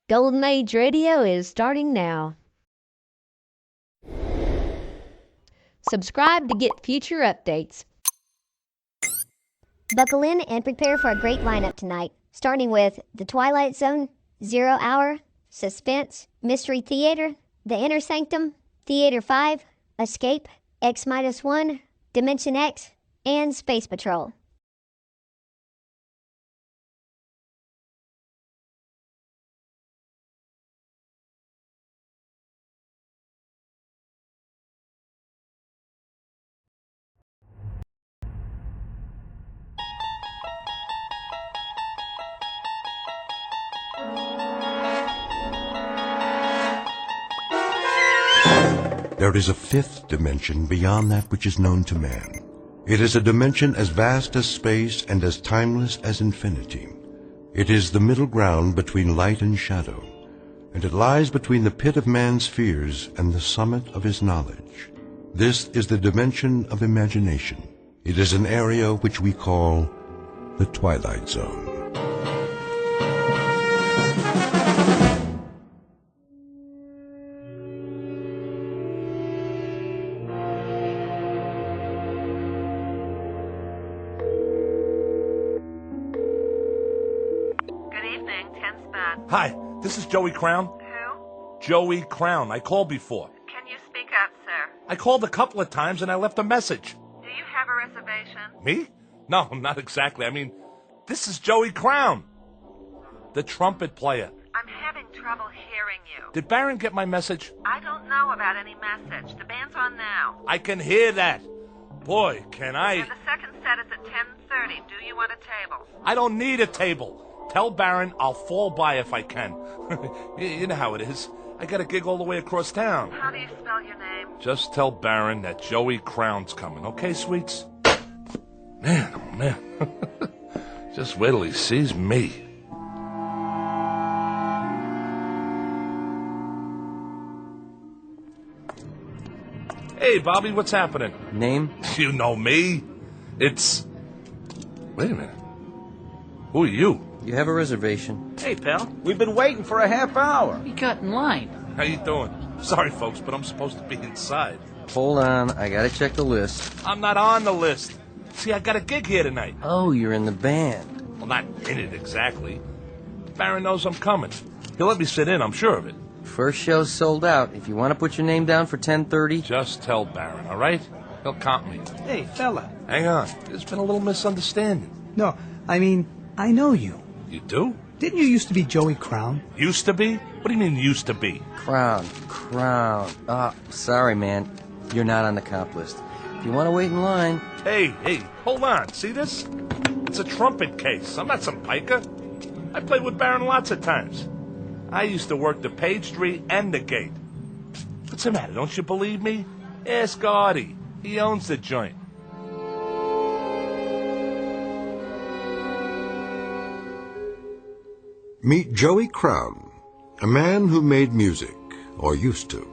Golden Age Radio is starting now. Subscribe to get future updates. Buckle in and prepare for a great lineup tonight, starting with The Twilight Zone, ZeroHour, Suspense, Mystery Theater, The Inner Sanctum, Theater 5, Escape, X-1, Dimension X, and Space Patrol. There is a fifth dimension beyond that which is known to man. It is a dimension as vast as space and as timeless as infinity. It is the middle ground between light and shadow, and it lies between the pit of man's fears and the summit of his knowledge. This is the dimension of imagination. It is an area which we call the Twilight Zone. Hi, this is Joey Crown. Who? Joey Crown. I called before. Can you speak up, sir? I called a couple of times and I left a message. Do you have a reservation? Me? No, not exactly. I mean, this is Joey Crown, the trumpet player. I'm having trouble hearing you. Did Baron get my message? I don't know about any message. The band's on now. I can hear that. Boy, can I... And the second set is at 10:30. Do you want a table? I don't need a table. Tell Baron I'll fall by if I can. You know how it is. I got a gig all the way across town. How do you spell your name? Just tell Baron that Joey Crown's coming, okay, sweets? Man, oh man. Just wait till he sees me. Hey, Bobby, what's happening? Name? You know me. It's... Wait a minute. Who are you? You have a reservation. Hey, pal. We've been waiting for a half hour. We got in line. How you doing? Sorry, folks, but I'm supposed to be inside. Hold on, I gotta check the list. I'm not on the list. See, I got a gig here tonight. Oh, you're in the band. Well, not in it exactly. Baron knows I'm coming. He'll let me sit in, I'm sure of it. First show's sold out. If you want to put your name down for 10:30... Just tell Baron, all right? He'll comp me. Hey, fella. Hang on. There's been a little misunderstanding. No, I mean, I know you. You do? Didn't you used to be Joey Crown? Used to be? What do you mean, used to be? Crown. Sorry, man. You're not on the comp list. If you want to wait in line... Hey, hold on. See this? It's a trumpet case. I'm not some piker. I played with Baron lots of times. I used to work the Page Street and the gate. What's the matter? Don't you believe me? Ask Artie. He owns the joint. Meet Joey Crown, a man who made music, or used to.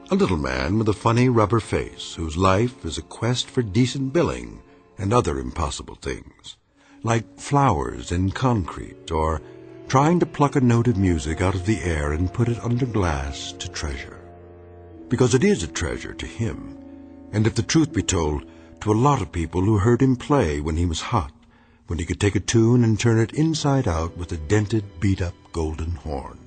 A little man with a funny rubber face whose life is a quest for decent billing and other impossible things, like flowers in concrete or trying to pluck a note of music out of the air and put it under glass to treasure. Because it is a treasure to him, and if the truth be told, to a lot of people who heard him play when he was hot, when he could take a tune and turn it inside out with a dented, beat-up golden horn.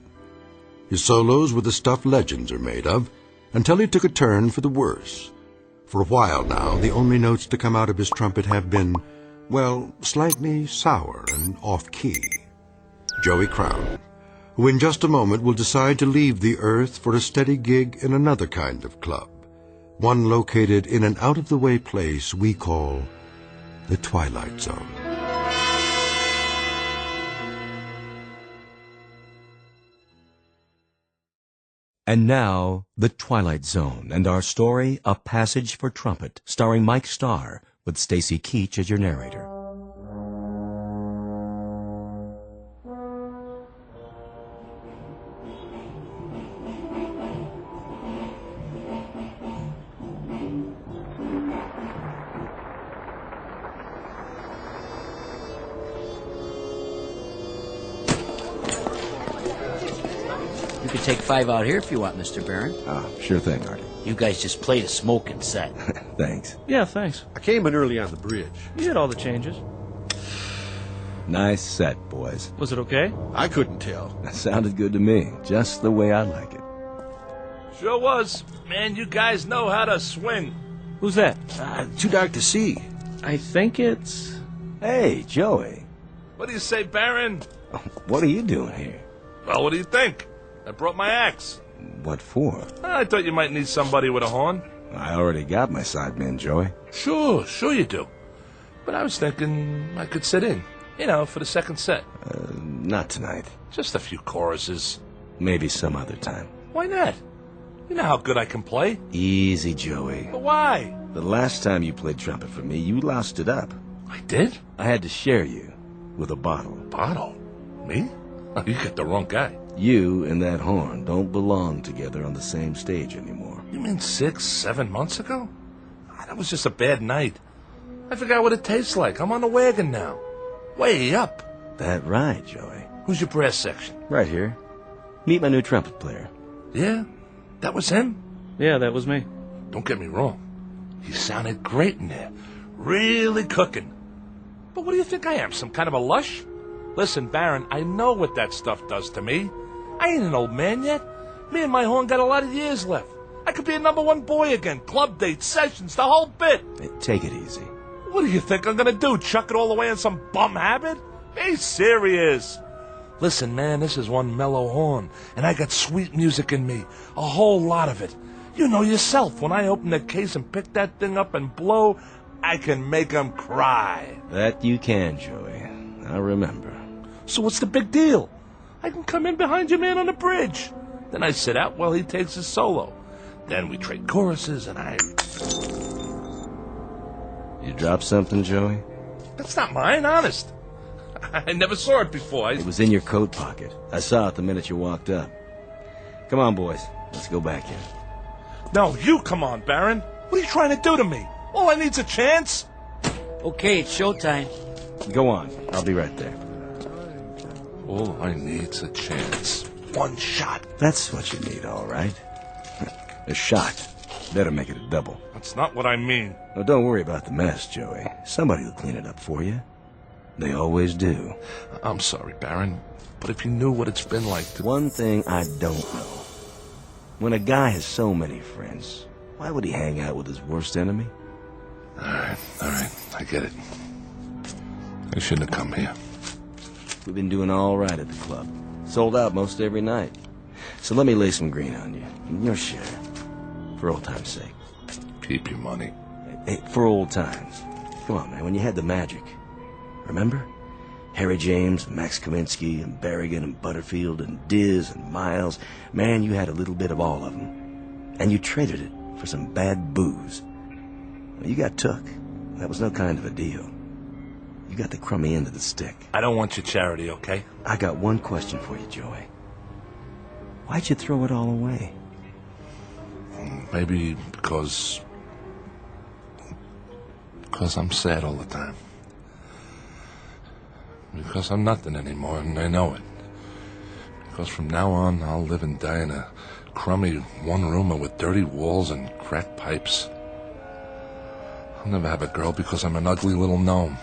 His solos were the stuff legends are made of, until he took a turn for the worse. For a while now, the only notes to come out of his trumpet have been, well, slightly sour and off-key. Joey Crown, who in just a moment will decide to leave the earth for a steady gig in another kind of club, one located in an out-of-the-way place we call the Twilight Zone. And now, The Twilight Zone, and our story, A Passage for Trumpet, starring Mike Starr, with Stacy Keach as your narrator. could take 5 out here if you want, Mr. Barron. Ah, sure thing, Artie. You guys just played a smoking set. Thanks. Yeah, thanks. I came in early on the bridge. You had all the changes. Nice set, boys. Was it okay? I couldn't tell. That sounded good to me, just the way I like it. Sure was. Man, you guys know how to swing. Who's that? Too dark to see. I think it's... Hey, Joey. What do you say, Baron? What are you doing here? Well, what do you think? I brought my axe. What for? I thought you might need somebody with a horn. I already got my sidemen, Joey. Sure you do. But I was thinking I could sit in, for the second set. Not tonight. Just a few choruses. Maybe some other time. Why not? You know how good I can play. Easy, Joey. But why? The last time you played trumpet for me, you loused it up. I did? I had to share you with a bottle. Bottle? Me? Oh, you got the wrong guy. You and that horn don't belong together on the same stage anymore. You mean 6, 7 months ago? That was just a bad night. I forgot what it tastes like. I'm on the wagon now. Way up. That right, Joey. Who's your brass section? Right here. Meet my new trumpet player. Yeah? That was him? Yeah, that was me. Don't get me wrong. He sounded great in there. Really cooking. But what do you think I am, some kind of a lush? Listen, Baron, I know what that stuff does to me. I ain't an old man yet. Me and my horn got a lot of years left. I could be a #1 boy again. Club dates, sessions, the whole bit. Hey, take it easy. What do you think I'm gonna do? Chuck it all away in some bum habit? Be serious. Listen, man, this is one mellow horn, and I got sweet music in me. A whole lot of it. You know yourself, when I open the case and pick that thing up and blow, I can make 'em cry. That you can, Joey. I remember. So what's the big deal? I can come in behind your man on the bridge. Then I sit out while he takes his solo. Then we trade choruses, and I... You dropped something, Joey? That's not mine, honest. I never saw it before. It was in your coat pocket. I saw it the minute you walked up. Come on, boys. Let's go back in. No, you come on, Baron. What are you trying to do to me? All I need's a chance. Okay, it's showtime. Go on. I'll be right there. All I need's a chance. One shot. That's what you need, all right. A shot. Better make it a double. That's not what I mean. Oh, don't worry about the mess, Joey. Somebody will clean it up for you. They always do. I'm sorry, Baron, but if you knew what it's been like to... One thing I don't know. When a guy has so many friends, why would he hang out with his worst enemy? All right, I get it. I shouldn't have come here. We've been doing all right at the club. Sold out most every night. So let me lay some green on you. Your share. For old time's sake. Keep your money. Hey, for old times. Come on, man, when you had the magic. Remember? Harry James, Max Kaminsky, and Berrigan, and Butterfield, and Diz, and Miles. Man, you had a little bit of all of them. And you traded it for some bad booze. Well, you got took. That was no kind of a deal. You got the crummy end of the stick. I don't want your charity, okay? I got one question for you, Joey. Why'd you throw it all away? Maybe because I'm sad all the time. Because I'm nothing anymore, and I know it. Because from now on, I'll live and die in a crummy one-roomer with dirty walls and cracked pipes. I'll never have a girl because I'm an ugly little gnome.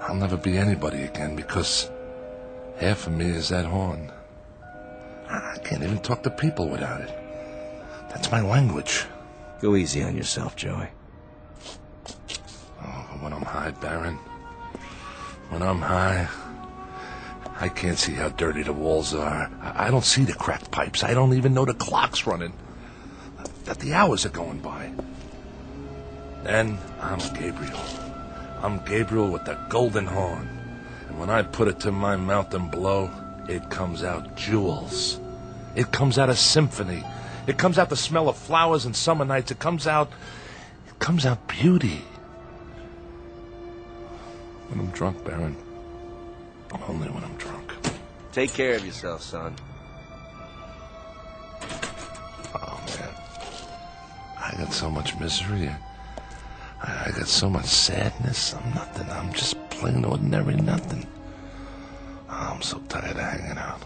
I'll never be anybody again because half of me is that horn. I can't even talk to people without it. That's my language. Go easy on yourself, Joey. Oh, but when I'm high, Baron, when I'm high, I can't see how dirty the walls are. I don't see the cracked pipes. I don't even know the clock's running, that the hours are going by. Then I'm Gabriel. I'm Gabriel with the golden horn. And when I put it to my mouth and blow, it comes out jewels. It comes out a symphony. It comes out the smell of flowers and summer nights. It comes out beauty. When I'm drunk, Baron. Only when I'm drunk. Take care of yourself, son. Oh, man. I got so much misery. I got so much sadness. I'm nothing. I'm just plain ordinary nothing. I'm so tired of hanging out.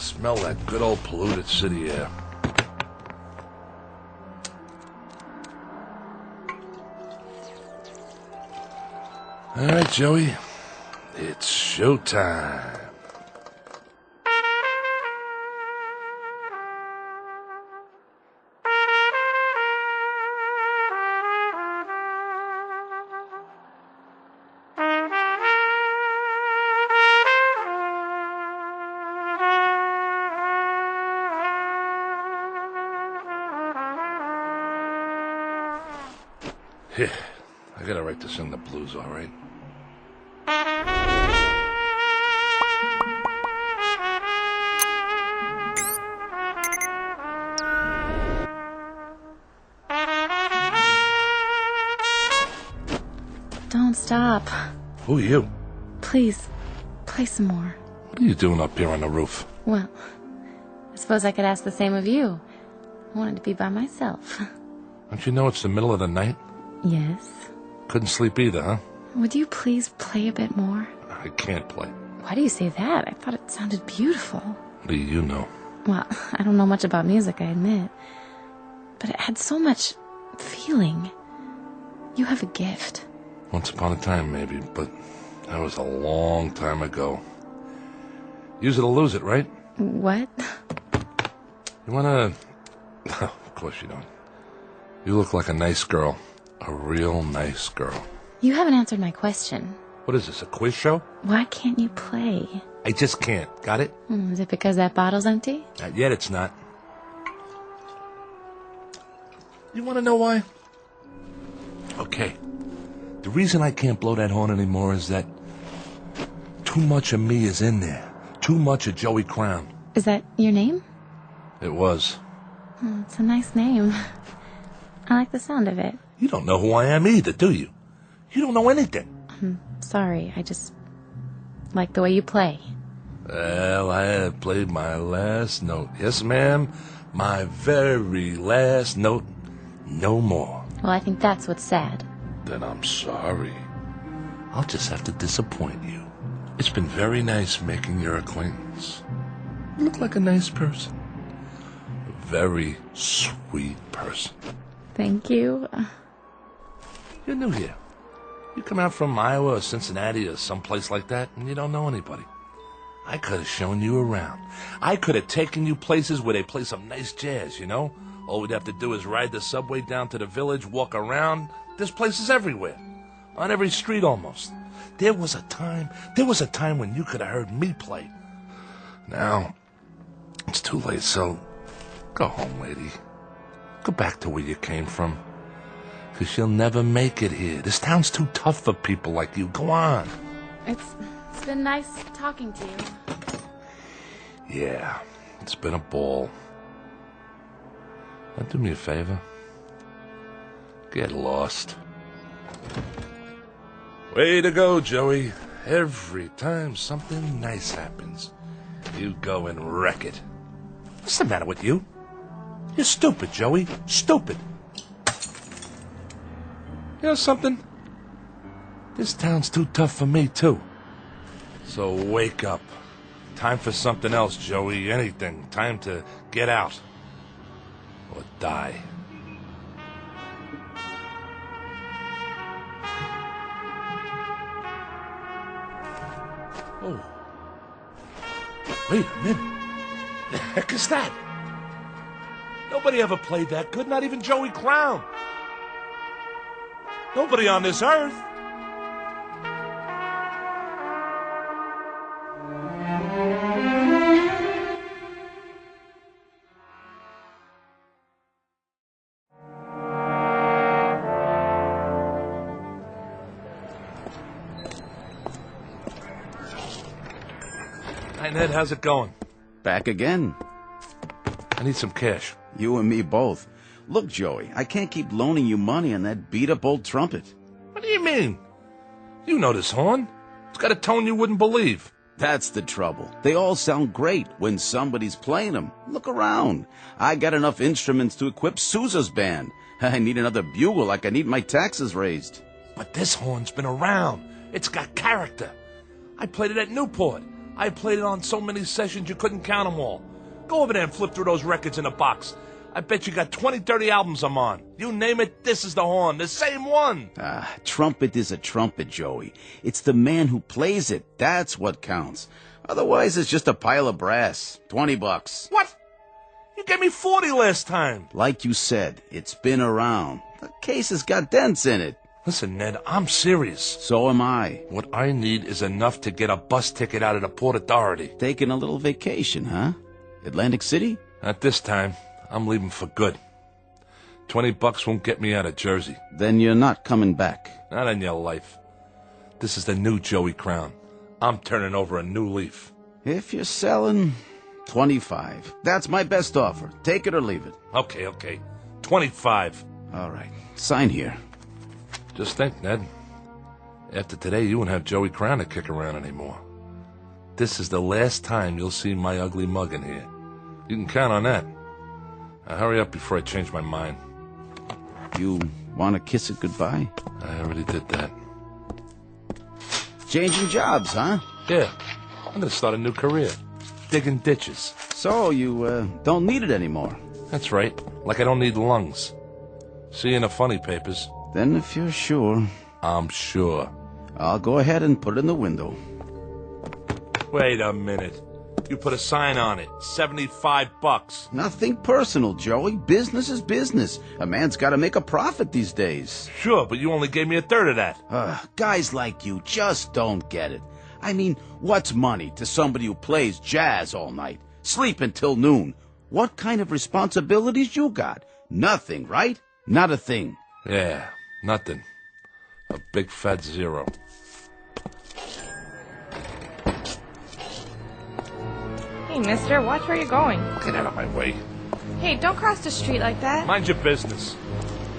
Smell that good old polluted city air. All right, Joey. It's showtime. Yeah, I gotta write this in the blues, all right? Don't stop. Who are you? Please, play some more. What are you doing up here on the roof? Well, I suppose I could ask the same of you. I wanted to be by myself. Don't you know it's the middle of the night? Yes. Couldn't sleep either, huh? Would you please play a bit more? I can't play. Why do you say that? I thought it sounded beautiful. What do you know? Well, I don't know much about music, I admit. But it had so much feeling. You have a gift. Once upon a time, maybe, but that was a long time ago. Use it or lose it, right? What? You wanna... Of course you don't. You look like a nice girl. A real nice girl. You haven't answered my question. What is this, a quiz show? Why can't you play? I just can't. Got it? Is it because that bottle's empty? Not yet, it's not. You want to know why? Okay. The reason I can't blow that horn anymore is that too much of me is in there. Too much of Joey Crown. Is that your name? It was. It's a nice name. I like the sound of it. You don't know who I am either, do you? You don't know anything. I'm sorry, I just like the way you play. Well, I have played my last note. Yes, ma'am. My very last note. No more. Well, I think that's what's sad. Then I'm sorry. I'll just have to disappoint you. It's been very nice making your acquaintance. You look like a nice person. A very sweet person. Thank you. You're new here. You come out from Iowa or Cincinnati or someplace like that, and you don't know anybody. I could have shown you around. I could have taken you places where they play some nice jazz, you know? All we'd have to do is ride the subway down to the village, walk around. There's places everywhere. On every street almost. There was a time when you could have heard me play. Now, it's too late, so go home, lady. Go back to where you came from. 'Cause you'll never make it here. This town's too tough for people like you. Go on. It's been nice talking to you. Yeah, it's been a ball. Now do me a favor. Get lost. Way to go, Joey. Every time something nice happens, you go and wreck it. What's the matter with you? You're stupid, Joey. Stupid. You know something? This town's too tough for me, too. So wake up. Time for something else, Joey. Anything. Time to get out. Or die. Oh. Wait a minute. The heck is that? Nobody ever played that good, not even Joey Crown. Nobody on this earth. Hi, Ned. How's it going? Back again. I need some cash. You and me both. Look, Joey, I can't keep loaning you money on that beat-up old trumpet. What do you mean? You know this horn. It's got a tone you wouldn't believe. That's the trouble. They all sound great when somebody's playing them. Look around. I got enough instruments to equip Sousa's band. I need another bugle like I need my taxes raised. But this horn's been around. It's got character. I played it at Newport. I played it on so many sessions you couldn't count them all. Go over there and flip through those records in the box. I bet you got 20, 30 albums I'm on. You name it, this is the horn, the same one. Trumpet is a trumpet, Joey. It's the man who plays it. That's what counts. Otherwise, it's just a pile of brass. $20. What? You gave me 40 last time. Like you said, it's been around. The case has got dents in it. Listen, Ned, I'm serious. So am I. What I need is enough to get a bus ticket out of the Port Authority. Taking a little vacation, huh? Atlantic City? At this time, I'm leaving for good. $20 won't get me out of Jersey. Then you're not coming back. Not in your life. This is the new Joey Crown. I'm turning over a new leaf. If you're selling, 25. That's my best offer. Take it or leave it. Okay. 25. All right. Sign here. Just think, Ned. After today, you won't have Joey Crown to kick around anymore. This is the last time you'll see my ugly mug in here. You can count on that. Now hurry up before I change my mind. You want to kiss it goodbye? I already did that. Changing jobs, huh? Yeah. I'm gonna start a new career. Digging ditches. So you don't need it anymore? That's right. Like I don't need lungs. See you in the funny papers. Then if you're sure... I'm sure. I'll go ahead and put it in the window. Wait a minute. You put a sign on it. $75. Nothing personal, Joey. Business is business. A man's got to make a profit these days. Sure, but you only gave me a third of that. Guys like you just don't get it. I mean, what's money to somebody who plays jazz all night? Sleep until noon. What kind of responsibilities you got? Nothing, right? Not a thing. Yeah, nothing. A big fat zero. Hey, mister, watch where you're going. Get out of my way. Hey, don't cross the street like that. Mind your business.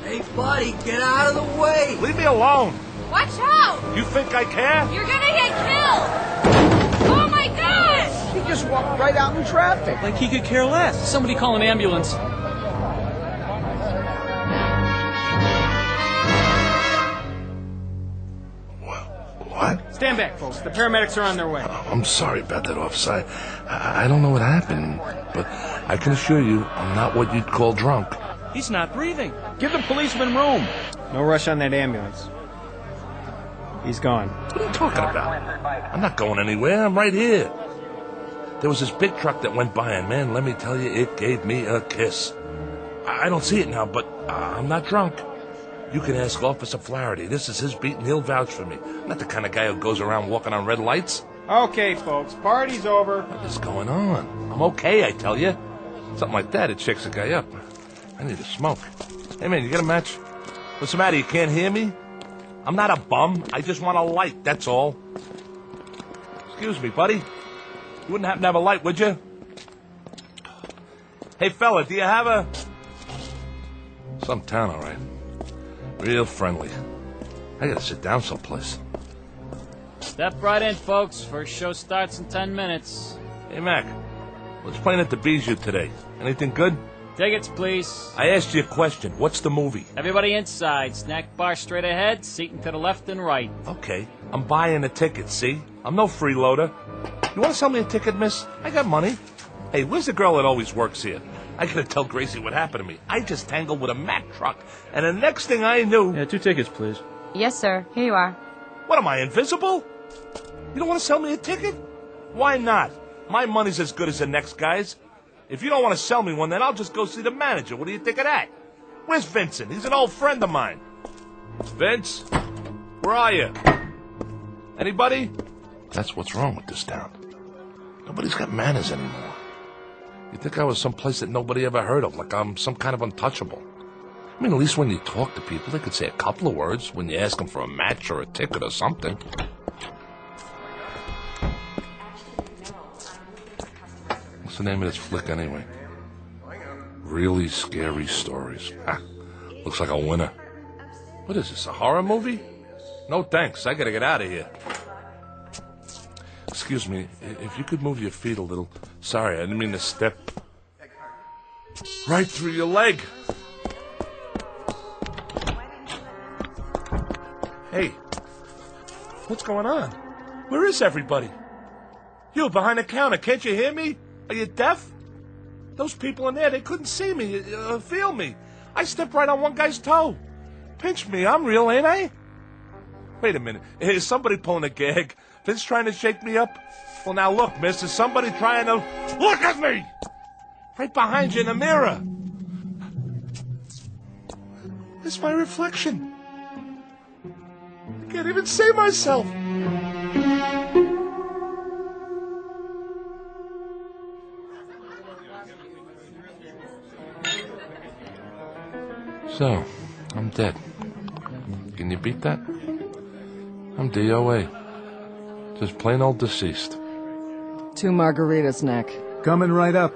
Hey, buddy, get out of the way. Leave me alone. Watch out! You think I care? You're gonna get killed! Oh my gosh! He just walked right out in traffic. Like he could care less. Somebody call an ambulance. What? Stand back, folks. The paramedics are on their way. I'm sorry about that, officer. I don't know what happened, but I can assure you I'm not what you'd call drunk. He's not breathing. Give the policeman room. No rush on that ambulance. He's gone. What are you talking about? I'm not going anywhere. I'm right here. There was this big truck that went by, and man, let me tell you, it gave me a kiss. I don't see it now, but I'm not drunk. You can ask Officer Flaherty. This is his beat, and he'll vouch for me. I'm not the kind of guy who goes around walking on red lights. Okay, folks. Party's over. What is going on? I'm okay, I tell you. Something like that, it shakes a guy up. I need a smoke. Hey, man, you got a match? What's the matter? You can't hear me? I'm not a bum. I just want a light, that's all. Excuse me, buddy. You wouldn't happen to have a light, would you? Hey, fella, do you have a... Some town, all right. Real friendly. I gotta sit down someplace. Step right in, folks. First show starts in 10 minutes. Hey, Mac. What's playing at the Bijou today? Anything good? Tickets, please. I asked you a question. What's the movie? Everybody inside. Snack bar straight ahead. Seating to the left and right. Okay. I'm buying a ticket, see? I'm no freeloader. You want to sell me a ticket, miss? I got money. Hey, where's the girl that always works here? I gotta tell Gracie what happened to me. I just tangled with a Mack truck, and the next thing I knew... Yeah, 2 tickets, please. Yes, sir. Here you are. What, am I invisible? You don't want to sell me a ticket? Why not? My money's as good as the next guy's. If you don't want to sell me one, then I'll just go see the manager. What do you think of that? Where's Vincent? He's an old friend of mine. Vince? Where are you? Anybody? That's what's wrong with this town. Nobody's got manners anymore. You'd think I was someplace that nobody ever heard of, like I'm some kind of untouchable. I mean, at least when you talk to people, they could say a couple of words when you ask them for a match or a ticket or something. What's the name of this flick, anyway? Really Scary Stories. Looks like a winner. What is this, a horror movie? No thanks, I gotta get out of here. Excuse me, if you could move your feet a little. Sorry, I didn't mean to step right through your leg. Hey, what's going on? Where is everybody? You behind the counter, can't you hear me? Are you deaf? Those people in there, they couldn't see me, feel me. I stepped right on one guy's toe. Pinch me, I'm real, ain't I? Wait a minute, is somebody pulling a gag? Vince trying to shake me up? Well, now look, miss, is somebody trying to... Look at me! Right behind you in the mirror. It's my reflection. I can't even see myself. So, I'm dead. Can you beat that? I'm DOA. Just plain old deceased. 2 margaritas, Nick. Coming right up.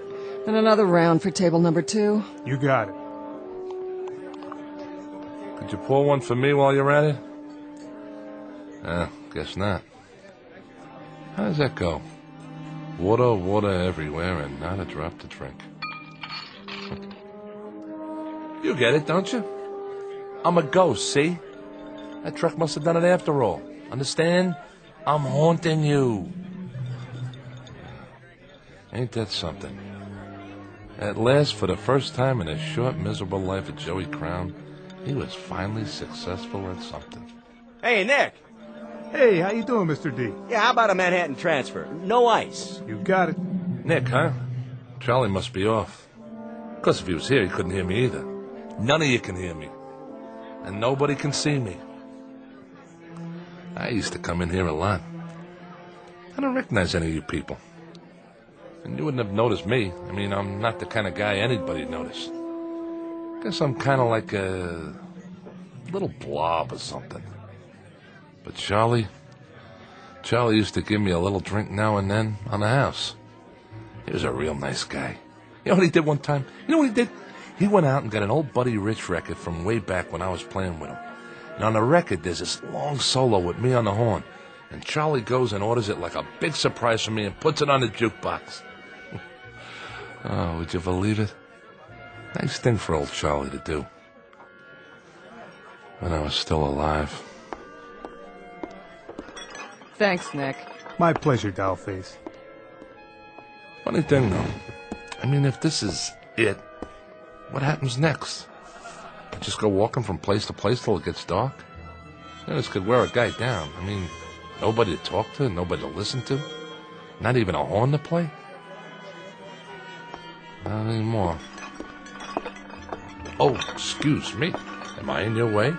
And another round for table number 2. You got it. Could you pour one for me while you're at it? Guess not. How does that go? Water, water everywhere, and not a drop to drink. You get it, don't you? I'm a ghost, see? That truck must have done it after all. Understand? I'm haunting you. Ain't that something? At last, for the first time in his short, miserable life of Joey Crown, he was finally successful at something. Hey, Nick. Hey, how you doing, Mr. D? Yeah, how about a Manhattan transfer? No ice. You got it. Nick, huh? Charlie must be off. Of course, if he was here, he couldn't hear me either. None of you can hear me. And nobody can see me. I used to come in here a lot. I don't recognize any of you people. And you wouldn't have noticed me. I mean, I'm not the kind of guy anybody'd notice. Guess I'm kind of like a little blob or something. But Charlie used to give me a little drink now and then on the house. He was a real nice guy. You know what he did one time? You know what he did? He went out and got an old Buddy Rich record from way back when I was playing with him. And on the record, there's this long solo with me on the horn. And Charlie goes and orders it like a big surprise for me and puts it on the jukebox. Oh, would you believe it? Nice thing for old Charlie to do. When I was still alive. Thanks, Nick. My pleasure, Dollface. Funny thing, though. I mean, if this is it, what happens next? I just go walking from place to place till it gets dark? This could wear a guy down. I mean, nobody to talk to, nobody to listen to. Not even a horn to play. Not anymore. Oh, excuse me. Am I in your way?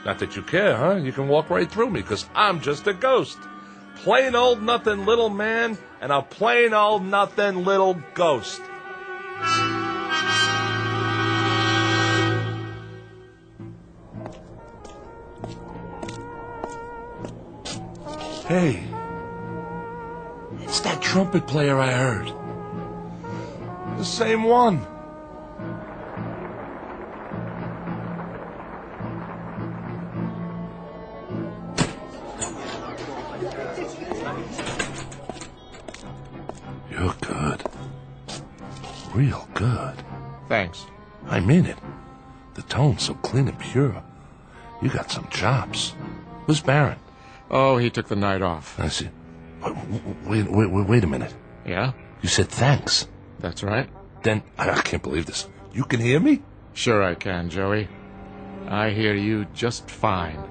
Not that you care, huh? You can walk right through me, because I'm just a ghost. Plain old nothing little man and a plain old nothing little ghost. Hey, it's that trumpet player I heard. The same one. You're good. Real good. Thanks. I mean it. The tone's so clean and pure. You got some chops. Who's Baron? Oh, he took the night off. I see. Wait a minute. Yeah? You said thanks. That's right. Then, I can't believe this. You can hear me? Sure I can, Joey. I hear you just fine.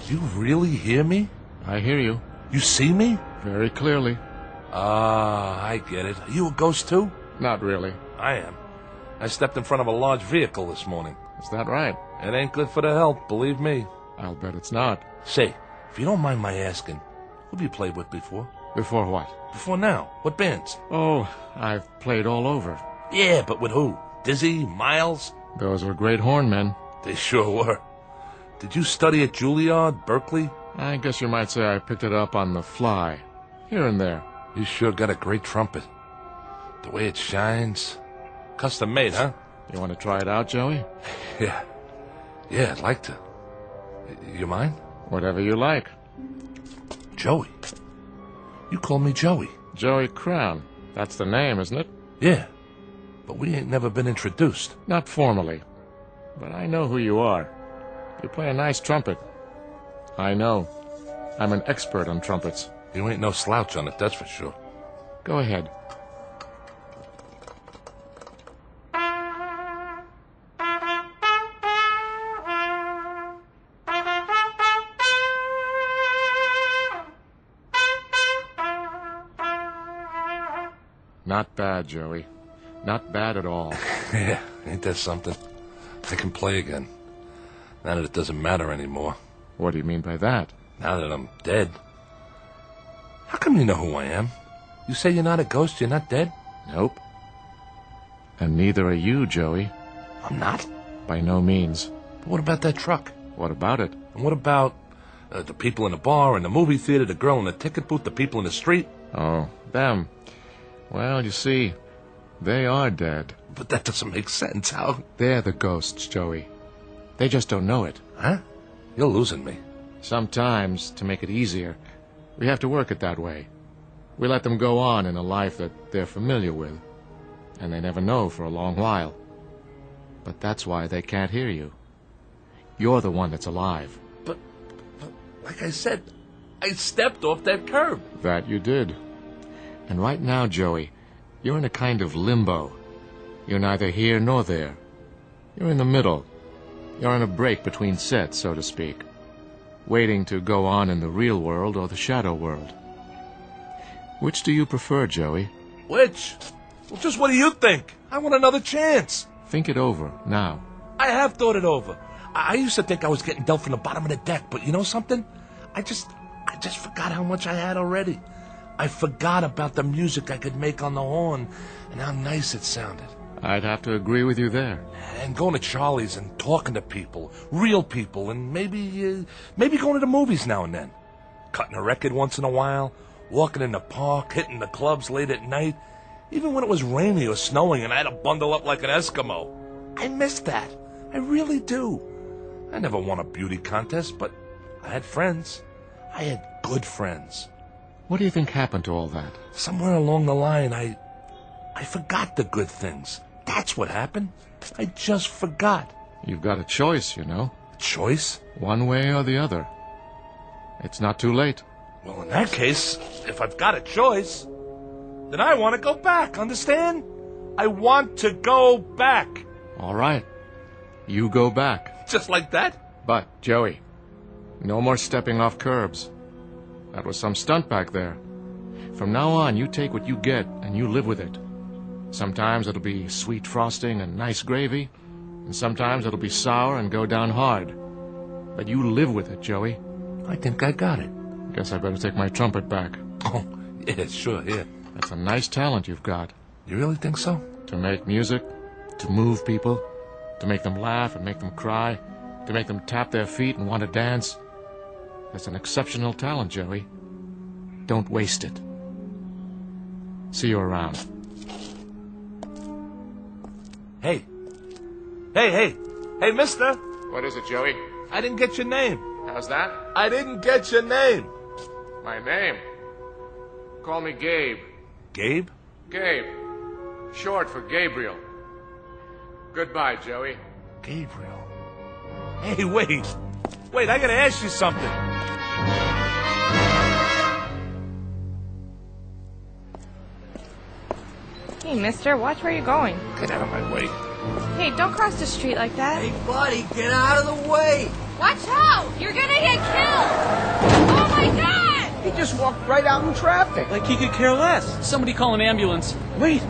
You really hear me? I hear you. You see me? Very clearly. I get it. Are you a ghost too? Not really. I am. I stepped in front of a large vehicle this morning. Is that right? It ain't good for the health, believe me. I'll bet it's not. Say, if you don't mind my asking, who have you played with before? Before what? Before now. What bands? Oh, I've played all over. Yeah, but with who? Dizzy? Miles? Those were great hornmen. They sure were. Did you study at Juilliard, Berkeley? I guess you might say I picked it up on the fly. Here and there. You sure got a great trumpet. The way it shines. Custom made, huh? You want to try it out, Joey? Yeah, I'd like to. You mind? Whatever you like. Joey. You call me Joey. Joey Crown. That's the name, isn't it? Yeah, but we ain't never been introduced. Not formally. But I know who you are. You play a nice trumpet. I know. I'm an expert on trumpets. You ain't no slouch on it, that's for sure. Go ahead. Not bad, Joey. Not bad at all. Yeah, ain't that something? I can play again. Now that it doesn't matter anymore. What do you mean by that? Now that I'm dead. How come you know who I am? You say you're not a ghost, you're not dead? Nope. And neither are you, Joey. I'm not? By no means. But what about that truck? What about it? And what about the people in the bar, in the movie theater, the girl in the ticket booth, the people in the street? Oh, them. Well, you see, they are dead. But that doesn't make sense. How? They're the ghosts, Joey. They just don't know it. Huh? You're losing me. Sometimes, to make it easier, we have to work it that way. We let them go on in a life that they're familiar with, and they never know for a long while. But that's why they can't hear you. You're the one that's alive. But like I said, I stepped off that curb. That you did. And right now, Joey, you're in a kind of limbo. You're neither here nor there. You're in the middle. You're on a break between sets, so to speak, waiting to go on in the real world or the shadow world. Which do you prefer, Joey? Which? Well, just what do you think? I want another chance. Think it over, now. I have thought it over. I used to think I was getting dealt from the bottom of the deck, but you know something? I just forgot how much I had already. I forgot about the music I could make on the horn and how nice it sounded. I'd have to agree with you there. And going to Charlie's and talking to people, real people, and maybe going to the movies now and then. Cutting a record once in a while, walking in the park, hitting the clubs late at night, even when it was rainy or snowing and I had to bundle up like an Eskimo. I miss that. I really do. I never won a beauty contest, but I had friends. I had good friends. What do you think happened to all that? Somewhere along the line, I forgot the good things. That's what happened. I just forgot. You've got a choice, you know. A choice? One way or the other. It's not too late. Well, in that case, if I've got a choice, then I want to go back, understand? I want to go back. All right. You go back. Just like that? But, Joey, no more stepping off curbs. That was some stunt back there. From now on, you take what you get and you live with it. Sometimes it'll be sweet frosting and nice gravy, and sometimes it'll be sour and go down hard. But you live with it, Joey. I think I got it. Guess I better take my trumpet back. Oh, yeah, sure, yeah. That's a nice talent you've got. You really think so? To make music, to move people, to make them laugh and make them cry, to make them tap their feet and want to dance. That's an exceptional talent, Joey. Don't waste it. See you around. Hey, mister. What is it, Joey? I didn't get your name. How's that? I didn't get your name. My name? Call me Gabe. Gabe? Gabe. Short for Gabriel. Goodbye, Joey. Gabriel. Hey, wait. Wait, I gotta ask you something. Hey, mister, watch where you're going. Get out of my way. Hey, don't cross the street like that. Hey, buddy, get out of the way! Watch out! You're gonna get killed! Oh my god! He just walked right out in traffic. Like he could care less. Somebody call an ambulance. Wait,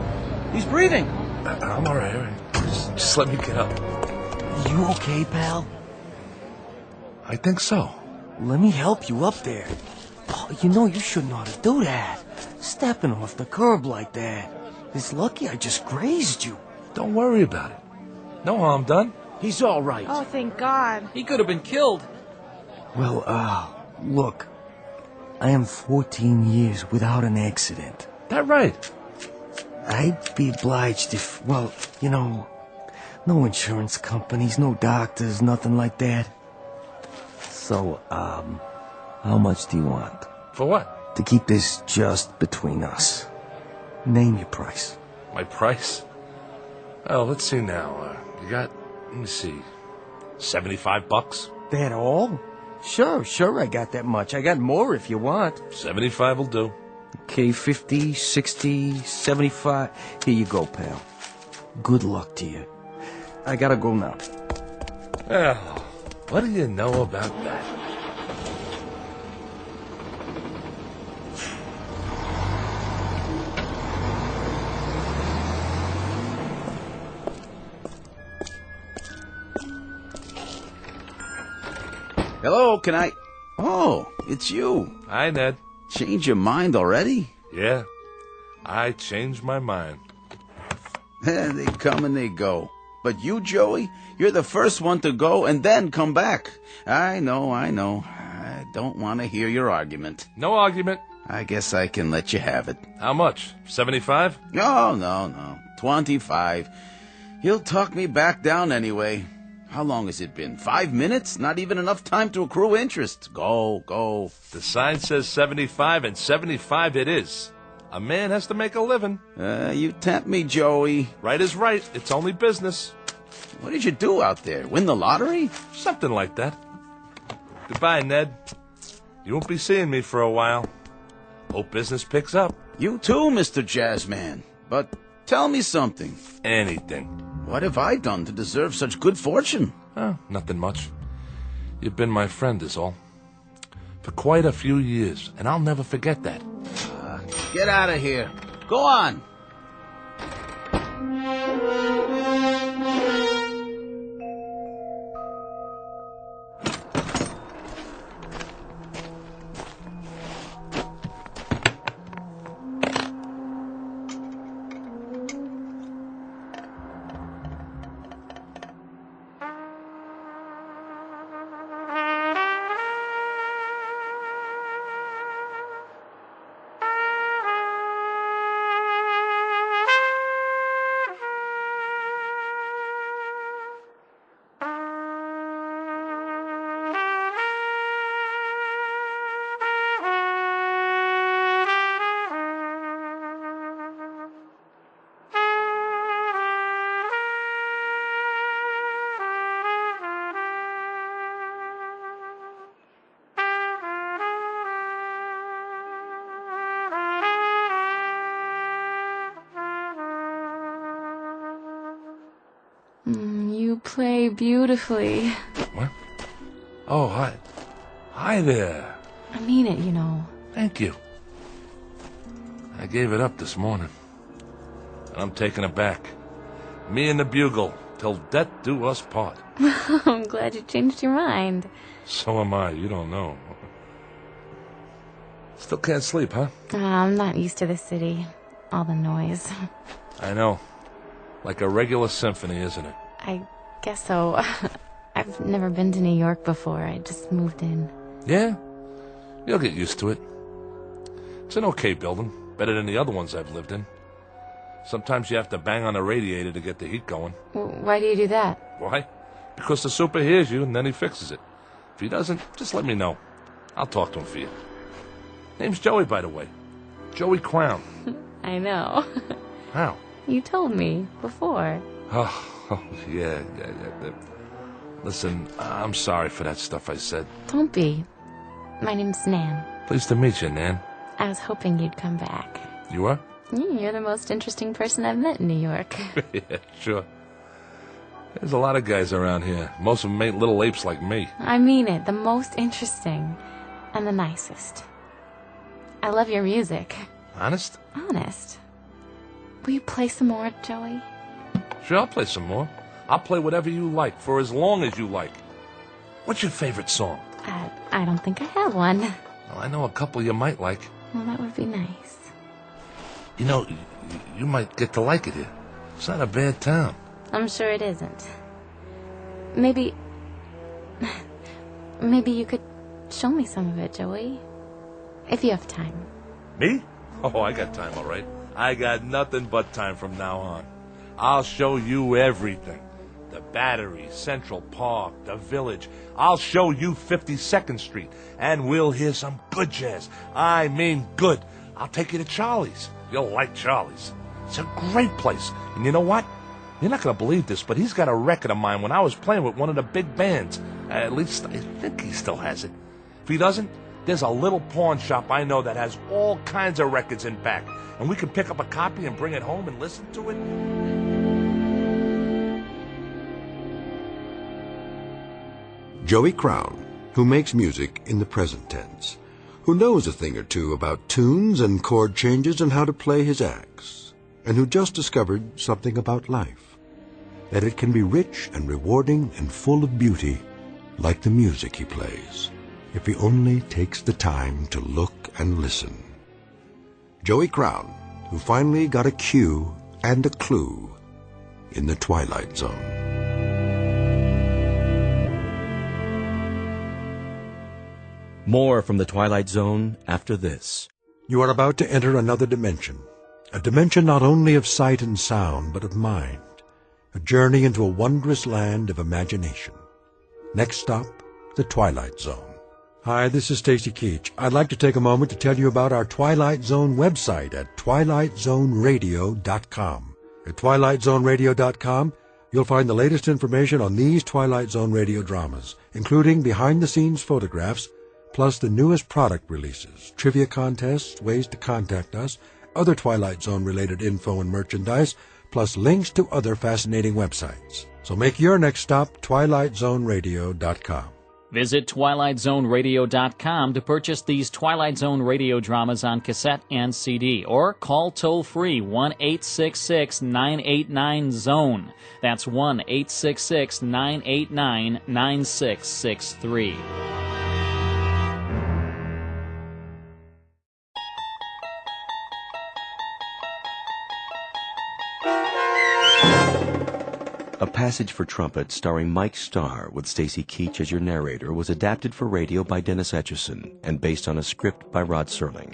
he's breathing. I'm all right. Just let me get up. You okay, pal? I think so. Let me help you up there. Oh, you know you shouldn't ought to do that. Stepping off the curb like that. It's lucky I just grazed you. Don't worry about it. No harm done. He's all right. Oh, thank God. He could have been killed. Well, look. I am 14 years without an accident. That right? I'd be obliged if, well, you know, no insurance companies, no doctors, nothing like that. So, how much do you want? For what? To keep this just between us, name your price. My price? Oh, let's see now. You got, let me see, $75? That all? Sure, I got that much. I got more if you want. 75 will do. Okay, 50, 60, 75. Here you go, pal. Good luck to you. I gotta go now. Well, what do you know about that? Hello, can I... Oh, it's you. Hi, Ned. Change your mind already? Yeah, I changed my mind. They come and they go. But you, Joey, you're the first one to go and then come back. I know. I don't want to hear your argument. No argument. I guess I can let you have it. How much? 75? No. 25. He'll talk me back down anyway. How long has it been? 5 minutes? Not even enough time to accrue interest. Go. The sign says 75, and 75 it is. A man has to make a living. You tempt me, Joey. Right is right. It's only business. What did you do out there? Win the lottery? Something like that. Goodbye, Ned. You won't be seeing me for a while. Hope business picks up. You too, Mr. Jazzman. But tell me something. Anything. What have I done to deserve such good fortune? Nothing much. You've been my friend is all. For quite a few years, and I'll never forget that. Get out of here. Go on. You play beautifully. What? Oh, hi. Hi there. I mean it, you know. Thank you. I gave it up this morning. And I'm taking it back. Me and the bugle, till death do us part. I'm glad you changed your mind. So am I, you don't know. Still can't sleep, huh? I'm not used to the city. All the noise. I know. Like a regular symphony, isn't it? I guess so. I've never been to New York before. I just moved in. Yeah? You'll get used to it. It's an okay building. Better than the other ones I've lived in. Sometimes you have to bang on the radiator to get the heat going. Why do you do that? Why? Because the super hears you and then he fixes it. If he doesn't, just let me know. I'll talk to him for you. Name's Joey, by the way. Joey Crown. I know. How? You told me before. Oh, yeah. Listen, I'm sorry for that stuff I said. Don't be. My name's Nan. Pleased to meet you, Nan. I was hoping you'd come back. You are? You're the most interesting person I've met in New York. Yeah, sure. There's a lot of guys around here. Most of them ain't little apes like me. I mean it. The most interesting. And the nicest. I love your music. Honest? Honest. Will you play some more, Joey? Sure, I'll play some more. I'll play whatever you like, for as long as you like. What's your favorite song? I don't think I have one. Well, I know a couple you might like. Well, that would be nice. You know, you might get to like it here. It's not a bad town. I'm sure it isn't. Maybe you could show me some of it, Joey. If you have time. Me? Oh, I got time, all right. I got nothing but time from now on. I'll show you everything. The Battery, Central Park, the Village. I'll show you 52nd Street, and we'll hear some good jazz. I mean good. I'll take you to Charlie's. You'll like Charlie's. It's a great place. And you know what? You're not going to believe this, but he's got a record of mine when I was playing with one of the big bands. At least I think he still has it. If he doesn't, there's a little pawn shop I know that has all kinds of records in back. And we can pick up a copy and bring it home and listen to it. Joey Crown, who makes music in the present tense, who knows a thing or two about tunes and chord changes and how to play his axe, and who just discovered something about life, that it can be rich and rewarding and full of beauty, like the music he plays, if he only takes the time to look and listen. Joey Crown, who finally got a cue and a clue in the Twilight Zone. More from the Twilight Zone after this. You are about to enter another dimension, a dimension not only of sight and sound, but of mind, a journey into a wondrous land of imagination. Next stop, the Twilight Zone. Hi, this is Tracy Keach. I'd like to take a moment to tell you about our Twilight Zone website at twilightzoneradio.com. At twilightzoneradio.com, you'll find the latest information on these Twilight Zone radio dramas, including behind-the-scenes photographs, plus the newest product releases, trivia contests, ways to contact us, other Twilight Zone-related info and merchandise, plus links to other fascinating websites. So make your next stop twilightzoneradio.com. Visit TwilightZoneRadio.com to purchase these Twilight Zone radio dramas on cassette and CD, or call toll-free 1-866-989-ZONE. That's 1-866-989-9663. A Passage for Trumpet, starring Mike Starr with Stacy Keach as your narrator, was adapted for radio by Dennis Etchison and based on a script by Rod Serling.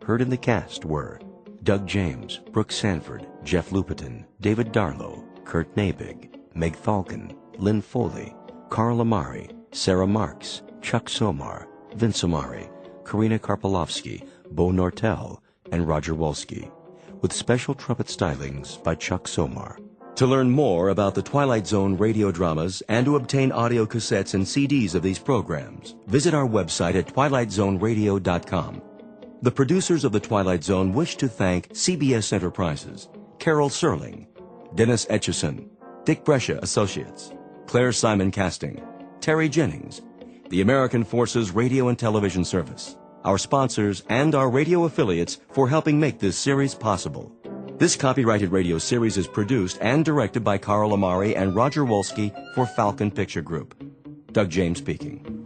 Heard in the cast were Doug James, Brooke Sanford, Jeff Lupetin, David Darlow, Kurt Nabig, Meg Falcon, Lynn Foley, Carl Amari, Sarah Marks, Chuck Somar, Vince Amari, Karina Karpolovsky, Bo Nortel, and Roger Wolski, with special trumpet stylings by Chuck Somar. To learn more about the Twilight Zone radio dramas and to obtain audio cassettes and CDs of these programs, visit our website at twilightzoneradio.com. The producers of The Twilight Zone wish to thank CBS Enterprises, Carol Serling, Dennis Etchison, Dick Brescia Associates, Claire Simon Casting, Terry Jennings, the American Forces Radio and Television Service, our sponsors, and our radio affiliates for helping make this series possible. This copyrighted radio series is produced and directed by Carl Amari and Roger Wolski for Falcon Picture Group. Doug James speaking.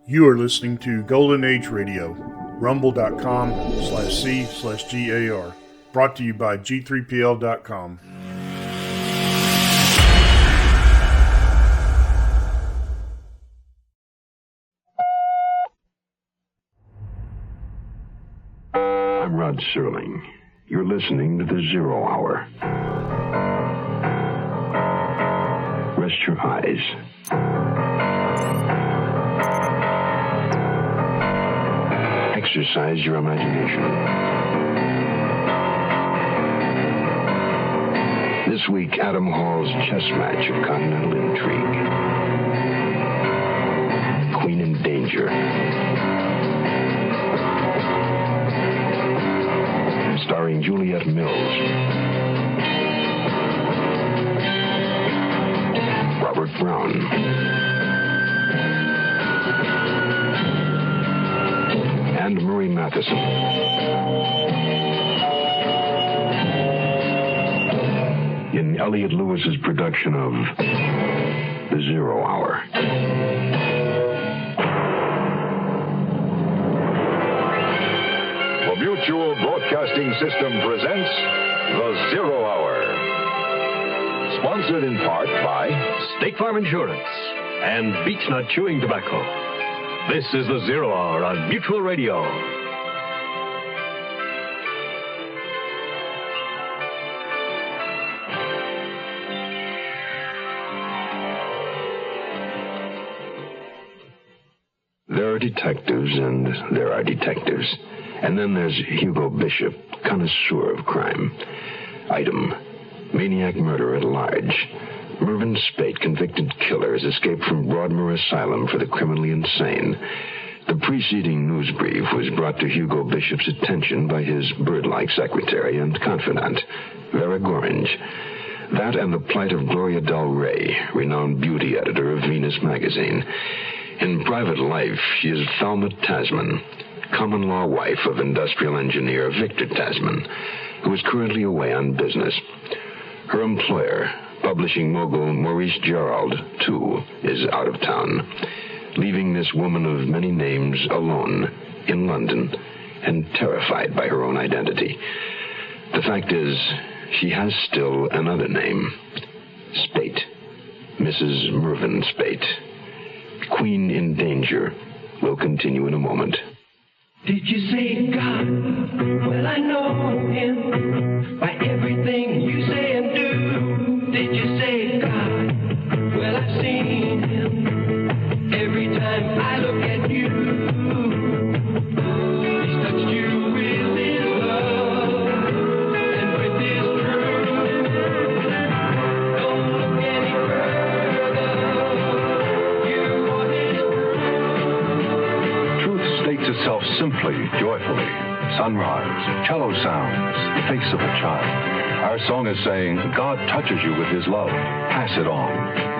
You are listening to Golden Age Radio, rumble.com/C/GAR. Brought to you by G3PL.com. I'm Rod Serling. You're listening to the Zero Hour. Rest your eyes. Exercise your imagination. This week, Adam Hall's chess match of continental intrigue. Queen in Danger. Starring Juliette Mills. Robert Brown. And Murray Matheson. In Elliot Lewis's production of The Zero Hour. The Mutual Broadcasting System presents The Zero Hour. Sponsored in part by State Farm Insurance and Beechnut Chewing Tobacco. This is The Zero Hour on Mutual Radio. There are detectives and there are detectives. And then there's Hugo Bishop, connoisseur of crime. Item: maniac murderer at large. Mervyn Spate, convicted killer, has escaped from Broadmoor Asylum for the criminally insane. The preceding news brief was brought to Hugo Bishop's attention by his bird-like secretary and confidant, Vera Gorringe. That and the plight of Gloria Del Rey, renowned beauty editor of Venus magazine. In private life, she is Thelma Tasman, common-law wife of industrial engineer Victor Tasman, who is currently away on business. Her employer, publishing mogul Maurice Gerald, too, is out of town, leaving this woman of many names alone in London and terrified by her own identity. The fact is, she has still another name, Spate, Mrs. Mervyn Spate. Queen in Danger will continue in a moment. Did you say God? Well, I know him by everything you say and do. Did you say God? Well, I've seen him every time I look at you. He's touched you with his love and with his truth. Don't look any further. You are his Truth states itself simply, joyfully. Sunrise, cello sounds, face of a child. Our song is saying, God touches you with his love. Pass it on.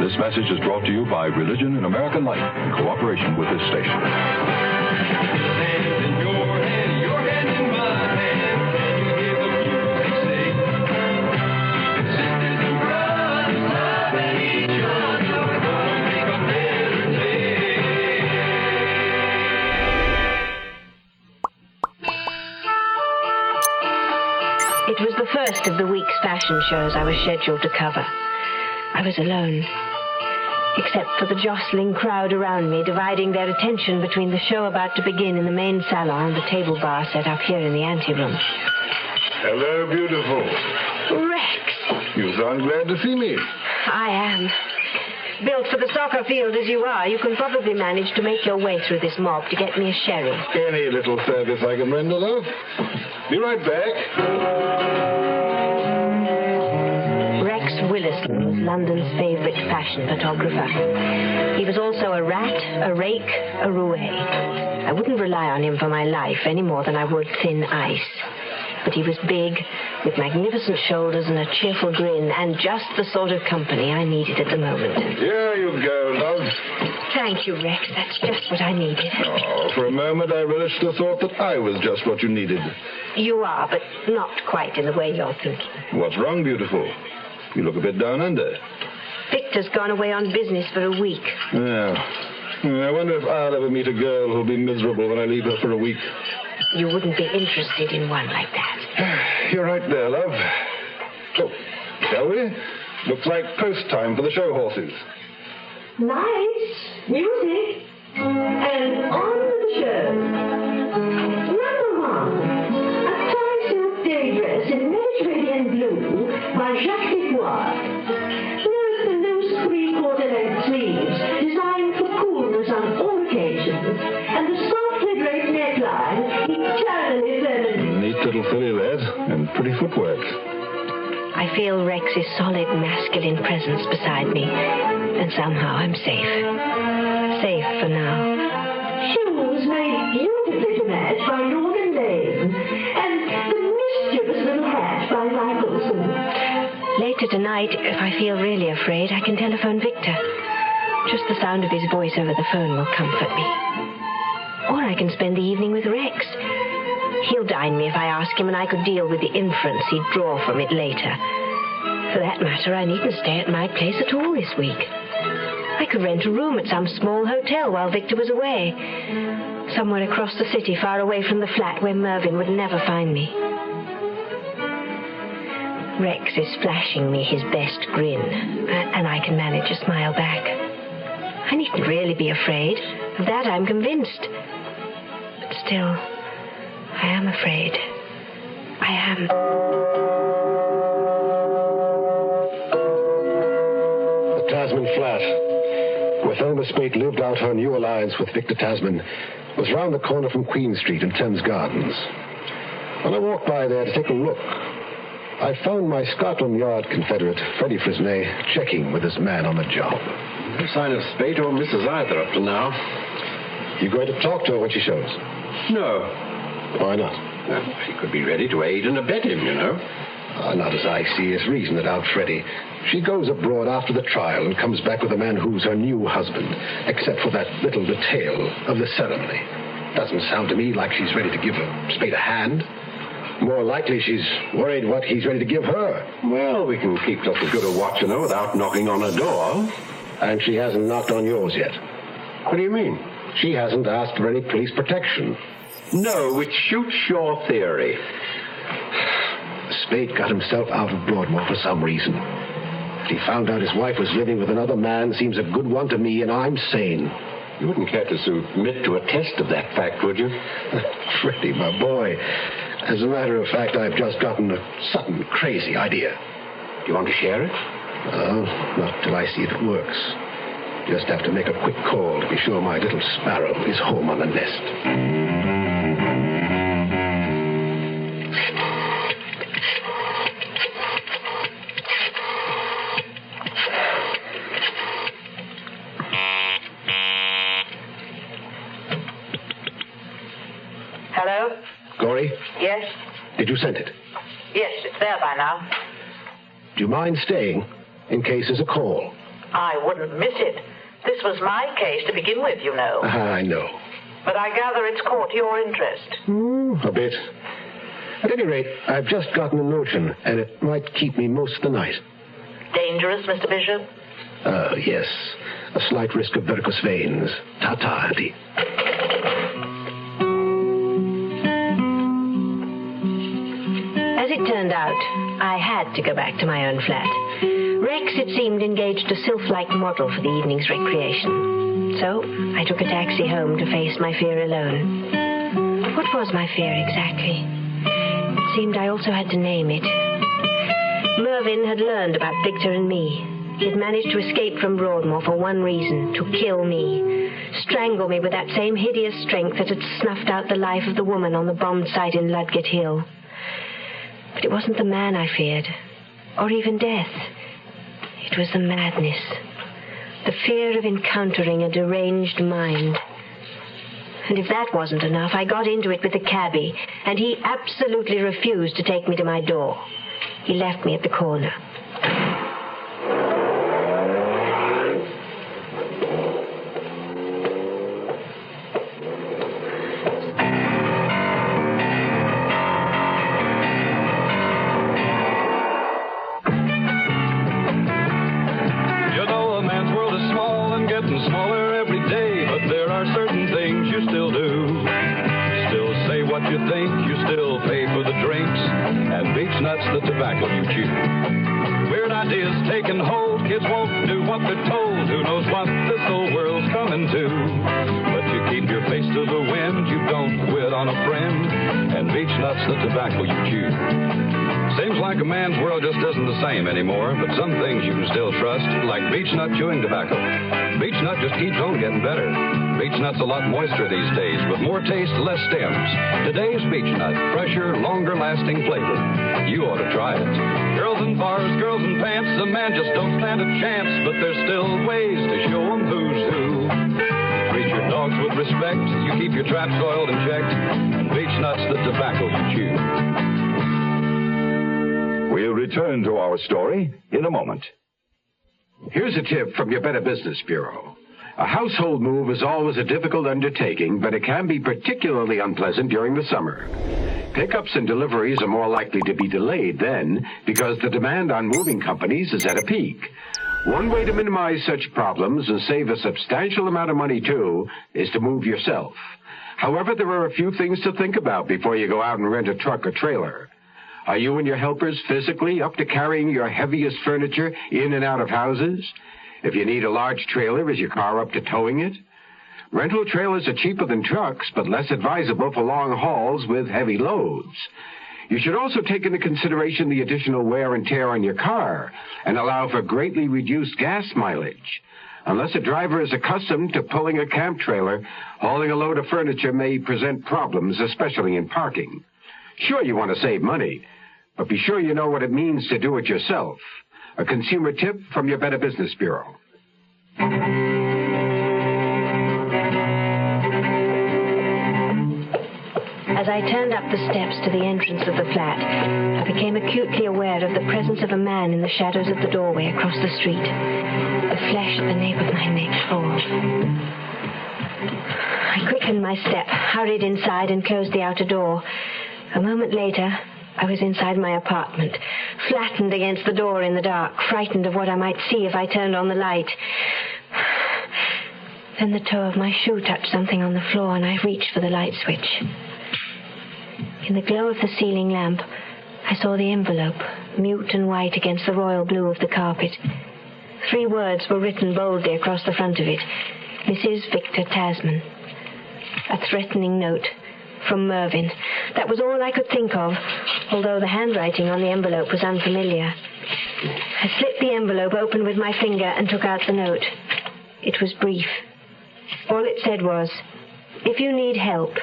This message is brought to you by Religion and American Life in cooperation with this station. hand in your hand in my hand. Can you hear the music sing? Sisters and brothers loving each other. Gonna make a better day. It was the first of the week's fashion shows I was scheduled to cover. I was alone, except for the jostling crowd around me, dividing their attention between the show about to begin in the main salon and the table bar set up here in the anteroom. Hello, beautiful. Rex! You sound glad to see me. I am. Built for the soccer field as you are, you can probably manage to make your way through this mob to get me a sherry. Any little service I can render, love. Be right back. Rex Willison was London's favorite fashion photographer. He was also a rat, a rake, a roue. I wouldn't rely on him for my life any more than I would thin ice. But he was big, with magnificent shoulders and a cheerful grin, and just the sort of company I needed at the moment. Here you go, love. Thank you, Rex. That's just what I needed. Oh, for a moment I relished the thought that I was just what you needed. You are, but not quite in the way you're thinking. What's wrong, beautiful? You look a bit down under. Victor's gone away on business for a week. Yeah. I wonder if I'll ever meet a girl who'll be miserable when I leave her for a week. You wouldn't be interested in one like that. You're right there, love. So, shall we? Looks like post time for the show horses. Nice music. And on the show. Number 1. A tie-silk day dress in Mediterranean blue by Jacques Decoir. Note the loose three-quarter length sleeves designed for coolness on all occasions. And the softly draped neckline eternally feminine. Neat little filly lad and pretty footwork. I feel Rex's solid masculine presence beside me, and somehow I'm safe. Safe for now. Shoes made beautifully to match by Northern Lane, and the mischievous little hat by Michelson. Later tonight, if I feel really afraid, I can telephone Victor. Just the sound of his voice over the phone will comfort me. Or I can spend the evening with Rex. He'll dine me if I ask him, and I could deal with the inference he'd draw from it later. For that matter, I needn't stay at my place at all this week. I could rent a room at some small hotel while Victor was away. Somewhere across the city, far away from the flat where Mervyn would never find me. Rex is flashing me his best grin, and I can manage a smile back. I needn't really be afraid. Of that I'm convinced. But still, I am afraid. I am. The Tasman flat, where Thelma Spate lived out her new alliance with Victor Tasman, was round the corner from Queen Street and Thames Gardens. When I walked by there to take a look, I found my Scotland Yard confederate, Freddie Fresnay, checking with his man on the job. No sign of Spate or Mrs. either up to now. You going to talk to her when she shows? No. Why not? Well, she could be ready to aid and abet him, you know. Not as I see it. Reason it out, Freddie. She goes abroad after the trial and comes back with a man who's her new husband, except for that little detail of the ceremony. Doesn't sound to me like she's ready to give Spate a hand. More likely she's worried what he's ready to give her. Well, we can keep just as good a watch on her without knocking on her door. And she hasn't knocked on yours yet. What do you mean? She hasn't asked for any police protection. No, which shoots your theory. Spate got himself out of Broadmoor for some reason. He found out his wife was living with another man. Seems a good one to me, and I'm sane. You wouldn't care to submit to a test of that fact, would you? Freddie, my boy. As a matter of fact, I've just gotten a sudden crazy idea. Do you want to share it? Not till I see if it works. Just have to make a quick call to be sure my little sparrow is home on the nest. Hello? Gory? Yes? Did you send it? Yes, it's there by now. Do you mind staying in case there's a call? I wouldn't miss it. This was my case to begin with, you know. I know. But I gather it's caught your interest. A bit. At any rate, I've just gotten a notion, and it might keep me most of the night. Dangerous, Mr. Bishop? Yes. A slight risk of varicose veins. Ta-ta, auntie. As it turned out, I had to go back to my own flat. Rex, it seemed, engaged a sylph-like model for the evening's recreation. So I took a taxi home to face my fear alone. What was my fear exactly? It seemed I also had to name it. Mervyn had learned about Victor and me. He had managed to escape from Broadmoor for one reason, to kill me. Strangle me with that same hideous strength that had snuffed out the life of the woman on the bombed site in Ludgate Hill. But it wasn't the man I feared, or even death. It was the madness, the fear of encountering a deranged mind. And if that wasn't enough, I got into it with the cabbie, and he absolutely refused to take me to my door. He left me at the corner. You know, a man's world is small and getting smaller every day, but Nuts, the tobacco you chew. Weird ideas taking hold, kids won't do what they're told. Who knows what this whole world's coming to? But you keep your face to the wind, you don't quit on a friend, and beech nuts, the tobacco you chew. Seems like a man's world just isn't the same anymore, but some things you can still trust, like beech nut chewing tobacco. Beech nut just keeps on getting better. Beech nut's a lot moister these days, with more taste, less stems. Today's beech nut, fresher, longer-lasting flavor. You ought to try it. Girls in bars, girls in pants, a man just don't stand a chance, but there's still ways to show 'em who's who. Treat your dogs with respect, you keep your traps oiled and checked, and beech nuts, the tobacco you chew. We'll return to our story in a moment. Here's a tip from your Better Business Bureau. A household move is always a difficult undertaking, but it can be particularly unpleasant during the summer. Pickups and deliveries are more likely to be delayed then because the demand on moving companies is at a peak. One way to minimize such problems and save a substantial amount of money, too, is to move yourself. However, there are a few things to think about before you go out and rent a truck or trailer. Are you and your helpers physically up to carrying your heaviest furniture in and out of houses? If you need a large trailer, is your car up to towing it? Rental trailers are cheaper than trucks, but less advisable for long hauls with heavy loads. You should also take into consideration the additional wear and tear on your car and allow for greatly reduced gas mileage. Unless a driver is accustomed to pulling a camp trailer, hauling a load of furniture may present problems, especially in parking. Sure, you want to save money, but be sure you know what it means to do it yourself. A consumer tip from your Better Business Bureau. As I turned up the steps to the entrance of the flat, I became acutely aware of the presence of a man in the shadows of the doorway across the street. The flesh at the nape of my neck crawled. I quickened my step, hurried inside, and closed the outer door. A moment later, I was inside my apartment, flattened against the door in the dark, frightened of what I might see if I turned on the light. Then the toe of my shoe touched something on the floor, and I reached for the light switch. In the glow of the ceiling lamp, I saw the envelope, mute and white against the royal blue of the carpet. 3 words were written boldly across the front of it. Mrs. Victor Tasman. A threatening note. From Mervyn. That was all I could think of, although the handwriting on the envelope was unfamiliar. I slit the envelope open with my finger and took out the note. It was brief. All it said was, "If you need help,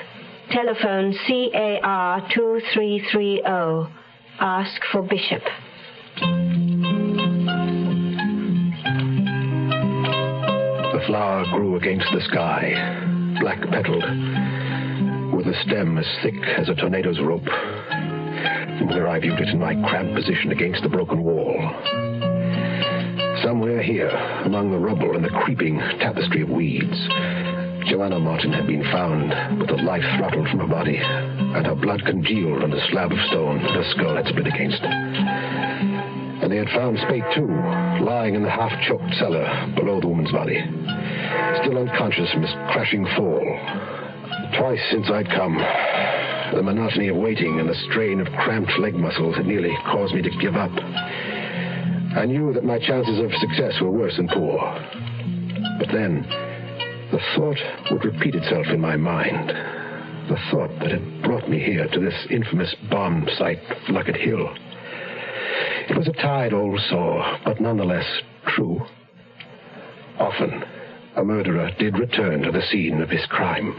telephone CAR 2330. Ask for Bishop." The flower grew against the sky, black-petaled, with a stem as thick as a tornado's rope. From where I viewed it in my cramped position against the broken wall. Somewhere here, among the rubble and the creeping tapestry of weeds, Joanna Martin had been found with the life throttled from her body, and her blood congealed on the slab of stone that her skull had split against. And they had found Spade, too, lying in the half-choked cellar below the woman's body, still unconscious from his crashing fall. Twice since I'd come, the monotony of waiting and the strain of cramped leg muscles had nearly caused me to give up. I knew that my chances of success were worse than poor. But then, the thought would repeat itself in my mind. The thought that had brought me here to this infamous bomb site, Luckett Hill. It was a tired old saw, but nonetheless true. Often, a murderer did return to the scene of his crime.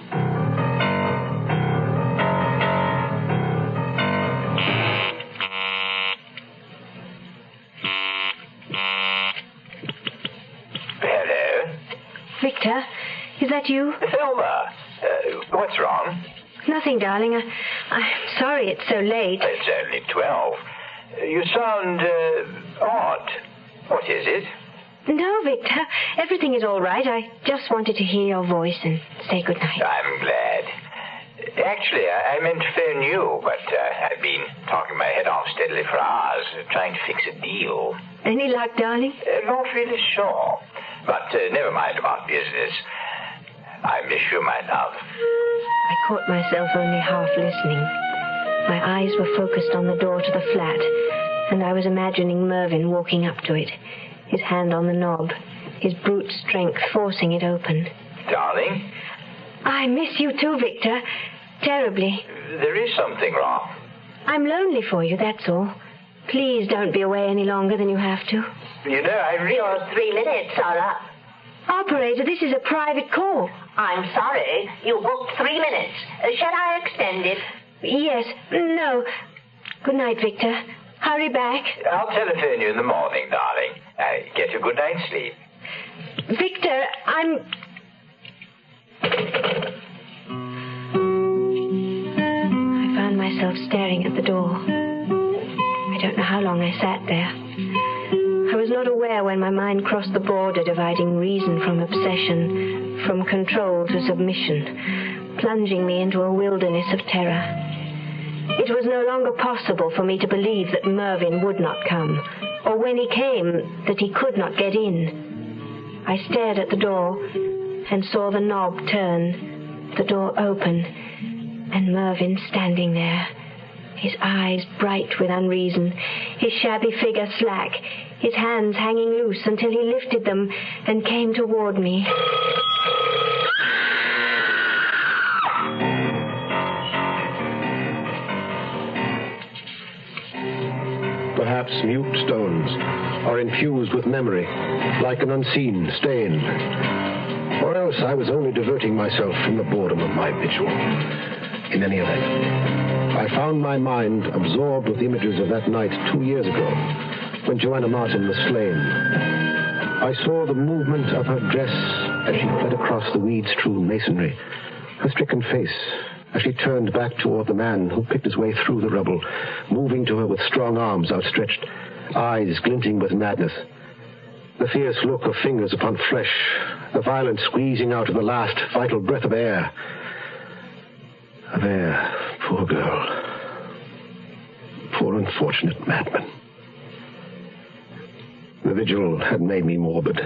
Hello? Victor, is that you? Thelma, what's wrong? Nothing, darling. I'm sorry it's so late. It's only 12. You sound, odd. What is it? No, Victor. Everything is all right. I just wanted to hear your voice and say good night. I'm glad. Actually, I meant to phone you, but I've been talking my head off steadily for hours, trying to fix a deal. Any luck, darling? Not really sure. But never mind about business. I miss you, my love. I caught myself only half listening. My eyes were focused on the door to the flat, and I was imagining Mervyn walking up to it, his hand on the knob, his brute strength forcing it open. Darling? I miss you too, Victor. Terribly. There is something wrong. I'm lonely for you, that's all. Please don't be away any longer than you have to. You know, I really... Your 3 minutes are up. Operator, this is a private call. I'm sorry. You booked 3 minutes. Shall I extend it? Yes. No. Good night, Victor. Hurry back. I'll telephone you in the morning, darling. Get your good night's sleep. Victor, I found myself staring at the door. I don't know how long I sat there. I was not aware when my mind crossed the border dividing reason from obsession, from control to submission, plunging me into a wilderness of terror. It was no longer possible for me to believe that Mervyn would not come, or when he came, that he could not get in. I stared at the door and saw the knob turn, the door open, and Mervyn standing there, his eyes bright with unreason, his shabby figure slack, his hands hanging loose until he lifted them and came toward me. Perhaps mute stones are infused with memory, like an unseen stain. Or else I was only diverting myself from the boredom of my vigil. In any event, I found my mind absorbed with images of that night 2 years ago, when Joanna Martin was slain. I saw the movement of her dress as she fled across the weed-strewn masonry, her stricken face as she turned back toward the man who picked his way through the rubble, moving to her with strong arms outstretched, eyes glinting with madness. The fierce look of fingers upon flesh, the violent squeezing out of the last vital breath of air. Of air, poor girl. Poor unfortunate madman. The vigil had made me morbid.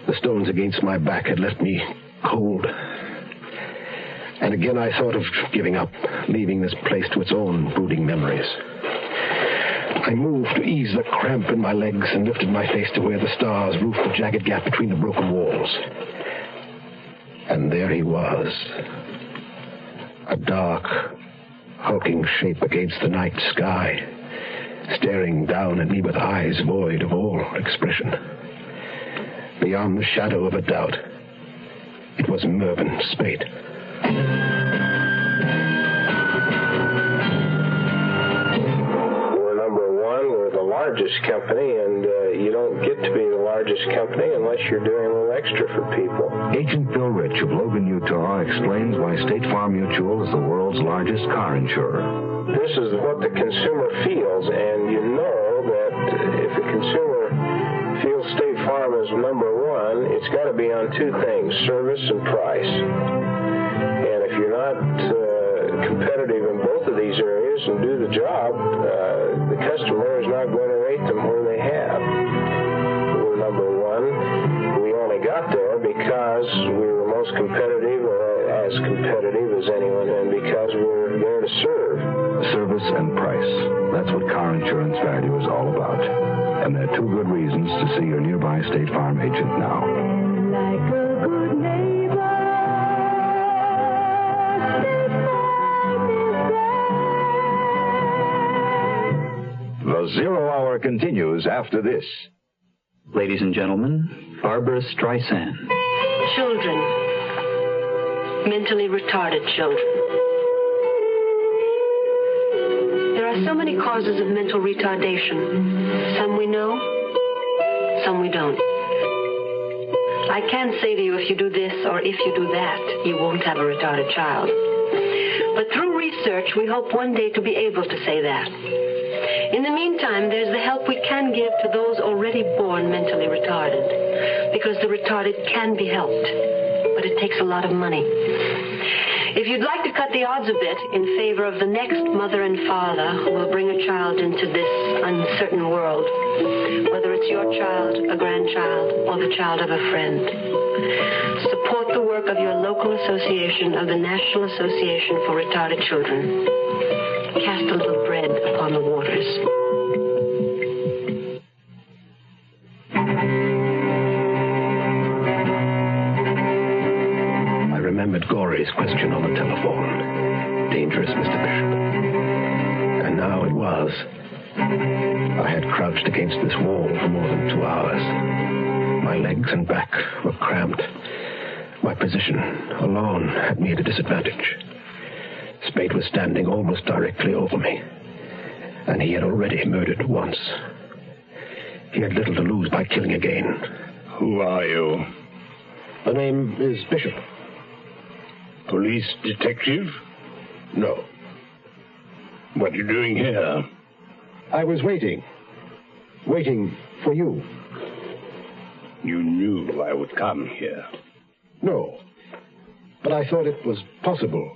The stones against my back had left me cold. And again I thought of giving up, leaving this place to its own brooding memories. I moved to ease the cramp in my legs and lifted my face to where the stars roofed the jagged gap between the broken walls. And there he was, a dark, hulking shape against the night sky, staring down at me with eyes void of all expression. Beyond the shadow of a doubt, it was Mervyn Spate. We're number one. We're the largest company, and you don't get to be the largest company unless you're doing a little extra for people. Agent Bill Rich of Logan, Utah explains why State Farm Mutual is the world's largest car insurer. This is what the consumer feels, and you know that if the consumer feels State Farm is number one, it's got to be on two things, service and price. And if you're not competitive in both of these areas and do the job, the customer is not going to rate them where they have. We're number one. We only got there because we were most competitive, or as competitive as anyone, and because we're there to serve. Service and price. That's what car insurance value is all about. And there are two good reasons to see your nearby State Farm agent now. Like a good neighbor, The Zero Hour continues after this. Ladies and gentlemen, Barbara Streisand. Children. Mentally retarded children. There are so many causes of mental retardation. Some we know, some we don't. I can't say to you if you do this or if you do that, you won't have a retarded child. But through research, we hope one day to be able to say that. In the meantime, there's the help we can give to those already born mentally retarded, because the retarded can be helped, but it takes a lot of money. If you'd like to cut the odds a bit in favor of the next mother and father who will bring a child into this uncertain world, whether it's your child, a grandchild, or the child of a friend, support the work of your local association of the National Association for Retarded Children. cast a little bread upon the waters. I remembered Gorey's question on the telephone. Dangerous, Mr. Bishop. And now it was. I had crouched against this wall for more than 2 hours. My legs and back were cramped. My position alone had me at a disadvantage. Spade was standing almost directly over me, and he had already murdered once. He had little to lose by killing again. Who are you? The name is Bishop. Police detective? No. What are you doing here? I was waiting for you. You knew I would come here. No, but I thought it was possible.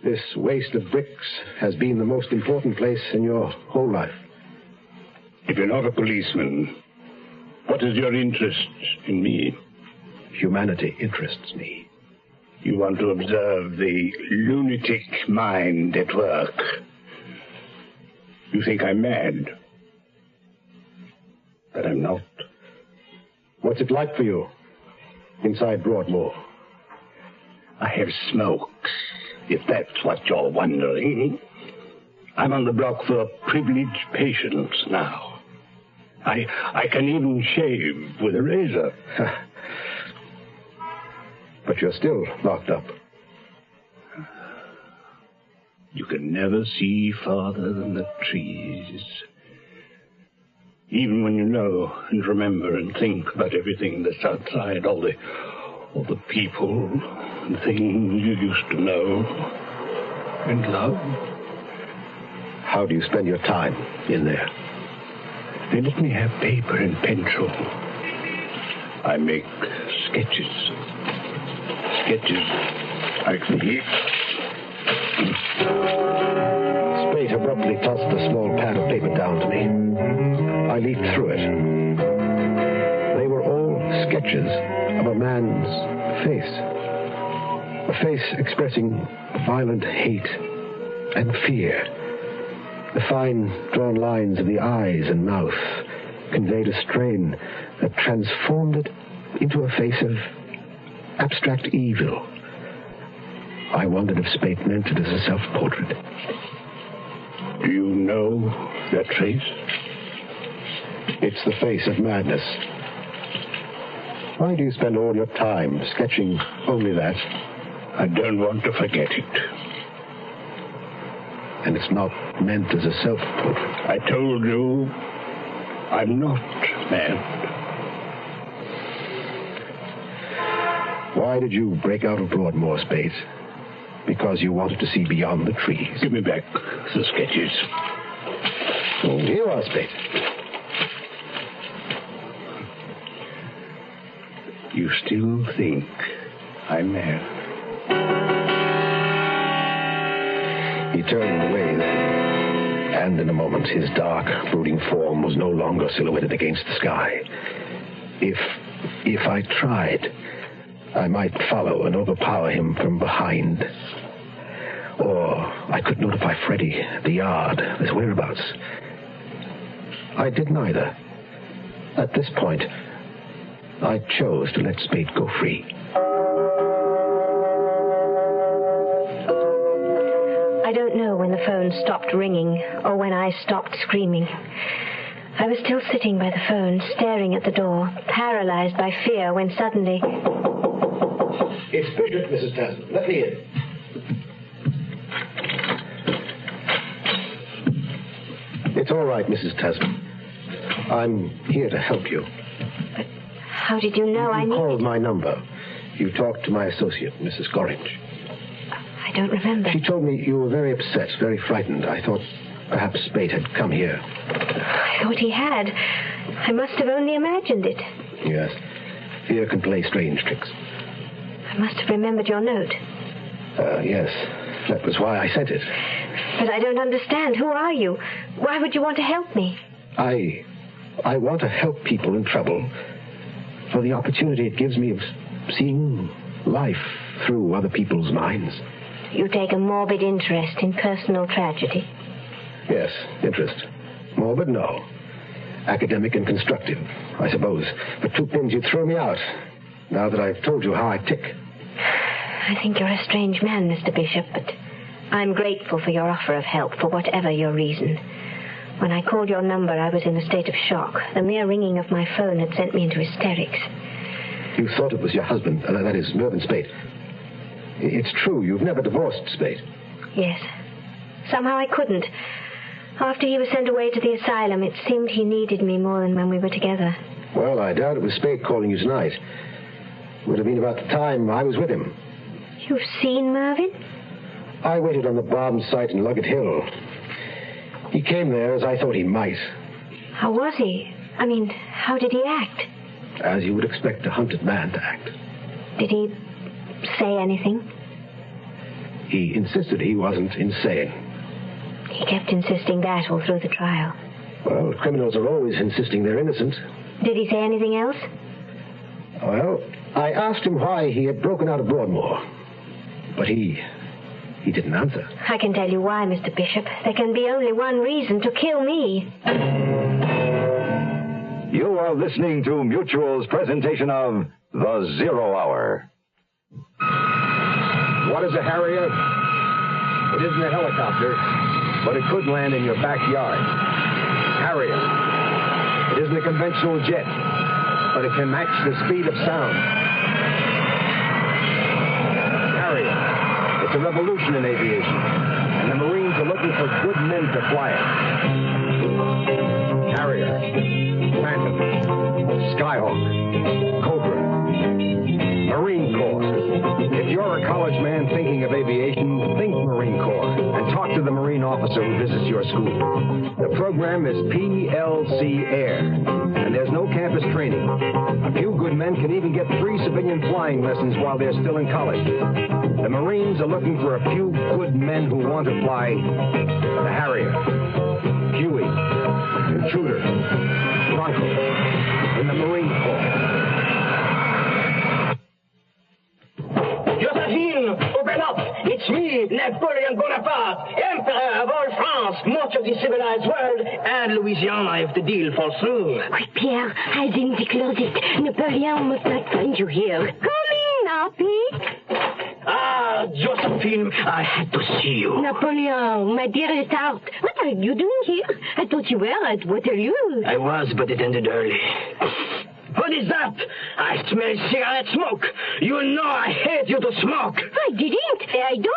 This waste of bricks has been the most important place in your whole life. If you're not a policeman, what is your interest in me? Humanity interests me. You want to observe the lunatic mind at work. You think I'm mad. But I'm not. What's it like for you inside Broadmoor? I have smokes, if that's what you're wondering. I'm on the block for privileged patients now. I can even shave with a razor. But you're still locked up. You can never see farther than the trees. Even when you know and remember and think about everything that's outside, all the people and things you used to know and love. How do you spend your time in there? They let me have paper and pencil. I make sketches. Sketches like these. Spade abruptly tossed a small pad of paper down to me. I leafed through it. They were all sketches of a man's face. A face expressing violent hate and fear. The fine drawn lines of the eyes and mouth conveyed a strain that transformed it into a face of abstract evil. I wondered if Spade meant it as a self-portrait. Do you know that face? It's the face of madness. Why do you spend all your time sketching only that? I don't want to forget it. And it's not meant as a self-portrait. I told you, I'm not mad. Why did you break out of Broadmoor, Spade? Because you wanted to see beyond the trees. Give me back the sketches. Oh, here you are, Spade. You still think I'm mad? He turned away then, and in a moment his dark, brooding form was no longer silhouetted against the sky. If I tried, I might follow and overpower him from behind. Or I could notify Freddy at the yard of his whereabouts. I did neither. At this point, I chose to let Spade go free. I don't know when the phone stopped ringing or when I stopped screaming. I was still sitting by the phone, staring at the door, paralyzed by fear, when suddenly... It's Bishop, Mrs. Tasman. Let me in. It's all right, Mrs. Tasman. I'm here to help you. But how did you know I You called my number. You talked to my associate, Mrs. Gorringe. I don't remember. She told me you were very upset, very frightened. I thought perhaps Spade had come here. I thought he had. I must have only imagined it. Yes. Fear can play strange tricks. I must have remembered your note. Yes. That was why I sent it. But I don't understand. Who are you? Why would you want to help me? I want to help people in trouble for the opportunity it gives me of seeing life through other people's minds. you take a morbid interest in personal tragedy. Yes, interest. Morbid, no. Academic and constructive, I suppose. But two things, you throw me out, now that I've told you how I tick. I think you're a strange man, Mr. Bishop, but I'm grateful for your offer of help, for whatever your reason. When I called your number, I was in a state of shock. The mere ringing of my phone had sent me into hysterics. You thought it was your husband, that is, Mervyn Spate. It's true, you've never divorced Spate. Yes. Somehow I couldn't. After he was sent away to the asylum, it seemed he needed me more than when we were together. Well, I doubt it was Spate calling you tonight. Would have been about the time I was with him. You've seen Mervyn? I waited on the bomb site in Luggett Hill. He came there as I thought he might. How was he? I mean, how did he act? As you would expect a hunted man to act. Did he say anything? He insisted he wasn't insane. He kept insisting that all through the trial. Well, criminals are always insisting they're innocent. Did he say anything else? Well, I asked him why he had broken out of Broadmoor. But he didn't answer. I can tell you why, Mr. Bishop. There can be only one reason to kill me. You are listening to Mutual's presentation of The Zero Hour. What is a Harrier? It isn't a helicopter, but it could land in your backyard. Harrier. It isn't a conventional jet, but it can match the speed of sound. Harrier. It's a revolution in aviation, and the Marines are looking for good men to fly it. Harrier. Phantom. Skyhawk. Cobra. Marine Corps. If you're a college man thinking of aviation, think Marine Corps and talk to the Marine officer who visits your school. The program is PLC Air, and there's no campus training. A few good men can even get free civilian flying lessons while they're still in college. The Marines are looking for a few good men who want to fly the Harrier, Huey, Intruder, Bronco, in the Marine Corps. Josephine, open up! It's me, Napoleon Bonaparte, Emperor of all France, much of the civilized world, and Louisiana if the deal falls through. Quick, Pierre, hide in the closet. Napoleon must not find you here. Come in now, Pete. Ah, Josephine, I had to see you. Napoleon, my dearest heart, what are you doing here? I thought you were at Waterloo. I was, but it ended early. What is that? I smell cigarette smoke. You know I hate you to smoke. I didn't. I don't.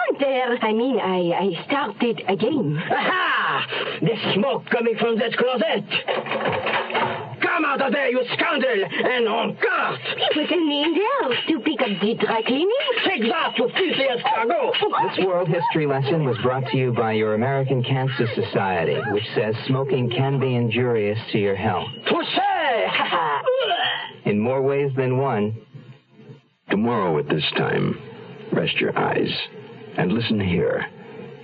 I started again. Aha! The smoke coming from that closet. Come out of there, you scoundrel, and on guard. It was only in there to pick up the dry cleaning. Take that, you filthy escargot. This World History lesson was brought to you by your American Cancer Society, which says smoking can be injurious to your health. Touché! In more ways than one. Tomorrow at this time, rest your eyes and listen here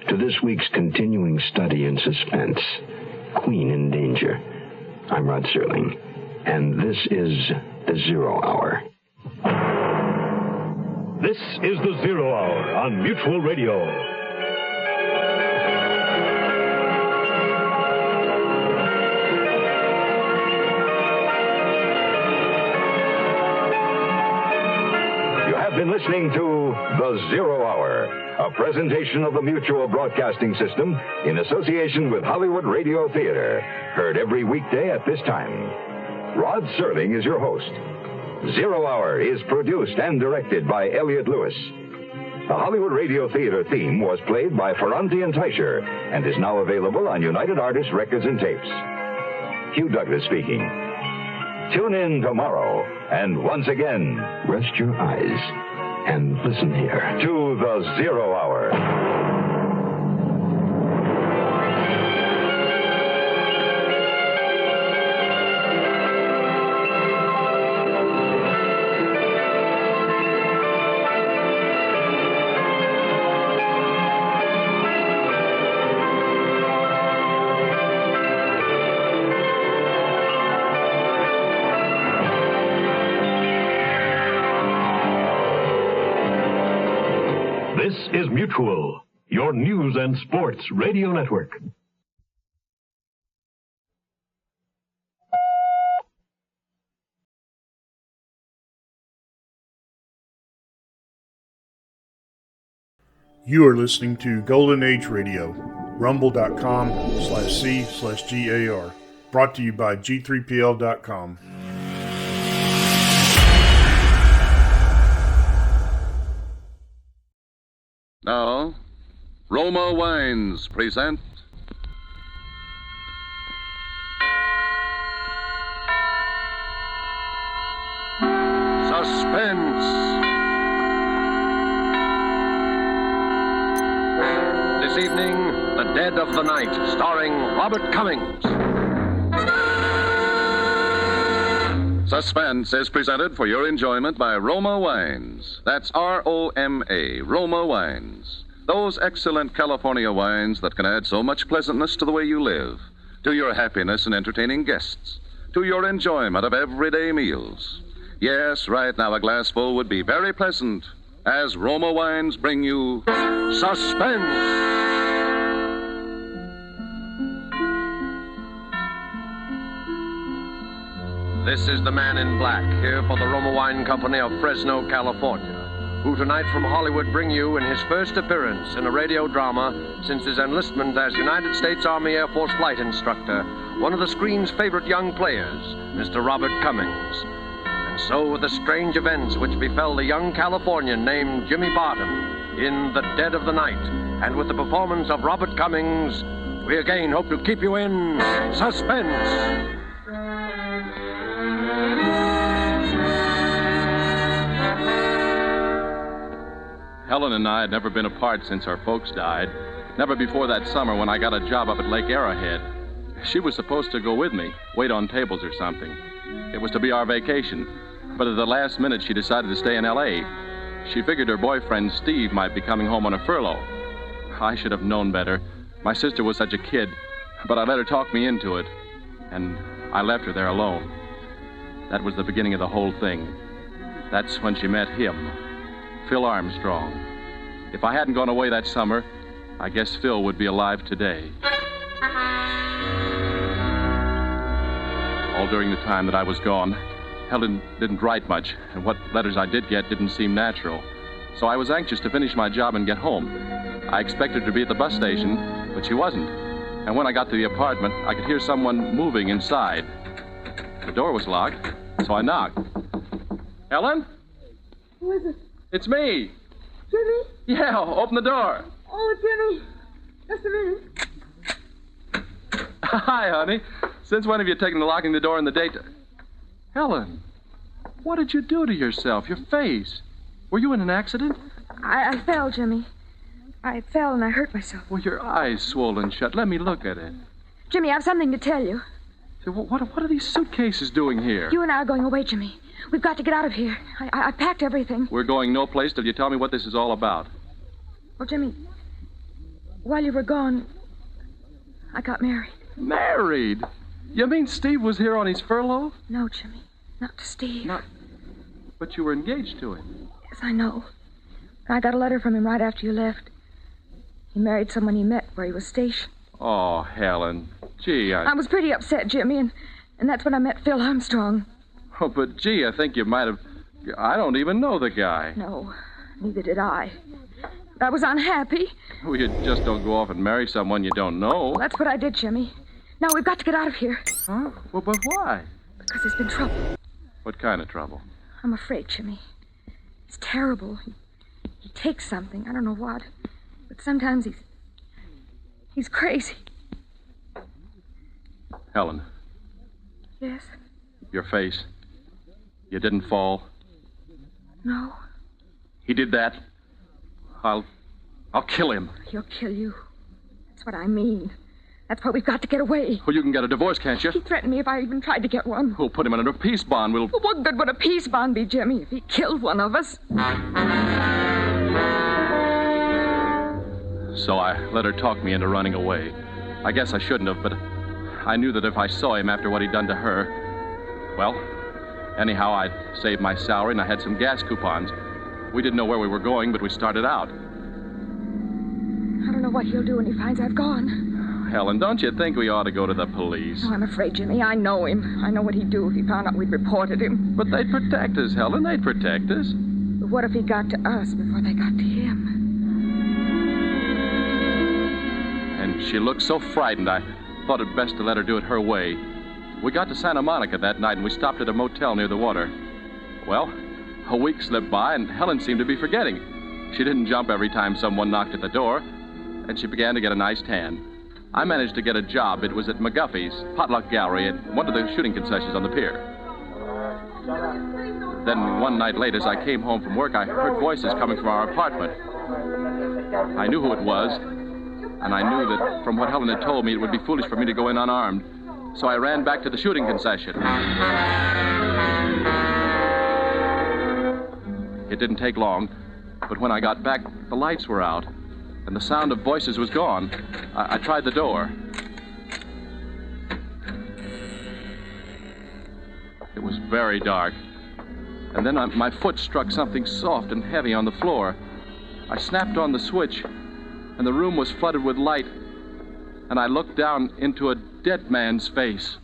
to this week's continuing study in suspense, Queen in Danger. I'm Rod Serling, and this is the Zero Hour. This is the Zero Hour on Mutual Radio. You have been listening to The Zero Hour, a presentation of the Mutual Broadcasting System in association with Hollywood Radio Theater, heard every weekday at this time. Rod Serling is your host. Zero Hour is produced and directed by Elliott Lewis. The Hollywood Radio Theater theme was played by Ferranti and Teicher and is now available on United Artists Records and Tapes. Hugh Douglas speaking. Tune in tomorrow, and once again, rest your eyes and listen here to the Zero Hour. This is Mutual, your news and sports radio network. You are listening to Golden Age Radio, rumble.com/C/GAR. Brought to you by G3PL.com. Now, Roma Wines present Suspense. This evening, The Dead of the Night, starring Robert Cummings. Suspense is presented for your enjoyment by Roma Wines. That's R-O-M-A, Roma Wines. Those excellent California wines that can add so much pleasantness to the way you live, to your happiness in entertaining guests, to your enjoyment of everyday meals. Yes, right now a glassful would be very pleasant as Roma Wines bring you Suspense. This is the man in black, here for the Roma Wine Company of Fresno, California, who tonight from Hollywood bring you in his first appearance in a radio drama since his enlistment as United States Army Air Force flight instructor, one of the screen's favorite young players, Mr. Robert Cummings. And so with the strange events which befell the young Californian named Jimmy Barton in The Dead of the Night, and with the performance of Robert Cummings, we again hope to keep you in suspense. Helen and I had never been apart since our folks died. Never before that summer when I got a job up at Lake Arrowhead. She was supposed to go with me, wait on tables or something. It was to be our vacation. But at the last minute, she decided to stay in L.A. She figured her boyfriend, Steve, might be coming home on a furlough. I should have known better. My sister was such a kid, but I let her talk me into it. And I left her there alone. That was the beginning of the whole thing. That's when she met him. Phil Armstrong. If I hadn't gone away that summer, I guess Phil would be alive today. All during the time that I was gone, Helen didn't write much, and what letters I did get didn't seem natural. So I was anxious to finish my job and get home. I expected her to be at the bus station, but she wasn't. And when I got to the apartment, I could hear someone moving inside. The door was locked, so I knocked. Helen? Who is it? It's me. Jimmy? Yeah, open the door. Oh, Jimmy. Just a minute. Hi, honey. Since when have you taken to locking the door in the daytime? Helen, what did you do to yourself? Your face. Were you in an accident? I fell, Jimmy. I fell and I hurt myself. Well, your eyes swollen shut. Let me look at it. Jimmy, I have something to tell you. What are these suitcases doing here? You and I are going away, Jimmy. We've got to get out of here. I packed everything. We're going no place till you tell me what this is all about. Well, Jimmy, while you were gone, I got married. Married? You mean Steve was here on his furlough? No, Jimmy. Not to Steve. But you were engaged to him. Yes, I know. I got a letter from him right after you left. He married someone he met where he was stationed. Oh, Helen. Gee, I was pretty upset, Jimmy, and that's when I met Phil Armstrong. Oh, but gee, I think you might have... I don't even know the guy. No, neither did I. I was unhappy. Well, you just don't go off and marry someone you don't know. Well, that's what I did, Jimmy. Now we've got to get out of here. Huh? Well, but why? Because there's been trouble. What kind of trouble? I'm afraid, Jimmy. It's terrible. He takes something. I don't know what. But sometimes he's crazy. Helen. Yes? Your face. You didn't fall. No. He did that. I'll kill him. He'll kill you. That's what I mean. That's why we've got to get away. Well, you can get a divorce, can't you? He threatened me if I even tried to get one. We'll put him under a peace bond. Well, what good would a peace bond be, Jimmy, if he killed one of us? So I let her talk me into running away. I guess I shouldn't have, but I knew that if I saw him after what he'd done to her, well, anyhow, I'd saved my salary and I had some gas coupons. We didn't know where we were going, but we started out. know what he'll do when he finds I've gone. Helen, don't you think we ought to go to the police? Oh, I'm afraid, Jimmy. I know him. I know what he'd do if he found out we'd reported him. But they'd protect us, Helen. They'd protect us. But what if he got to us before they got to him? And she looked so frightened, I thought it best to let her do it her way. We got to Santa Monica that night, and we stopped at a motel near the water. Well, a week slipped by, and Helen seemed to be forgetting. She didn't jump every time someone knocked at the door, and she began to get a nice tan. I managed to get a job. It was at McGuffey's Potluck Gallery at one of the shooting concessions on the pier. Then one night late, as I came home from work, I heard voices coming from our apartment. I knew who it was, and I knew that from what Helen had told me, it would be foolish for me to go in unarmed. So I ran back to the shooting concession. It didn't take long, but when I got back, the lights were out, and the sound of voices was gone. I tried the door. It was very dark. And then my foot struck something soft and heavy on the floor. I snapped on the switch, and the room was flooded with light, and I looked down into a dead man's face.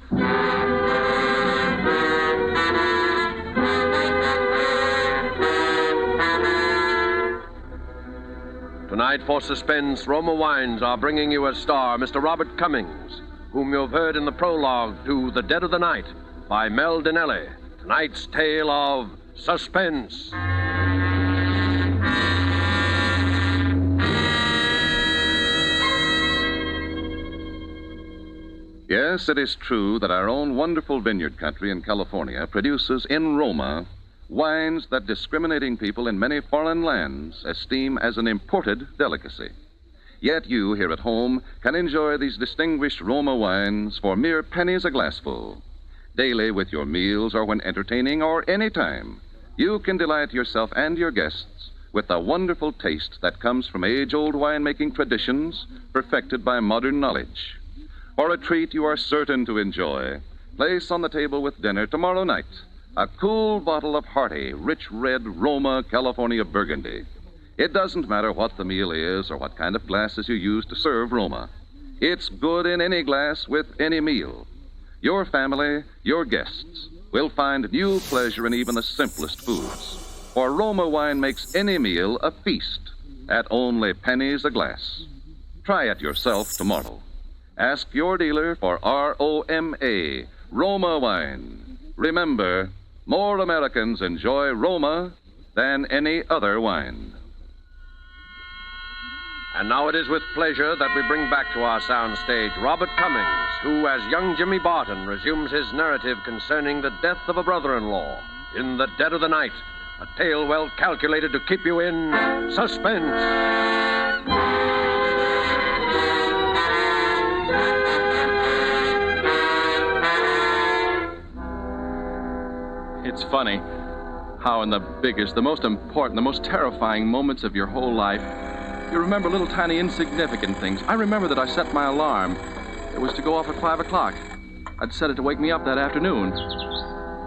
Tonight for Suspense, Roma Wines are bringing you a star, Mr. Robert Cummings, whom you've heard in the prologue to The Dead of the Night by Mel Dinelli. Tonight's tale of Suspense. Yes, it is true that our own wonderful vineyard country in California produces in Roma wines that discriminating people in many foreign lands esteem as an imported delicacy. Yet you here at home can enjoy these distinguished Roma wines for mere pennies a glassful. Daily with your meals or when entertaining or any time, you can delight yourself and your guests with the wonderful taste that comes from age-old winemaking traditions perfected by modern knowledge. For a treat you are certain to enjoy, place on the table with dinner tomorrow night a cool bottle of hearty, rich red Roma California Burgundy. It doesn't matter what the meal is or what kind of glasses you use to serve Roma. It's good in any glass with any meal. Your family, your guests, will find new pleasure in even the simplest foods. For Roma wine makes any meal a feast at only pennies a glass. Try it yourself tomorrow. Ask your dealer for R-O-M-A, Roma wine. Remember, more Americans enjoy Roma than any other wine. And now it is with pleasure that we bring back to our soundstage Robert Cummings, who, as young Jimmy Barton, resumes his narrative concerning the death of a brother-in-law in The Dead of the Night, a tale well calculated to keep you in suspense. It's funny how in the biggest, the most important, the most terrifying moments of your whole life, you remember little tiny insignificant things. I remember that I set my alarm. It was to go off at 5 o'clock. I'd set it to wake me up that afternoon.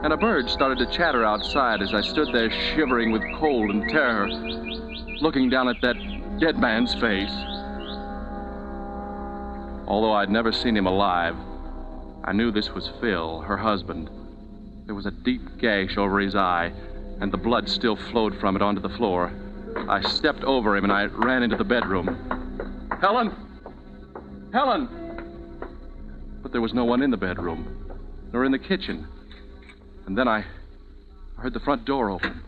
And a bird started to chatter outside as I stood there shivering with cold and terror, looking down at that dead man's face. Although I'd never seen him alive, I knew this was Phil, her husband. There was a deep gash over his eye, and the blood still flowed from it onto the floor. I stepped over him, and I ran into the bedroom. Helen! Helen! But there was no one in the bedroom, nor in the kitchen. And then I heard the front door open.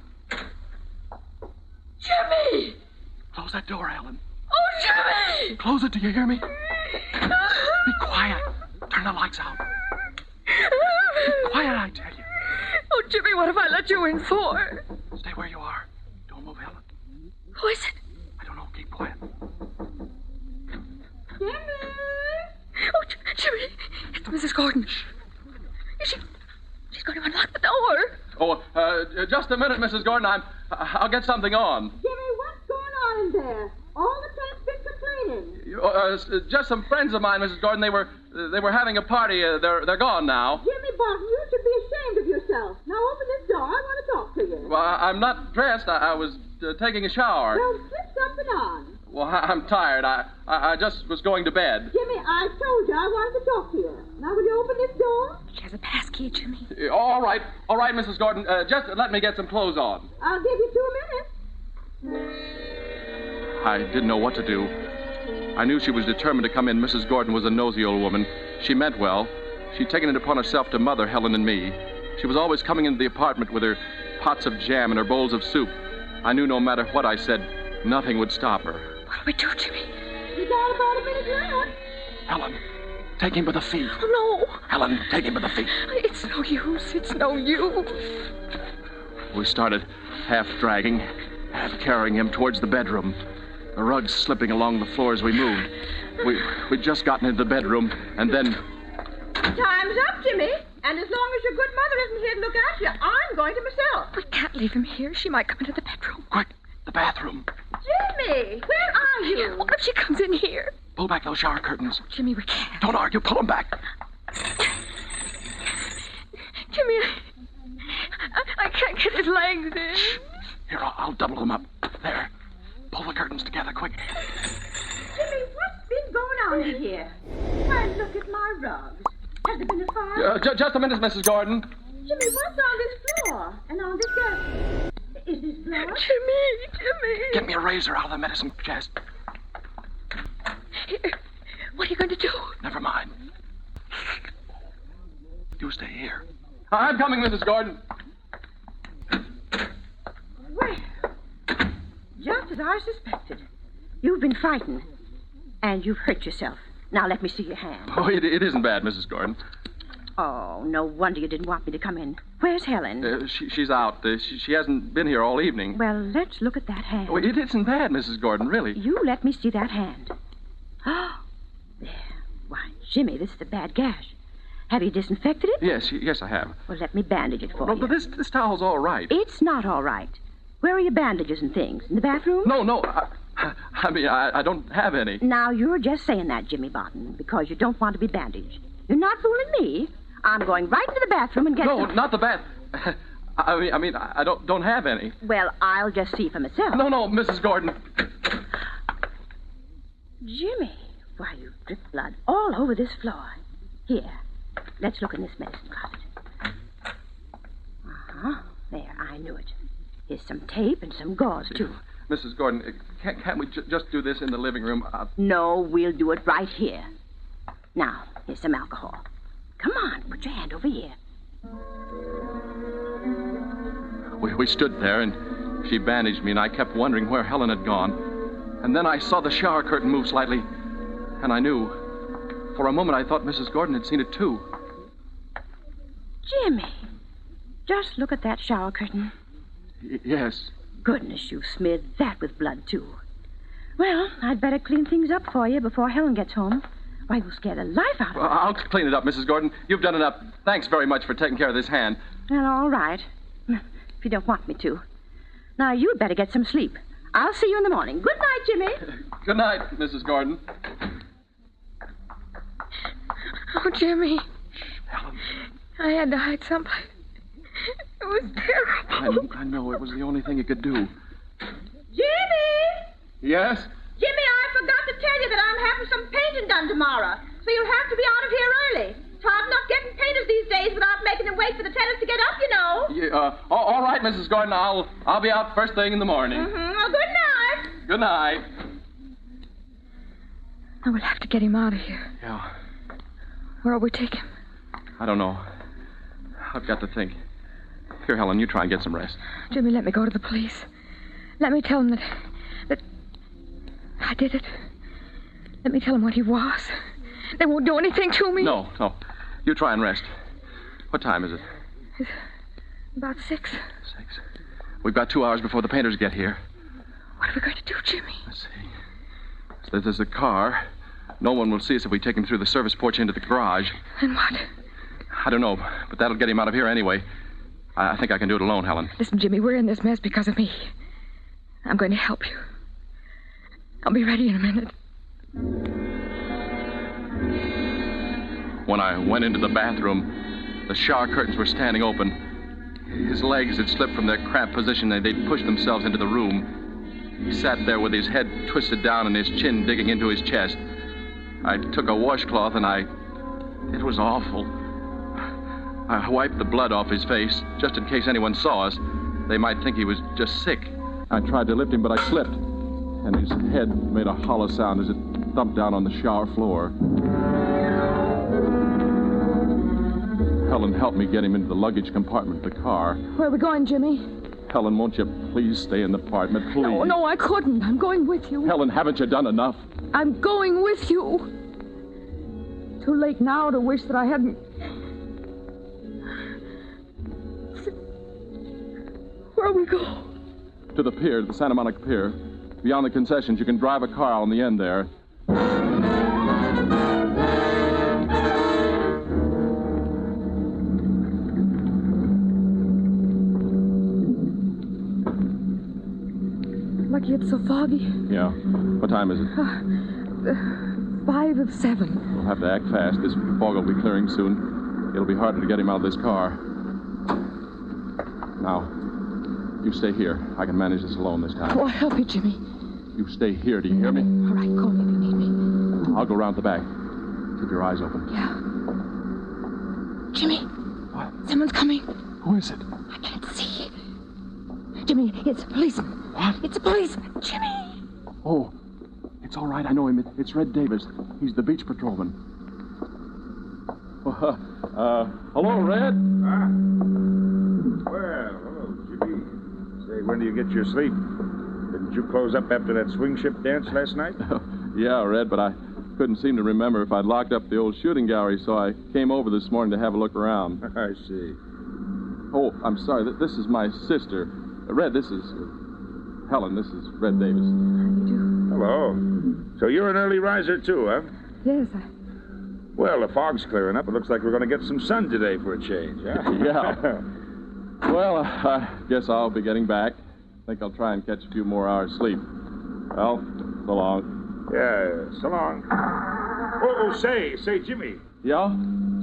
Jimmy! Close that door, Helen. Oh, Jimmy! Close it, do you hear me? Be quiet. Turn the lights out. Be quiet, I tell you. Oh, Jimmy, what have I let you in for? Stay where you are. Don't move, Helen. Who is it? I don't know. Keep quiet. Jimmy! Oh, Jimmy, it's Mrs. Gordon. She's going to unlock the door. Oh, just a minute, Mrs. Gordon. I'll get something on. Jimmy, what's going on in there? All the transcripts are cleaning. Just some friends of mine, Mrs. Gordon. They were having a party. They're gone now. Jimmy Barton, you should be ashamed of yourself. Now open this door. I want to talk to you. Well, I'm not dressed. I was taking a shower. Well, slip something on. Well, I'm tired. I just was going to bed. Jimmy, I told you I wanted to talk to you. Now, will you open this door? She has a pass key, Jimmy. All right, Mrs. Gordon. Just let me get some clothes on. I'll give you 2 minutes. I didn't know what to do. I knew she was determined to come in. Mrs. Gordon was a nosy old woman. She meant well. She'd taken it upon herself to mother Helen and me. She was always coming into the apartment with her pots of jam and her bowls of soup. I knew no matter what I said, nothing would stop her. What'll we do, Jimmy? You got about a minute left. Helen, take him by the feet. Oh, no. Helen, take him by the feet. It's no use. It's no use. We started half dragging, half carrying him towards the bedroom. The rugs slipping along the floor as we moved. We'd just gotten into the bedroom, and then... Time's up, Jimmy. And as long as your good mother isn't here to look after you, I'm going to myself. We can't leave him here. She might come into the bedroom. Quick, the bathroom. Jimmy, where are you? What if she comes in here? Pull back those shower curtains. Jimmy, we can't. Don't argue. Pull them back. Jimmy, I can't get his legs in. Shh. Here, I'll double them up. There. Pull the curtains together, quick. Jimmy, what's been going on in here? Why, look at my rugs. Has there been a fire? Just a minute, Mrs. Gordon. Jimmy, what's on this floor? And on this desk? Is this blood? Jimmy. Get me a razor out of the medicine chest. Here. What are you going to do? Never mind. You stay here. I'm coming, Mrs. Gordon. Well, just as I suspected. You've been fighting. And you've hurt yourself. Now let me see your hand. Oh, it isn't bad, Mrs. Gordon. Oh, no wonder you didn't want me to come in. Where's Helen? She's out. She hasn't been here all evening. Well, let's look at that hand. Oh, it isn't bad, Mrs. Gordon, really. You let me see that hand. Oh, there. Why, Jimmy, this is a bad gash. Have you disinfected it? Yes, I have. Well, let me bandage it for you. But this towel's all right. It's not all right. Where are your bandages and things? In the bathroom? No. I mean, I don't have any. Now, you're just saying that, Jimmy Barton, because you don't want to be bandaged. You're not fooling me. I'm going right into the bathroom and get No, some... not the bath. I mean, I don't have any. Well, I'll just see for myself. No, Mrs. Gordon. Jimmy, why, you've dripped blood all over this floor. Here, let's look in this medicine closet. Uh-huh. There, I knew it. Here's some tape and some gauze, too. Mrs. Gordon, can't we just do this in the living room? No, we'll do it right here. Now, here's some alcohol. Come on, put your hand over here. We stood there, and she bandaged me, and I kept wondering where Helen had gone. And then I saw the shower curtain move slightly, and I knew. For a moment, I thought Mrs. Gordon had seen it, too. Jimmy, just look at that shower curtain. Yes. Goodness, you smeared that with blood, too. Well, I'd better clean things up for you before Helen gets home. Why, you'll scare the life out of her. Well, I'll clean it up, Mrs. Gordon. You've done enough. Thanks very much for taking care of this hand. Well, all right. If you don't want me to. Now, you'd better get some sleep. I'll see you in the morning. Good night, Jimmy. Good night, Mrs. Gordon. Oh, Jimmy. Helen. I had to hide someplace. It was terrible. I know. It was the only thing you could do. Jimmy! Yes? Jimmy, I forgot to tell you that I'm having some painting done tomorrow. So you'll have to be out of here early. It's hard enough getting painters these days without making them wait for the tenants to get up, you know. Yeah, all right, Mrs. Gordon. I'll be out first thing in the morning. Mm-hmm. Well, good night. Good night. I will have to get him out of here. Yeah. Where'll we take him? I don't know. I've got to think. Here, Helen, you try and get some rest. Jimmy, let me go to the police. Let me tell them that I did it. Let me tell them what he was. They won't do anything to me. No. You try and rest. What time is it? It's about 6. 6. We've got 2 hours before the painters get here. What are we going to do, Jimmy? Let's see. So there's a car. No one will see us if we take him through the service porch into the garage. And what? I don't know, but that'll get him out of here anyway. I think I can do it alone, Helen. Listen, Jimmy, we're in this mess because of me. I'm going to help you. I'll be ready in a minute. When I went into the bathroom, the shower curtains were standing open. His legs had slipped from their cramped position and they'd pushed themselves into the room. He sat there with his head twisted down and his chin digging into his chest. I took a washcloth and it was awful. I wiped the blood off his face just in case anyone saw us. They might think he was just sick. I tried to lift him, but I slipped, and his head made a hollow sound as it thumped down on the shower floor. Helen helped me get him into the luggage compartment of the car. Where are we going, Jimmy? Helen, won't you please stay in the apartment, please? No, I couldn't. I'm going with you. Helen, haven't you done enough? I'm going with you. Too late now to wish that I hadn't... Where we go? To the pier, the Santa Monica Pier. Beyond the concessions, you can drive a car on the end there. Lucky it's so foggy. Yeah. What time is it? 5 of 7. We'll have to act fast. This fog will be clearing soon. It'll be harder to get him out of this car. Now, you stay here. I can manage this alone this time. Oh, I'll help you, Jimmy. You stay here. Do you hear me? All right, call me if you need me. I'll go round the back. Keep your eyes open. Yeah. Jimmy. What? Someone's coming. Who is it? I can't see. Jimmy, it's a policeman. What? It's a policeman. Jimmy! Oh, it's all right. I know him. It's Red Davis. He's the beach patrolman. Hello, Red. Huh? Well, hello, Jimmy. Say, when do you get your sleep? Didn't you close up after that swing ship dance last night? Yeah, Red, but I couldn't seem to remember if I'd locked up the old shooting gallery, so I came over this morning to have a look around. I see. Oh, I'm sorry. This is my sister. Red, this is Helen. This is Red Davis. How do you do? Hello. So you're an early riser, too, huh? Yes, Well, the fog's clearing up. It looks like we're going to get some sun today for a change, huh? Yeah. Well, I guess I'll be getting back. I think I'll try and catch a few more hours sleep. Well, so long. Yeah, so long. Oh, say, Jimmy. Yeah?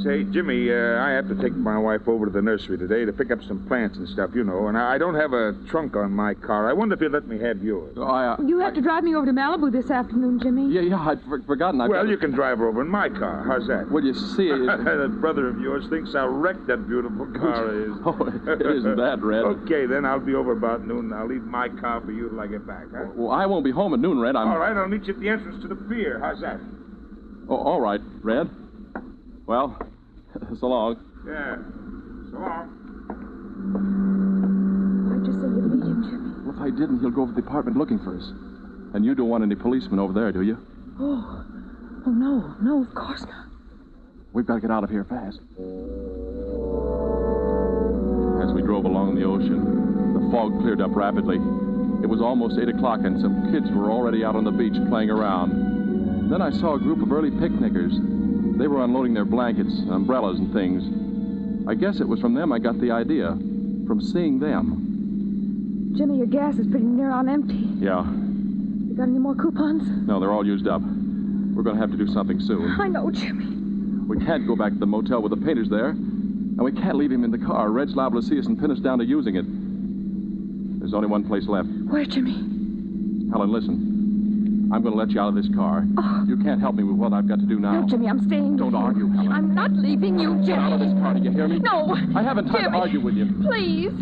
Say, Jimmy, I have to take my wife over to the nursery today to pick up some plants and stuff, you know, and I don't have a trunk on my car. I wonder if you'd let me have yours. You have to drive me over to Malibu this afternoon, Jimmy. Yeah, I'd forgotten. Well, you can drive her over in my car. How's that? Well, you see... That brother of yours thinks how wrecked that beautiful car is. Oh, it isn't that, Red. Okay, then I'll be over about noon, and I'll leave my car for you till I get back, huh? Well, I won't be home at noon, Red. All right, I'll meet you at the entrance to the pier. How's that? Oh, all right, Red. Well, so long. Yeah, so long. Why'd you say you'd meet him, Jimmy? Well, if I didn't, he'll go over to the apartment looking for us. And you don't want any policemen over there, do you? Oh, no, of course not. We've got to get out of here fast. As we drove along the ocean, the fog cleared up rapidly. It was almost 8 o'clock, and some kids were already out on the beach playing around. Then I saw a group of early picnickers. They were unloading their blankets, umbrellas, and things. I guess it was from them I got the idea, from seeing them. Jimmy, your gas is pretty near on empty. Yeah. You got any more coupons? No, they're all used up. We're going to have to do something soon. I know, Jimmy. We can't go back to the motel with the painters there, and we can't leave him in the car. Red's liable to see us and pin us down to using it. There's only one place left. Where, Jimmy? Helen, listen. I'm going to let you out of this car. Oh. You can't help me with what I've got to do now. No, Jimmy, I'm staying. Don't argue, Helen. I'm not leaving you, Jimmy. Get out of this car, do you hear me? No. I haven't time to argue with you. Please.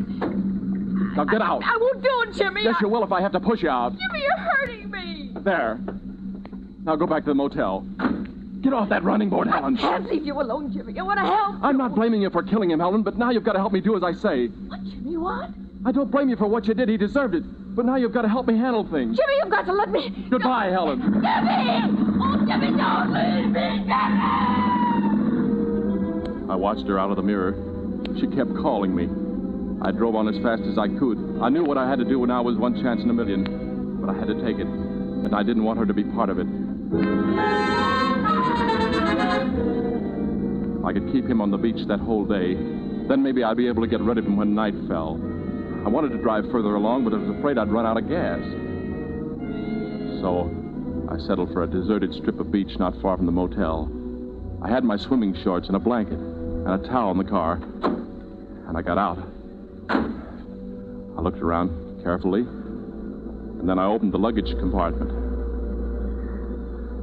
Now get out. I won't do it, Jimmy. Yes, you will if I have to push you out. Jimmy, you're hurting me. There. Now go back to the motel. Get off that running board, Helen. I can't leave you alone, Jimmy. I want to help. I'm not blaming you for killing him, Helen, but now you've got to help me do as I say. What, Jimmy, what? I don't blame you for what you did. He deserved it. But now you've got to help me handle things. Jimmy, you've got to let me... Goodbye, Helen. Jimmy! Oh, Jimmy, don't leave me, Jimmy! I watched her out of the mirror. She kept calling me. I drove on as fast as I could. I knew what I had to do now was one chance in a million. But I had to take it. And I didn't want her to be part of it. I could keep him on the beach that whole day. Then maybe I'd be able to get rid of him when night fell. I wanted to drive further along, but I was afraid I'd run out of gas. So I settled for a deserted strip of beach not far from the motel. I had my swimming shorts and a blanket and a towel in the car. And I got out. I looked around carefully. And And then I opened the luggage compartment.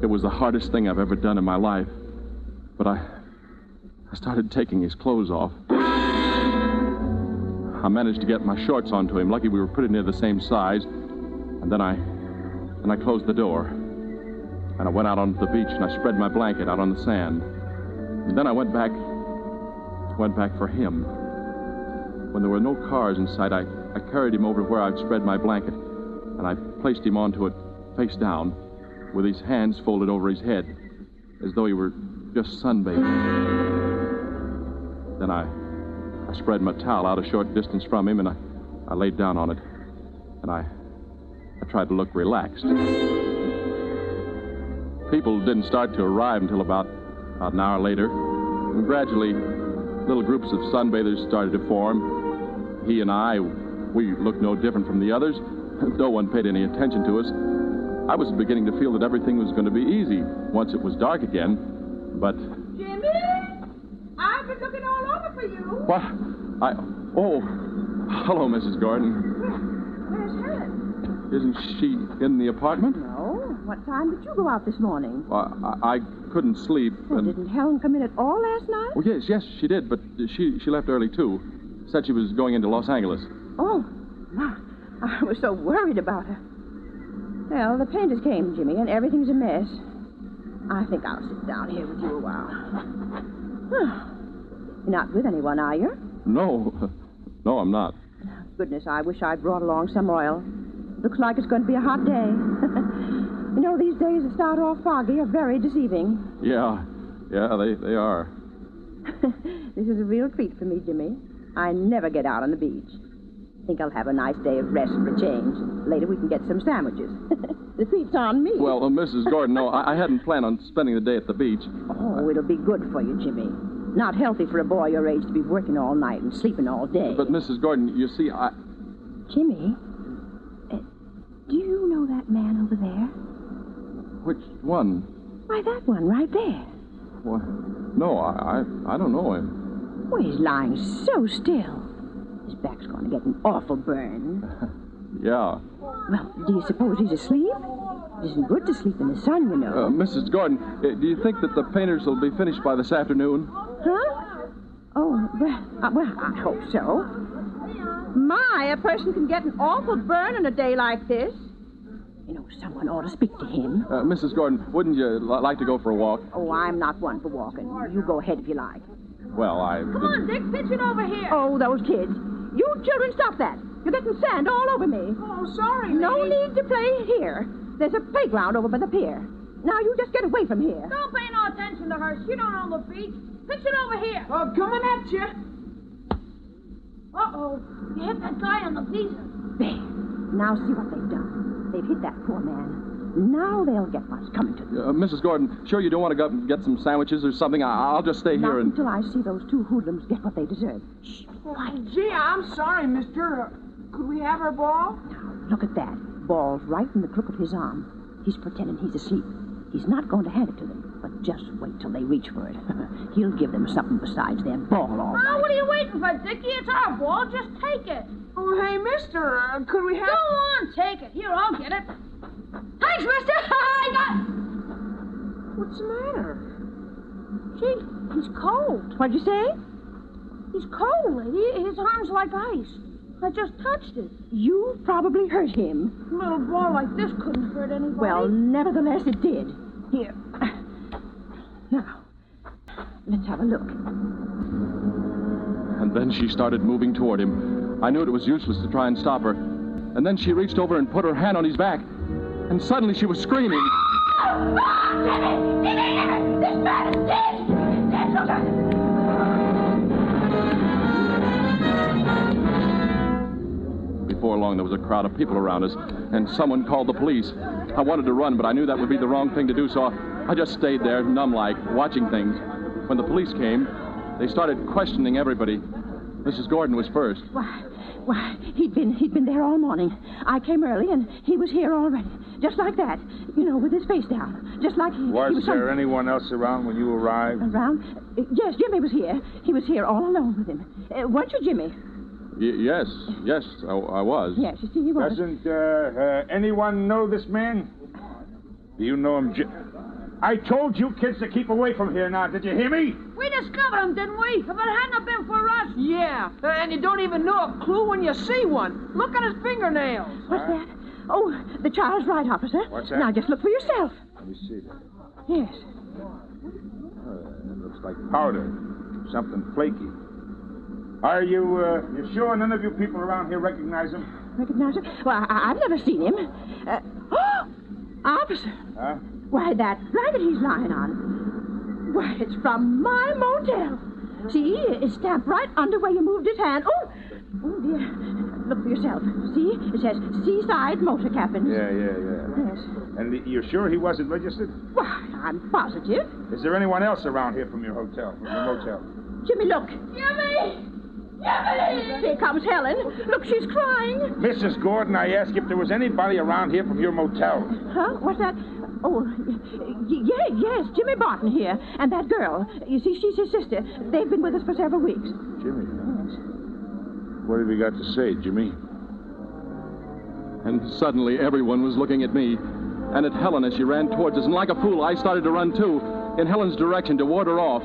It was the hardest thing I've ever done in my life. But I started taking his clothes off. I managed to get my shorts onto him. Lucky we were pretty near the same size. And then I closed the door. And I went out onto the beach and I spread my blanket out on the sand. And then I went back for him. When there were no cars in sight, I carried him over to where I'd spread my blanket. And I placed him onto it face down, with his hands folded over his head, as though he were just sunbathing. Then I spread my towel out a short distance from him, and I laid down on it. And I tried to look relaxed. People didn't start to arrive until about an hour later. And gradually, little groups of sunbathers started to form. He and I, we looked no different from the others. No one paid any attention to us. I was beginning to feel that everything was going to be easy once it was dark again. But... Jimmy! I've been looking all over for you. What? Oh, hello, Mrs. Gordon. Where's Helen? Isn't she in the apartment? No. What time did you go out this morning? I couldn't sleep. Well, didn't Helen come in at all last night? Oh, yes, she did, but she left early, too. Said she was going into Los Angeles. Oh, my. I was so worried about her. Well, the painters came, Jimmy, and everything's a mess. I think I'll sit down here with you a while. You're not with anyone, are you? No, I'm not. Goodness, I wish I'd brought along some oil. Looks like it's going to be a hot day. You know, these days that start off foggy are very deceiving. Yeah, they are. This is a real treat for me, Jimmy. I never get out on the beach. Think I'll have a nice day of rest for a change. Later we can get some sandwiches. The treat's on me. Well, Mrs. Gordon, no, I hadn't planned on spending the day at the beach. Oh, it'll be good for you, Jimmy. Not healthy for a boy your age to be working all night and sleeping all day. But, Mrs. Gordon, you see, Jimmy, do you know that man over there? Which one? Why, that one right there. Well, no, I don't know him. Well, he's lying so still. His back's going to get an awful burn. Yeah. Well, do you suppose he's asleep? It isn't good to sleep in the sun, you know. Mrs. Gordon, do you think that the painters will be finished by this afternoon? Huh? Oh, well, I hope so. My, a person can get an awful burn on a day like this. You know, someone ought to speak to him. Mrs. Gordon, wouldn't you like to go for a walk? Oh, I'm not one for walking. You go ahead if you like. Well, Come on, Dick, pitch it over here. Oh, those kids. You children, stop that. You're getting sand all over me. Oh, sorry, No lady. need to play here. There's a playground over by the pier. Now you just get away from here. Don't pay no attention to her. She don't own the beach. Pitch it over here. Oh, coming at you. Uh-oh. You hit that guy on the visa. There. Now see what they've done. They've hit that poor man. Now they'll get what's coming to them. Mrs. Gordon, sure you don't want to go get some sandwiches or something? I'll just stay Not here and... until I see those two hoodlums get what they deserve. Shh. Gee, I'm sorry, mister. Could we have her ball? Now, look at that. Ball's right in the crook of his arm. He's pretending he's asleep. He's not going to hand it to them, but just wait till they reach for it. He'll give them something besides their ball, all right. Oh, what are you waiting for, Dickie? It's our ball. Just take it. Oh, hey, mister, could we have... Go on, take it. Here, I'll get it. Thanks, mister. I got... What's the matter? Gee, he's cold. What'd you say? He's cold, lady. His arm's like ice. I just touched it. You probably hurt him. A little ball like this couldn't hurt anybody. Well, nevertheless, it did. Here. Now, let's have a look. And then she started moving toward him. I knew it was useless to try and stop her. And then she reached over and put her hand on his back. And suddenly she was screaming. This man is dead! Look at him! Before long, there was a crowd of people around us, and someone called the police. I wanted to run, but I knew that would be the wrong thing to do, so I just stayed there, numb-like, watching things. When the police came, they started questioning everybody. Mrs. Gordon was first. Why, he'd been there all morning. I came early, and he was here already. Just like that. You know, with his face down. Just like he was there anyone else around when you arrived? Around? Yes, Jimmy was here. He was here all alone with him. Weren't you, Jimmy? Yes, I was. Yes, you see, he was. Doesn't anyone know this man? Do you know him, I told you kids to keep away from here now. Did you hear me? We discovered him, didn't we? If it hadn't been for us. Yeah, and you don't even know a clue when you see one. Look at his fingernails. What's that? Oh, the child's right, officer. What's that? Now, just look for yourself. Let me see that. Yes. It looks like powder. Something flaky. Are you sure none of you people around here recognize him? Recognize him? Well, I've never seen him. Officer. Huh? Why, that blanket he's lying on. Why, it's from my motel. See, it's stamped right under where you moved his hand. Oh, dear. Look for yourself. See, it says Seaside Motor Cabins. Yeah. Yes. And you're sure he wasn't registered? Why, I'm positive. Is there anyone else around here from your hotel, from your motel? Jimmy, look. Jimmy! Here comes Helen. Look, she's crying. Mrs. Gordon, I asked if there was anybody around here from your motel. Huh? What's that? Oh, yes, Jimmy Barton here. And that girl. You see, she's his sister. They've been with us for several weeks. Jimmy, huh? Yes. What have you got to say, Jimmy? And suddenly everyone was looking at me and at Helen as she ran towards us. And like a fool, I started to run too, in Helen's direction to ward her off.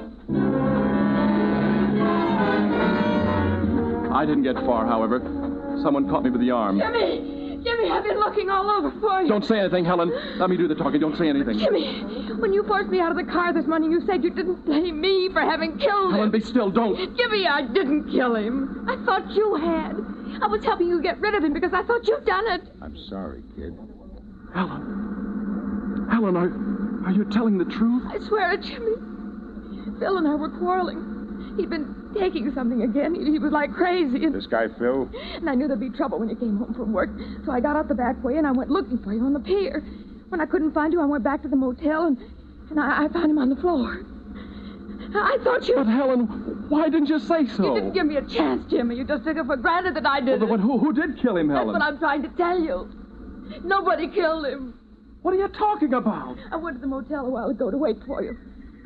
I didn't get far, however. Someone caught me by the arm. Jimmy, I've been looking all over for you. Don't say anything, Helen. Let me do the talking. Don't say anything. Jimmy, when you forced me out of the car this morning, you said you didn't blame me for having killed him. Helen, be still. Don't. Jimmy, I didn't kill him. I thought you had. I was helping you get rid of him because I thought you'd done it. I'm sorry, kid. Helen, are you telling the truth? I swear it, Jimmy. Phil and I were quarreling. He'd been taking something again. He was like crazy. And... This guy, Phil? And I knew there'd be trouble when you came home from work. So I got out the back way and I went looking for you on the pier. When I couldn't find you, I went back to the motel and I found him on the floor. I thought you... But Helen, why didn't you say so? You didn't give me a chance, Jimmy. You just took it for granted that I did it. But who did kill him, Helen? That's what I'm trying to tell you. Nobody killed him. What are you talking about? I went to the motel a while ago to wait for you.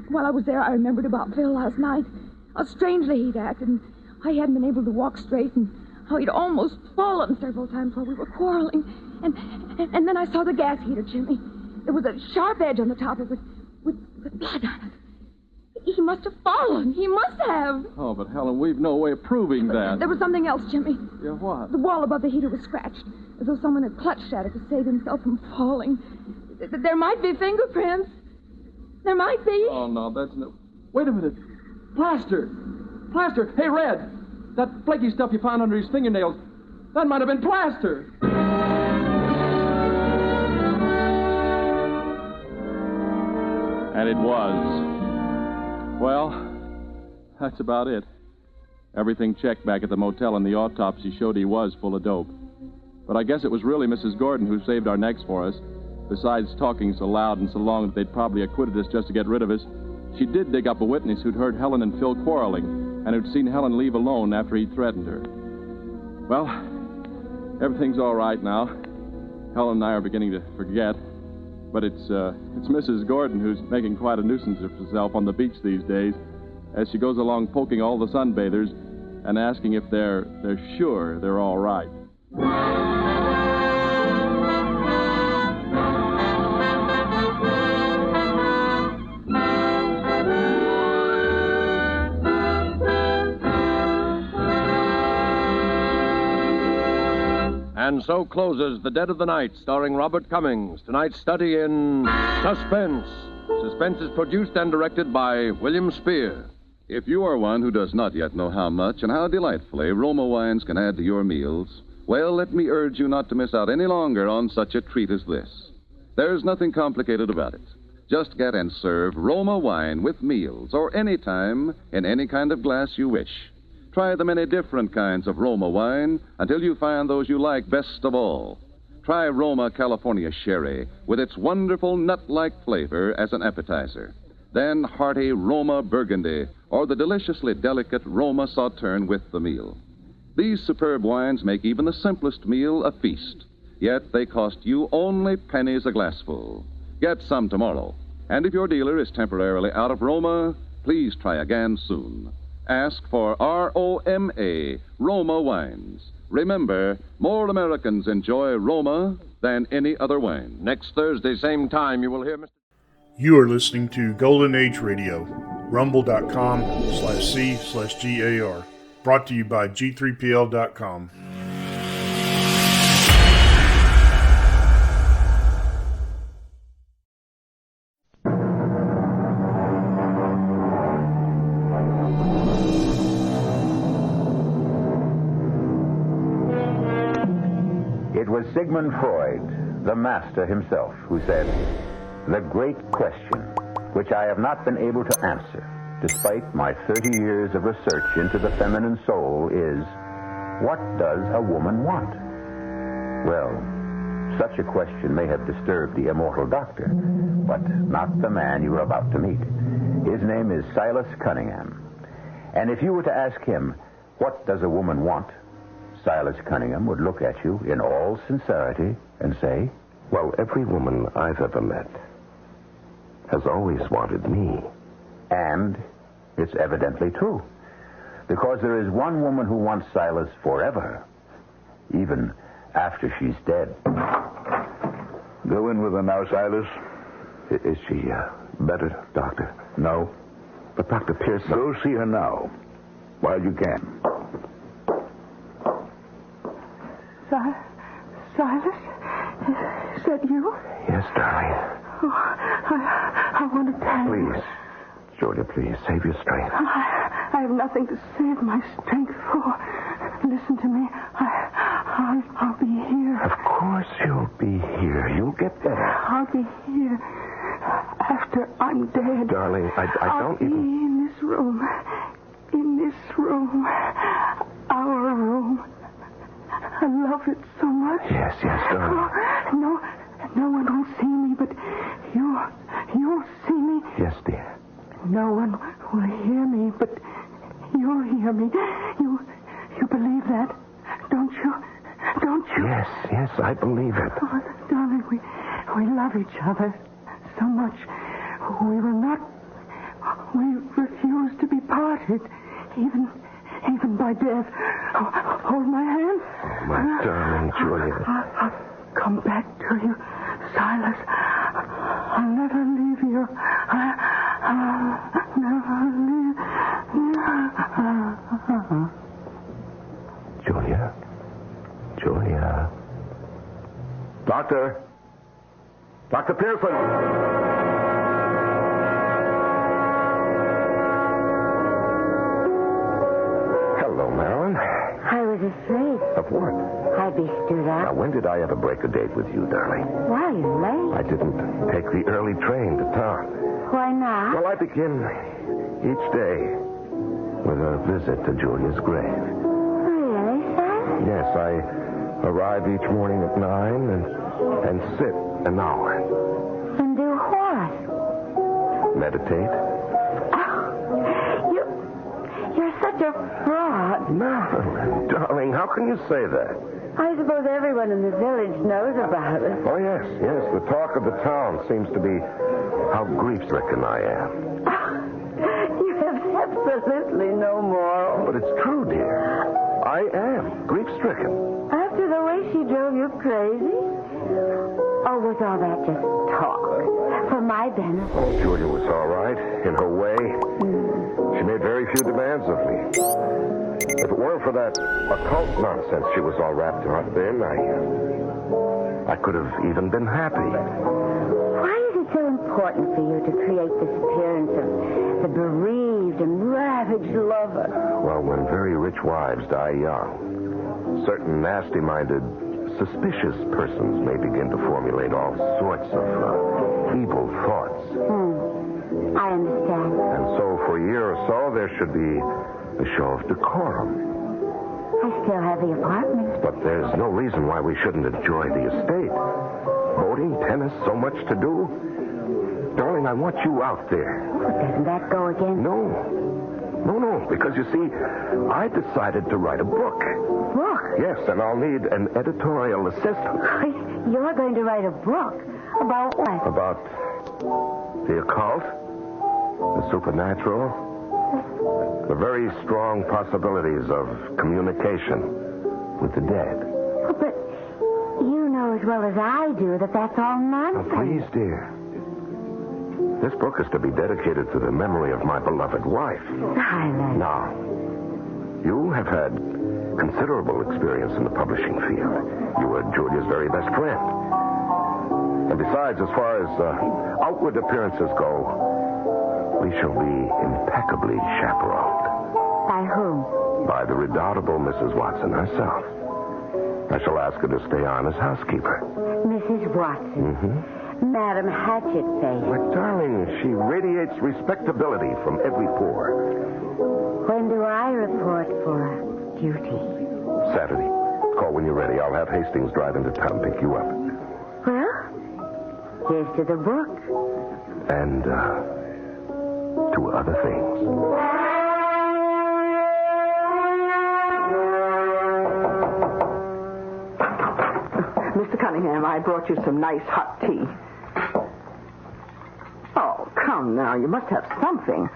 While I was there, I remembered about Phil last night. How strangely he'd acted, and how he hadn't been able to walk straight, and how he'd almost fallen several times while we were quarreling. And then I saw the gas heater, Jimmy. There was a sharp edge on the top of it with blood on it. He must have fallen. He must have. Oh, but Helen, we've no way of proving that. There was something else, Jimmy. Yeah, what? The wall above the heater was scratched, as though someone had clutched at it to save himself from falling. There might be fingerprints. There might be. Oh, no, that's no... Wait a minute. Plaster! Hey, Red! That flaky stuff you found under his fingernails, that might have been plaster! And it was. Well, that's about it. Everything checked back at the motel, and the autopsy showed he was full of dope. But I guess it was really Mrs. Gordon who saved our necks for us. Besides talking so loud and so long that they'd probably acquitted us just to get rid of us, she did dig up a witness who'd heard Helen and Phil quarreling and who'd seen Helen leave alone after he threatened her. Well, everything's all right now. Helen and I are beginning to forget. But it's Mrs. Gordon who's making quite a nuisance of herself on the beach these days as she goes along poking all the sunbathers and asking if they're sure they're all right. And so closes The Dead of the Night, starring Robert Cummings. Tonight's study in Suspense. Suspense is produced and directed by William Spear. If you are one who does not yet know how much and how delightfully Roma wines can add to your meals, well, let me urge you not to miss out any longer on such a treat as this. There's nothing complicated about it. Just get and serve Roma wine with meals or any time in any kind of glass you wish. Try the many different kinds of Roma wine until you find those you like best of all. Try Roma California Sherry with its wonderful nut-like flavor as an appetizer. Then hearty Roma Burgundy or the deliciously delicate Roma Sauterne with the meal. These superb wines make even the simplest meal a feast. Yet they cost you only pennies a glassful. Get some tomorrow. And if your dealer is temporarily out of Roma, please try again soon. Ask for ROMA, Roma wines. Remember, more Americans enjoy Roma than any other wine. Next Thursday, same time, you will hear Mr. You are listening to Golden Age Radio, rumble.com/C/GAR. Brought to you by G3PL.com. It was Sigmund Freud, the master himself, who said, "The great question, which I have not been able to answer, despite my 30 years of research into the feminine soul, is, what does a woman want?" Well, such a question may have disturbed the immortal doctor, but not the man you are about to meet. His name is Silas Cunningham. And if you were to ask him, what does a woman want? Silas Cunningham would look at you in all sincerity and say, "Well, every woman I've ever met has always wanted me." And it's evidently true, because there is one woman who wants Silas forever, even after she's dead. Go in with her now, Silas. Is she better, Doctor? No. But Dr. Pearson... Go see her now, while you can. Silas? Is that you? Yes, darling. Oh, I want to tell you. Please, Julia, please, save your strength. I have nothing to save my strength for. Listen to me. I'll be here. Of course you'll be here. You'll get better. I'll be here after I'm dead. Darling, I I'll be in this room. In this room. Our room. I love it so much. Yes, darling. Oh, no one will see me, but you'll see me. Yes, dear. No one will hear me, but you'll hear me. You believe that, don't you? Don't you? Yes, I believe it. Oh, darling, we love each other so much. We refuse to be parted, even by death. Hold my hand. Oh, my darling Julia. I'll come back to you, Silas. I'll never leave you. I'll never leave you. Julia. Doctor Pearson. Hello, Marilyn. I was afraid. Of what? I'd be stood Now, up. when did I ever break a date with you, darling? Why, you're late. I didn't take the early train to town. Why not? Well, I begin each day with a visit to Julia's grave. Really, Silas? Yes, I arrive each morning at 9 and sit an hour. And do what? Meditate. You're such a fraud. Marilyn, darling, how can you say that? I suppose everyone in the village knows about it. Oh, yes. The talk of the town seems to be how grief-stricken I am. You have absolutely no moral. But it's true, dear. I am grief-stricken. After the way she drove you crazy? Oh, was all that just talk? For my benefit? Oh, Julia was all right, in her way. She made very few demands of me. If it weren't for that occult nonsense she was all wrapped up in, I could have even been happy. Why is it so important for you to create this appearance of the bereaved and ravaged lover? Well, when very rich wives die young, certain nasty-minded, suspicious persons may begin to formulate all sorts of evil thoughts. I understand. And so for a year or so, there should be a show of decorum. I still have the apartment. But there's no reason why we shouldn't enjoy the estate. Boating, tennis, so much to do. Darling, I want you out there. But doesn't that go again? No, because you see, I decided to write a book. Book? Yes, and I'll need an editorial assistant. You're going to write a book? About what? About the occult, the supernatural, The very strong possibilities of communication with the dead. Oh, but you know as well as I do that that's all nonsense. Oh, please, dear. This book is to be dedicated to the memory of my beloved wife. Silas. Now, you have had considerable experience in the publishing field. You were Julia's very best friend. And besides, as far as outward appearances go, we shall be impeccably chaperoned. By whom? By the redoubtable Mrs. Watson herself. I shall ask her to stay on as housekeeper. Mrs. Watson. Mm-hmm. Madam Hatchet-Face. But, darling, she radiates respectability from every pore. When do I report for duty? Saturday. Call when you're ready. I'll have Hastings drive into town, pick you up. Well, here's to the book. And, to other things. Mr. Cunningham, I brought you some nice hot tea. Oh, come now. You must have something.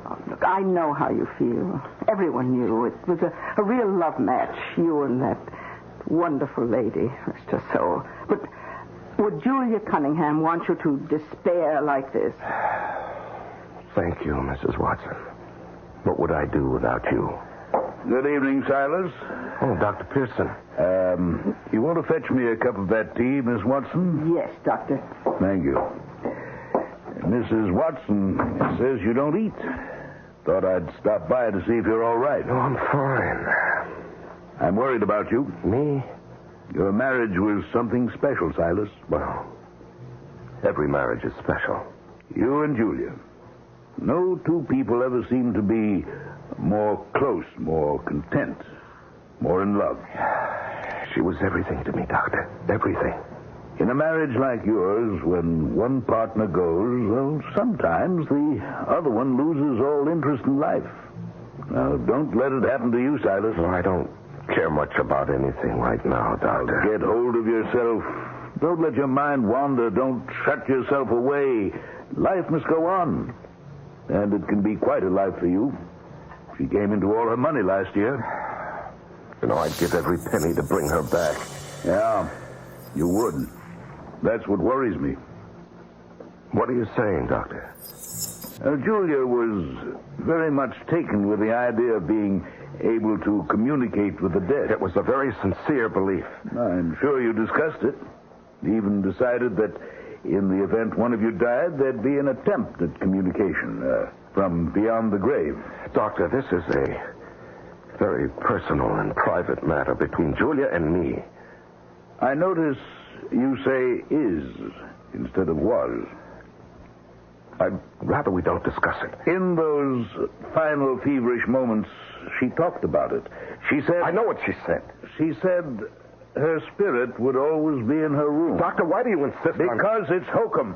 Oh, look, I know how you feel. Everyone knew. It was a real love match, you and that wonderful lady, Mr. Soul. But would Julia Cunningham want you to despair like this? Thank you, Mrs. Watson. What would I do without you? Good evening, Silas. Oh, Dr. Pearson. You want to fetch me a cup of that tea, Miss Watson? Yes, Doctor. Thank you. Mrs. Watson says you don't eat. Thought I'd stop by to see if you're all right. Oh, I'm fine. I'm worried about you. Me? Your marriage was something special, Silas. Well, every marriage is special. You and Julia. No two people ever seem to be more close, more content, more in love. She was everything to me, Doctor. Everything. In a marriage like yours, when one partner goes, well, sometimes the other one loses all interest in life. Now, don't let it happen to you, Silas. No, I don't care much about anything right now, Doctor. Get hold of yourself. Don't let your mind wander. Don't shut yourself away. Life must go on. And it can be quite a life for you. She came into all her money last year. You know, I'd give every penny to bring her back. Yeah, you would. That's what worries me. What are you saying, Doctor? Julia was very much taken with the idea of being able to communicate with the dead. It was a very sincere belief. I'm sure you discussed it. Even decided that in the event one of you died, there'd be an attempt at communication from beyond the grave. Doctor, this is a very personal and private matter between Julia and me. I notice you say is instead of was. I'd rather we don't discuss it. In those final feverish moments, she talked about it. She said... I know what she said. She said her spirit would always be in her room. Doctor, why do you insist on... Because it's hokum.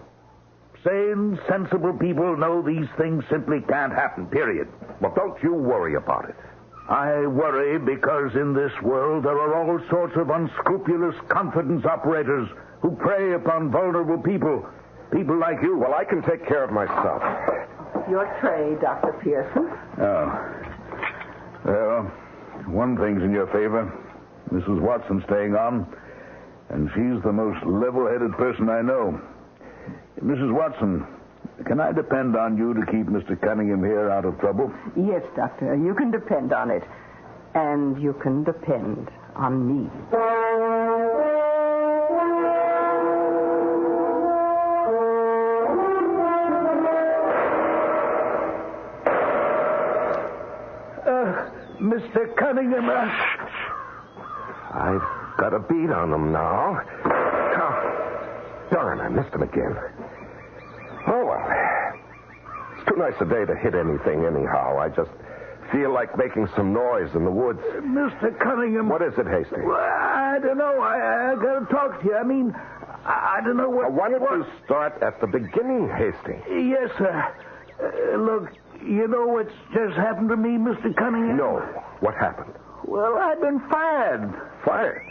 Sane, sensible people know these things simply can't happen, period. Well, don't you worry about it. I worry because in this world there are all sorts of unscrupulous confidence operators who prey upon vulnerable people. People like you. Well, I can take care of myself. Your tray, Dr. Pearson. Oh. Well, one thing's in your favor. Mrs. Watson staying on, and she's the most level-headed person I know. Mrs. Watson, can I depend on you to keep Mr. Cunningham here out of trouble? Yes, Doctor. You can depend on it. And you can depend on me. Mr. Cunningham, I've got a beat on them now. Oh, darn, I missed him again. Oh, well. It's too nice a day to hit anything anyhow. I just feel like making some noise in the woods. Mr. Cunningham. What is it, Hastings? Well, I don't know. I got to talk to you. I mean, I don't know what... Why don't you start at the beginning, Hastings? Yes, sir. Look, you know what's just happened to me, Mr. Cunningham? No. What happened? Well, I've been fired. Fired?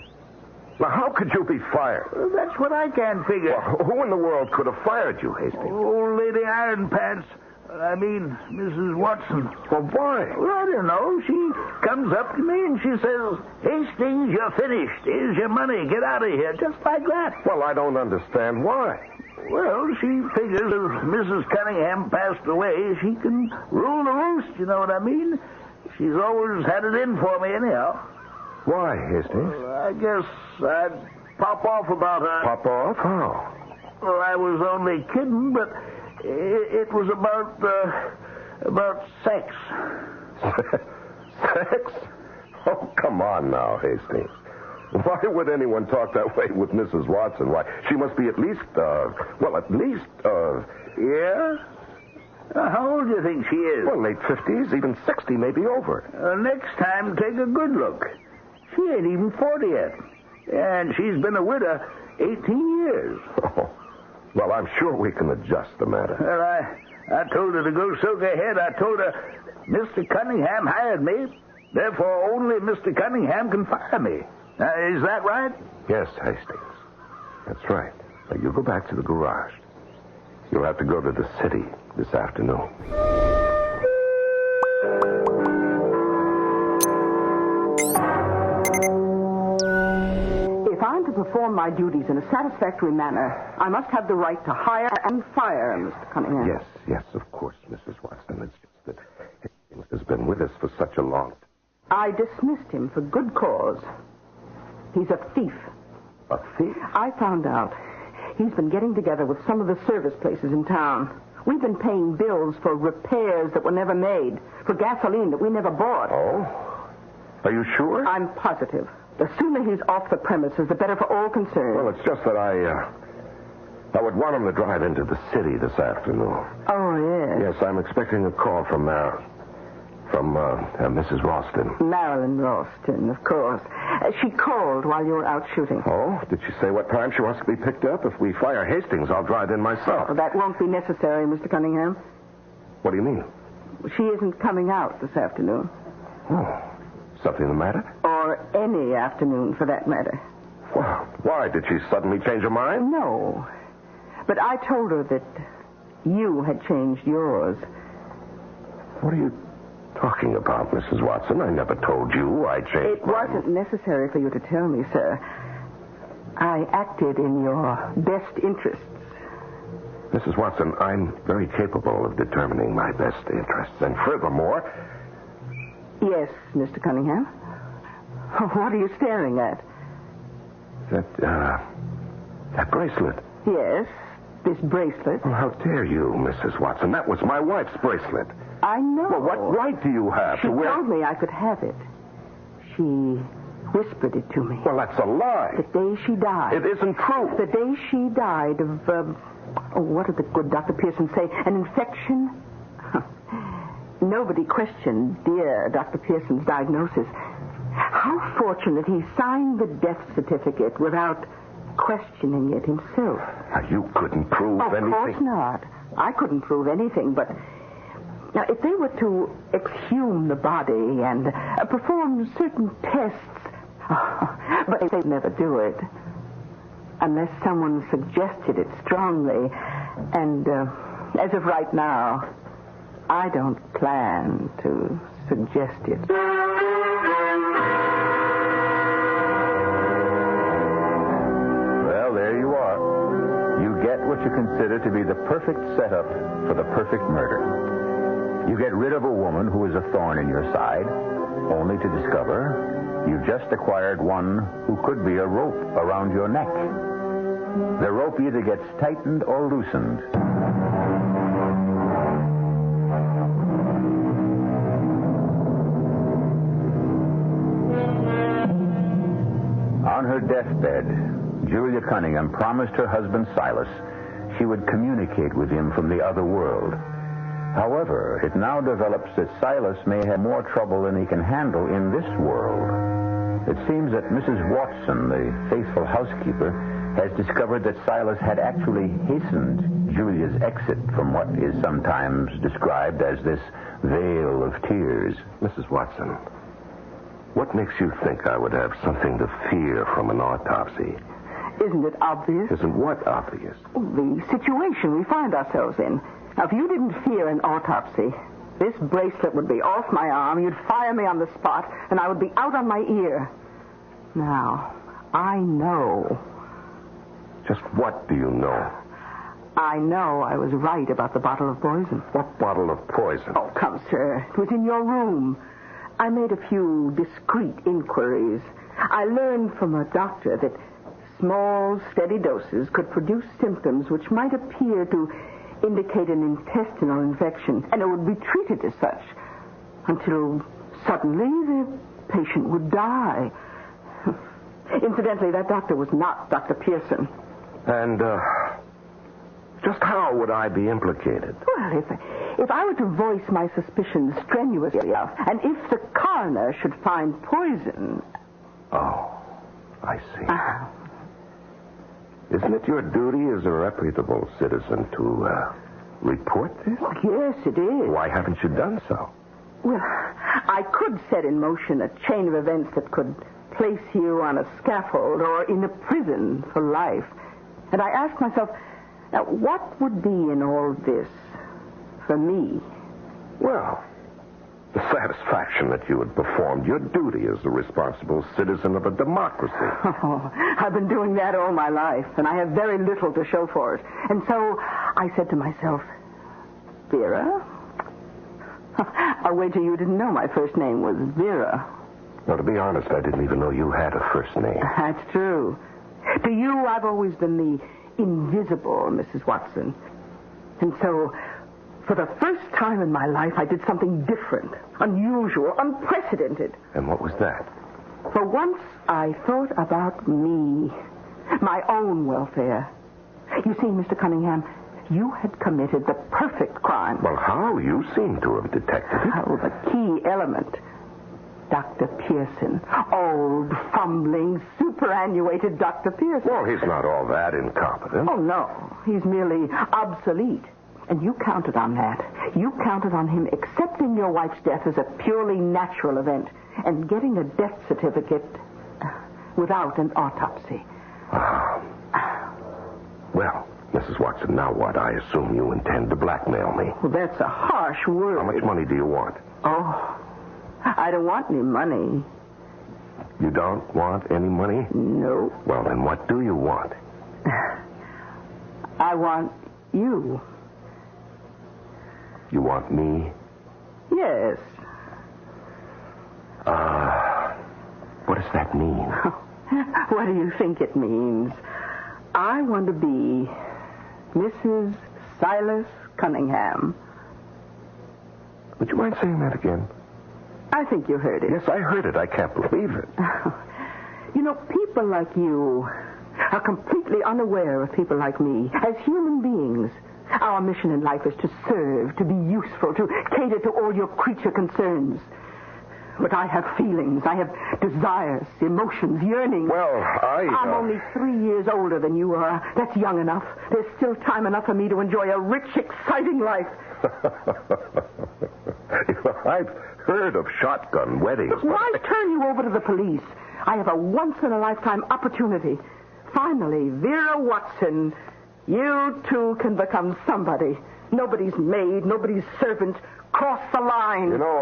Now, how could you be fired? Well, that's what I can't figure. Well, who in the world could have fired you, Hastings? Old Lady Iron Pants. I mean, Mrs. Watson. Well, why? Well, I don't know. She comes up to me and she says, Hastings, you're finished. Here's your money. Get out of here. Just like that. Well, I don't understand why. Well, she figures if Mrs. Cunningham passed away, she can rule the roost, you know what I mean? She's always had it in for me anyhow. Why, Hastings? Well, I guess I'd pop off about her. Pop off? How? Well, I was only kidding, but it was about sex. Sex? Oh, come on now, Hastings. Why would anyone talk that way with Mrs. Watson? Why, she must be at least, Yeah? How old do you think she is? Well, late 50s, even 60, maybe over. Next time, take a good look. She ain't even 40 yet. And she's been a widow 18 years. Oh, well, I'm sure we can adjust the matter. Well, I told her to go soak her head. I told her, Mr. Cunningham hired me. Therefore, only Mr. Cunningham can fire me. Is that right? Yes, Hastings. That's right. Now, you go back to the garage. You'll have to go to the city this afternoon. If I'm to perform my duties in a satisfactory manner, I must have the right to hire and fire Mr. Cunningham. Yes, of course, Mrs. Watson. It's just that Hastings has been with us for such a long time. I dismissed him for good cause. He's a thief. A thief? I found out. He's been getting together with some of the service places in town. We've been paying bills for repairs that were never made, for gasoline that we never bought. Oh? Are you sure? I'm positive. The sooner he's off the premises, the better for all concerned. Well, it's just that I would want him to drive into the city this afternoon. Oh, yes. Yes, I'm expecting a call from Mrs. Ralston. Marilyn Ralston, of course. She called while you were out shooting. Oh? Did she say what time she wants to be picked up? If we fire Hastings, I'll drive in myself. Oh, that won't be necessary, Mr. Cunningham. What do you mean? She isn't coming out this afternoon. Oh. Something the matter? Or any afternoon, for that matter. Well, why? Did she suddenly change her mind? No. But I told her that you had changed yours. What are you talking about, Mrs. Watson? I never told you I changed It wasn't necessary for you to tell me, sir. I acted in your best interests. Mrs. Watson, I'm very capable of determining my best interests. And furthermore... Yes, Mr. Cunningham. What are you staring at? That bracelet. Yes, this bracelet. Well, how dare you, Mrs. Watson? That was my wife's bracelet. I know. Well, what right do you have to wear... She told me I could have it. She whispered it to me. Well, that's a lie. The day she died. It isn't true. The day she died of, what did the good Dr. Pearson say? An infection? Nobody questioned dear Dr. Pearson's diagnosis. How fortunate he signed the death certificate without questioning it himself. Now, you couldn't prove anything. Of course not. I couldn't prove anything, but... Now, if they were to exhume the body and perform certain tests... but they'd never do it. Unless someone suggested it strongly. And as of right now... I don't plan to suggest it. Well, there you are. You get what you consider to be the perfect setup for the perfect murder. You get rid of a woman who is a thorn in your side, only to discover you've just acquired one who could be a rope around your neck. The rope either gets tightened or loosened. On her deathbed, Julia Cunningham promised her husband Silas she would communicate with him from the other world. However, it now develops that Silas may have more trouble than he can handle in this world. It seems that Mrs. Watson, the faithful housekeeper, has discovered that Silas had actually hastened Julia's exit from what is sometimes described as this veil of tears. Mrs. Watson, what makes you think I would have something to fear from an autopsy? Isn't it obvious? Isn't what obvious? The situation we find ourselves in. Now, if you didn't fear an autopsy, this bracelet would be off my arm, you'd fire me on the spot, and I would be out on my ear. Now, I know. Just what do you know? I know I was right about the bottle of poison. What bottle of poison? Oh, come, sir. It was in your room. I made a few discreet inquiries. I learned from a doctor that small, steady doses could produce symptoms which might appear to indicate an intestinal infection, and it would be treated as such until suddenly the patient would die. Incidentally, that doctor was not Dr. Pearson. And, just how would I be implicated? Well, if I were to voice my suspicions strenuously enough, and if the coroner should find poison... Oh, I see. Isn't it your duty as a reputable citizen to, report this? Yes, it is. Why haven't you done so? Well, I could set in motion a chain of events that could place you on a scaffold or in a prison for life. And I asked myself, now, what would be in all this for me? Well, the satisfaction that you had performed your duty as the responsible citizen of a democracy. Oh, I've been doing that all my life, and I have very little to show for it. And so I said to myself, Vera? I'll wager you didn't know my first name was Vera. Well, to be honest, I didn't even know you had a first name. That's true. To you, I've always been the invisible Mrs. Watson. And so, for the first time in my life, I did something different, unusual, unprecedented. And what was that? For once, I thought about me, my own welfare. You see, Mr. Cunningham, you had committed the perfect crime. Well, how? You seem to have detected it. Oh, the key element. Dr. Pearson. Old, fumbling, superannuated Dr. Pearson. Well, he's not all that incompetent. Oh, no. He's merely obsolete. And you counted on that. You counted on him accepting your wife's death as a purely natural event and getting a death certificate without an autopsy. Well, Mrs. Watson, now what? I assume you intend to blackmail me. Well, that's a harsh word. How much money do you want? Oh, I don't want any money. You don't want any money? No. Well, then what do you want? I want you. You want me? Yes. What does that mean? What do you think it means? I want to be Mrs. Silas Cunningham. Would you mind saying that again? I think you heard it. Yes, I heard it. I can't believe it. You know, people like you are completely unaware of people like me. As human beings, our mission in life is to serve, to be useful, to cater to all your creature concerns. But I have feelings. I have desires, emotions, yearnings. Well, I'm only 3 years older than you are. That's young enough. There's still time enough for me to enjoy a rich, exciting life. I've heard of shotgun weddings. Why turn you over to the police? I have a once-in-a-lifetime opportunity. Finally, Vera Watson, you too can become somebody. Nobody's maid, nobody's servant. Cross the line. You know,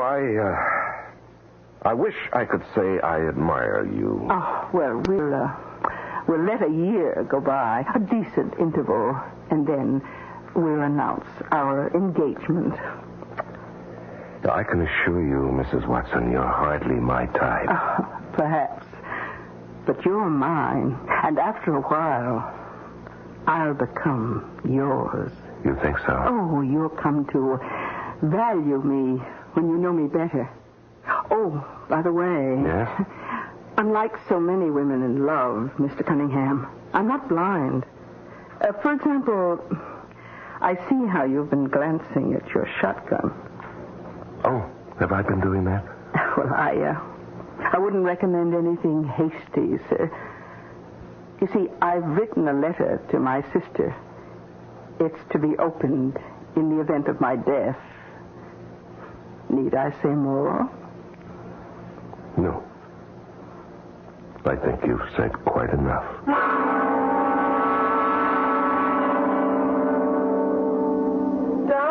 I wish I could say I admire you. Oh, well, we'll let a year go by, a decent interval, and then we'll announce our engagement. I can assure you, Mrs. Watson, you're hardly my type. Perhaps. But you're mine, and after a while, I'll become yours. You think so? Oh, you'll come to value me when you know me better. Oh, by the way... Yes? Unlike so many women in love, Mr. Cunningham, I'm not blind. For example, I see how you've been glancing at your shotgun. Oh, have I been doing that? Well, I wouldn't recommend anything hasty, sir. You see, I've written a letter to my sister. It's to be opened in the event of my death. Need I say more? No. I think you've said quite enough. Darling.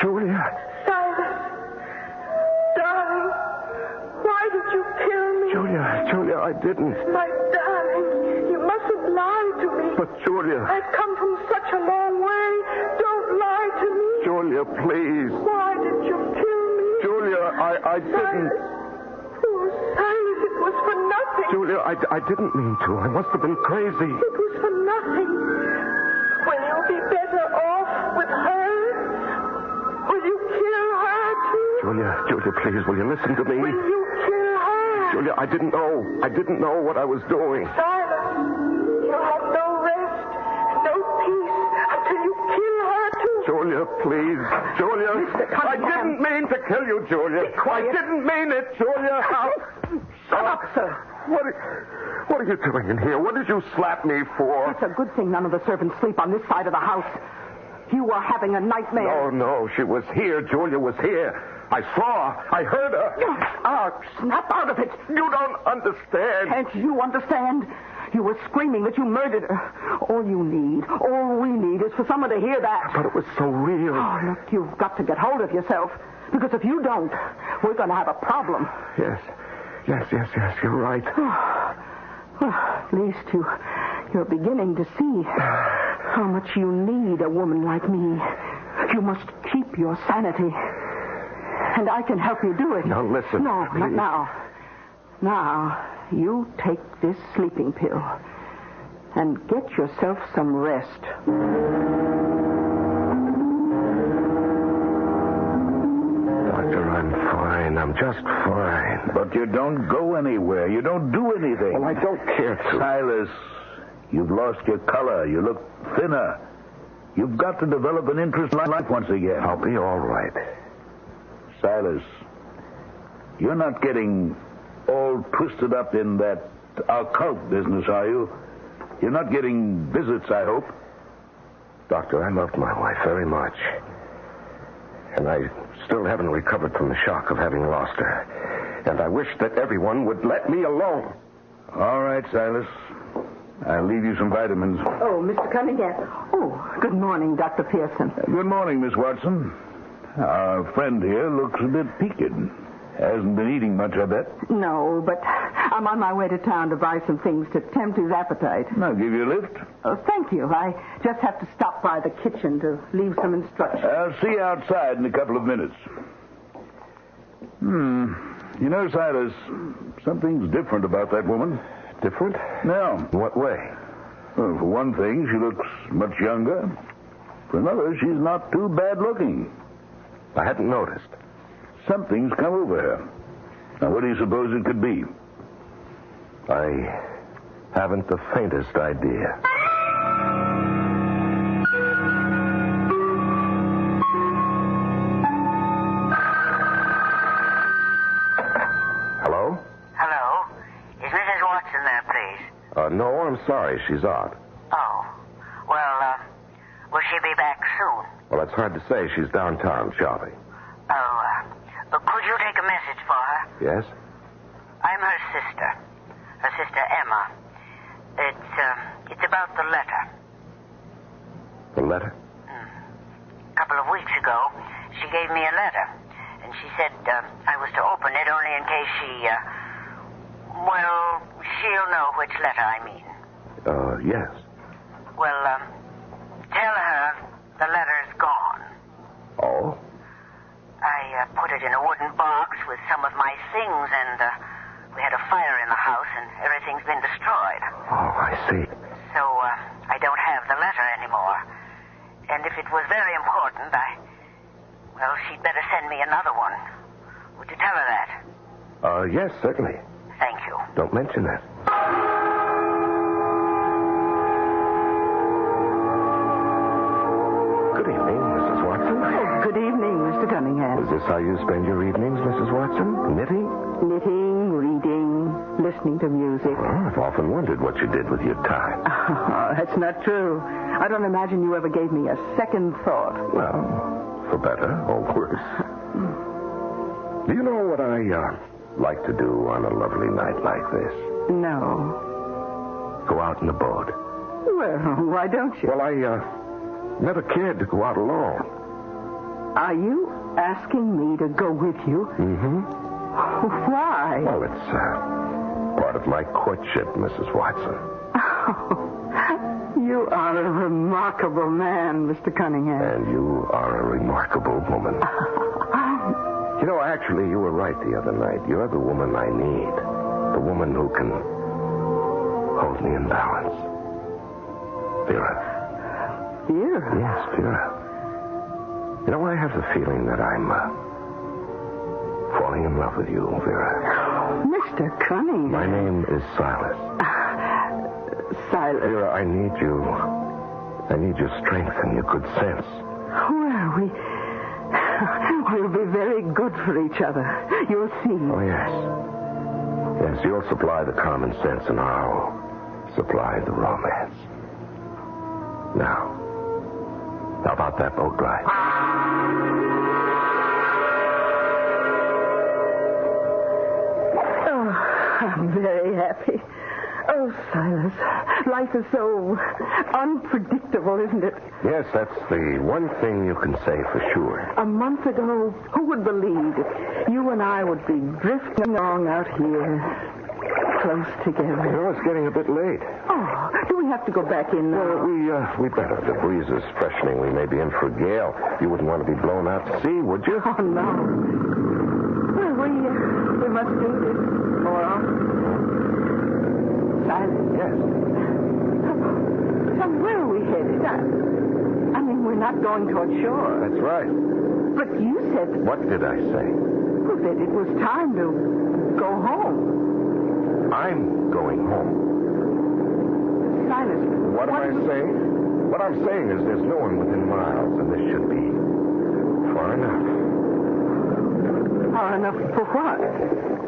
Julia. Silas. Darling. Why did you kill me? Julia, I didn't. My darling. You mustn't lie to me. But, Julia. I've come from such a long way. Don't lie to me. Julia, please. Why did you kill me? Julia, I didn't. Oh, Silas, it was for nothing. Julia, I didn't mean to. I must have been crazy. It was for nothing. Will you be better off with her? Will you kill her, too? Julia, please, will you listen to me? Will you kill her? Julia, I didn't know what I was doing. Silas, you'll have no rest, no peace until you kill her, too. Julia, please. Julia, I didn't mean to kill you, Julia. I didn't mean it, Julia. Shut up, sir. What are you doing in here? What did you slap me for? It's a good thing none of the servants sleep on this side of the house. You were having a nightmare. No, she was here. Julia was here. I saw her. I heard her. Snap out of it. You don't understand. Can't you understand? You were screaming that you murdered her. All we need is for someone to hear that. But it was so real. Oh, look, you've got to get hold of yourself. Because if you don't, we're going to have a problem. Yes, you're right. Well, at least you're beginning to see how much you need a woman like me. You must keep your sanity. And I can help you do it. Now, listen. No, please. not now. Now, you take this sleeping pill and get yourself some rest. Doctor, I'm fine. I'm just fine. But you don't go anywhere. You don't do anything. Well, I don't care to. Silas, you've lost your color. You look thinner. You've got to develop an interest in life once again. I'll be all right. Silas, you're not getting all twisted up in that occult business, are you? You're not getting visits, I hope. Doctor, I loved my wife very much. And I still haven't recovered from the shock of having lost her. And I wish that everyone would let me alone. All right, Silas. I'll leave you some vitamins. Oh, Mr. Cunningham. Oh, good morning, Dr. Pearson. Good morning, Miss Watson. Our friend here looks a bit peaked. Hasn't been eating much, I bet. No, but I'm on my way to town to buy some things to tempt his appetite. I'll give you a lift. Oh, thank you. I just have to stop by the kitchen to leave some instructions. I'll see you outside in a couple of minutes. You know, Silas, something's different about that woman. Different? No. In what way? Well, for one thing, she looks much younger. For another, she's not too bad looking. I hadn't noticed. Something's come over her. Now, what do you suppose it could be? I haven't the faintest idea. Hello? Hello? Is Mrs. Watson there, please? No, I'm sorry. She's out. Oh. Well, will she be back soon? Well, it's hard to say. She's downtown shopping. Could you take a message for her? Yes? I'm her sister Emma. It's about the letter. The letter? A couple of weeks ago, she gave me a letter, and she said I was to open it only in case she'll know which letter I mean. Yes. Well, tell her the letter's gone. Oh? I put it in a wooden box with some of my things, and we had a fire in the house, and everything's been destroyed. Oh, I see. So I don't have the letter anymore. And if it was very important, she'd better send me another one. Would you tell her that? Yes, certainly. Thank you. Don't mention that. Good evening, Mrs. Watson. Oh, good evening, Mr. Cunningham. Is this how you spend your evenings, Mrs. Watson? Knitting? Knitting, reading, listening to music. Well, I've often wondered what you did with your time. Oh, that's not true. I don't imagine you ever gave me a second thought. Well, for better or worse. Do you know what I like to do on a lovely night like this? No. Go out in a boat. Well, why don't you? Well, I never cared to go out alone. Are you asking me to go with you? Mm-hmm. Why? Well, it's part of my courtship, Mrs. Watson. You are a remarkable man, Mr. Cunningham. And you are a remarkable woman. You know, actually, you were right the other night. You're the woman I need. The woman who can hold me in balance. Vera. Vera? Yes, Vera. You know, I have the feeling that I'm falling in love with you, Vera. Mr. Cunningham. My name is Silas. Silas. Vera, I need you. I need your strength and your good sense. Well, we'll be very good for each other. You'll see. Oh, yes. Yes, you'll supply the common sense and I'll supply the romance. Now, how about that boat ride? Oh, I'm very happy. Oh, Silas, life is so unpredictable, isn't it? Yes, that's the one thing you can say for sure. A month ago, who would believe that you and I would be drifting along out here, close together? You know, it's getting a bit late. Oh, do we have to go back in now? Well, we better. The breeze is freshening. We may be in for a gale. You wouldn't want to be blown out to sea, would you? Oh, no. Well, we must do this more often. Silas? Yes. So where are we headed? I mean, we're not going toward shore. That's right. But you said... What did I say? Well, that it was time to go home. I'm going home. Silas... What am I saying? What I'm saying is there's no one within miles, and this should be far enough. Far enough for what?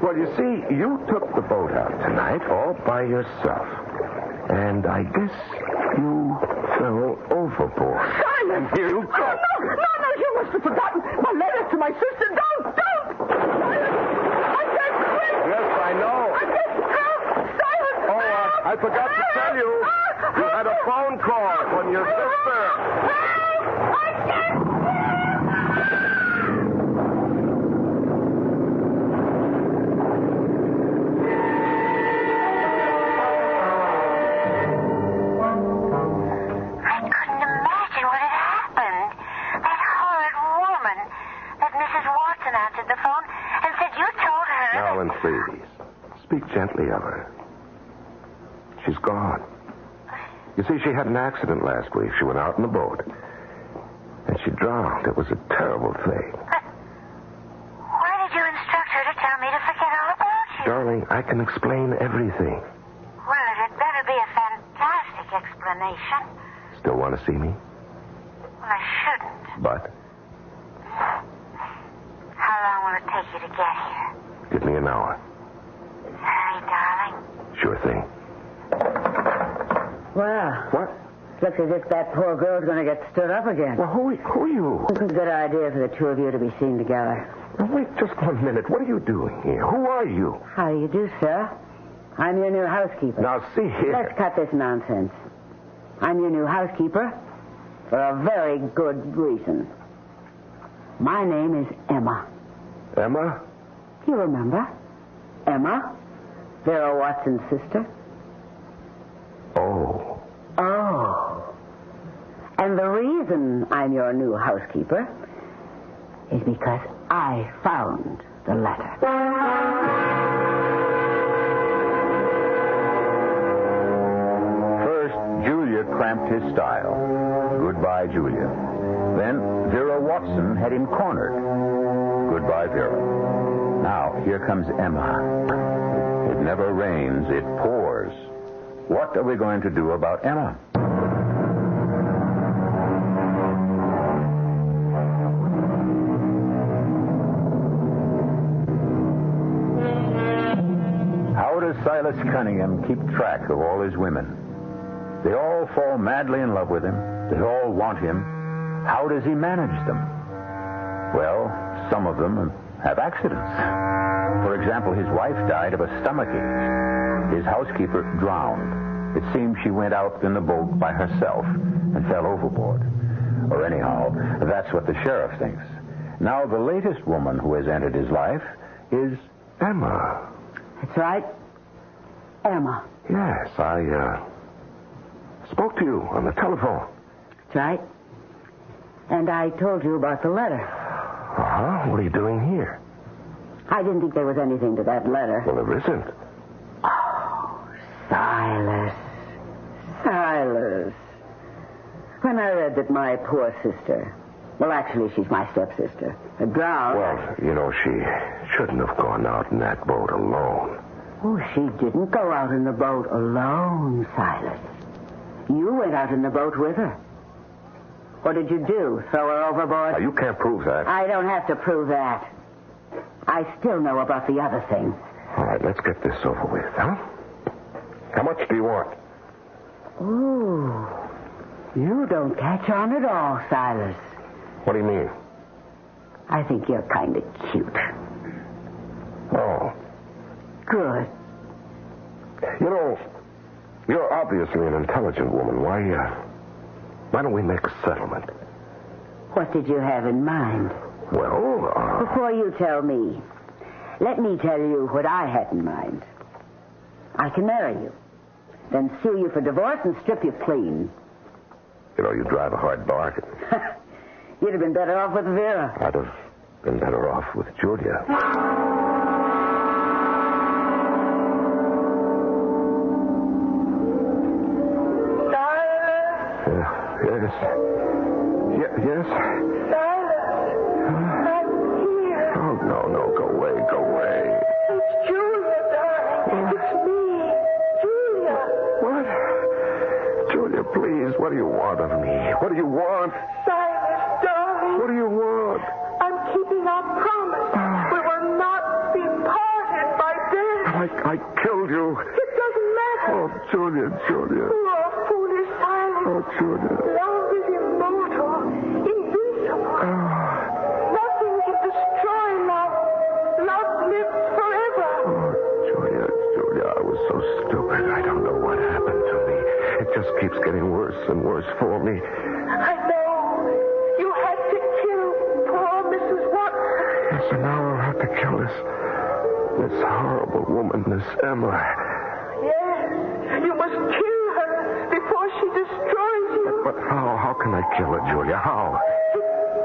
Well, you see, you took the boat out tonight all by yourself. And I guess you fell overboard. Simon! And here you go. Oh, no, you must have forgotten my letters to my sister. Don't! Simon! I can't quit! Yes, I know. I can't help! Simon! Oh, I forgot to tell you. You had a phone call from your sister. I can't quit! Please, speak gently of her. She's gone. You see, she had an accident last week. She went out in the boat, and she drowned. It was a terrible thing. But why did you instruct her to tell me to forget all about you? Darling, I can explain everything. Well, it had better be a fantastic explanation. Still want to see me? Well, I shouldn't. But? How long will it take you to get here? Give me an hour. Hurry, darling. Sure thing. Well. What? Looks as if that poor girl's going to get stood up again. Well, who are you? It's a good idea for the two of you to be seen together. Now, wait just 1 minute. What are you doing here? Who are you? How do you do, sir? I'm your new housekeeper. Now, see here. Let's cut this nonsense. I'm your new housekeeper for a very good reason. My name is Emma. Emma? You remember? Emma? Vera Watson's sister? Oh. Oh. And the reason I'm your new housekeeper is because I found the letter. First, Julia cramped his style. Goodbye, Julia. Then, Vera Watson had him cornered. Goodbye, Vera. Now, here comes Emma. It never rains, it pours. What are we going to do about Emma? How does Silas Cunningham keep track of all his women? They all fall madly in love with him. They all want him. How does he manage them? Well, some of them have accidents. For example, his wife died of a stomachache. His housekeeper drowned. It seems she went out in the boat by herself and fell overboard. Or anyhow, that's what the sheriff thinks. Now, the latest woman who has entered his life is Emma. That's right. Emma. Yes, I spoke to you on the telephone. That's right. And I told you about the letter. Uh-huh. What are you doing here? I didn't think there was anything to that letter. Well, there isn't. Oh, Silas. Silas. When I read that my poor sister, well, actually, she's my stepsister, had drowned. Well, you know, she shouldn't have gone out in that boat alone. Oh, she didn't go out in the boat alone, Silas. You went out in the boat with her. What did you do? Throw her overboard? Now, you can't prove that. I don't have to prove that. I still know about the other thing. All right, let's get this over with, huh? How much do you want? Ooh. You don't catch on at all, Silas. What do you mean? I think you're kind of cute. Oh. Good. You know, you're obviously an intelligent woman. Why don't we make a settlement? What did you have in mind? Well, Before you tell me, let me tell you what I had in mind. I can marry you, then sue you for divorce and strip you clean. You know, you drive a hard bargain. You'd have been better off with Vera. I'd have been better off with Julia. Yes. Yes? I'm here. Oh, no, go away. It's Julia, darling. It's me, Julia. What? Julia, please, what do you want of me? What do you want? Silas, darling. What do you want? I'm keeping our promise. We will not be parted by death. I killed you. It doesn't matter. Oh, Julia. You are foolish, Silas. Oh, Julia. Love is immortal, invincible. Nothing can destroy love. Love lives forever. Oh, Julia, I was so stupid. I don't know what happened to me. It just keeps getting worse and worse for me. I know. You had to kill poor Mrs. Watson. Yes, and now I'll have to kill this horrible woman, this Emma. Yes, you must kill her before she destroys you. But how? How can I kill her, Julia? How?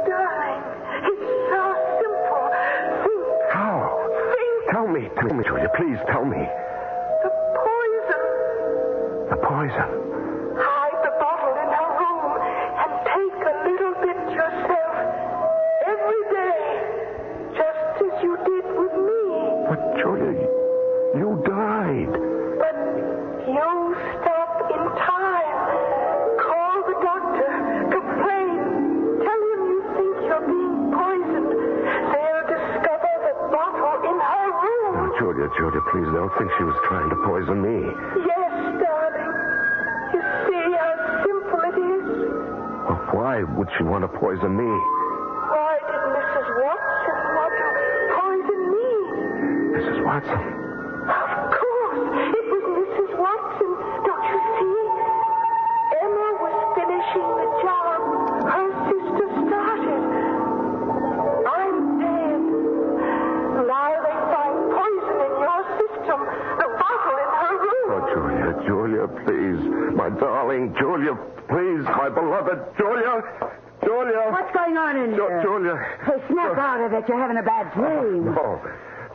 Darling, it's so simple. Think. How? Think. Tell me, Julia. Please tell me. The poison. The poison? Hide the bottle in her room and take a little bit yourself every day, just as you did with me. But, Julia, you died. But you'll stop in time. Call the doctor. Complain. Tell him you think you're being poisoned. They'll discover the bottle in her room. Oh, Julia, please don't think she was trying to poison me. Yes, darling. You see how simple it is? Well, why would she want to poison me? Why did Mrs. Watson want to poison me? Mrs. Watson? Of course. It was Mrs. Watson. Don't you see? Emma was finishing the job her sister started. I'm dead. Now they find poison in your system. The bottle in her room. Oh, Julia, please. My darling, Julia, please. My beloved, Julia. What's going on in here? Julia. Hey, snap out of it. You're having a bad dream.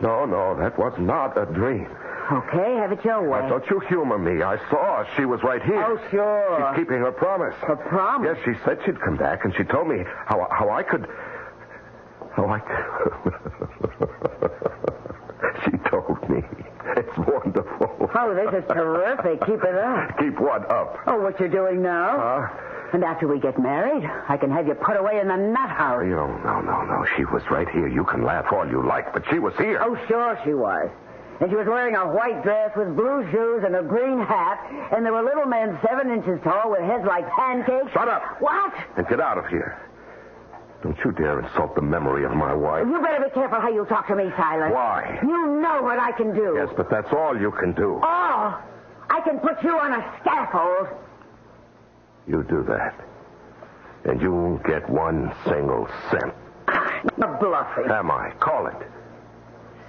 No, that was not a dream. Okay, have it your way. Now, don't you humor me. I saw her. She was right here. Oh, sure. She's keeping her promise. Her promise? Yes, she said she'd come back, and she told me how I could... She told me. It's wonderful. Oh, this is terrific. Keep it up. Keep what up? Oh, what you're doing now? And after we get married, I can have you put away in the nut house. No. She was right here. You can laugh all you like, but she was here. Oh, sure she was. And she was wearing a white dress with blue shoes and a green hat, and there were little men 7 inches tall with heads like pancakes. Shut up. What? And get out of here. Don't you dare insult the memory of my wife. You better be careful how you talk to me, Silas. Why? You know what I can do. Yes, but that's all you can do. Oh, I can put you on a scaffold. You do that, and you won't get 1 single cent. You're bluffing. Am I? Call it.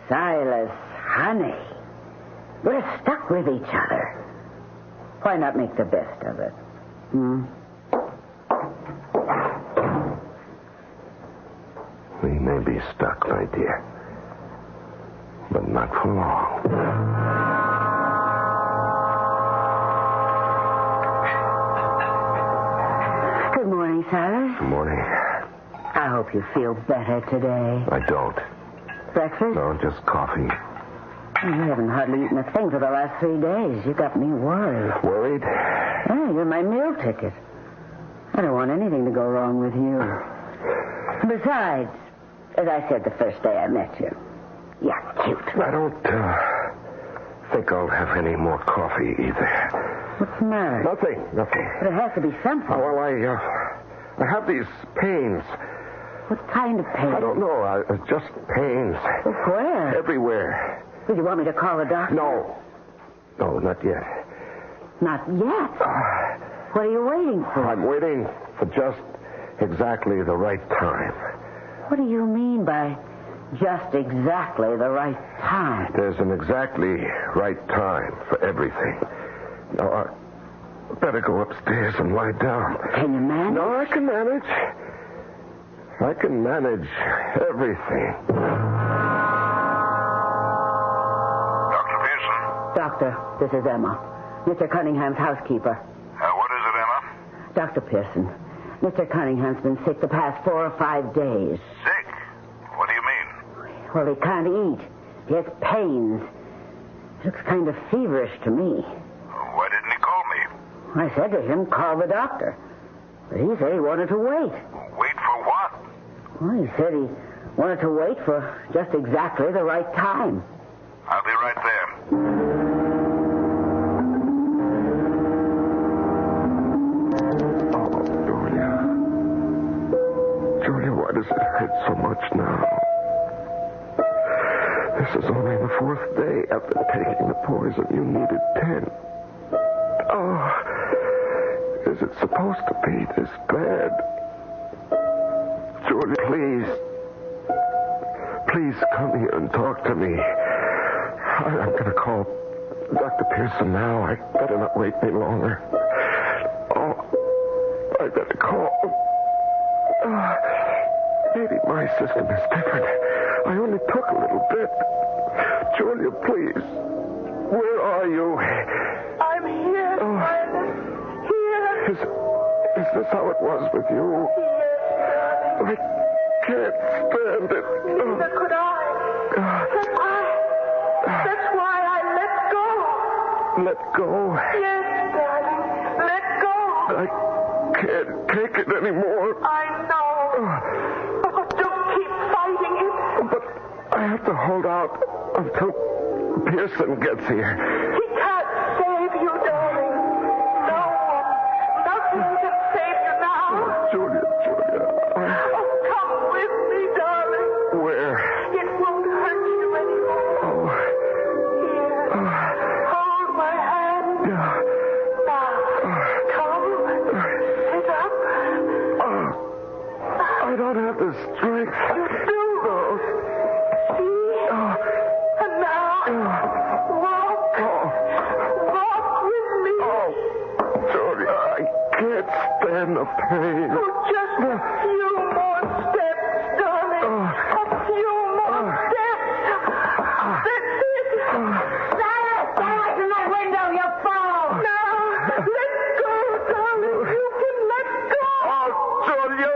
Silas, honey, we're stuck with each other. Why not make the best of it? We may be stuck, my dear. But not for long. Good morning, Silas. Good morning. I hope you feel better today. I don't. Breakfast? No, just coffee. You haven't hardly eaten a thing for the last 3 days. You got me worried. Worried? Yeah, you're my meal ticket. I don't want anything to go wrong with you. Besides, as I said the first day I met you, you're cute. I don't think I'll have any more coffee either. What's the matter? Nothing. But it has to be something. Oh, well, I have these pains. What kind of pain? I don't know. Just pains. Where? Everywhere. Would you want me to call a doctor? No, not yet. Not yet? What are you waiting for? I'm waiting for just exactly the right time. What do you mean by just exactly the right time? There's an exactly right time for everything. Now, I better go upstairs and lie down. Can you manage? No, I can manage. I can manage everything. Doctor, this is Emma. Mr. Cunningham's housekeeper. What is it, Emma? Dr. Pearson, Mr. Cunningham's been sick the past 4 or 5 days. Sick? What do you mean? Well, he can't eat. He has pains. Looks kind of feverish to me. Why didn't he call me? I said to him, call the doctor. But he said he wanted to wait. Wait for what? Well, he said he wanted to wait for just exactly the right time. I'll be right there. Julia, why does it hurt so much now? This is only the 4th day after taking the poison. You needed 10. Oh, is it supposed to be this bad? Julia, please come here and talk to me. I'm going to call Dr. Pearson now. I better not wait any longer. Oh, I better call. Maybe my system is different. I only took a little bit. Julia, please. Where are you? I'm here, Silas. Here. Is this how it was with you? Yes, darling. I can't stand it. Neither could I. That's why I let go. Let go? Yes, darling. Let go. I can't take it anymore. I know. Oh, don't keep fighting it. But I have to hold out until Pearson gets here. He can't save you, darling. No one, nothing can save you now. Julia. Oh, come with me, darling. Where? It won't hurt you anymore. Oh. Here. Hold my hand. Now, come. Sit up. I don't have the strength. You do. No. See? And now, walk. Walk with me. Oh, Julia, I can't stand the pain. Oh, just a few more steps, darling. A few more steps. That's it. Silas, get out from that window, you fool! Now, let go, darling. You can let go. Oh, Julia!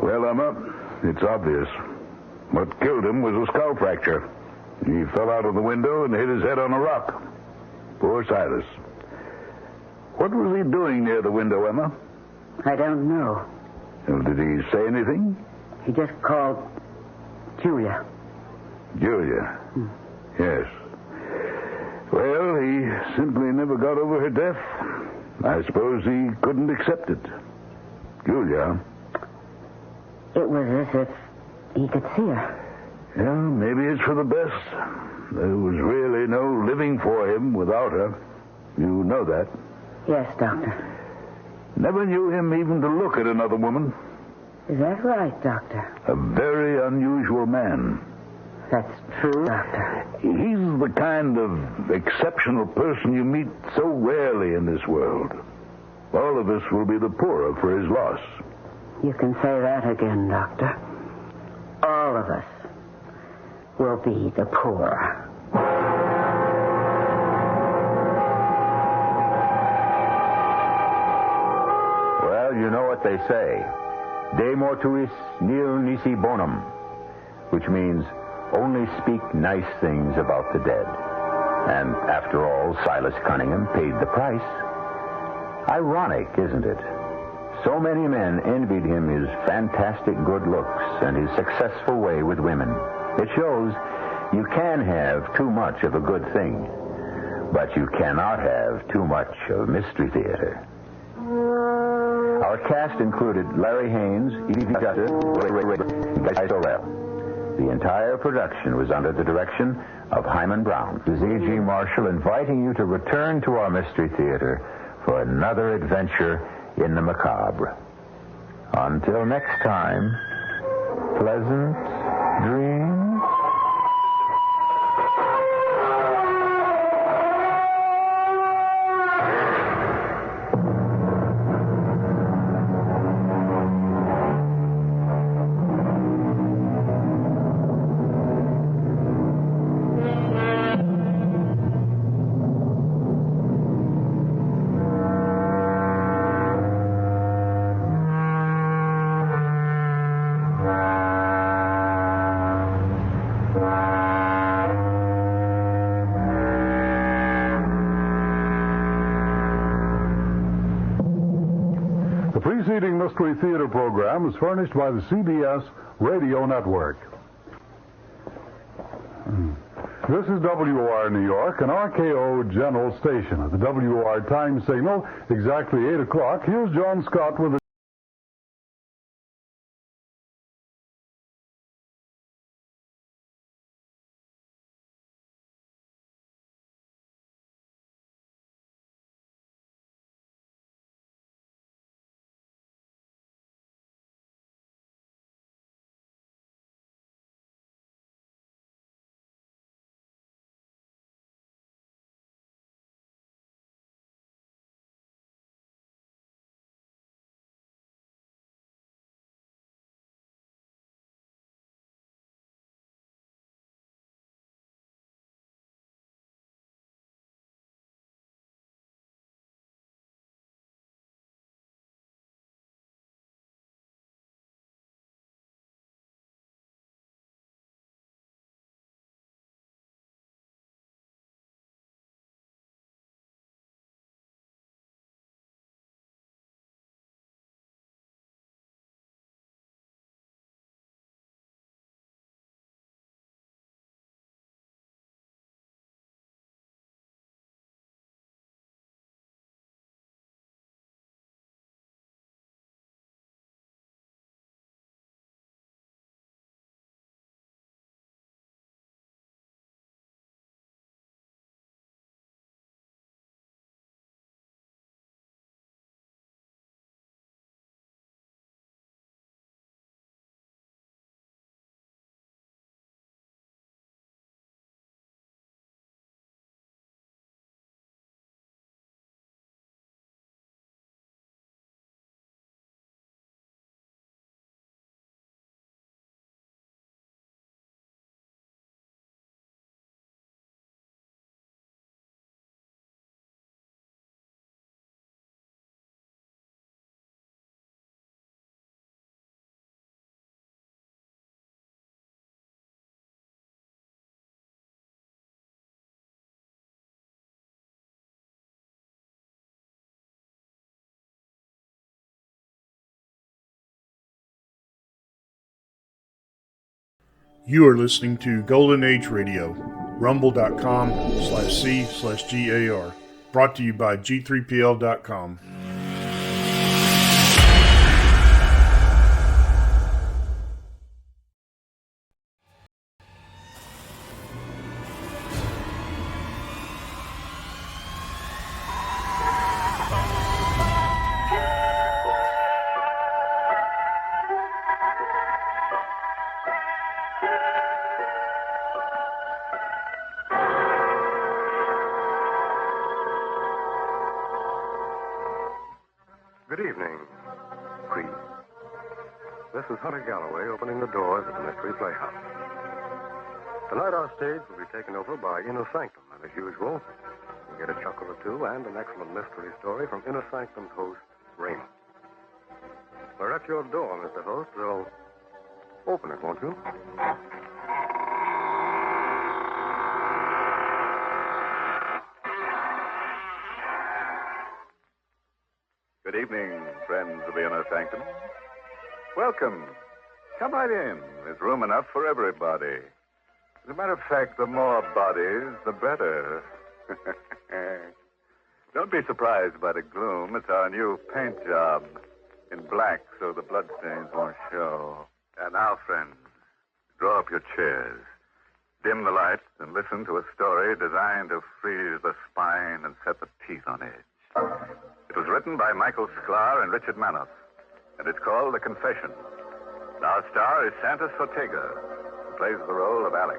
Well, Emma, it's obvious. What killed him was a skull fracture. He fell out of the window and hit his head on a rock. Poor Silas. What was he doing near the window, Emma? I don't know. Well, did he say anything? He just called Julia. Julia? Yes. Well, he simply never got over her death. I suppose he couldn't accept it. Julia? It was as if he could see her. Yeah, maybe it's for the best. There was really no living for him without her. You know that. Yes, Doctor. Never knew him even to look at another woman. Is that right, Doctor? A very unusual man. That's true, Doctor. He's the kind of exceptional person you meet so rarely in this world. All of us will be the poorer for his loss. You can say that again, Doctor. All of us will be the poorer. Well, you know what they say. De mortuis nil nisi bonum, which means only speak nice things about the dead. And after all, Silas Cunningham paid the price. Ironic, isn't it? So many men envied him his fantastic good looks and his successful way with women. It shows you can have too much of a good thing, but you cannot have too much of Mystery Theater. Our cast included Larry Haynes, Evie Justice, and Guy Sorrell. The entire production was under the direction of Hyman Brown. This is E.G. Marshall inviting you to return to our Mystery Theater for another adventure in the macabre. Until next time, pleasant dreams. The preceding Mystery Theater program is furnished by the CBS Radio Network. This is WOR New York, an RKO General Station. At the WOR time signal, exactly 8 o'clock, here's John Scott with the You are listening to Golden Age Radio, rumble.com/C/GAR. Brought to you by G3PL.com. Good evening, Creed. This is Hunter Galloway opening the doors at the Mystery Playhouse. Tonight our stage will be taken over by Inner Sanctum, and as usual, you'll get a chuckle or two and an excellent mystery story from Inner Sanctum's host, Raymond. We're at your door, Mr. Host, so open it, won't you? Good evening, friends of the Inner Sanctum. Welcome. Come right in. There's room enough for everybody. As a matter of fact, the more bodies, the better. Don't be surprised by the gloom. It's our new paint job. In black, so the bloodstains won't show. And now, friends, draw up your chairs. Dim the lights and listen to a story designed to freeze the spine and set the teeth on edge. It was written by Michael Sklar and Richard Manos, and it's called The Confession. Our star is Santos Ortega, who plays the role of Alex.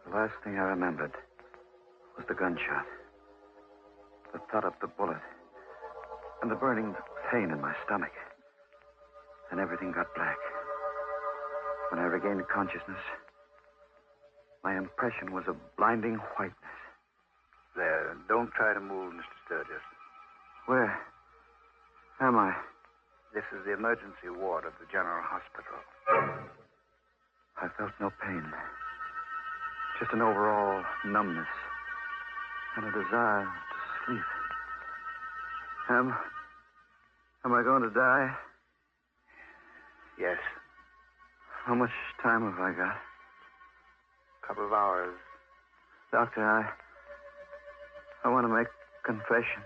The last thing I remembered was the gunshot, the thud of the bullet, and the burning pain in my stomach. And everything got black. When I regained consciousness, my impression was of blinding whiteness. There, don't try to move, Mr. Sturgis. Where am I? This is the emergency ward of the General Hospital. I felt no pain. Just an overall numbness and a desire to sleep. Am I going to die? Yes. How much time have I got? A couple of hours. Doctor, I want to make a confession.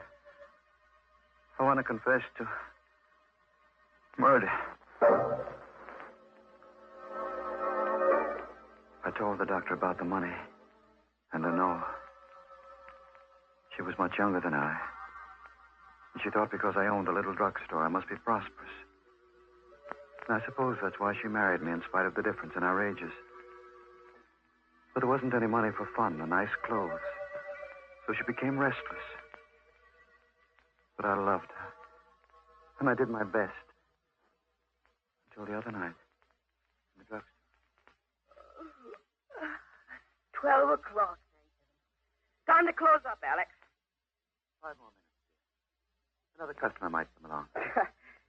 I want to confess to murder. I told the doctor about the money and Lenore. She was much younger than I. And she thought because I owned a little drugstore, I must be prosperous. And I suppose that's why she married me in spite of the difference in our ages. But there wasn't any money for fun or nice clothes. So she became restless. But I loved her. And I did my best. Until the other night. In the drugstore. 12 o'clock. Time to close up, Alex. 5 more minutes. Another customer might come along.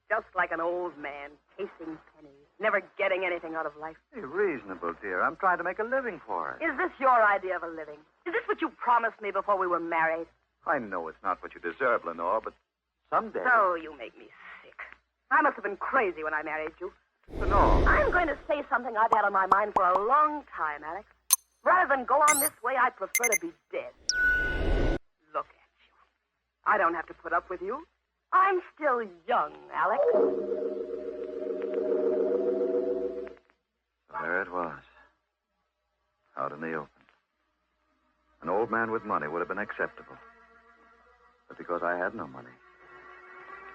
Just like an old man, chasing pennies, never getting anything out of life. Be reasonable, dear. I'm trying to make a living for it. Is this your idea of a living? Is this what you promised me before we were married? I know it's not what you deserve, Lenore, but someday... Oh, you make me sick. I must have been crazy when I married you. Lenore. I'm going to say something I've had on my mind for a long time, Alex. Rather than go on this way, I prefer to be dead. Look at you. I don't have to put up with you. I'm still young, Alex. So there it was. Out in the open. An old man with money would have been acceptable. But because I had no money,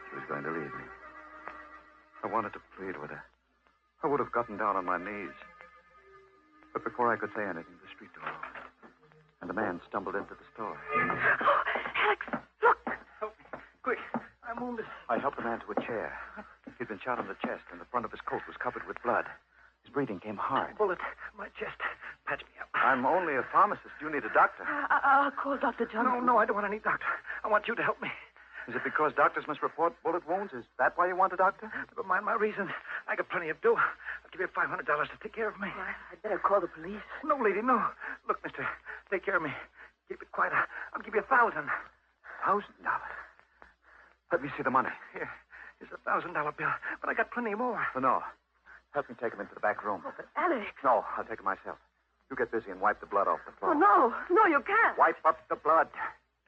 she was going to leave me. I wanted to plead with her. I would have gotten down on my knees. But before I could say anything, the street door opened. And a man stumbled into the store. Oh, Alex, look! Help me. Quick. I'm wounded. I helped the man to a chair. He'd been shot in the chest, and the front of his coat was covered with blood. His breathing came hard. Bullet, my chest. Patch me up. I'm only a pharmacist. You need a doctor. I'll call Dr. Johnson. No, I don't want any doctor. I want you to help me. Is it because doctors must report bullet wounds? Is that why you want a doctor? Never mind my reason. I got plenty of dough. I'll give you $500 to take care of me. Well, I'd better call the police. No, lady, no. Look, mister, take care of me. Keep it quiet. I'll give you $1,000. $1,000? Let me see the money. Here. Here's a $1,000 bill, but I got plenty more. No. Help me take him into the back room. Oh, but Alex. No, I'll take him myself. You get busy and wipe the blood off the floor. Oh, no, you can't. Wipe up the blood.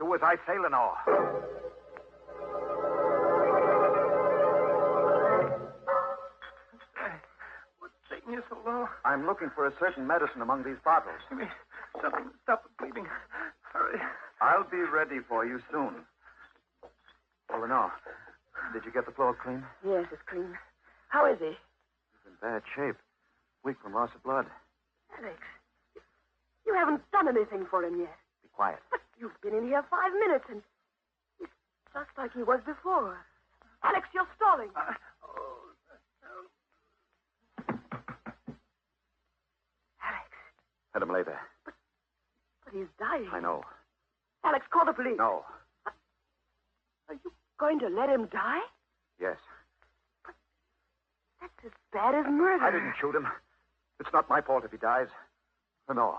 Do as I say, Lenore. What's taking you so long? I'm looking for a certain medicine among these bottles. Give me something to stop the bleeding. Hurry. I'll be ready for you soon. Oh, Lenore, did you get the floor clean? Yes, it's clean. How is he? He's in bad shape. Weak from loss of blood. Alex, you haven't done anything for him yet. Be quiet. But you've been in here 5 minutes and Just like he was before. Alex, you're stalling. Alex. Let him lay there. But he's dying. I know. Alex, call the police. No. Are you going to let him die? Yes. That's as bad as murder. I didn't shoot him. It's not my fault if he dies. No.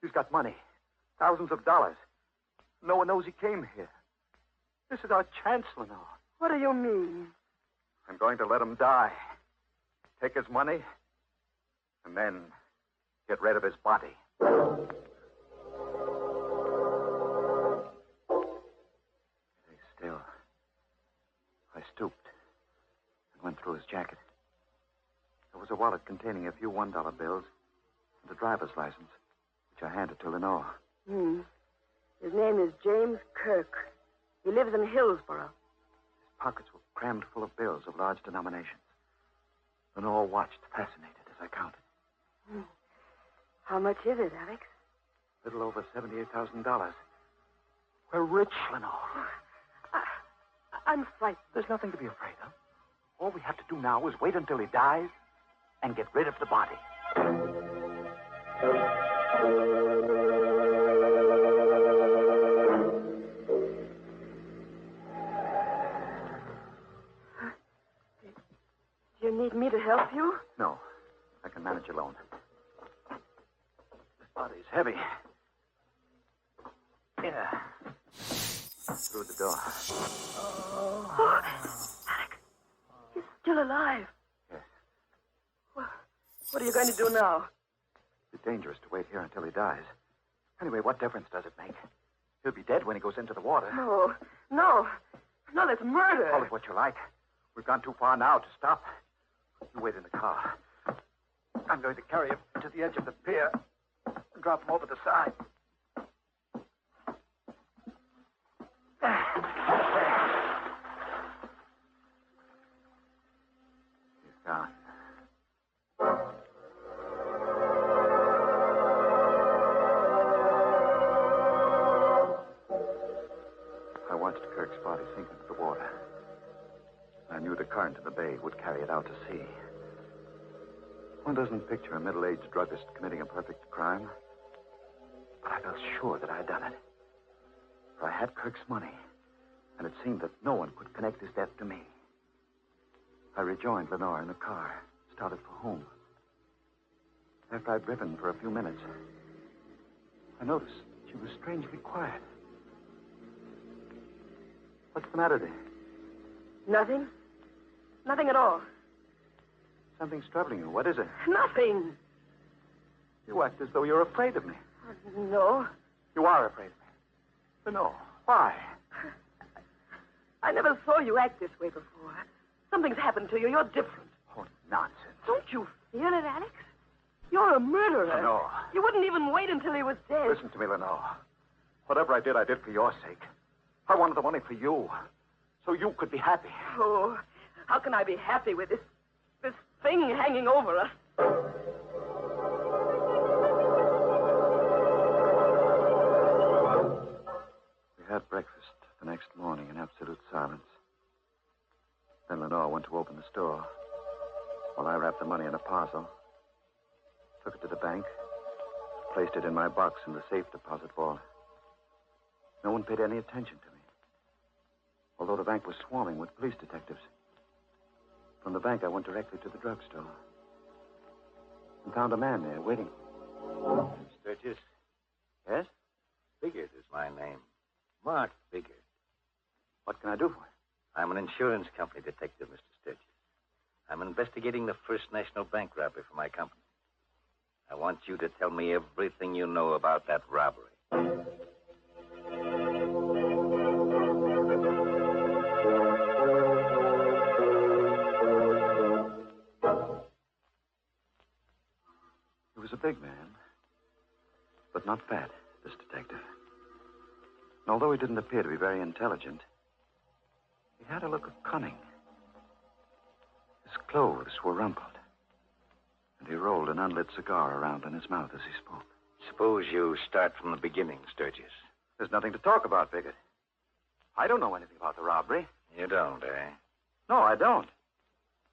He's got money. Thousands of dollars. No one knows he came here. This is our chance, Lenore. What do you mean? I'm going to let him die. Take his money, and then get rid of his body. Stay still. I stooped and went through his jacket. There was a wallet containing a few $1 bills and a driver's license, which I handed to Lenore. His name is James Kirk. He lives in Hillsborough. His pockets were crammed full of bills of large denominations. Lenore watched, fascinated, as I counted. How much is it, Alex? A little over $78,000. We're rich, Lenore. I'm frightened. There's nothing to be afraid of. All we have to do now is wait until he dies and get rid of the body. Do you need me to help you? No. I can manage alone. This body's heavy. Yeah. Through the door. Oh, Alex, he's still alive. Yes. What are you going to do now? It's dangerous to wait here until he dies. Anyway, what difference does it make? He'll be dead when he goes into the water. No, that's murder. Call it what you like. We've gone too far now to stop. You wait in the car. I'm going to carry him to the edge of the pier and drop him over the side. He's gone. I watched Kirk's body sink into the water. I knew the current in the bay would carry it out to sea. One doesn't picture a middle-aged druggist committing a perfect crime. But I felt sure that I had done it. For I had Kirk's money, and it seemed that no one could connect his death to me. I rejoined Lenore in the car, started for home. After I'd driven for a few minutes, I noticed she was strangely quiet. What's the matter, dear? Nothing. Nothing at all. Something's troubling you. What is it? Nothing. You act as though you're afraid of me. No. You are afraid of me. But no. Why? I never saw you act this way before. Something's happened to you. You're different. Oh, nonsense. Don't you feel it, Alex? You're a murderer. No. You wouldn't even wait until he was dead. Listen to me, Lenore. Whatever I did for your sake. I wanted the money for you, so you could be happy. Oh, how can I be happy with this thing hanging over us? We had breakfast the next morning in absolute silence. Then Lenore went to open the store, while I wrapped the money in a parcel, took it to the bank, placed it in my box in the safe deposit vault. No one paid any attention to me, although the bank was swarming with police detectives. From the bank, I went directly to the drugstore and found a man there waiting. Sturgis? Yes? Biggert is my name. Mark Biggert. What can I do for you? I'm an insurance company detective, Mr. Sturgis. I'm investigating the First National Bank robbery for my company. I want you to tell me everything you know about that robbery. He was a big man, but not fat, this detective. And although he didn't appear to be very intelligent, he had a look of cunning. His clothes were rumpled, and he rolled an unlit cigar around in his mouth as he spoke. Suppose you start from the beginning, Sturgis. There's nothing to talk about, Biggert. I don't know anything about the robbery. You don't, eh? No, I don't.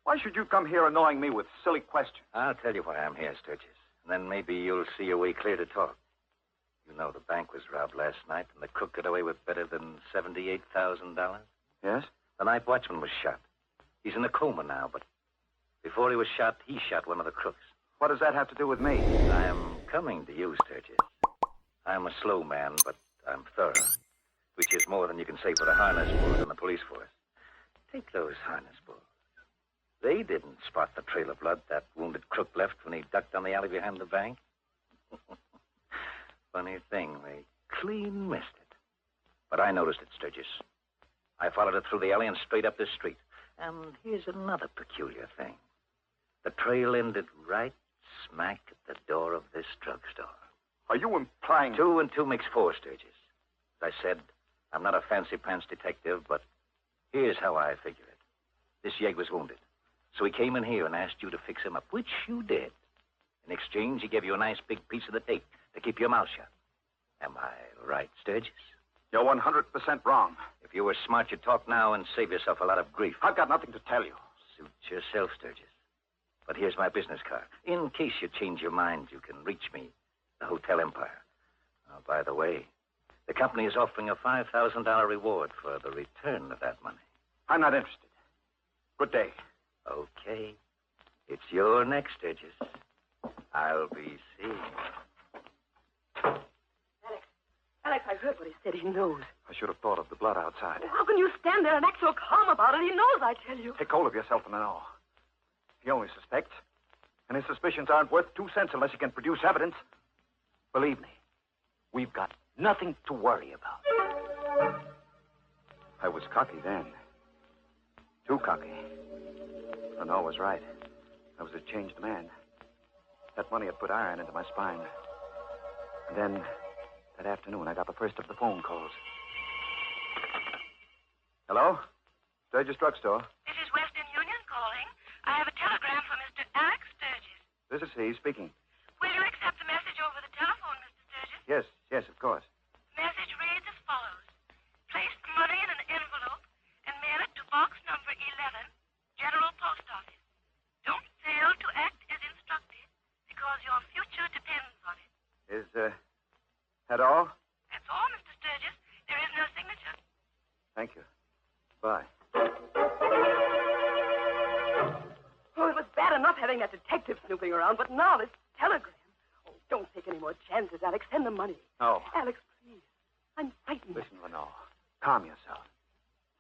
Why should you come here annoying me with silly questions? I'll tell you why I'm here, Sturgis. And then maybe you'll see your way clear to talk. You know the bank was robbed last night, and the crook got away with better than $78,000. Yes? The night watchman was shot. He's in a coma now, but before he was shot, he shot one of the crooks. What does that have to do with me? I'm coming to you, Sturgis. I'm a slow man, but I'm thorough, which is more than you can say for the harness bulls in the police force. Take those harness bulls. They didn't spot the trail of blood that wounded crook left when he ducked down the alley behind the bank. Funny thing, they clean missed it. But I noticed it, Sturgis. I followed it through the alley and straight up this street. And here's another peculiar thing. The trail ended right smack at the door of this drugstore. Are you implying... 2 and 2 makes 4, Sturgis. As I said, I'm not a fancy-pants detective, but here's how I figure it. This yegg was wounded. So he came in here and asked you to fix him up, which you did. In exchange, he gave you a nice big piece of the tape to keep your mouth shut. Am I right, Sturgis? You're 100% wrong. If you were smart, you'd talk now and save yourself a lot of grief. I've got nothing to tell you. Suit yourself, Sturgis. But here's my business card. In case you change your mind, you can reach me, the Hotel Empire. Oh, by the way, the company is offering a $5,000 reward for the return of that money. I'm not interested. Good day. Okay. It's your next, Sturgis. I'll be seeing. Alex, I heard what he said. He knows. I should have thought of the blood outside. How can you stand there and act so calm about it? He knows, I tell you. Take hold of yourself and know. He only suspects. And his suspicions aren't worth 2 cents unless he can produce evidence. Believe me, we've got nothing to worry about. I was cocky then. Too cocky. Renault was right. I was a changed man. That money had put iron into my spine. And then, that afternoon, I got the first of the phone calls. Hello? Sturgis Drugstore. This is Western Union calling. I have a telegram from Mr. Alex Sturgis. This is he speaking. Will you accept the message over the telephone, Mr. Sturgis? Yes, of course. The message reads as follows. Place the money in an envelope and mail it to box number 11, General Post Office. Don't fail to act as instructed because your future depends on it. Is, that all? That's all, Mr. Sturgis. There is no signature. Thank you. Bye. Oh, it was bad enough having that detective snooping around, but now this telegram. Oh, don't take any more chances, Alex. Send the money. No. Alex, please. I'm frightened. Listen, Renault. Calm yourself.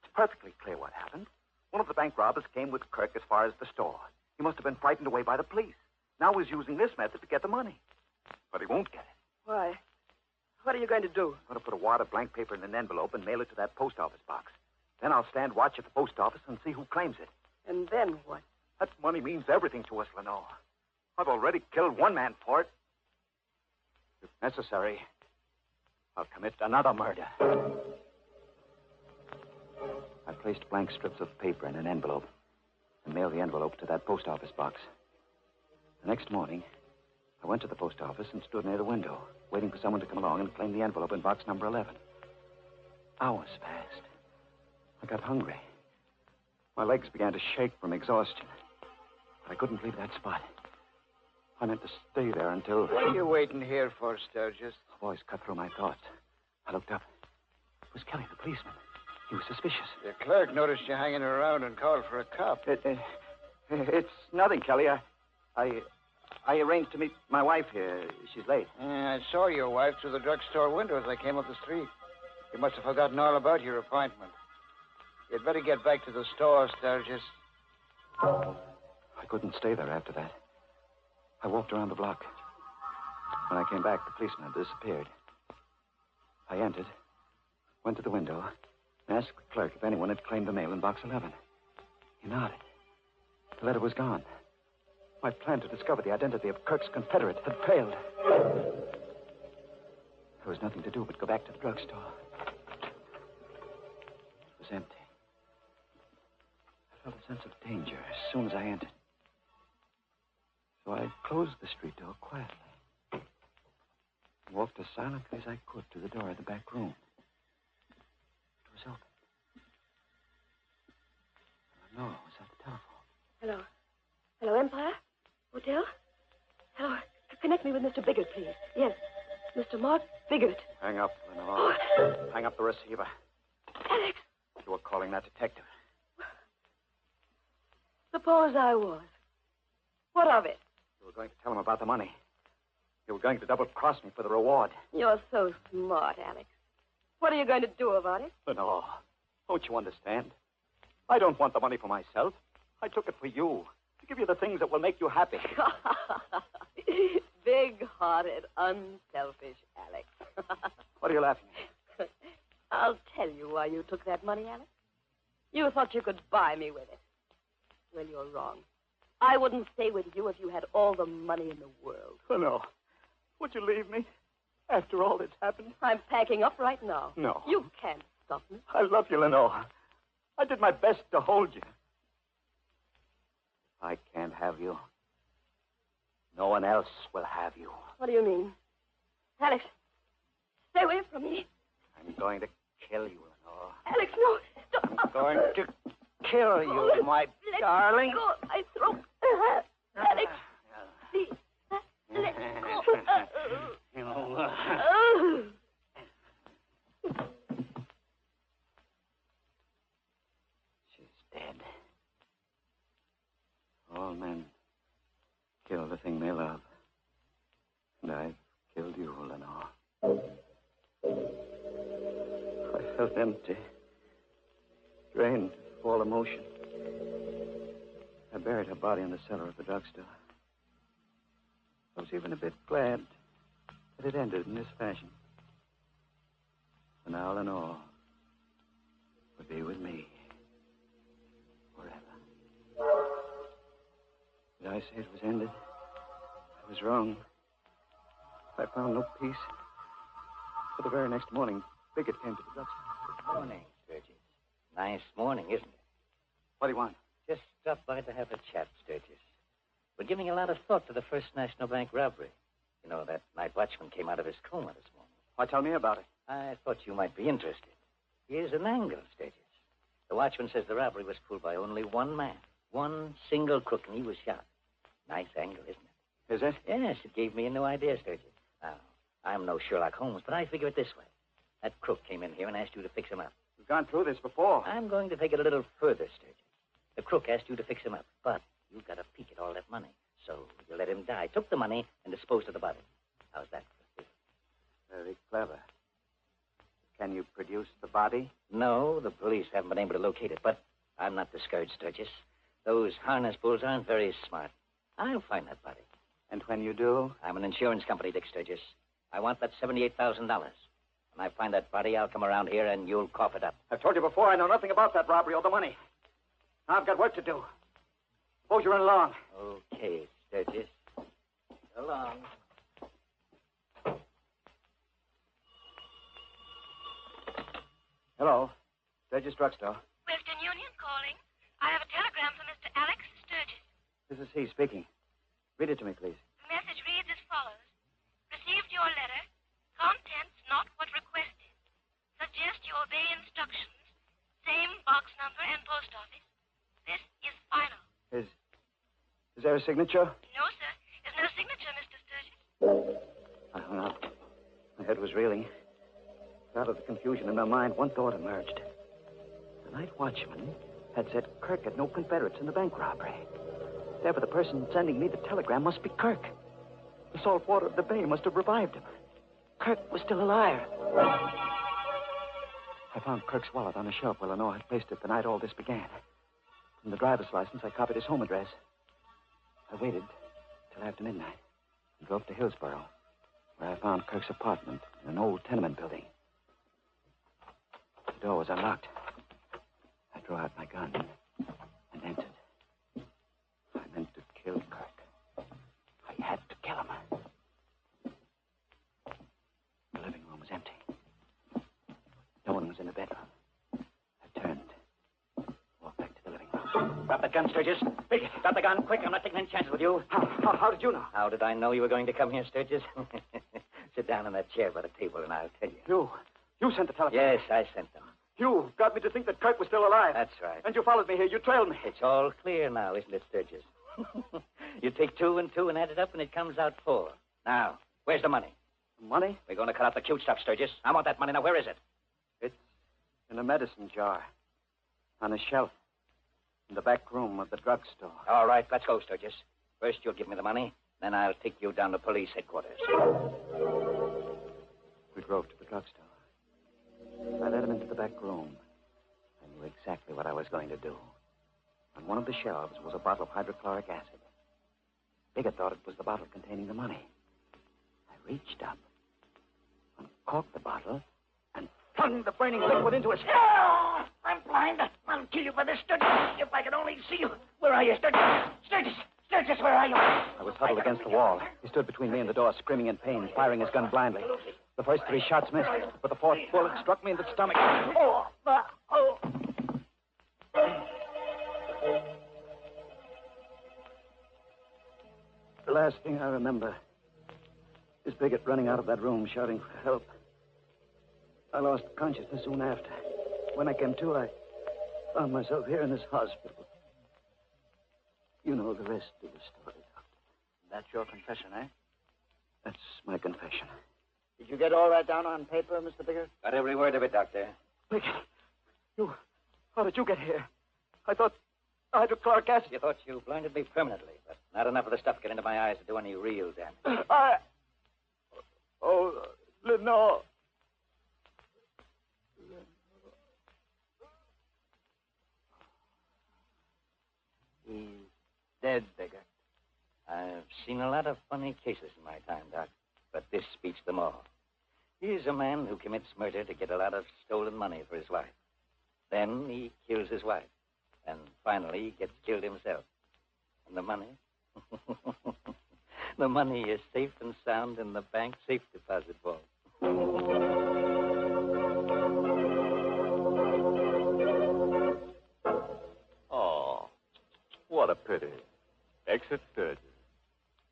It's perfectly clear what happened. One of the bank robbers came with Kirk as far as the store. He must have been frightened away by the police. Now he's using this method to get the money. But he won't get it. Why? What are you going to do? I'm going to put a wad of blank paper in an envelope and mail it to that post office box. Then I'll stand watch at the post office and see who claims it. And then what? That money means everything to us, Renault. I've already killed one man for it. If necessary, I'll commit another murder. I placed blank strips of paper in an envelope and mailed the envelope to that post office box. The next morning, I went to the post office and stood near the window, waiting for someone to come along and claim the envelope in box number 11. Hours passed. I got hungry. My legs began to shake from exhaustion. But I couldn't leave that spot. I meant to stay there until... What are you waiting here for, Sturgis? A voice cut through my thoughts. I looked up. It was Kelly, the policeman. He was suspicious. The clerk noticed you hanging around and called for a cop. It's nothing, Kelly. I arranged to meet my wife here. She's late. I saw your wife through the drugstore window as I came up the street. You must have forgotten all about your appointment. You'd better get back to the store, Sturgis. I couldn't stay there after that. I walked around the block. When I came back, the policeman had disappeared. I entered, went to the window, and asked the clerk if anyone had claimed the mail in box 11. He nodded. The letter was gone. My plan to discover the identity of Kirk's confederate had failed. There was nothing to do but go back to the drugstore. It was empty. I felt a sense of danger as soon as I entered. So I closed the street door quietly and walked as silently as I could to the door of the back room. It was open. No, it's at the telephone. Hello. Hello, Empire? Hotel? Hello. Connect me with Mr. Biggert, please. Yes. Mr. Mark Biggert. Hang up, Lenore. Hang up the receiver. Alex! You were calling that detective. Suppose I was. What of it? You were going to tell him about the money. You were going to double-cross me for the reward. You're so smart, Alex. What are you going to do about it? Lenore, don't you understand? I don't want the money for myself. I took it for you. To give you the things that will make you happy. Big-hearted, unselfish Alex. What are you laughing at? I'll tell you why you took that money, Alex. You thought you could buy me with it. Well, you're wrong. I wouldn't stay with you if you had all the money in the world. Lenore, would you leave me after all that's happened? I'm packing up right now. No. You can't stop me. I love you, Lenore. I did my best to hold you. I can't have you. No one else will have you. What do you mean? Alex, stay away from me. I'm going to kill you, Lenore. Alex, no. Stop. I'm going to kill you, my darling. Let go of my throat. Alex, please. Let go. She's dead. All men kill the thing they love. And I've killed you, Lenore. I felt empty, drained of all emotion. I buried her body in the cellar of the drugstore. I was even a bit glad that it ended in this fashion. For now, Lenore would be with me forever. Did I say it was ended? I was wrong. I found no peace. For the very next morning, Biggert came to the drugstore. Good morning, Sturgis. Nice morning, isn't it? What do you want? Just stopped by to have a chat, Sturgis. We're giving a lot of thought to the First National Bank robbery. You know, that night watchman came out of his coma this morning. Why, tell me about it. I thought you might be interested. Here's an angle, Sturgis. The watchman says the robbery was pulled by only one man. One single crook, and he was shot. Nice angle, isn't it? Is it? Yes, it gave me a new idea, Sturgis. Now, I'm no Sherlock Holmes, but I figure it this way. That crook came in here and asked you to fix him up. We've gone through this before. I'm going to take it a little further, Sturgis. The crook asked you to fix him up, but you got a peek at all that money. So you let him die, took the money, and disposed of the body. How's that? Very clever. Can you produce the body? No, the police haven't been able to locate it, but I'm not discouraged, Sturgis. Those harness bulls aren't very smart. I'll find that body. And when you do? I'm an insurance company, Dick Sturgis. I want that $78,000. When I find that body, I'll come around here and you'll cough it up. I've told you before, I know nothing about that robbery or the money. Now I've got work to do. Suppose you run along. Okay, Sturgis. So long. Hello. Sturgis Drugstore. Western Union calling. I have a telegram from Mr. Alex Sturgis. This is he speaking. Read it to me, please. The message reads as follows. Received your letter. Contents not what requested. Suggest you obey instructions. Same box number and post office. This is final. Is there a signature? No, sir. There's no signature, Mr. Sturgis. I hung up. My head was reeling. Out of the confusion in my mind, one thought emerged. The night watchman had said Kirk had no Confederates in the bank robbery. Therefore, the person sending me the telegram must be Kirk. The salt water of the bay must have revived him. Kirk was still alive. I found Kirk's wallet on a shelf where Lenore had placed it the night all this began. From the driver's license, I copied his home address. I waited till after midnight and drove to Hillsborough, where I found Kirk's apartment in an old tenement building. The door was unlocked. I drew out my gun and entered. I meant to kill Kirk. I had to kill him. The living room was empty. No one was in the bedroom. I turned. Walked back to the living room. Drop that gun, Sturgis. Quick, drop the gun, quick. I'm not taking any chances with you. How did you know? How did I know you were going to come here, Sturgis? Sit down in that chair by the table and I'll tell you. You sent the telephone? Yes, I sent them. You got me to think that Kirk was still alive. That's right. And you followed me here. You trailed me. It's all clear now, isn't it, Sturgis? You take 2 and 2 and add it up, and it comes out 4. Now, where's the money? Money? We're going to cut out the cute stuff, Sturgis. I want that money. Now, where is it? It's in a medicine jar. On a shelf. In the back room of the drugstore. All right, let's go, Sturgis. First, you'll give me the money. Then I'll take you down to police headquarters. We drove to the drugstore. I led him into the back room. I knew exactly what I was going to do. On one of the shelves was a bottle of hydrochloric acid. Biggett thought it was the bottle containing the money. I reached up, uncorked the bottle, and flung the burning liquid into his... Oh, I'm blind. I'll kill you for this, Sturgis. If I could only see you. Where are you, Sturgis? Sturgis! Sturgis, where are you? I was huddled against the wall. He stood between me and the door, screaming in pain, firing his gun blindly. The first 3 shots missed, but the 4th bullet struck me in the stomach. Oh, oh. The last thing I remember is Biggett running out of that room, shouting for help. I lost consciousness soon after. When I came to, I found myself here in this hospital. You know the rest of the story, Doctor. That's your confession, eh? That's my confession. Did you get all that down on paper, Mr. Biggert? Got every word of it, Doctor. Biggett, how did you get here? I thought hydrochloric acid. You thought you blinded me permanently, but not enough of the stuff get into my eyes to do any real damage. Oh, Lenore. He's dead, Biggert. I've seen a lot of funny cases in my time, Doc, but this beats them all. He's a man who commits murder to get a lot of stolen money for his wife. Then he kills his wife. And finally, he gets killed himself. And the money? The money is safe and sound in the bank safe deposit vault. Oh, what a pity. Exit Sturgis.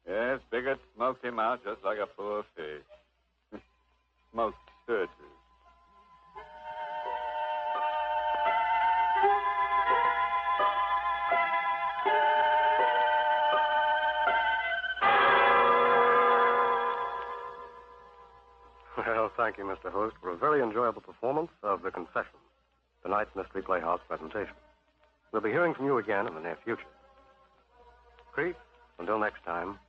Yes, Biggett smoked him out just like a poor fish. Smoked Sturgis. Well, thank you, Mr. Host, for a very enjoyable performance of The Confession, tonight's Mystery Playhouse presentation. We'll be hearing from you again in the near future. Creep, until next time,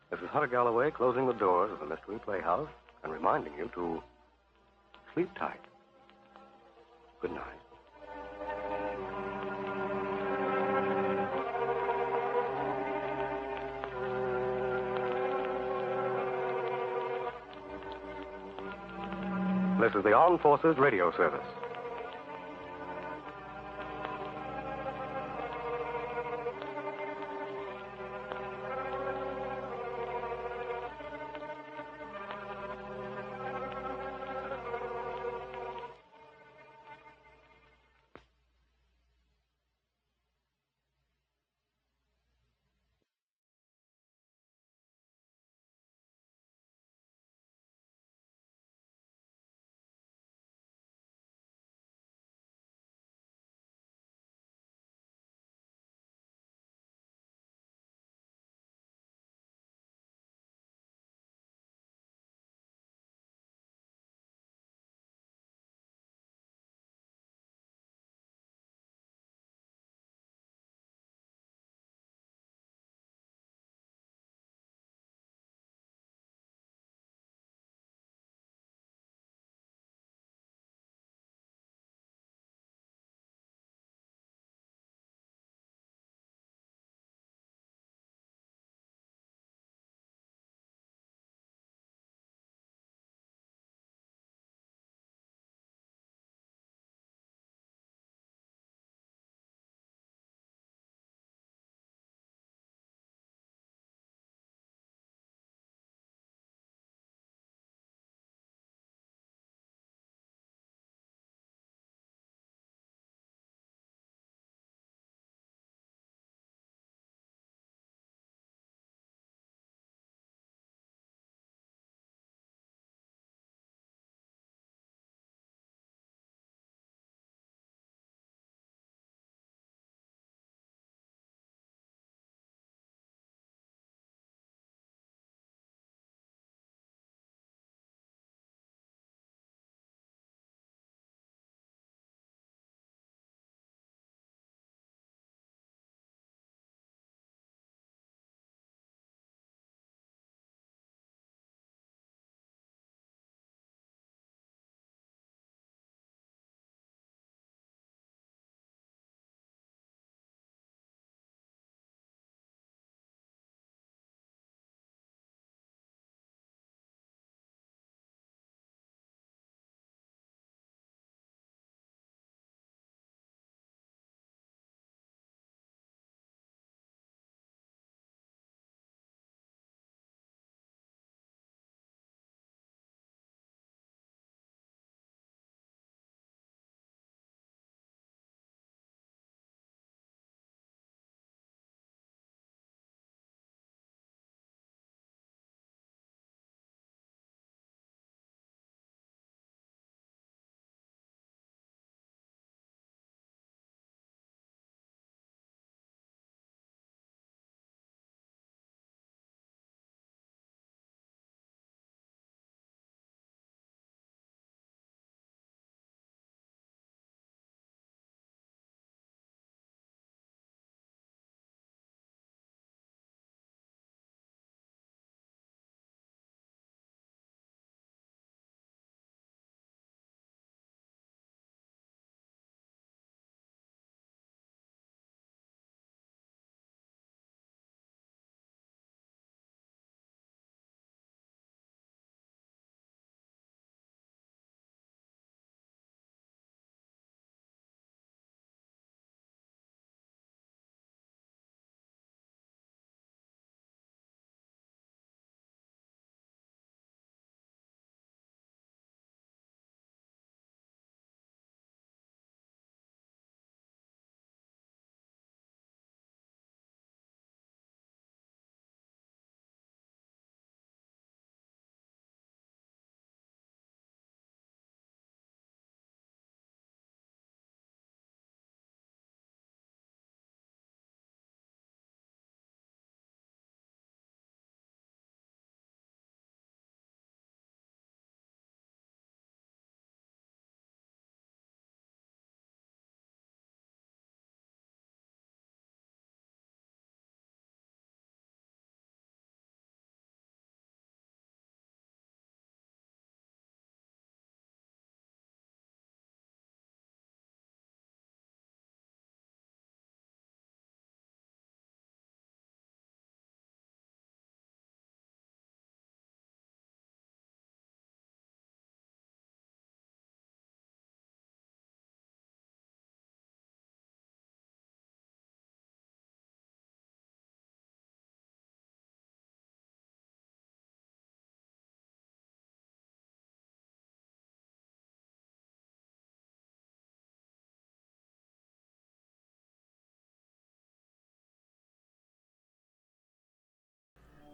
this is Hunter Galloway closing the doors of the Mystery Playhouse and reminding you to sleep tight. Good night. This is the Armed Forces Radio Service.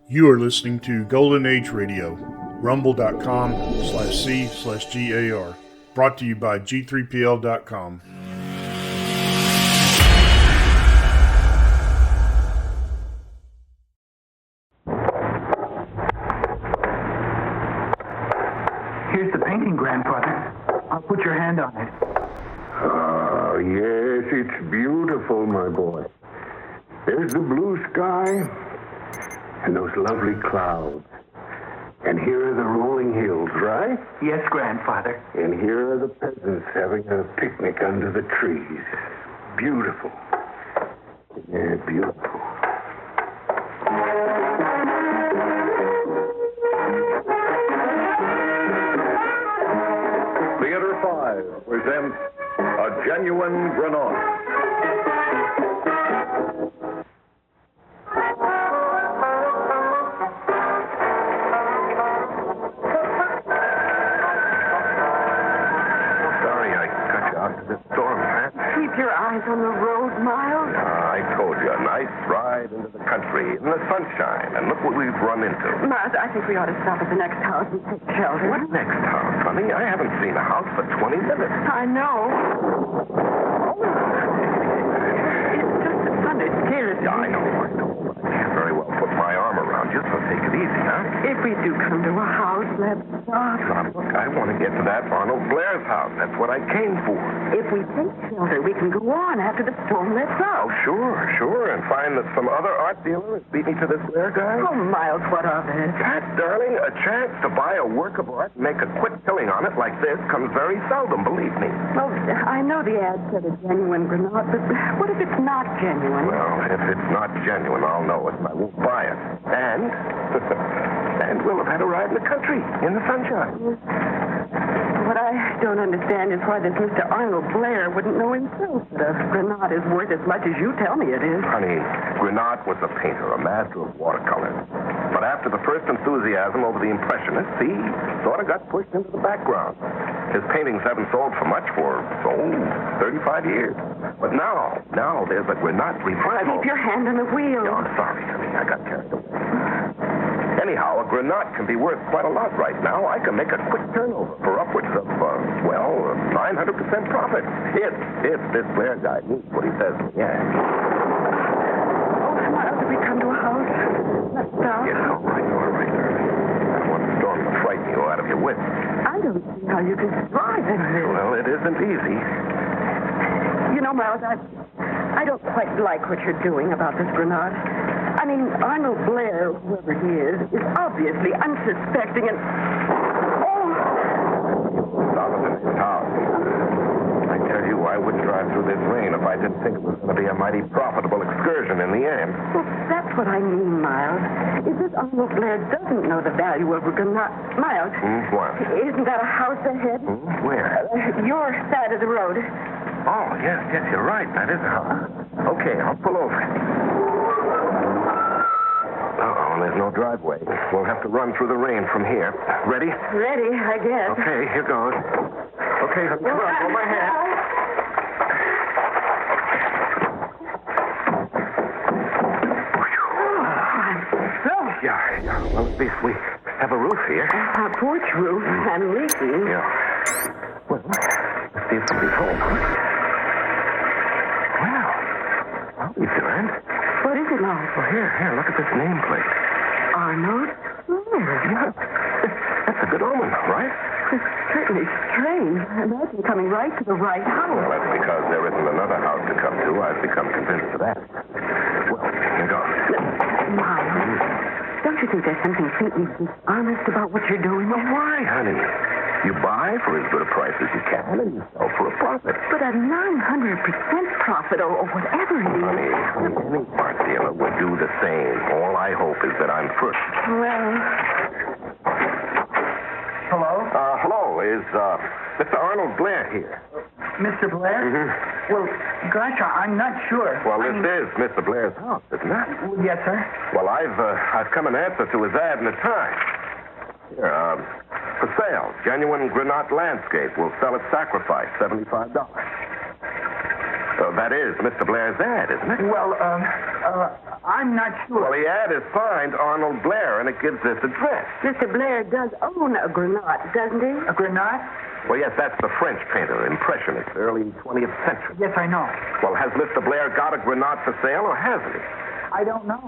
You are listening to Golden Age Radio, rumble.com/C/GAR. Brought to you by G3PL.com. Here's the painting, Grandfather. I'll put your hand on it. Oh, yes, it's beautiful, my boy. There's the blue sky and those lovely clouds. And here are the rolling hills, right? Yes, Grandfather. And here are the peasants having a picnic under the trees. Beautiful. Yeah, beautiful. Theater 5 presents A Genuine Granada. On the road, Miles? I told you, a nice ride into the country in the sunshine. And look what we've run into. Miles, I think we ought to stop at the next house and take shelter. What next house, honey? I haven't seen a house for 20 minutes. I know. It's just the sun that scares me. Yeah, I know. But I can't very well put my arm around you, so take it easy, huh? If we do come to a house, let's stop. Now, look, I want to get to that Arnold Blair's house. That's what I came for. If we take shelter, we can go on after the storm lets up. Oh, sure. And find that some other art dealer has beat me to this Blair guy. Oh, Miles, what of it? Pat, darling, a chance to buy a work of art and make a quick killing on it like this comes very seldom, believe me. Well, I know the ad said a genuine granate, but what if it's not genuine? Well, if it's not genuine, I'll know it and I won't buy it. And we'll have had a ride in the country, in the sunshine. What I don't understand is why this Mr. Arnold Blair wouldn't know himself that a granate is worth as much as you tell me it is. Honey, Granat was a painter, a master of watercolor. But after the first enthusiasm over the Impressionists, he sort of got pushed into the background. His paintings haven't sold for much for, 35 years. But now there's a Granat revival. Keep your hand on the wheel. Oh, I'm sorry, honey. I got carried away. Anyhow, a Granat can be worth quite a lot right now. I can make a quick turnover for upwards of, 900% profit. If this Blair guy means what he says. Yeah. Oh, Miles, did we come to a house? Let's stop. Yes, all right, darling. I don't want the storm to frighten you out of your wits. I don't see how you can drive in this. Well, it isn't easy. You know, Miles, I don't quite like what you're doing about this Granat. I mean, Arnold Blair, whoever he is obviously unsuspecting and... Solomon, Tom. I tell you, I wouldn't drive through this rain if I didn't think it was going to be a mighty profitable excursion in the end. Well, that's what I mean, Miles. If this Arnold Blair doesn't know the value of a Granat... Miles. What? Isn't that a house ahead? Where? Your side of the road. Oh, yes, you're right. That is a house. Okay, I'll pull over. Uh-oh, there's no driveway. We'll have to run through the rain from here. Ready? Ready, I guess. Okay, here goes. Okay, come on, hold my hand. Yeah. Well, at least we have a roof here. A porch roof and leaking. Yeah. Well, let's see if somebody's home. Well, howdy, Durant. What is it, Miles? Well, here, look at this nameplate. Arnold Blair. Yeah. That's a good omen, right? It's certainly strange. Imagine coming right to the right house. Well, that's because there isn't another house to come to. I've become convinced of that. Well, here goes. Miles, don't you think there's something faintly dishonest about what you're doing? Well, why, honey? You buy for as good a price as you can, and you sell for a profit. But a 900% profit or whatever it is. Honey, any art dealer would do the same. All I hope is that I'm first. Well... Hello? Hello. Is, Mr. Arnold Blair here? Mr. Blair? Mm-hmm. Well, gosh, I'm not sure. Well, this is Mr. Blair's house, isn't it? Yes, sir. Well, I've come in answer to his ad in the Times. Here, for sale, genuine Granat landscape. Will sell at sacrifice, $75. That is Mr. Blair's ad, isn't it? Well, I'm not sure. Well, the ad is signed Arnold Blair, and it gives this address. Mr. Blair does own a Granat, doesn't he? A Granat? Well, yes, that's the French painter, Impressionist, early 20th century. Yes, I know. Well, has Mr. Blair got a Granat for sale, or hasn't he? I don't know.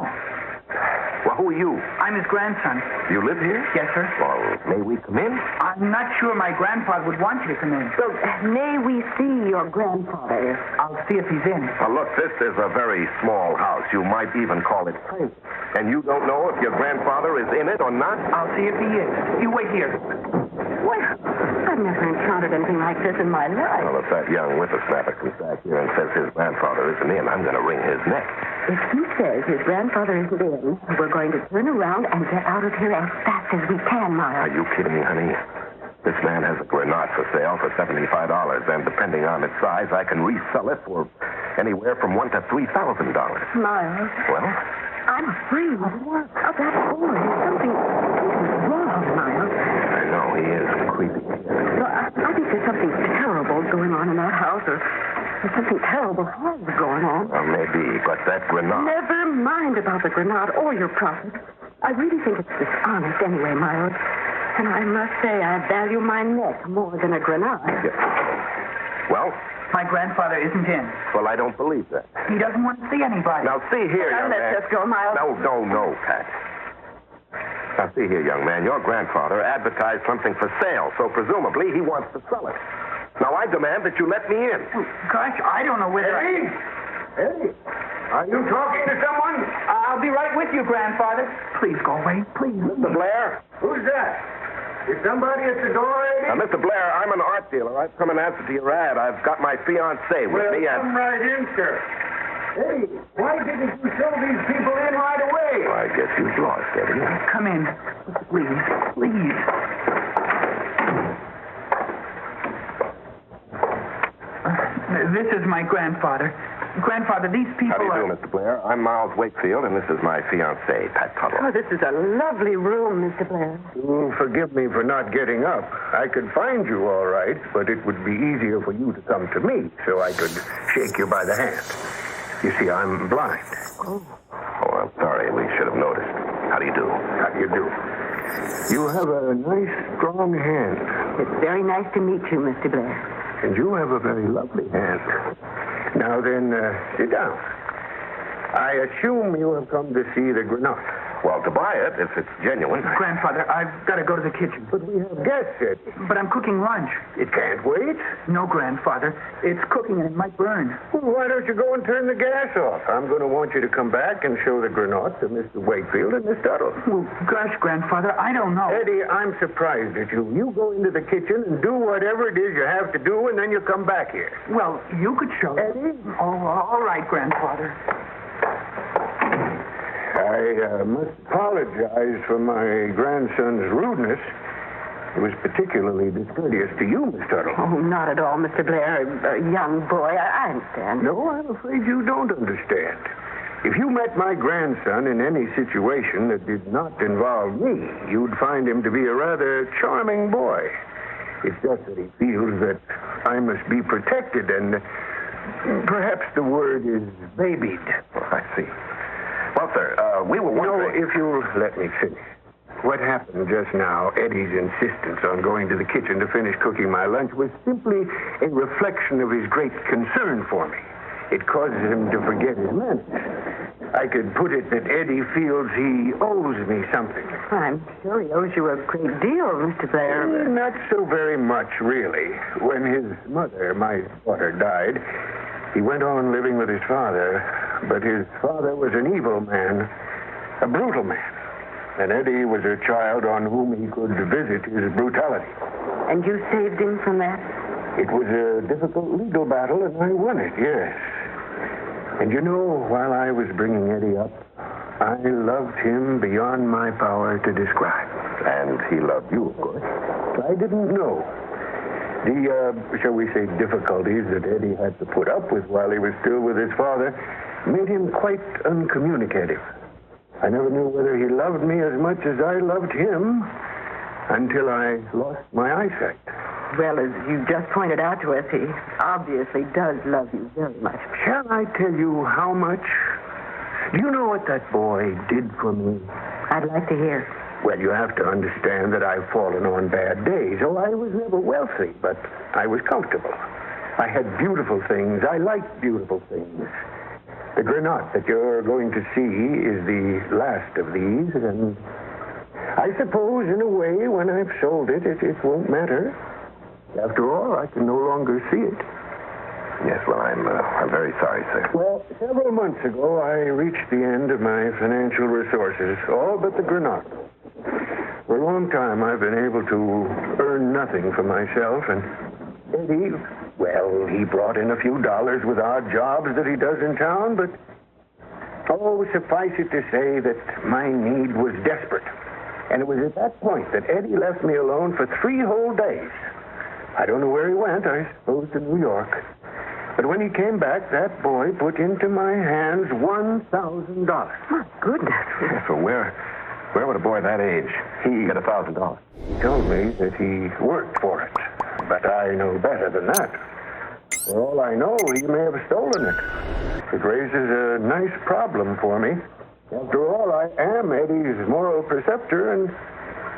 Well, who are you? I'm his grandson. You live here? Yes, sir. Well, may we come in? I'm not sure my grandfather would want you to come in. Well, may we see your grandfather? I'll see if he's in. Well, look, this is a very small house. You might even call it tiny. And you don't know if your grandfather is in it or not? I'll see if he is. You wait here. Well, I've never encountered anything like this in my life. Well, if that young whippersnapper comes back here and says his grandfather isn't in, I'm going to wring his neck. If he says his grandfather isn't in, we're going to turn around and get out of here as fast as we can, Miles. Are you kidding me, honey? This man has a Granat for sale for $75, and depending on its size, I can resell it for anywhere from $1,000 to $3,000. Miles. Well? I'm afraid of that boy. Something wrong, Miles. I know, he is creepy. Well, I think there's something terrible going on in that house, or something terrible has going on. Well, maybe, but that Granat... Never mind about the Granat or your profit. I really think it's dishonest anyway, Miles. And I must say I value my neck more than a Granat. Yeah. Well? My grandfather isn't in. Well, I don't believe that. He doesn't want to see anybody. Now, see here, young man. Let's just go, Miles. No, Pat. Now, see here, young man. Your grandfather advertised something for sale, so presumably he wants to sell it. Now, I demand that you let me in. Gosh, I don't know whether... Hey, are you talking to someone? I'll be right with you, grandfather. Please go away, please. Mr. Blair? Who's that? Is somebody at the door, Eddie? Now, Mr. Blair, I'm an art dealer. I've come in answer to your ad. I've got my fiancée with me, and... come right in, sir. Eddie, why didn't you show these people in right away? I guess you've lost, Eddie. Come in. Please, please. This is my grandfather. Grandfather, these people How do you do, Mr. Blair? I'm Miles Wakefield, and this is my fiancée, Pat Tuttle. Oh, this is a lovely room, Mr. Blair. Forgive me for not getting up. I could find you all right, but it would be easier for you to come to me so I could shake you by the hand. You see, I'm blind. Oh, I'm sorry. We should have noticed. How do you do? How do you do? You have a nice, strong hand. It's very nice to meet you, Mr. Blair. And you have a very lovely hand. Now then, sit down. I assume you have come to see the Granat. Well, to buy it, if it's genuine. Grandfather, I've got to go to the kitchen. But we have guests, Eddie. But I'm cooking lunch. It can't wait. No, Grandfather. It's cooking and it might burn. Well, why don't you go and turn the gas off? I'm going to want you to come back and show the Granat to Mr. Wakefield and Miss Tuttle. Well, gosh, Grandfather, I don't know. Eddie, I'm surprised at you. You go into the kitchen and do whatever it is you have to do, and then you come back here. Well, you could show Eddie? Oh, all right, Grandfather. I must apologize for my grandson's rudeness. It was particularly discourteous to you, Miss Tuttle. Oh, not at all, Mr. Blair. A young boy. I understand. No, I'm afraid you don't understand. If you met my grandson in any situation that did not involve me, you'd find him to be a rather charming boy. It's just that he feels that I must be protected, and perhaps the word is babied. Oh, I see. Well, sir, we were wondering... No, if you'll let me finish. What happened just now, Eddie's insistence on going to the kitchen to finish cooking my lunch, was simply a reflection of his great concern for me. It causes him to forget his manners. I could put it that Eddie feels he owes me something. I'm sure he owes you a great deal, Mr. Blair. Not so very much, really. When his mother, my daughter, died, he went on living with his father, but his father was an evil man, a brutal man. And Eddie was a child on whom he could visit his brutality. And you saved him from that? It was a difficult legal battle, and I won it, yes. And you know, while I was bringing Eddie up, I loved him beyond my power to describe. And he loved you, of course. I didn't know. The, shall we say, difficulties that Eddie had to put up with while he was still with his father made him quite uncommunicative. I never knew whether he loved me as much as I loved him until I lost my eyesight. Well, as you just pointed out to us, he obviously does love you very much. Shall I tell you how much? Do you know what that boy did for me? I'd like to hear. Well, you have to understand that I've fallen on bad days. Oh, I was never wealthy, but I was comfortable. I had beautiful things. I liked beautiful things. The Granat that you're going to see is the last of these, and I suppose, in a way, when I've sold it, it won't matter. After all, I can no longer see it. Yes, well, I'm very sorry, sir. Well, several months ago, I reached the end of my financial resources, all but the Granat. For a long time, I've been able to earn nothing for myself, and Eddie, well, he brought in a few dollars with odd jobs that he does in town, but, oh, suffice it to say that my need was desperate. And it was at that point that Eddie left me alone for 3 whole days. I don't know where he went, I suppose to New York. But when he came back, that boy put into my hands $1,000. My goodness. So where would a boy that age get $1,000? He told me that he worked for it. But I know better than that. For all I know, he may have stolen it. It raises a nice problem for me. After all, I am Eddie's moral preceptor, and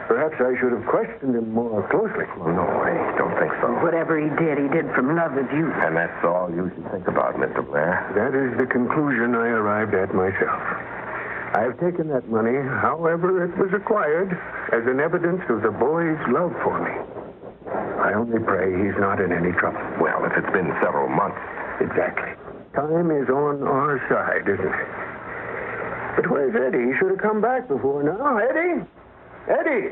perhaps I should have questioned him more closely. Well, no, I don't think so. Whatever he did from love of you. And that's all you should think about, Mr. Blair. That is the conclusion I arrived at myself. I have taken that money, however it was acquired, as an evidence of the boy's love for me. I only pray he's not in any trouble. Well, if it's been several months. Exactly. Time is on our side, isn't it? But where's Eddie? He should have come back before now. Eddie! Eddie!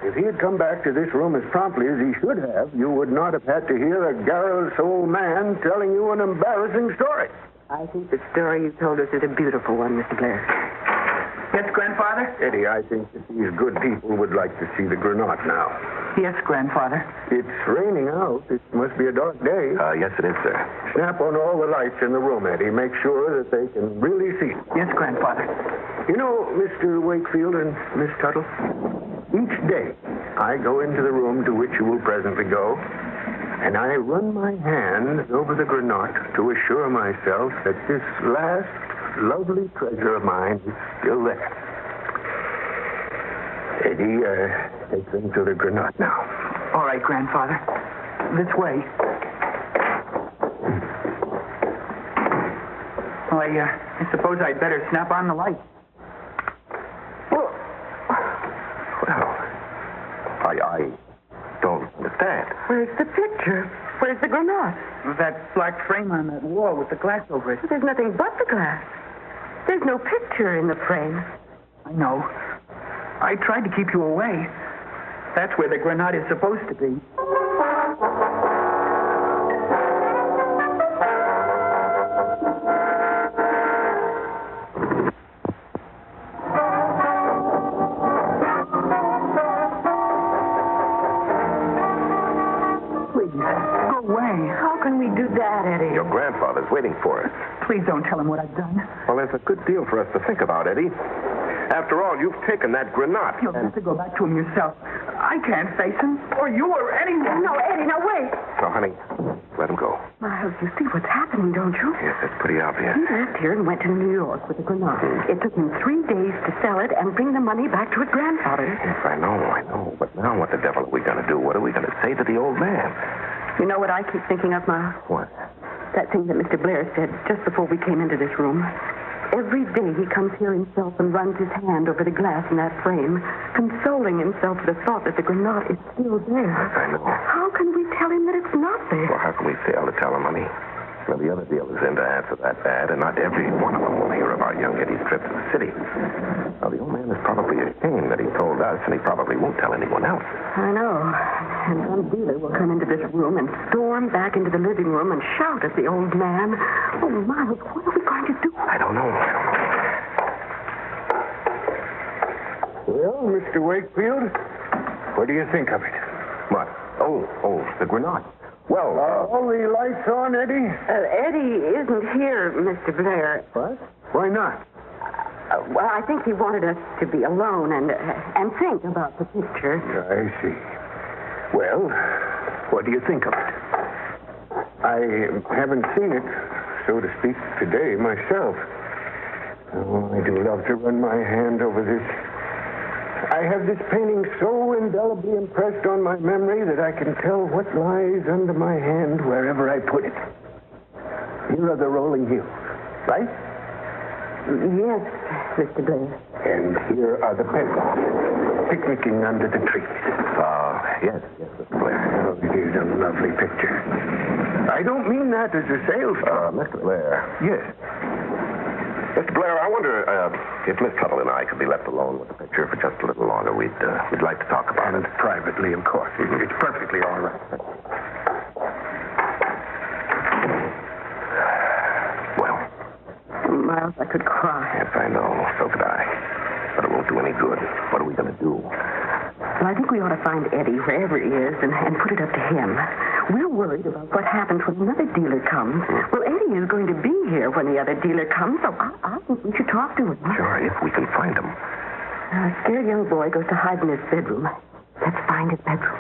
If he had come back to this room as promptly as he should have, you would not have had to hear a garrulous old man telling you an embarrassing story. I think the story you told us is a beautiful one, Mr. Blair. Yes, Grandfather? Eddie, I think that these good people would like to see the Granat now. Yes, Grandfather. It's raining out. It must be a dark day. Yes, it is, sir. Snap on all the lights in the room, Eddie. Make sure that they can really see. Yes, Grandfather. You know, Mr. Wakefield and Miss Tuttle, each day I go into the room to which you will presently go, and I run my hands over the Granat to assure myself that this last lovely treasure of mine is still there. Eddie, take them to the Granat now. All right, Grandfather. This way. I suppose I'd better snap on the light. Well, I don't understand. Where's the picture? Where's the Granat? That black frame on that wall with the glass over it. There's nothing but the glass. There's no picture in the frame. I know. I tried to keep you away. That's where the Granat is supposed to be. Please, go away. How can we do that, Eddie? Your grandfather's waiting for us. Please don't tell him what I've done. Well, there's a good deal for us to think about, Eddie. After all, you've taken that Granat. You'll have to go back to him yourself. I can't face him, or you, or anyone. No, Eddie, now wait. No, honey, let him go. Miles, you see what's happening, don't you? Yes, it's pretty obvious. He left here and went to New York with the Granat. It took him 3 days to sell it and bring the money back to his grandfather. Yes, I know. But now what the devil are we going to do? What are we going to say to the old man? You know what I keep thinking of, Miles? What? That thing that Mr. Blair said just before we came into this room. Every day he comes here himself and runs his hand over the glass in that frame, consoling himself with the thought that the Granat is still there. Yes, I know. How can we tell him that it's not there? Well, how can we fail to tell him, honey? Well, the other deal is in to answer that ad, and not every one of them will hear about young Eddie's trip to the city. Now, the old man is probably ashamed that he told us, and he probably won't tell anyone else. I know. And some dealer will come into this room and storm back into the living room and shout at the old man. Oh, Miles, what are we going to do? I don't know. Well, Mr. Wakefield, what do you think of it? What? Oh, the Granat. Well, all the lights on, Eddie? Eddie isn't here, Mr. Blair. What? Why not? Well, I think he wanted us to be alone and think about the picture. I see. Well, what do you think of it? I haven't seen it, so to speak, today myself. Oh, I do love to run my hand over this. I have this painting so indelibly impressed on my memory that I can tell what lies under my hand wherever I put it. Here are the rolling hills, right? Yes, Mr. Blair. And here are the peasants picnicking under the trees. Yes, Mr. Blair. Oh, it is a lovely picture. I don't mean that as a sales talk. Mr. Blair. Yes. Mr. Blair, I wonder if Miss Tuttle and I could be left alone with the picture for just a little longer. We'd like to talk about it. Privately, of course. It's perfectly all right. Well. Miles, I could cry. Yes, I know. So could I. But it won't do any good. What are we going to do? Well, I think we ought to find Eddie, wherever he is, and put it up to him. We're worried about what happens when another dealer comes. Well, Eddie is going to be here when the other dealer comes, so I think we should talk to him. Sure, if we can find him. A scared young boy goes to hide in his bedroom. Let's find his bedroom.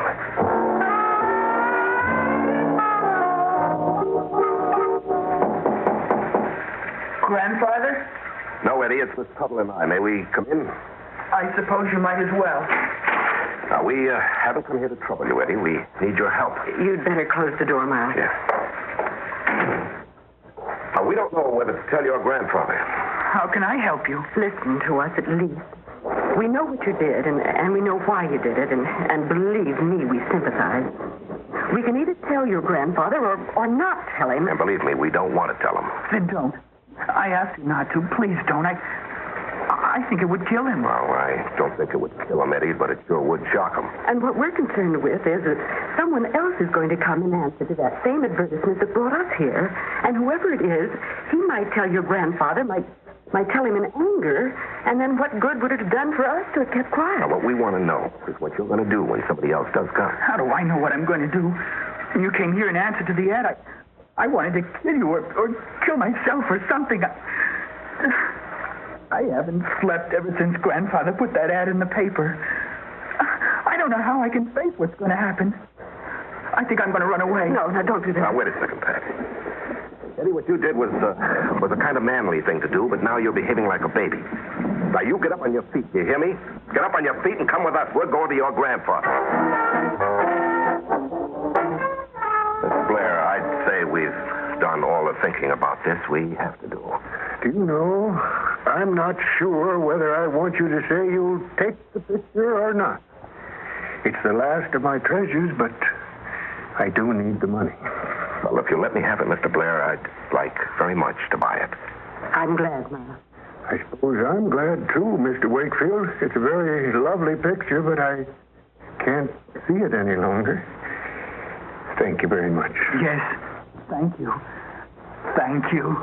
Grandfather? No, Eddie, it's Miss Tuttle and I. May we come in? I suppose you might as well. Now, we haven't come here to trouble you, Eddie. We need your help. You'd better close the door, Miles. Yeah. We don't know whether to tell your grandfather. How can I help you? Listen to us, at least. We know what you did, and we know why you did it, and believe me, we sympathize. We can either tell your grandfather or not tell him. And believe me, we don't want to tell him. Then don't. I asked you not to. Please don't. I think it would kill him. Well, I don't think it would kill him, Eddie, but it sure would shock him. And what we're concerned with is that someone else is going to come and answer to that same advertisement that brought us here. And whoever it is, he might tell your grandfather, might tell him in anger, and then what good would it have done for us to have kept quiet? Now, what we want to know is what you're going to do when somebody else does come. How do I know what I'm going to do? When you came here in answer to the ad, I wanted to kill you or kill myself or something. I haven't slept ever since Grandfather put that ad in the paper. I don't know how I can face what's going to happen. I think I'm going to run away. No, don't do that. Now, wait a second, Pat. Eddie, what you did was a kind of manly thing to do, but now you're behaving like a baby. Now, you get up on your feet, you hear me? Get up on your feet and come with us. We're going to your grandfather. Miss Blair, I'd say we've done all the thinking about this we have to do. Do you know, I'm not sure whether I want you to say you'll take the picture or not. It's the last of my treasures, but I do need the money. Well, if you'll let me have it, Mr. Blair, I'd like very much to buy it. I'm glad, Miles. I suppose I'm glad, too, Mr. Wakefield. It's a very lovely picture, but I can't see it any longer. Thank you very much. Yes, thank you. Thank you.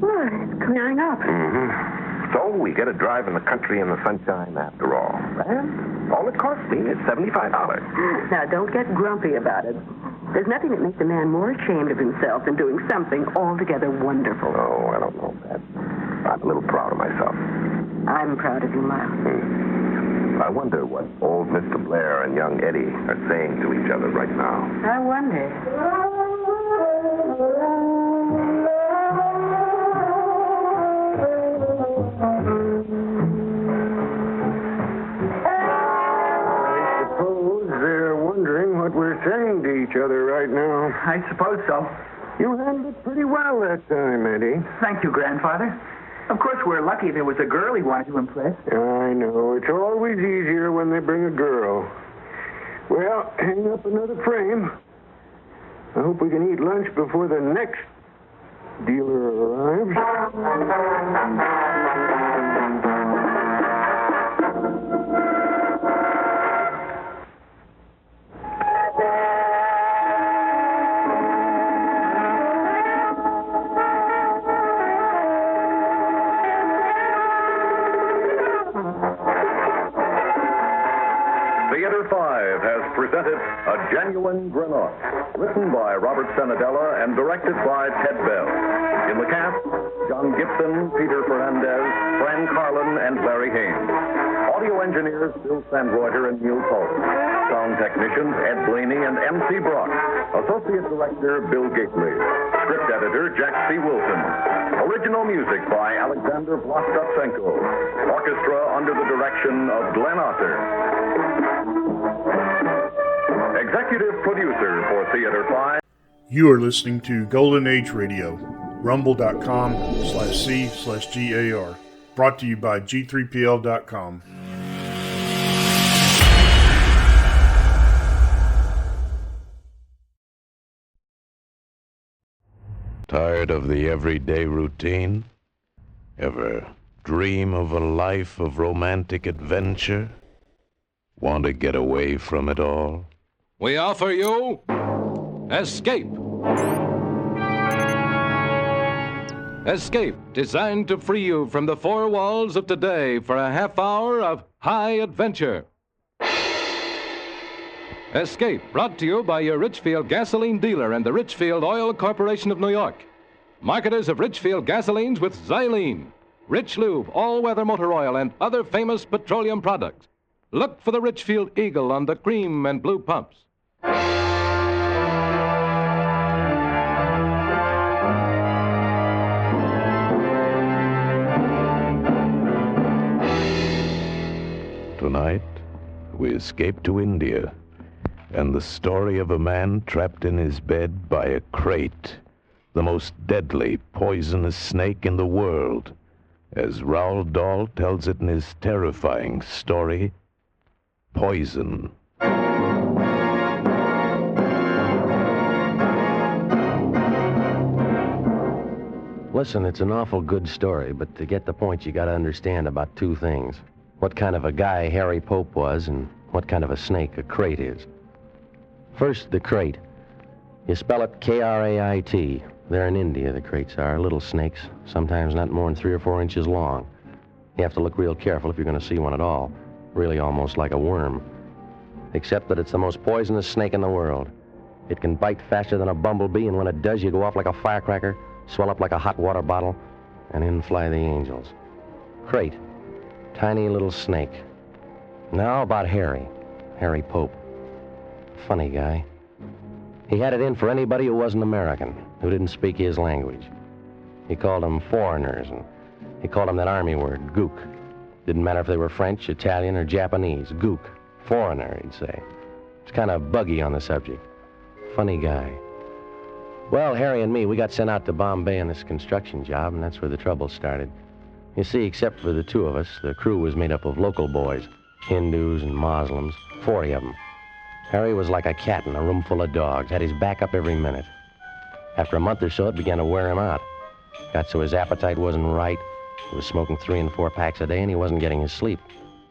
Well, it's clearing up. Mm-hmm. So we get a drive in the country in the sunshine after all. And all it cost me is $75. Now, don't get grumpy about it. There's nothing that makes a man more ashamed of himself than doing something altogether wonderful. Oh, I don't know, Pat. I'm a little proud of myself. I'm proud of you, Miles. I wonder what old Mr. Blair and young Eddie are saying to each other right now. I wonder. I suppose they're wondering what we're saying to each other right now. I suppose so. You handled it pretty well that time, Eddie. Thank you, Grandfather. Of course, we're lucky there was a girl he wanted to impress. I know. It's always easier when they bring a girl. Well, hang up another frame. I hope we can eat lunch before the next dealer arrives. Theater 5 has presented A Genuine Granot, written by Robert Senadella and directed by Ted Bell. In the cast, John Gibson, Peter Fernandez, Fran Carlin, and Larry Haynes. Audio engineers Bill Sandroiter and Neil Poe. Sound technicians Ed Blaney and M.C. Brock. Associate Director Bill Gately. Script editor Jack C. Wilson. Original music by Alexander Vlastotsenko. Orchestra under the direction of Glenn Arthur. Executive producer for Theater 5. You are listening to Golden Age Radio, rumble.com/C/GAR. Brought to you by G3PL.com. Tired of the everyday routine? Ever dream of a life of romantic adventure? Want to get away from it all? We offer you Escape. Escape, designed to free you from the four walls of today for a half hour of high adventure. Escape, brought to you by your Richfield gasoline dealer and the Richfield Oil Corporation of New York. Marketers of Richfield gasolines with xylene, Rich Lube, all-weather motor oil, and other famous petroleum products. Look for the Richfield Eagle on the cream and blue pumps. Tonight, we escape to India, and the story of a man trapped in his bed by a crate, the most deadly, poisonous snake in the world, as Roald Dahl tells it in his terrifying story, Poison. Listen, it's an awful good story, but to get the point, you got to understand about two things. What kind of a guy Harry Pope was and what kind of a snake a crate is. First, the crate. You spell it K-R-A-I-T. They're in India, the crates are. Little snakes, sometimes not more than 3 or 4 inches long. You have to look real careful if you're going to see one at all. Really almost like a worm. Except that it's the most poisonous snake in the world. It can bite faster than a bumblebee, and when it does, you go off like a firecracker, swell up like a hot water bottle, and in fly the angels. Crate. Tiny little snake. Now about Harry Pope. Funny guy. He had it in for anybody who wasn't American, who didn't speak his language. He called them foreigners, and he called them that army word, gook. Didn't matter if they were French, Italian, or Japanese. Gook. Foreigner, he'd say. It's kind of buggy on the subject. Funny guy. Well, Harry and me, we got sent out to Bombay on this construction job, and that's where the trouble started. You see, except for the two of us, the crew was made up of local boys, Hindus and Muslims, 40 of them. Harry was like a cat in a room full of dogs, had his back up every minute. After a month or so, it began to wear him out. Got so his appetite wasn't right. He was smoking 3 and 4 packs a day, and he wasn't getting his sleep.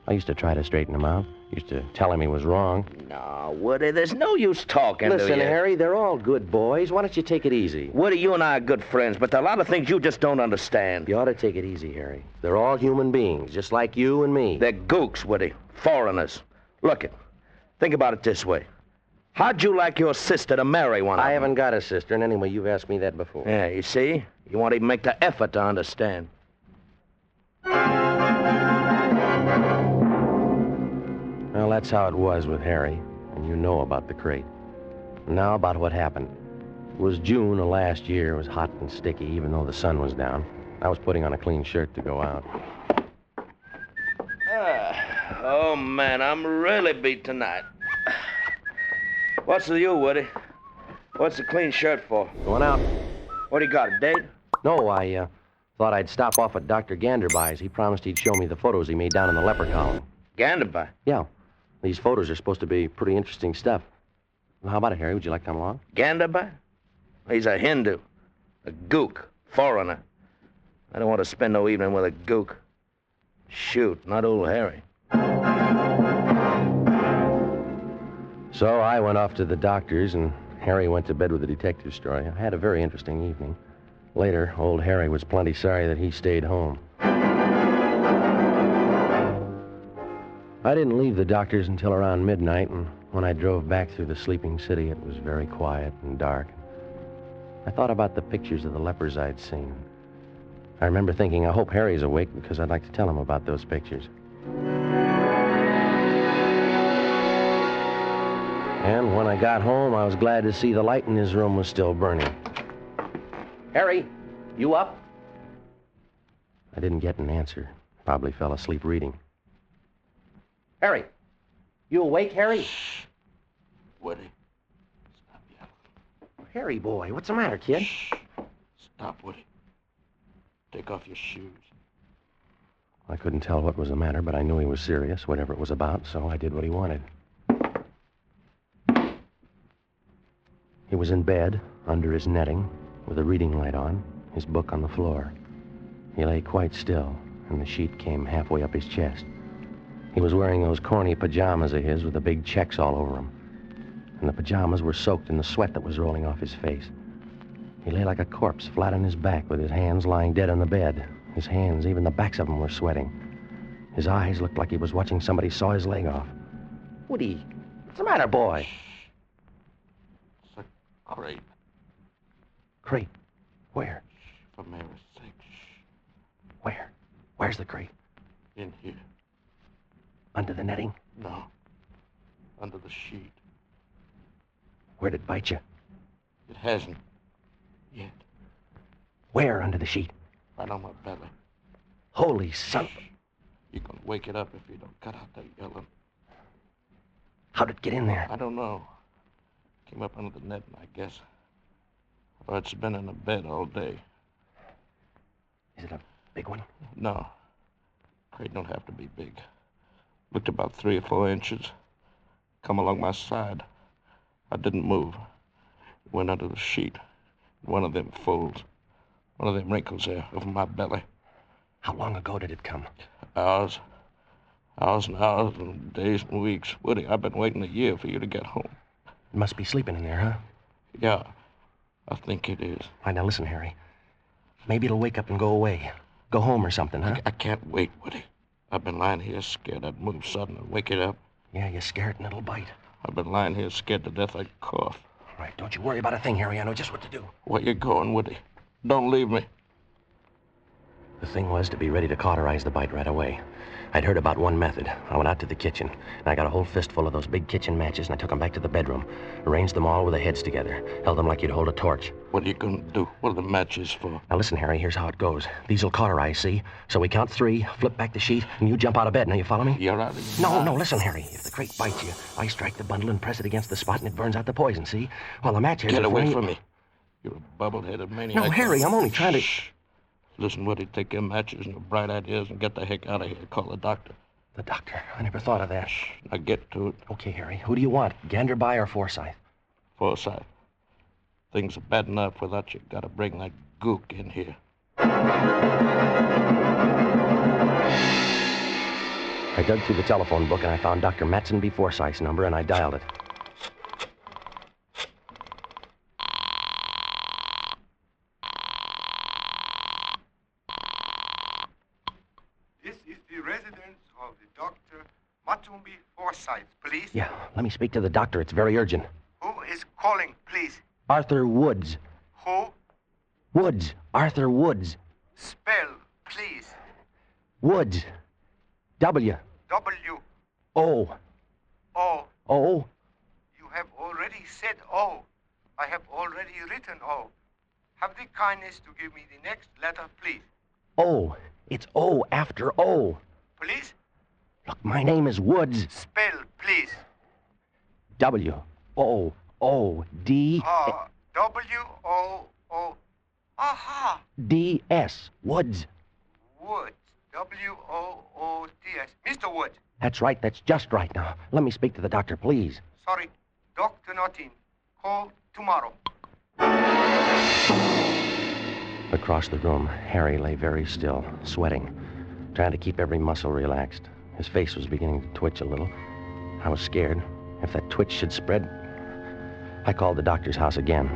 I used to try to straighten him out. Used to tell him he was wrong. No, Woody, there's no use talking to you. Listen, Harry, they're all good boys. Why don't you take it easy? Woody, you and I are good friends, but there are a lot of things you just don't understand. You ought to take it easy, Harry. They're all human beings, just like you and me. They're gooks, Woody. Foreigners. Look it. Think about it this way. How'd you like your sister to marry one of them? I haven't got a sister, and anyway, you've asked me that before. Yeah, you see? You won't even make the effort to understand. Well, that's how it was with Harry, and you know about the crate. Now about what happened. It was June of last year. It was hot and sticky, even though the sun was down. I was putting on a clean shirt to go out. Oh, man, I'm really beat tonight. What's with you, Woody? What's the clean shirt for? Going out. What do you got, a date? No, I thought I'd stop off at Dr. Ganderby's. He promised he'd show me the photos he made down in the leper colony. Ganderby? Yeah. These photos are supposed to be pretty interesting stuff. Well, how about it, Harry? Would you like to come along? Ganderby? He's a Hindu. A gook. Foreigner. I don't want to spend no evening with a gook. Shoot, not old Harry. So I went off to the doctor's, and Harry went to bed with a detective story. I had a very interesting evening. Later, old Harry was plenty sorry that he stayed home. I didn't leave the doctor's until around midnight, and when I drove back through the sleeping city, it was very quiet and dark. I thought about the pictures of the lepers I'd seen. I remember thinking, I hope Harry's awake because I'd like to tell him about those pictures. And when I got home, I was glad to see the light in his room was still burning. Harry, you up? I didn't get an answer. Probably fell asleep reading. Harry, you awake, Harry? Shh. Woody. Harry, boy, what's the matter, kid? Shh. Stop, Woody. Take off your shoes. I couldn't tell what was the matter, but I knew he was serious, whatever it was about, so I did what he wanted. He was in bed, under his netting, with a reading light on, his book on the floor. He lay quite still, and the sheet came halfway up his chest. He was wearing those corny pajamas of his with the big checks all over them. And the pajamas were soaked in the sweat that was rolling off his face. He lay like a corpse, flat on his back, with his hands lying dead on the bed. His hands, even the backs of them, were sweating. His eyes looked like he was watching somebody saw his leg off. Woody, what's the matter, boy? It's a crate. Crate? Where? For Mary's sake. Where? Where's the crate? In here. Under the netting? No. Under the sheet. Where'd it bite you? It hasn't. Yet. Where under the sheet? Right on my belly. Holy son. You can wake it up if you don't cut out that yelling. How'd it get in there? I don't know. Came up under the net, I guess. Or it's been in the bed all day. Is it a big one? No. Crate don't have to be big. Looked about 3 or 4 inches. Come along my side. I didn't move. It went under the sheet. One of them folds. One of them wrinkles there over my belly. How long ago did it come? Hours. Hours and hours and days and weeks. Woody, I've been waiting a year for you to get home. It must be sleeping in there, huh? Yeah, I think it is. All right, now listen, Harry. Maybe it'll wake up and go away. Go home or something, huh? I can't wait, Woody. I've been lying here scared I'd move sudden and wake it up. Yeah, you're scared and it'll bite. I've been lying here scared to death I'd cough. All right, don't you worry about a thing, Harry. I know just what to do. Where you going, Woody? Don't leave me. The thing was to be ready to cauterize the bite right away. I'd heard about one method. I went out to the kitchen, and I got a whole fistful of those big kitchen matches, and I took them back to the bedroom, arranged them all with the heads together, held them like you'd hold a torch. What are you going to do? What are the matches for? Now listen, Harry, here's how it goes. These'll cauterize, see? So we count 3, flip back the sheet, and you jump out of bed. Now you follow me? You're out of your No, listen, Harry. If the crate bites you, I strike the bundle and press it against the spot, and it burns out the poison, see? While the matches... Get away from me. You're a bubble-headed maniac. No, Harry, I'm only trying to... Shh. Listen, Woody, take your matches and your bright ideas and get the heck out of here. Call the doctor. The doctor? I never thought of that. Shh. Now get to it. Okay, Harry. Who do you want? Ganderby or Forsyth? Forsyth. Things are bad enough without you. Gotta bring that gook in here. I dug through the telephone book and I found Dr. Matson B. Forsyth's number and I dialed it. Please? Yeah, let me speak to the doctor. It's very urgent. Who is calling, please? Arthur Woods. Who? Woods. Arthur Woods. Spell, please. Woods. W. W. O. O. O. You have already said O. I have already written O. Have the kindness to give me the next letter, please. O. It's O after O. Please? Look, my name is Woods. Spell, please. W. O. O. D. W-O-O. Aha! D-S. Woods. Woods. W-O-O-D-S. Mr. Woods. That's right. That's just right. Now, let me speak to the doctor, please. Sorry. Doctor not in. Call tomorrow. Across the room, Harry lay very still, sweating, trying to keep every muscle relaxed. His face was beginning to twitch a little. I was scared. If that twitch should spread... I called the doctor's house again.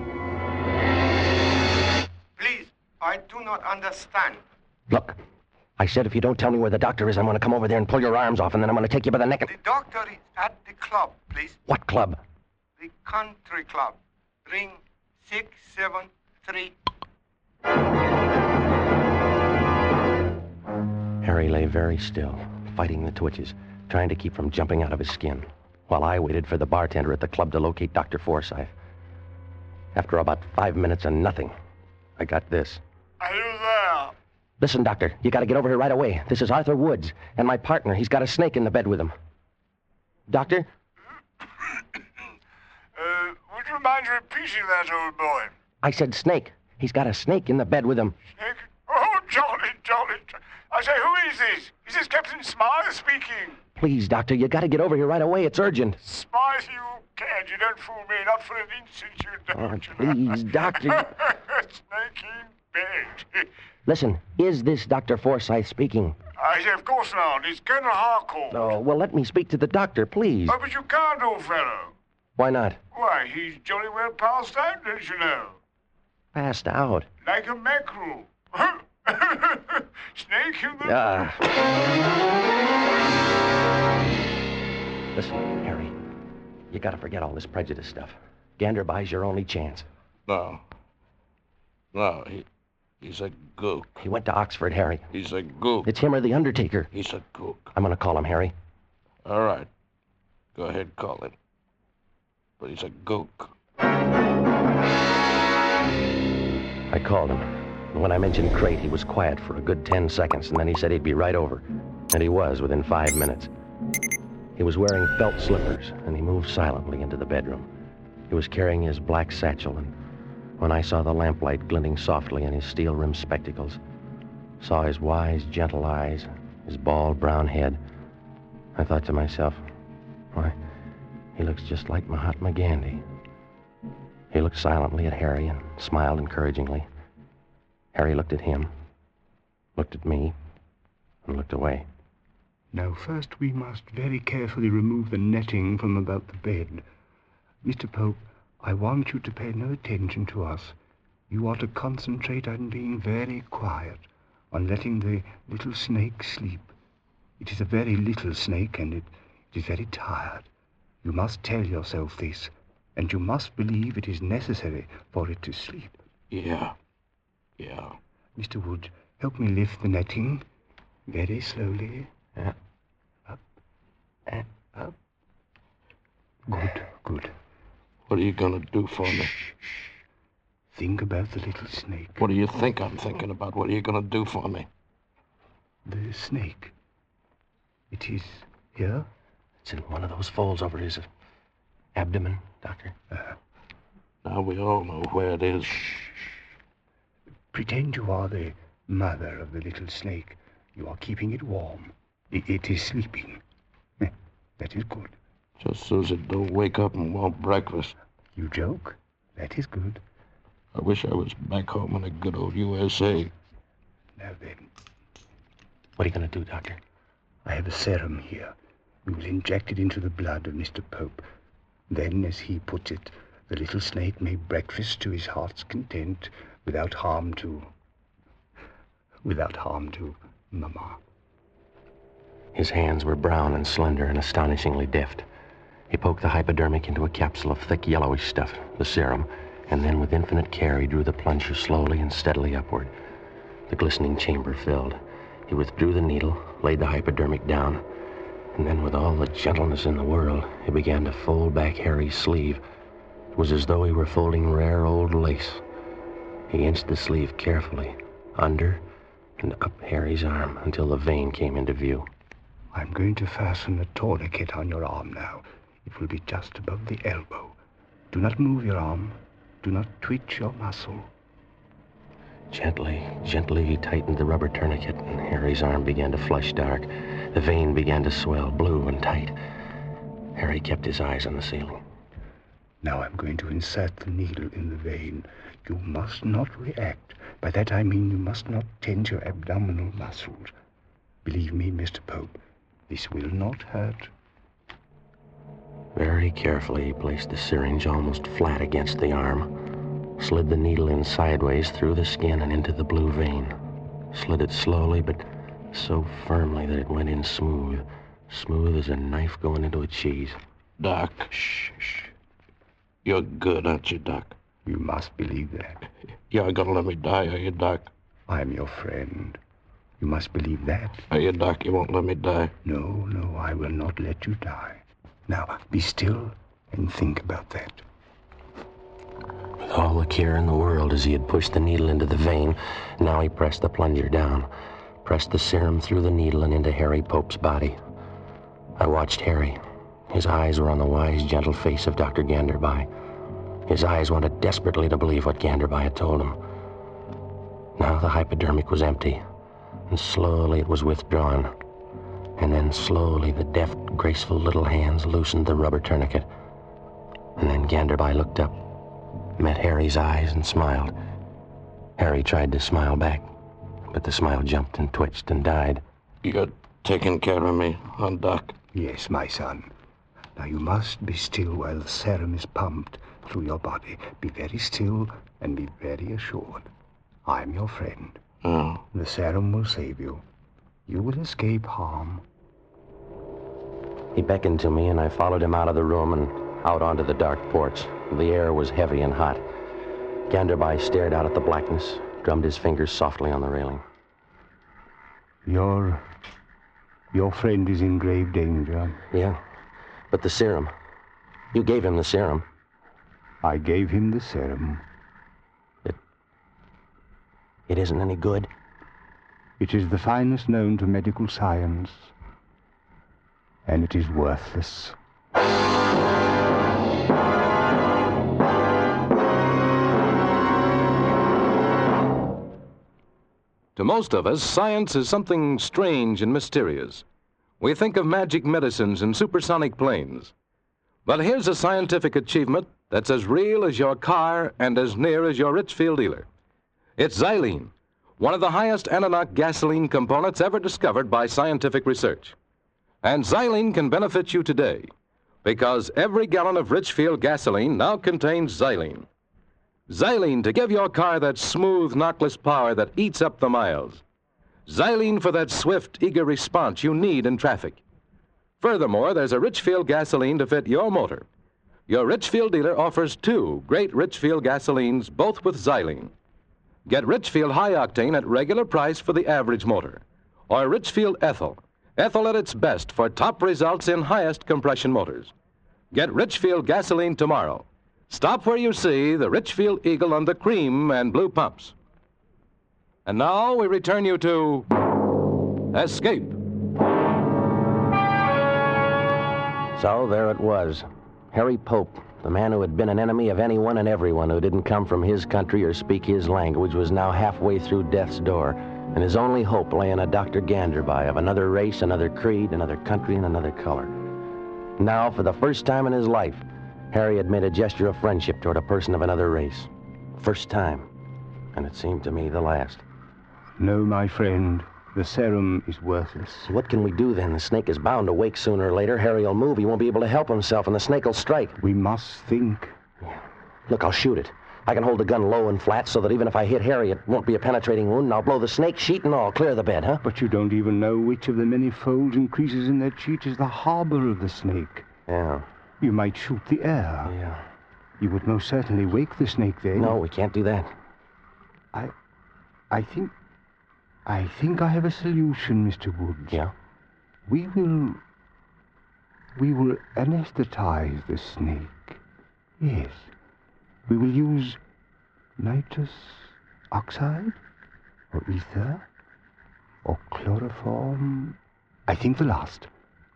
Please, I do not understand. Look, I said if you don't tell me where the doctor is, I'm going to come over there and pull your arms off, and then I'm going to take you by the neck and... The doctor is at the club, please. What club? The country club. Ring 673. Harry lay very still, fighting the twitches, trying to keep from jumping out of his skin. while I waited for the bartender at the club to locate Dr. Forsyth. After about 5 minutes and nothing, I got this. Are you there? Listen, Doctor, you got to get over here right away. This is Arthur Woods, and my partner. He's got a snake in the bed with him. Doctor? Would you mind repeating that, old boy? I said snake. He's got a snake in the bed with him. Snake? Oh, jolly, jolly. I say, who is this? Is this Captain Smythe speaking? Please, Doctor, you got to get over here right away. It's urgent. Smythe, you can't. You don't fool me. Not for an instant, you don't. Oh, please, Doctor. Snake in bed. Listen, is this Dr. Forsyth speaking? I say, of course not. It's Colonel Harcourt. Oh, well, let me speak to the doctor, please. Oh, but you can't, old fellow. Why not? Why, he's jolly well passed out, don't you know? Passed out. Like a mackerel. Snake in the... Listen, Harry, you gotta forget all this prejudice stuff. Ganderby's your only chance. No, he's a gook. He went to Oxford, Harry. He's a gook. It's him or the Undertaker. He's a gook. I'm gonna call him, Harry. All right. Go ahead, call him. But he's a gook. I called him. And when I mentioned crate, he was quiet for a good 10 seconds, and then he said he'd be right over. And he was within 5 minutes. He was wearing felt slippers, and he moved silently into the bedroom. He was carrying his black satchel, and when I saw the lamplight glinting softly in his steel-rimmed spectacles, saw his wise, gentle eyes, his bald brown head, I thought to myself, why, he looks just like Mahatma Gandhi. He looked silently at Harry and smiled encouragingly. Harry looked at him, looked at me, and looked away. Now, first we must very carefully remove the netting from about the bed. Mr. Pope, I want you to pay no attention to us. You are to concentrate on being very quiet, on letting the little snake sleep. It is a very little snake, and it is very tired. You must tell yourself this, and you must believe it is necessary for it to sleep. Yeah. Mr. Wood, help me lift the netting very slowly. Up, and up. Good. What are you gonna do for me? Think about the little snake. What do you think I'm thinking about? What are you gonna do for me? The snake. It is here? It's in one of those folds over his abdomen, Doctor. Now we all know where it is. Pretend you are the mother of the little snake. You are keeping it warm. It is sleeping. That is good. Just so as it don't wake up and want breakfast. You joke? That is good. I wish I was back home in the good old USA. Now then. What are you going to do, Doctor? I have a serum here. We will inject it into the blood of Mr. Pope. Then, as he puts it, the little snake may breakfast to his heart's content without harm to Mama. His hands were brown and slender and astonishingly deft. He poked the hypodermic into a capsule of thick yellowish stuff, the serum, and then with infinite care he drew the plunger slowly and steadily upward. The glistening chamber filled. He withdrew the needle, laid the hypodermic down, and then with all the gentleness in the world, he began to fold back Harry's sleeve. It was as though he were folding rare old lace. He inched the sleeve carefully, under and up Harry's arm until the vein came into view. I'm going to fasten a tourniquet on your arm now. It will be just above the elbow. Do not move your arm. Do not twitch your muscle. Gently he tightened the rubber tourniquet, and Harry's arm began to flush dark. The vein began to swell, blue and tight. Harry kept his eyes on the ceiling. Now I'm going to insert the needle in the vein. You must not react. By that I mean you must not tense your abdominal muscles. Believe me, Mr. Pope, this will not hurt. Very carefully, he placed the syringe almost flat against the arm, slid the needle in sideways through the skin and into the blue vein, slid it slowly but so firmly that it went in smooth as a knife going into a cheese. Doc. Shh. You're good, aren't you, Doc? You must believe that. You're gonna let me die, are you, Doc? I'm your friend. You must believe that. Are you, Doc? You won't let me die? No, I will not let you die. Now, be still and think about that. With all the care in the world as he had pushed the needle into the vein, now he pressed the plunger down, pressed the serum through the needle and into Harry Pope's body. I watched Harry. His eyes were on the wise, gentle face of Dr. Ganderby. His eyes wanted desperately to believe what Ganderby had told him. Now the hypodermic was empty, and slowly it was withdrawn. And then slowly the deft, graceful little hands loosened the rubber tourniquet. And then Ganderby looked up, met Harry's eyes, and smiled. Harry tried to smile back, but the smile jumped and twitched and died. You're taking care of me, huh, Doc? Yes, my son. Now you must be still while the serum is pumped through your body. Be very still and be very assured. I'm your friend. Oh. The serum will save you. You will escape harm. He beckoned to me, and I followed him out of the room and out onto the dark porch. The air was heavy and hot. Ganderby stared out at the blackness, drummed his fingers softly on the railing. Your friend is in grave danger. Yeah, but the serum. You gave him the serum. I gave him the serum. It isn't any good. It is the finest known to medical science, and it is worthless. To most of us, science is something strange and mysterious. We think of magic medicines and supersonic planes. But here's a scientific achievement that's as real as your car and as near as your Richfield dealer. It's xylene, one of the highest ananoc gasoline components ever discovered by scientific research. And xylene can benefit you today, because every gallon of Richfield gasoline now contains xylene. Xylene to give your car that smooth, knockless power that eats up the miles. Xylene for that swift, eager response you need in traffic. Furthermore, there's a Richfield gasoline to fit your motor. Your Richfield dealer offers 2 great Richfield gasolines, both with xylene. Get Richfield High Octane at regular price for the average motor, or Richfield Ethyl. Ethyl at its best for top results in highest compression motors. Get Richfield gasoline tomorrow. Stop where you see the Richfield Eagle on the cream and blue pumps. And now we return you to Escape. So there it was. Harry Pope, the man who had been an enemy of anyone and everyone who didn't come from his country or speak his language, was now halfway through death's door, and his only hope lay in a Dr. Ganderby of another race, another creed, another country, and another color. Now, for the first time in his life, Harry had made a gesture of friendship toward a person of another race. First time, and it seemed to me the last. No, my friend. The serum is worthless. What can we do then? The snake is bound to wake sooner or later. Harry will move. He won't be able to help himself, and the snake will strike. We must think. Yeah. Look, I'll shoot it. I can hold the gun low and flat so that even if I hit Harry, it won't be a penetrating wound, and I'll blow the snake, sheet and all, clear the bed, huh? But you don't even know which of the many folds and creases in that sheet is the harbor of the snake. Yeah. You might shoot the air. Yeah. You would most certainly wake the snake then. No, we can't do that. I think I have a solution, Mr. Woods. Yeah? We will anesthetize the snake. Yes. We will use nitrous oxide, or ether, or chloroform. I think the last.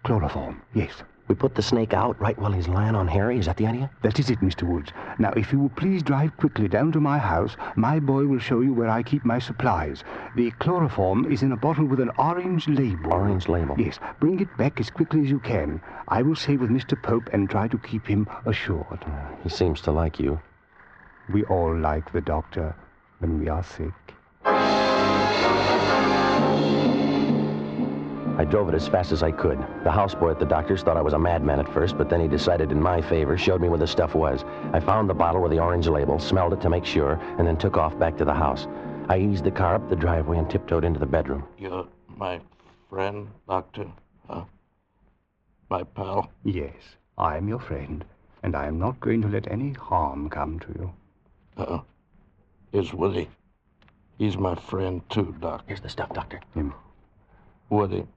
Chloroform, yes. We put the snake out right while he's lying on Harry? Is that the idea? That is it, Mr. Woods. Now, if you will please drive quickly down to my house, my boy will show you where I keep my supplies. The chloroform is in a bottle with an orange label. Orange label? Yes. Bring it back as quickly as you can. I will stay with Mr. Pope and try to keep him assured. He seems to like you. We all like the doctor when we are sick. I drove it as fast as I could. The houseboy at the doctor's thought I was a madman at first, but then he decided in my favor, showed me where the stuff was. I found the bottle with the orange label, smelled it to make sure, and then took off back to the house. I eased the car up the driveway and tiptoed into the bedroom. You're my friend, Doctor? Huh? My pal? Yes, I am your friend, and I am not going to let any harm come to you. Here's Woody. He's my friend, too, Doc. Here's the stuff, Doctor. Him. Woody,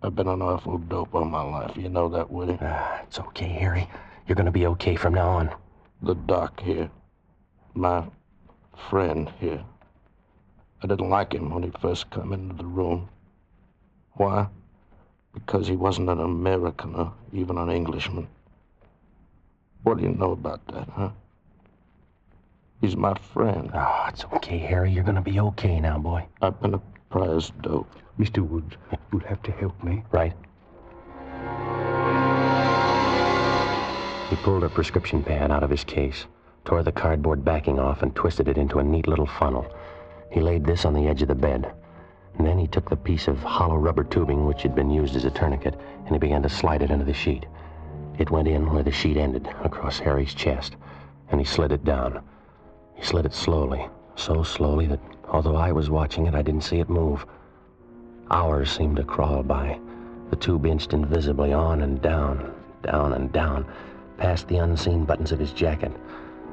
I've been an awful dope all my life. You know that, Woody? It's okay, Harry. You're going to be okay from now on. The doc here, my friend here, I didn't like him when he first come into the room. Why? Because he wasn't an American or even an Englishman. What do you know about that, huh? He's my friend. It's okay, Harry. You're going to be okay now, boy. I've been a prize dope. Mr. Woods, you'll have to help me. Right. He pulled a prescription pad out of his case, tore the cardboard backing off, and twisted it into a neat little funnel. He laid this on the edge of the bed. And then he took the piece of hollow rubber tubing which had been used as a tourniquet, and he began to slide it into the sheet. It went in where the sheet ended, across Harry's chest, and he slid it down. He slid it slowly, so slowly that, although I was watching it, I didn't see it move. Hours seemed to crawl by. The tube inched invisibly on and down, down and down, past the unseen buttons of his jacket,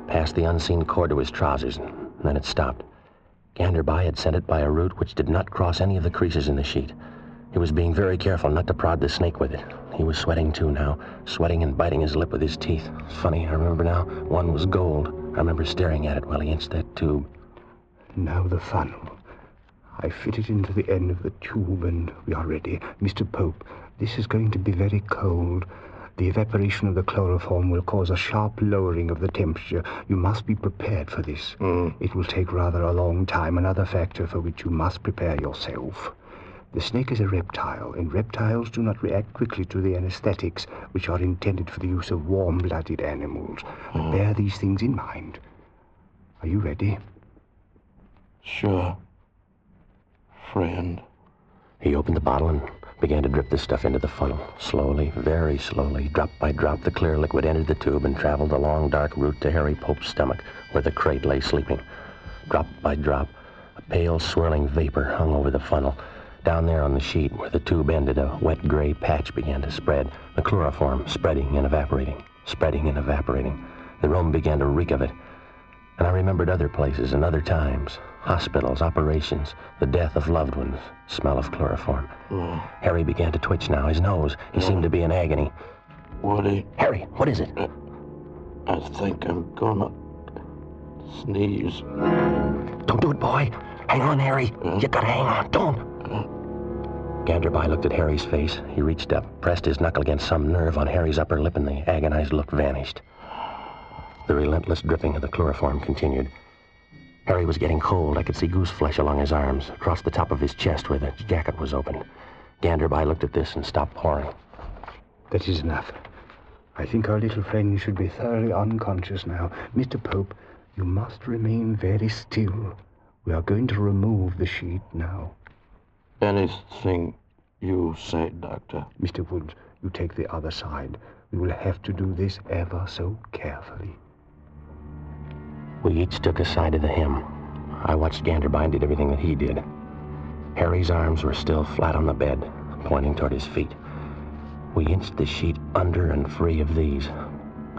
past the unseen cord to his trousers, and then it stopped. Ganderby had sent it by a route which did not cross any of the creases in the sheet. He was being very careful not to prod the snake with it. He was sweating too now, sweating and biting his lip with his teeth. It's funny, I remember now, one was gold. I remember staring at it while he inched that tube. Now the funnel. I fit it into the end of the tube and we are ready. Mr. Pope, this is going to be very cold. The evaporation of the chloroform will cause a sharp lowering of the temperature. You must be prepared for this. It will take rather a long time, another factor for which you must prepare yourself. The snake is a reptile, and reptiles do not react quickly to the anesthetics which are intended for the use of warm-blooded animals. But bear these things in mind. Are you ready? Sure. Friend. He opened the bottle and began to drip the stuff into the funnel. Slowly, very slowly, drop by drop, the clear liquid entered the tube and traveled the long, dark route to Harry Pope's stomach, where the crate lay sleeping. Drop by drop, a pale, swirling vapor hung over the funnel. Down there on the sheet, where the tube ended, a wet gray patch began to spread, the chloroform spreading and evaporating, spreading and evaporating. The room began to reek of it. And I remembered other places and other times. Hospitals, operations, the death of loved ones, smell of chloroform. Harry began to twitch now, his nose. He seemed to be in agony. Woody. Harry, what is it? I think I'm gonna sneeze. Don't do it, boy. Hang on, Harry. You gotta hang on. Don't. Ganderby looked at Harry's face. He reached up, pressed his knuckle against some nerve on Harry's upper lip, and the agonized look vanished. The relentless dripping of the chloroform continued. Harry was getting cold. I could see goose flesh along his arms, across the top of his chest where the jacket was opened. Ganderby looked at this and stopped pouring. That is enough. I think our little friend should be thoroughly unconscious now. Mr. Pope, you must remain very still. We are going to remove the sheet now. Anything you say, Doctor. Mr. Woods, you take the other side. We will have to do this ever so carefully. We each took a side of the hem. I watched Ganderby and did everything that he did. Harry's arms were still flat on the bed, pointing toward his feet. We inched the sheet under and free of these.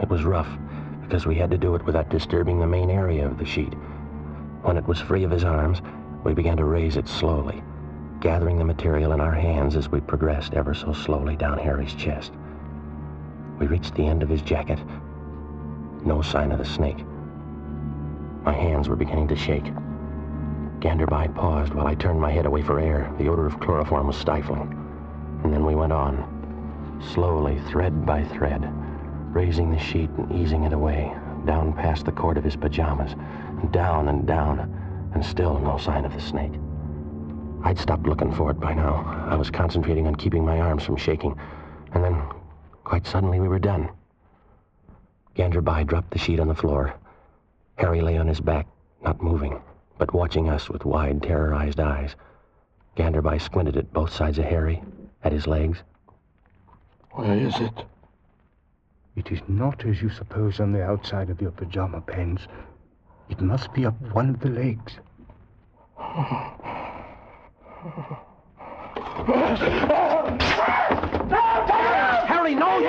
It was rough, because we had to do it without disturbing the main area of the sheet. When it was free of his arms, we began to raise it slowly, gathering the material in our hands as we progressed ever so slowly down Harry's chest. We reached the end of his jacket. No sign of the snake. My hands were beginning to shake. Ganderby paused while I turned my head away for air. The odor of chloroform was stifling. And then we went on, slowly, thread by thread, raising the sheet and easing it away, down past the cord of his pajamas, and down, and still no sign of the snake. I'd stopped looking for it by now. I was concentrating on keeping my arms from shaking, and then, quite suddenly, we were done. Ganderby dropped the sheet on the floor. Harry lay on his back, not moving, but watching us with wide, terrorized eyes. Ganderby squinted at both sides of Harry, at his legs. Where is it? It is not as you suppose on the outside of your pajama pants. It must be up one of the legs. Harry, no!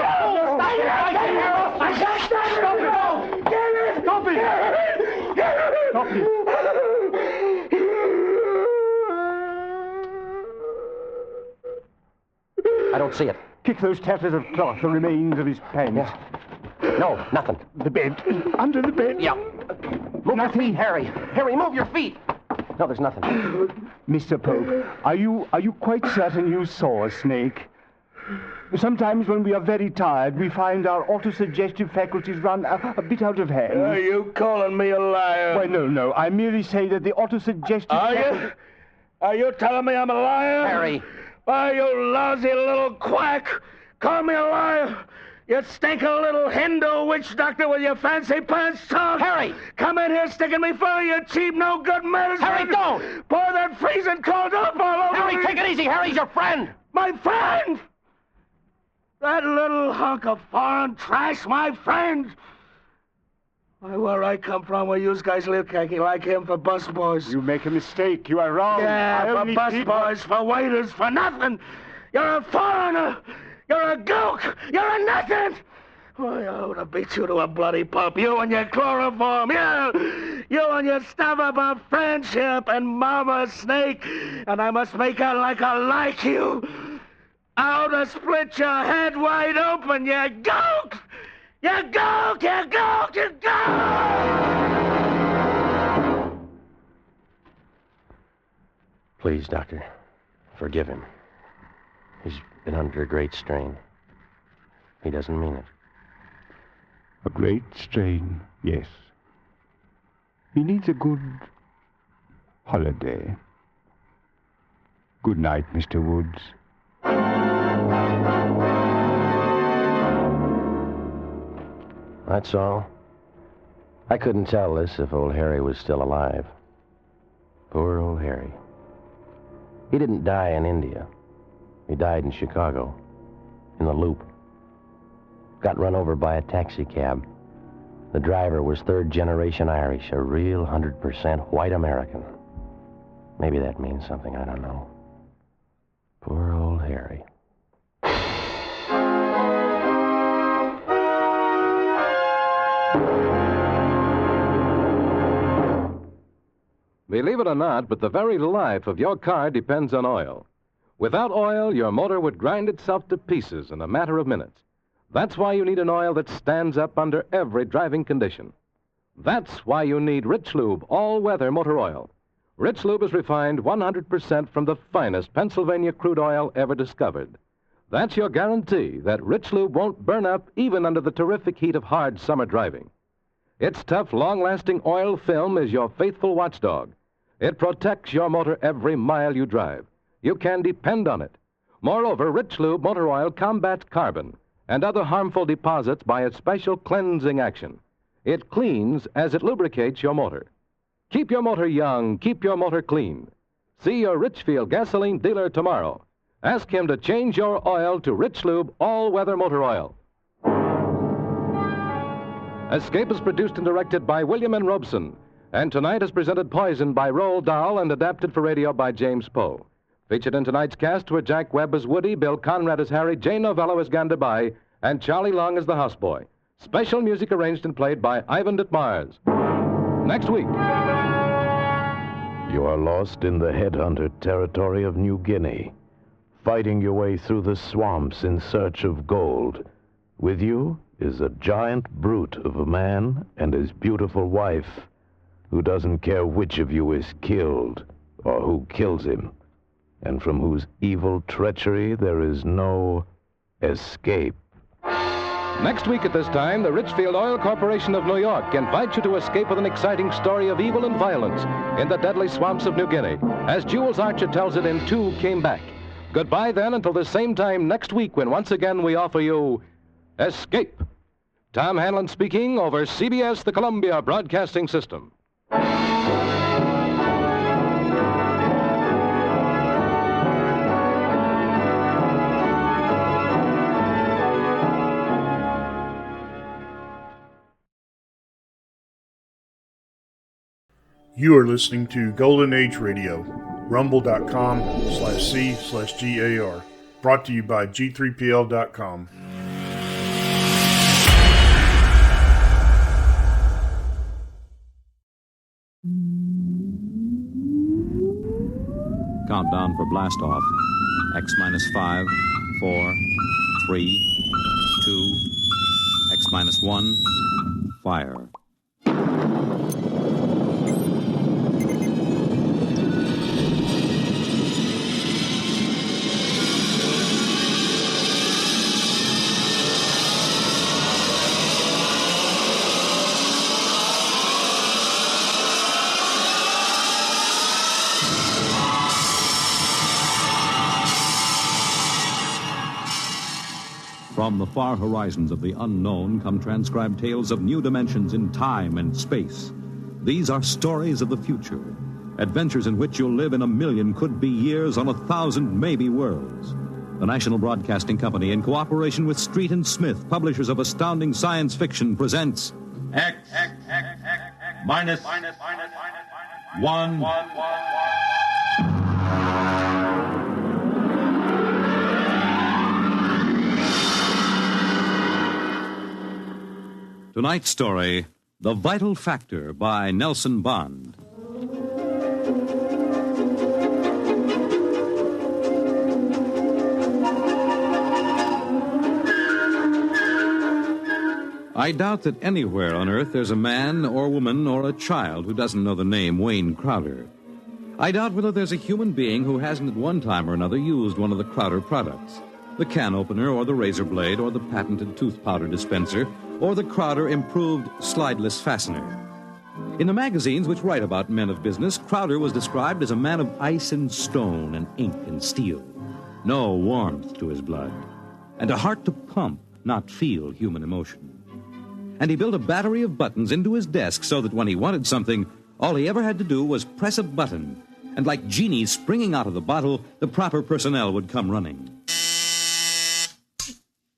Stop it! I don't see it. Kick those tatters of cloth, the remains of his pants. Yeah. No, nothing. The bed. Under the bed. Yeah. Move your feet, Harry. Harry, move your feet. No, there's nothing. Mr. Pope, are you quite certain you saw a snake? Sometimes when we are very tired, we find our autosuggestive faculties run a bit out of hand. Are you calling me a liar? Why, no. I merely say that the autosuggestive... Are you telling me I'm a liar? Harry. Why, you lousy little quack. Call me a liar. You stinking little Hindu witch doctor with your fancy pants talk. Harry! Come in here sticking me full of your cheap, no-good medicine. Harry, don't! Pour that freezing cold up all over Harry, me. take it easy. Harry's your friend. My friend? That little hunk of foreign trash, my friend. Why, where I come from, where you guys live, khaki, like him for busboys. You make a mistake. You are wrong. Yeah, for busboys, for waiters, for nothing. You're a foreigner. You're a gook. You're a nothing. Why, I ought to beat you to a bloody pulp. You and your chloroform. You and your stuff about friendship and Mama Snake. And I must make out like I like you. I ought to split your head wide open, you gook. You gook, you gook, you gook! Please, Doctor, forgive him. He's been under a great strain. He doesn't mean it. A great strain, yes. He needs a good holiday. Good night, Mr. Woods. That's all. I couldn't tell this if old Harry was still alive. Poor old Harry. He didn't die in India. He died in Chicago, in the Loop. Got run over by a taxi cab. The driver was third-generation Irish, a real 100% white American. Maybe that means something, I don't know. Poor old Harry. Believe it or not, but the very life of your car depends on oil. Without oil, your motor would grind itself to pieces in a matter of minutes. That's why you need an oil that stands up under every driving condition. That's why you need Rich Lube all-weather motor oil. Rich Lube is refined 100% from the finest Pennsylvania crude oil ever discovered. That's your guarantee that Rich Lube won't burn up even under the terrific heat of hard summer driving. Its tough, long-lasting oil film is your faithful watchdog. It protects your motor every mile you drive. You can depend on it. Moreover, Rich Lube motor oil combats carbon and other harmful deposits by its special cleansing action. It cleans as it lubricates your motor. Keep your motor young, keep your motor clean. See your Richfield gasoline dealer tomorrow. Ask him to change your oil to Rich Lube all-weather motor oil. Escape is produced and directed by William N. Robeson, and tonight is presented Poison by Roald Dahl and adapted for radio by James Poe. Featured in tonight's cast were Jack Webb as Woody, Bill Conrad as Harry, Jane Novello as Gandabai, and Charlie Long as the houseboy. Special music arranged and played by Ivan Ditmars. Next week. You are lost in the headhunter territory of New Guinea, fighting your way through the swamps in search of gold. With you is a giant brute of a man and his beautiful wife, who doesn't care which of you is killed or who kills him, and from whose evil treachery there is no escape. Next week at this time, the Richfield Oil Corporation of New York invites you to escape with an exciting story of evil and violence in the deadly swamps of New Guinea, as Jules Archer tells it in Two Came Back. Goodbye then until the same time next week when once again we offer you Escape. Tom Hanlon speaking over CBS, the Columbia Broadcasting System. You are listening to Golden Age Radio, rumble.com/C/GAR. Brought to you by G3PL.com. Countdown for blast off. X-5, 4, 3, 2, X-1, fire. From the far horizons of the unknown come transcribed tales of new dimensions in time and space. These are stories of the future, adventures in which you'll live in 1,000,000 could-be years on 1,000 maybe worlds. The National Broadcasting Company, in cooperation with Street and Smith, publishers of astounding science fiction, presents X minus 1. Tonight's story, The Vital Factor by Nelson Bond. I doubt that anywhere on Earth there's a man or woman or a child who doesn't know the name Wayne Crowder. I doubt whether there's a human being who hasn't at one time or another used one of the Crowder products. The can opener or the razor blade or the patented tooth powder dispenser or the Crowder improved slideless fastener. In the magazines which write about men of business, Crowder was described as a man of ice and stone and ink and steel. No warmth to his blood. And a heart to pump, not feel human emotion. And he built a battery of buttons into his desk so that when he wanted something, all he ever had to do was press a button. And like genies springing out of the bottle, the proper personnel would come running.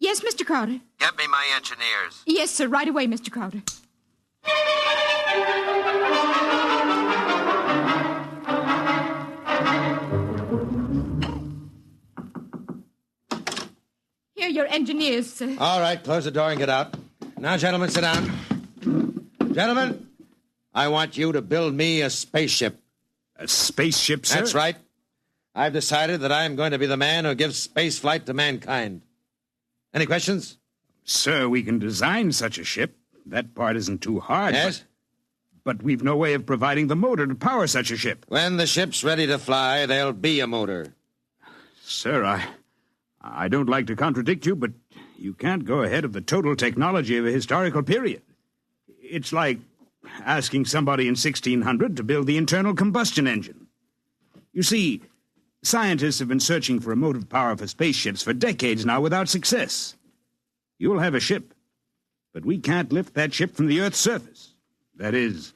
Yes, Mr. Crowder. Get me my engineers. Yes, sir. Right away, Mr. Crowder. Here are your engineers, sir. All right, close the door and get out. Now, gentlemen, sit down. Gentlemen, I want you to build me a spaceship. A spaceship, sir? That's right. I've decided that I am going to be the man who gives space flight to mankind. Any questions? Sir, we can design such a ship. That part isn't too hard. Yes? But we've no way of providing the motor to power such a ship. When the ship's ready to fly, there'll be a motor. Sir, I don't like to contradict you, but you can't go ahead of the total technology of a historical period. It's like asking somebody in 1600 to build the internal combustion engine. You see, scientists have been searching for a motive power for spaceships for decades now without success. You'll have a ship, but we can't lift that ship from the Earth's surface. That is,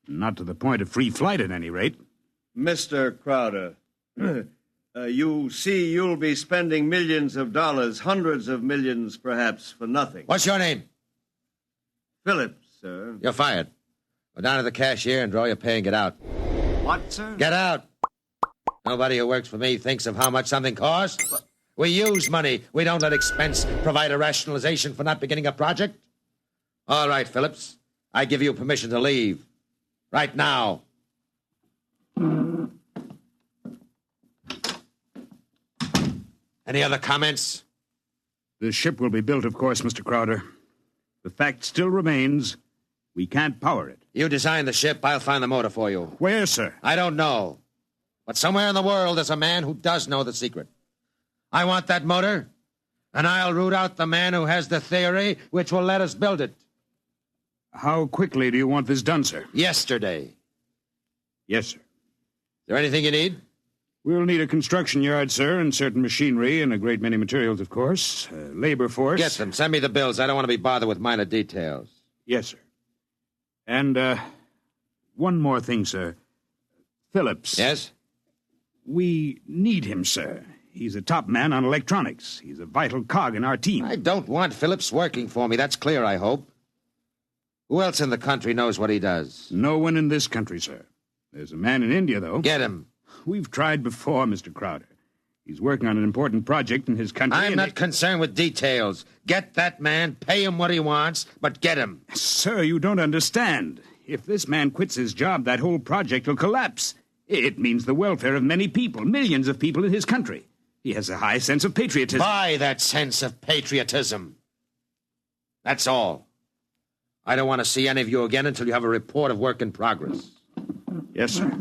not to the point of free flight at any rate. Mr. Crowder, you see you'll be spending millions of dollars, hundreds of millions perhaps, for nothing. What's your name? Phillips, sir. You're fired. Go down to the cashier and draw your pay and get out. What, sir? Get out. Nobody who works for me thinks of how much something costs. We use money. We don't let expense provide a rationalization for not beginning a project. All right, Phillips. I give you permission to leave. Right now. Any other comments? The ship will be built, of course, Mr. Crowder. The fact still remains, we can't power it. You design the ship, I'll find the motor for you. Where, sir? I don't know. But somewhere in the world there's a man who does know the secret. I want that motor, and I'll root out the man who has the theory which will let us build it. How quickly do you want this done, sir? Yesterday. Yes, sir. Is there anything you need? We'll need a construction yard, sir, and certain machinery and a great many materials, of course. Labor force. Get them. Send me the bills. I don't want to be bothered with minor details. Yes, sir. And, one more thing, sir. Phillips. Yes? We need him, sir. He's a top man on electronics. He's a vital cog in our team. I don't want Phillips working for me. That's clear, I hope. Who else in the country knows what he does? No one in this country, sir. There's a man in India, though. Get him. We've tried before, Mr. Crowder. He's working on an important project in his country. I'm not concerned with details. Get that man, pay him what he wants, but get him. Sir, you don't understand. If this man quits his job, that whole project will collapse. It means the welfare of many people, millions of people in his country. He has a high sense of patriotism. Buy that sense of patriotism. That's all. I don't want to see any of you again until you have a report of work in progress. Yes, sir.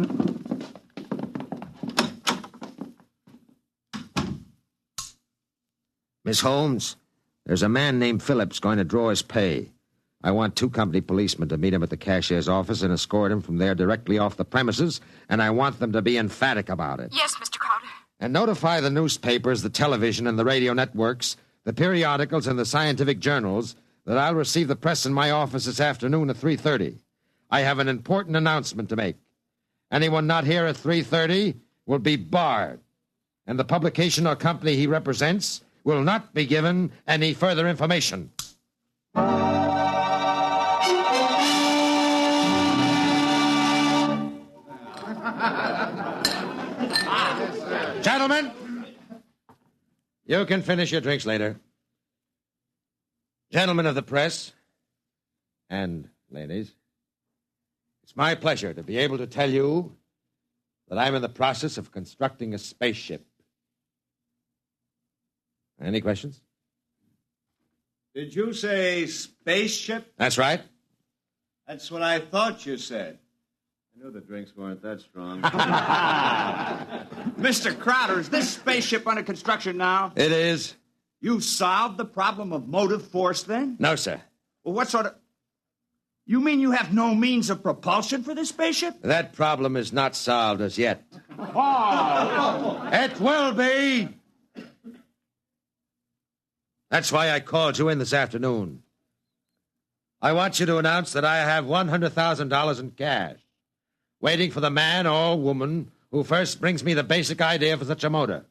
Miss Holmes, there's a man named Phillips going to draw his pay. I want 2 company policemen to meet him at the cashier's office and escort him from there directly off the premises, and I want them to be emphatic about it. Yes, Mr. Crowder. And notify the newspapers, the television, and the radio networks, the periodicals, and the scientific journals that I'll receive the press in my office this afternoon at 3:30. I have an important announcement to make. Anyone not here at 3:30 will be barred, and the publication or company he represents will not be given any further information. Gentlemen, you can finish your drinks later. Gentlemen of the press, and ladies, it's my pleasure to be able to tell you that I'm in the process of constructing a spaceship. Any questions? Did you say spaceship? That's right. That's what I thought you said. I knew the drinks weren't that strong. Mr. Crowder, is this spaceship under construction now? It is. You solved the problem of motive force, then? No, sir. Well, what sort of... You mean you have no means of propulsion for this spaceship? That problem is not solved as yet. Oh! It will be! That's why I called you in this afternoon. I want you to announce that I have $100,000 in cash, waiting for the man or woman who first brings me the basic idea for such a motor.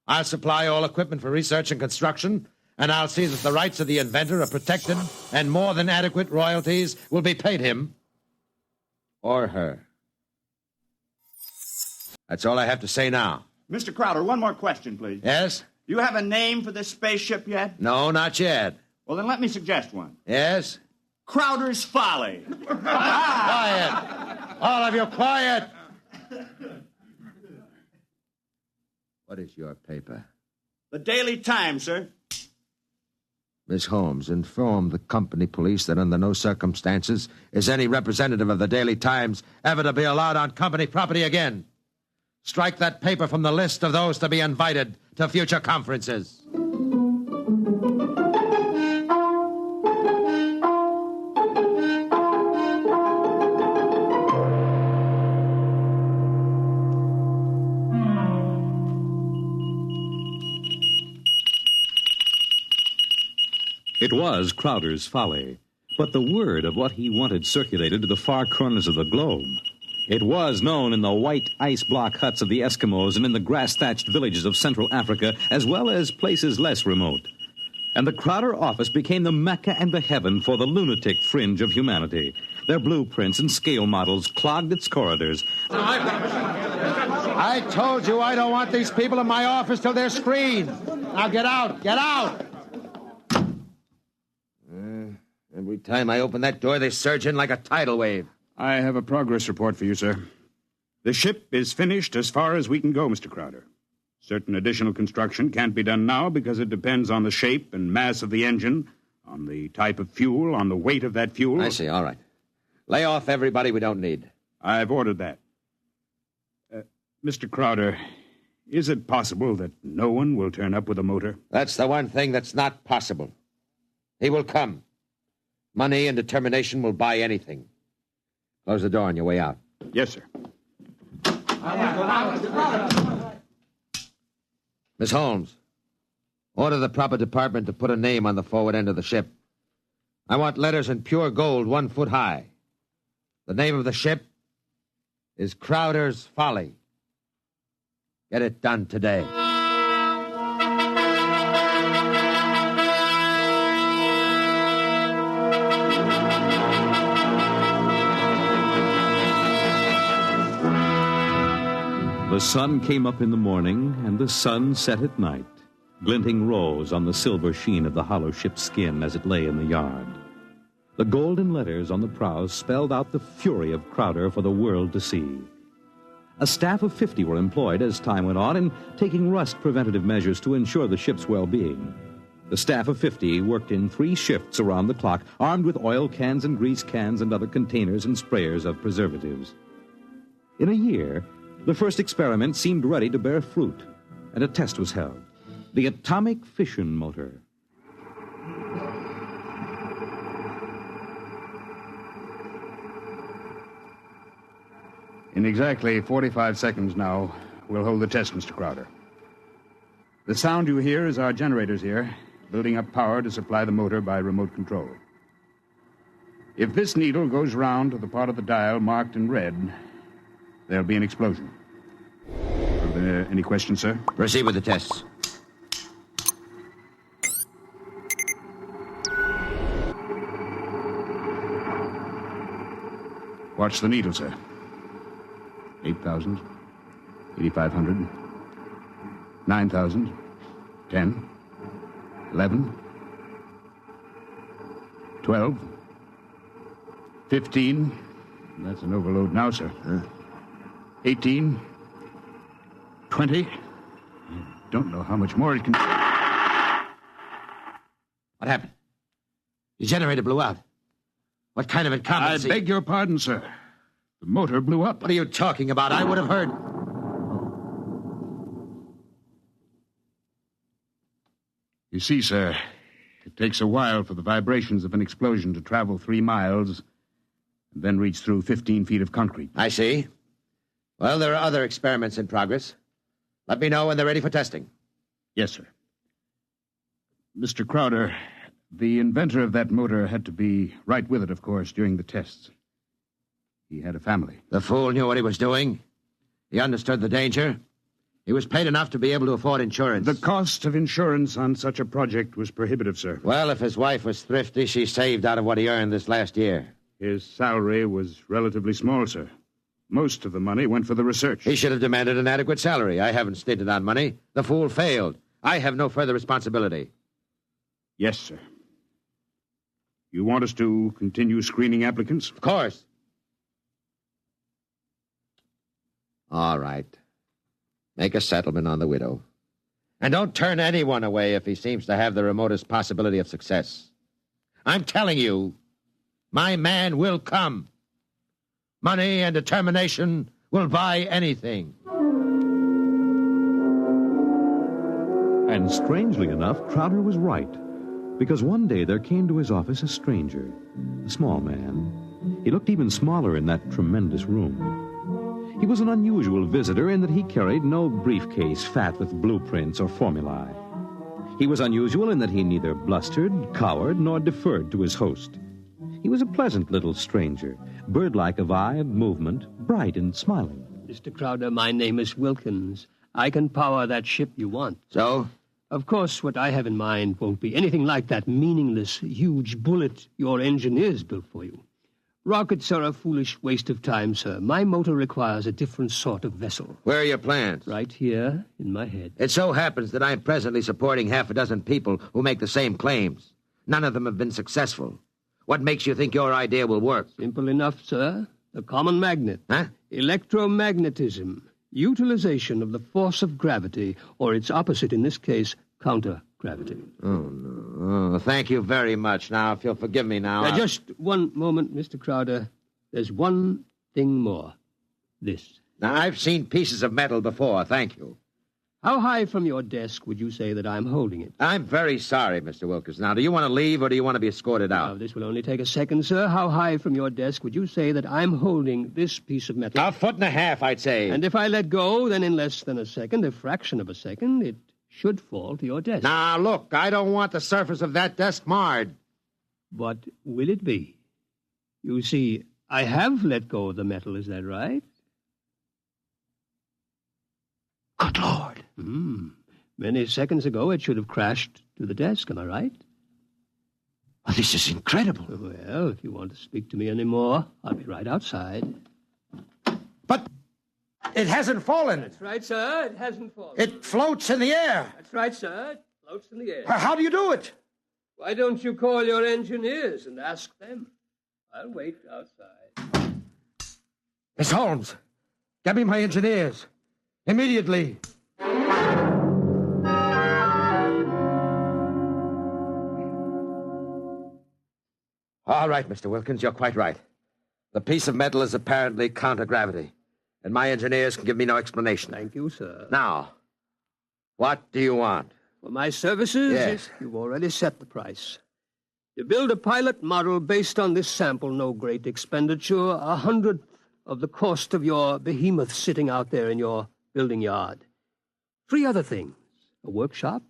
I'll supply all equipment for research and construction, and I'll see that the rights of the inventor are protected and more than adequate royalties will be paid him or her. That's all I have to say now. Mr. Crowder, one more question, please. Yes? You have a name for this spaceship yet? No, not yet. Well, then let me suggest one. Yes? Crowder's Folly. Quiet! All of you, quiet! What is your paper? The Daily Times, sir. Miss Holmes, inform the company police that under no circumstances is any representative of the Daily Times ever to be allowed on company property again. Strike that paper from the list of those to be invited to future conferences. It was Crowder's Folly, but the word of what he wanted circulated to the far corners of the globe. It was known in the white ice block huts of the Eskimos and in the grass-thatched villages of Central Africa, as well as places less remote. And the Crowder office became the Mecca and the heaven for the lunatic fringe of humanity. Their blueprints and scale models clogged its corridors. I told you I don't want these people in my office till they're screened. Now get out, get out! Every time I open that door, they surge in like a tidal wave. I have a progress report for you, sir. The ship is finished as far as we can go, Mr. Crowder. Certain additional construction can't be done now because it depends on the shape and mass of the engine, on the type of fuel, on the weight of that fuel. I see, all right. Lay off everybody we don't need. I've ordered that. Mr. Crowder, is it possible that no one will turn up with a motor? That's the one thing that's not possible. He will come. Money and determination will buy anything. Close the door on your way out. Yes, sir. Miss Holmes, order the proper department to put a name on the forward end of the ship. I want letters in pure gold 1 foot high. The name of the ship is Crowder's Folly. Get it done today. The sun came up in the morning, and the sun set at night, glinting rose on the silver sheen of the hollow ship's skin as it lay in the yard. The golden letters on the prow spelled out the fury of Crowder for the world to see. A staff of 50 were employed as time went on in taking rust preventative measures to ensure the ship's well-being. The staff of 50 worked in 3 shifts around the clock, armed with oil cans and grease cans and other containers and sprayers of preservatives. In a year, the first experiment seemed ready to bear fruit, and a test was held. The atomic fission motor. In exactly 45 seconds now, we'll hold the test, Mr. Crowder. The sound you hear is our generators here, building up power to supply the motor by remote control. If this needle goes round to the part of the dial marked in red, there'll be an explosion. Are there any questions, sir? Proceed with the tests. Watch the needle, sir. 8,000, 8,500, 9,000, 10, 11, 12, 15. That's an overload now, sir. 18, 20. I don't know how much more it can... What happened? The generator blew out. What kind of incompetency? I beg your pardon, sir. The motor blew up. What are you talking about? I would have heard... You see, sir, it takes a while for the vibrations of an explosion to travel 3 miles and then reach through 15 feet of concrete. I see. Well, there are other experiments in progress. Let me know when they're ready for testing. Yes, sir. Mr. Crowder, the inventor of that motor had to be right with it, of course, during the tests. He had a family. The fool knew what he was doing. He understood the danger. He was paid enough to be able to afford insurance. The cost of insurance on such a project was prohibitive, sir. Well, if his wife was thrifty, she saved out of what he earned this last year. His salary was relatively small, sir. Most of the money went for the research. He should have demanded an adequate salary. I haven't stinted on money. The fool failed. I have no further responsibility. Yes, sir. You want us to continue screening applicants? Of course. All right. Make a settlement on the widow. And don't turn anyone away if he seems to have the remotest possibility of success. I'm telling you, my man will come. Money and determination will buy anything. And strangely enough, Crowder was right. Because one day there came to his office a stranger, a small man. He looked even smaller in that tremendous room. He was an unusual visitor in that he carried no briefcase fat with blueprints or formulae. He was unusual in that he neither blustered, cowered, nor deferred to his host. He was a pleasant little stranger, bird-like of eye and movement, bright and smiling. Mr. Crowder, my name is Wilkins. I can power that ship you want. So? Of course, what I have in mind won't be anything like that meaningless, huge bullet your engineers built for you. Rockets are a foolish waste of time, sir. My motor requires a different sort of vessel. Where are your plans? Right here, in my head. It so happens that I'm presently supporting half a dozen people who make the same claims. None of them have been successful. What makes you think your idea will work? Simple enough, sir. The common magnet. Huh? Electromagnetism. Utilization of the force of gravity, or its opposite in this case, counter-gravity. Oh, no. Oh, thank you very much. Now, if you'll forgive me now... Just one moment, Mr. Crowder. There's one thing more. This. Now, I've seen pieces of metal before, thank you. How high from your desk would you say that I'm holding it? I'm very sorry, Mr. Wilkins. Now, do you want to leave or do you want to be escorted out? Now, this will only take a second, sir. How high from your desk would you say that I'm holding this piece of metal? 1.5 feet, I'd say. And if I let go, then in less than a second, a fraction of a second, it should fall to your desk. Now, look, I don't want the surface of that desk marred. But will it be? You see, I have let go of the metal, is that right? Good Lord. Many seconds ago, it should have crashed to the desk, am I right? Well, this is incredible. Well, if you want to speak to me anymore, I'll be right outside. But it hasn't fallen. That's right, sir. It hasn't fallen. It floats in the air. That's right, sir. It floats in the air. How do you do it? Why don't you call your engineers and ask them? I'll wait outside. Miss Holmes, Get me my engineers. Immediately. All right, Mr. Wilkins, you're quite right. The piece of metal is apparently counter-gravity, and my engineers can give me no explanation. Thank you, sir. Now, what do you want? For my services? Yes. You've already set the price. To build a pilot model based on this sample, no great expenditure, 100th of the cost of your behemoth sitting out there in your building yard. 3 other things: a workshop,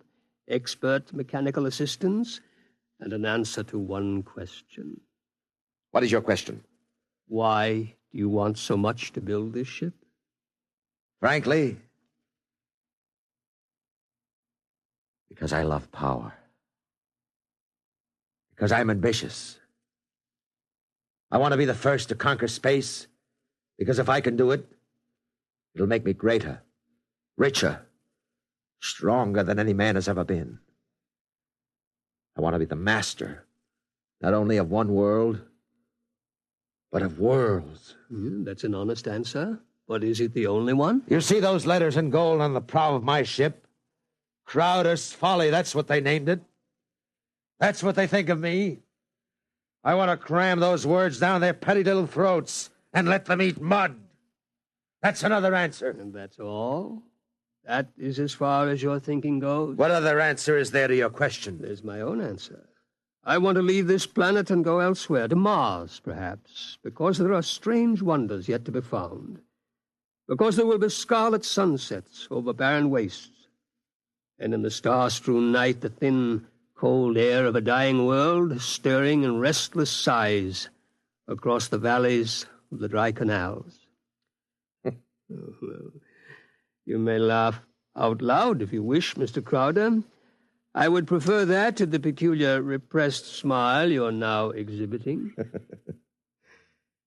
expert mechanical assistance, and an answer to one question. What is your question? Why do you want so much to build this ship? Frankly, because I love power. Because I'm ambitious. I want to be the first to conquer space, because if I can do it, it'll make me greater, richer, stronger than any man has ever been. I want to be the master, not only of one world, but of worlds. That's an honest answer. But is it the only one? You see those letters in gold on the prow of my ship? Crowder's Folly, that's what they named it. That's what they think of me. I want to cram those words down their petty little throats and let them eat mud. That's another answer. And that's all? That is as far as your thinking goes? What other answer is there to your question? There's my own answer. I want to leave this planet and go elsewhere, to Mars, perhaps, because there are strange wonders yet to be found. Because there will be scarlet sunsets over barren wastes. And in the star-strewn night, the thin, cold air of a dying world, stirring in restless sighs across the valleys of the dry canals. Well, you may laugh out loud if you wish, Mr. Crowder. I would prefer that to the peculiar repressed smile you're now exhibiting.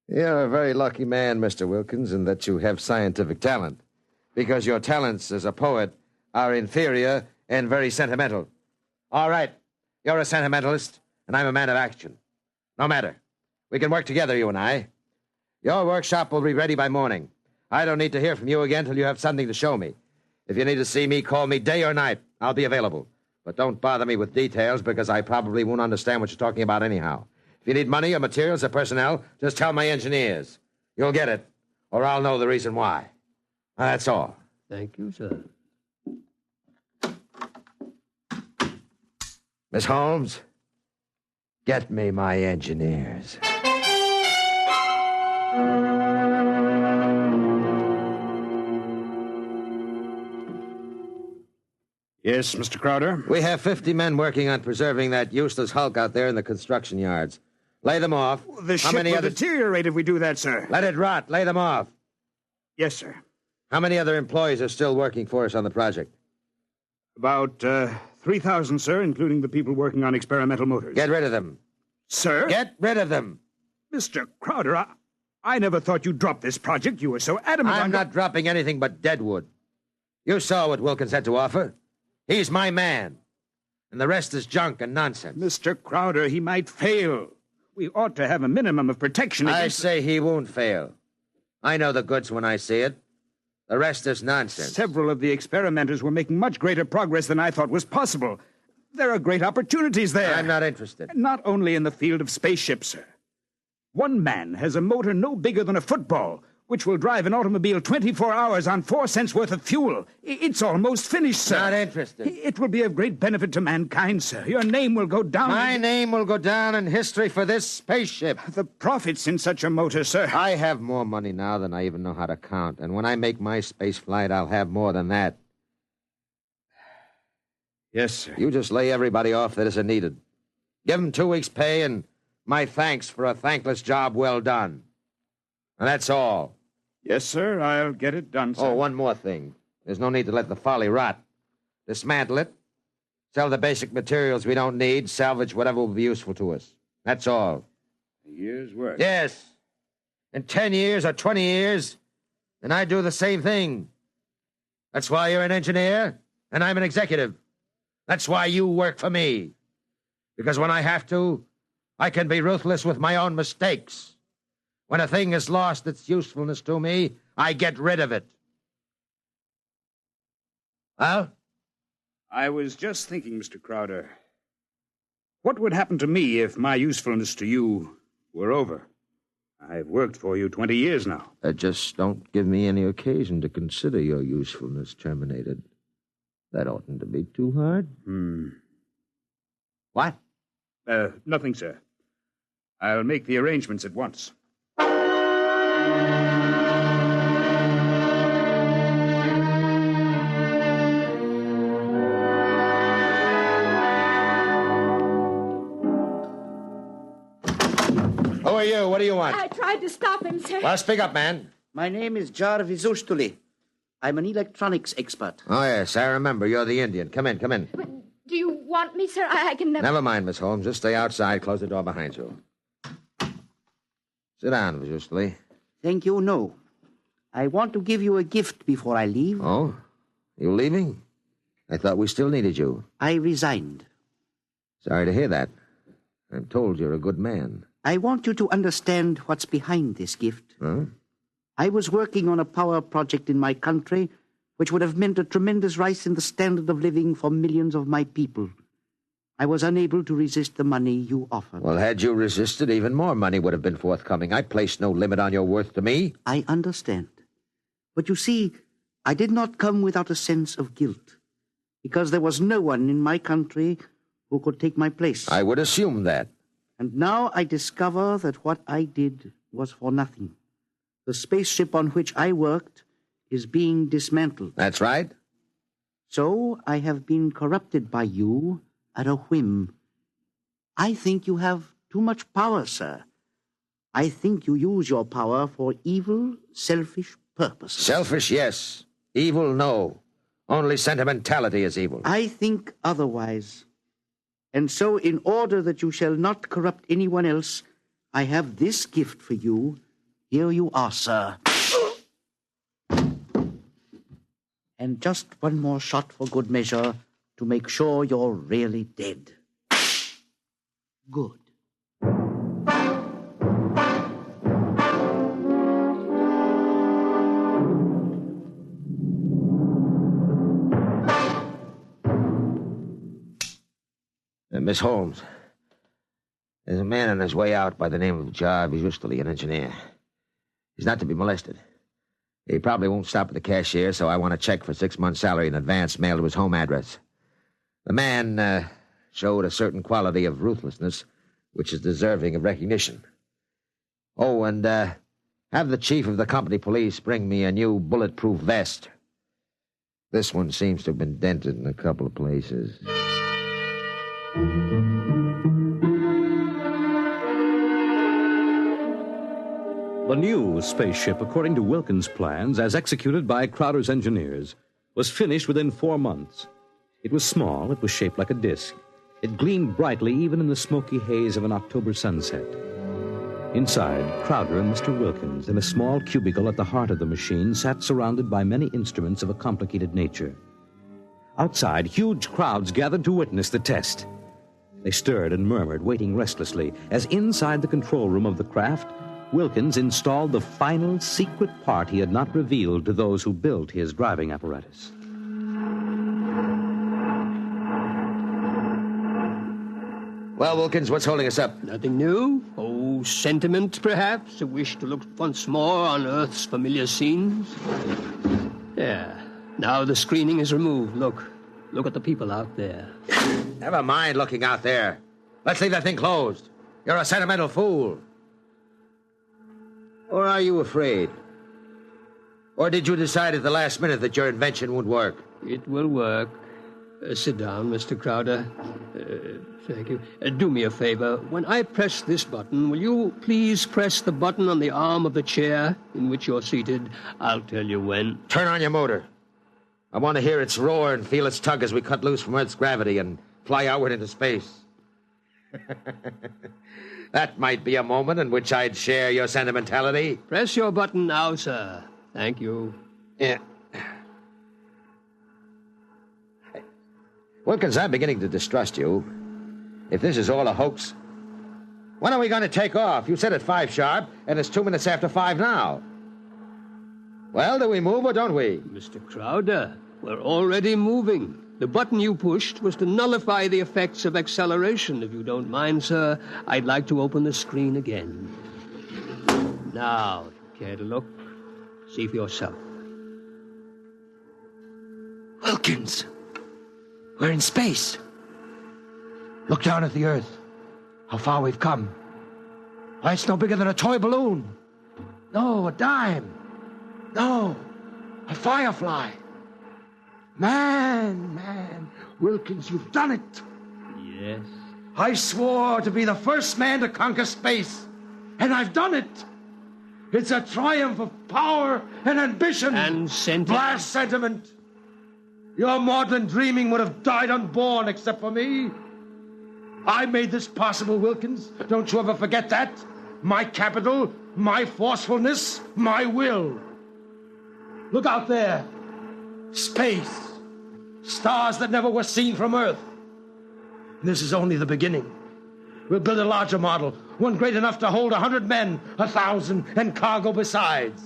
You're a very lucky man, Mr. Wilkins, in that you have scientific talent, because your talents as a poet are inferior and very sentimental. All right, you're a sentimentalist, and I'm a man of action. No matter. We can work together, you and I. Your workshop will be ready by morning. I don't need to hear from you again till you have something to show me. If you need to see me, call me day or night. I'll be available. But don't bother me with details, because I probably won't understand what you're talking about anyhow. If you need money or materials or personnel, just tell my engineers. You'll get it, or I'll know the reason why. That's all. Thank you, sir. Miss Holmes, get me my engineers. Yes, Mr. Crowder? We have 50 men working on preserving that useless hulk out there in the construction yards. Lay them off. The ship will deteriorate if we do that, sir. Let it rot. Lay them off. Yes, sir. How many other employees are still working for us on the project? About 3,000, sir, including the people working on experimental motors. Get rid of them. Sir? Get rid of them. Mr. Crowder, I never thought you'd drop this project. You were so adamant I'm not dropping anything but deadwood. You saw what Wilkins had to offer. He's my man. And the rest is junk and nonsense. Mr. Crowder, he might fail. We ought to have a minimum of protection against... I say he won't fail. I know the goods when I see it. The rest is nonsense. Several of the experimenters were making much greater progress than I thought was possible. There are great opportunities there. I'm not interested. Not only in the field of spaceships, sir. One man has a motor no bigger than a football, which will drive an automobile 24 hours on 4 cents worth of fuel. It's almost finished, sir. Not interested. It will be of great benefit to mankind, sir. Your name will go down... My name will go down in history for this spaceship. The profits in such a motor, sir. I have more money now than I even know how to count. And when I make my space flight, I'll have more than that. Yes, sir. You just lay everybody off that isn't needed. Give them 2 weeks' pay and my thanks for a thankless job well done. And that's all. Yes, sir. I'll get it done, sir. Oh, one more thing. There's no need to let the folly rot. Dismantle it. Sell the basic materials we don't need. Salvage whatever will be useful to us. That's all. A year's work. Yes. In 10 years or 20 years, then I do the same thing. That's why you're an engineer, and I'm an executive. That's why you work for me. Because when I have to, I can be ruthless with my own mistakes. When a thing has lost its usefulness to me, I get rid of it. Well? I was just thinking, Mr. Crowder. What would happen to me if my usefulness to you were over? I've worked for you 20 years now. Just don't give me any occasion to consider your usefulness terminated. That oughtn't to be too hard. What? Nothing, sir. I'll make the arrangements at once. Who are you? What do you want? I tried to stop him, sir. Well, speak up, man. My name is Jarvis Ustuli. I'm an electronics expert. Oh, yes, I remember. You're the Indian. Come in, come in. But do you want me, sir? I can never... Never mind, Miss Holmes. Just stay outside. Close the door behind you. Sit down, Miss Ustuli. Thank you, no. I want to give you a gift before I leave. Oh? You leaving? I thought we still needed you. I resigned. Sorry to hear that. I'm told you're a good man. I want you to understand what's behind this gift. Huh? I was working on a power project in my country which would have meant a tremendous rise in the standard of living for millions of my people. I was unable to resist the money you offered. Well, had you resisted, even more money would have been forthcoming. I placed no limit on your worth to me. I understand. But you see, I did not come without a sense of guilt, because there was no one in my country who could take my place. I would assume that. And now I discover that what I did was for nothing. The spaceship on which I worked is being dismantled. That's right. So I have been corrupted by you at a whim. I think you have too much power, sir. I think you use your power for evil, selfish purposes. Selfish, yes. Evil, no. Only sentimentality is evil. I think otherwise. And so, in order that you shall not corrupt anyone else, I have this gift for you. Here you are, sir. And just one more shot for good measure to make sure you're really dead. Good. Miss Holmes, there's a man on his way out by the name of Jarvis Ustuli, an engineer. He's not to be molested. He probably won't stop at the cashier, so I want a check for 6 months' salary in advance mailed to his home address. The man showed a certain quality of ruthlessness which is deserving of recognition. Oh, and have the chief of the company police bring me a new bulletproof vest. This one seems to have been dented in a couple of places. The new spaceship, according to Wilkins' plans, as executed by Crowder's engineers, was finished within 4 months. It was small, it was shaped like a disc. It gleamed brightly even in the smoky haze of an October sunset. Inside, Crowder and Mr. Wilkins, in a small cubicle at the heart of the machine, sat surrounded by many instruments of a complicated nature. Outside, huge crowds gathered to witness the test. They stirred and murmured, waiting restlessly, as inside the control room of the craft, Wilkins installed the final secret part he had not revealed to those who built his driving apparatus. Well, Wilkins, what's holding us up? Nothing new. Oh, sentiment, perhaps? A wish to look once more on Earth's familiar scenes? Yeah. Now the screening is removed. Look at the people out there. Never mind looking out there. Let's leave that thing closed. You're a sentimental fool. Or are you afraid? Or did you decide at the last minute that your invention would work? It will work. Sit down, Mr. Crowder. Thank you. Do me a favor. When I press this button, will you please press the button on the arm of the chair in which you're seated? I'll tell you when. Turn on your motor. I want to hear its roar and feel its tug as we cut loose from Earth's gravity and fly outward into space. That might be a moment in which I'd share your sentimentality. Press your button now, sir. Thank you. Yeah. Wilkins, I'm beginning to distrust you. If this is all a hoax, when are we going to take off? You said at 5 sharp, and it's 2 minutes after 5 now. Well, do we move or don't we? Mr. Crowder, we're already moving. The button you pushed was to nullify the effects of acceleration. If you don't mind, sir, I'd like to open the screen again. Now, care to look? See for yourself. Wilkins, we're in space. Look down at the Earth. How far we've come. Why, it's no bigger than a toy balloon. No, a dime. No, a firefly. Man, Wilkins, you've done it. Yes. I swore to be the first man to conquer space, and I've done it. It's a triumph of power and ambition. And sentiment. Blast sentiment. Your maudlin dreaming would have died unborn except for me. I made this possible, Wilkins. Don't you ever forget that. My capital, my forcefulness, my will. Look out there. Space. Stars that never were seen from Earth. This is only the beginning. We'll build a larger model, one great enough to hold 100 men, 1,000, and cargo besides.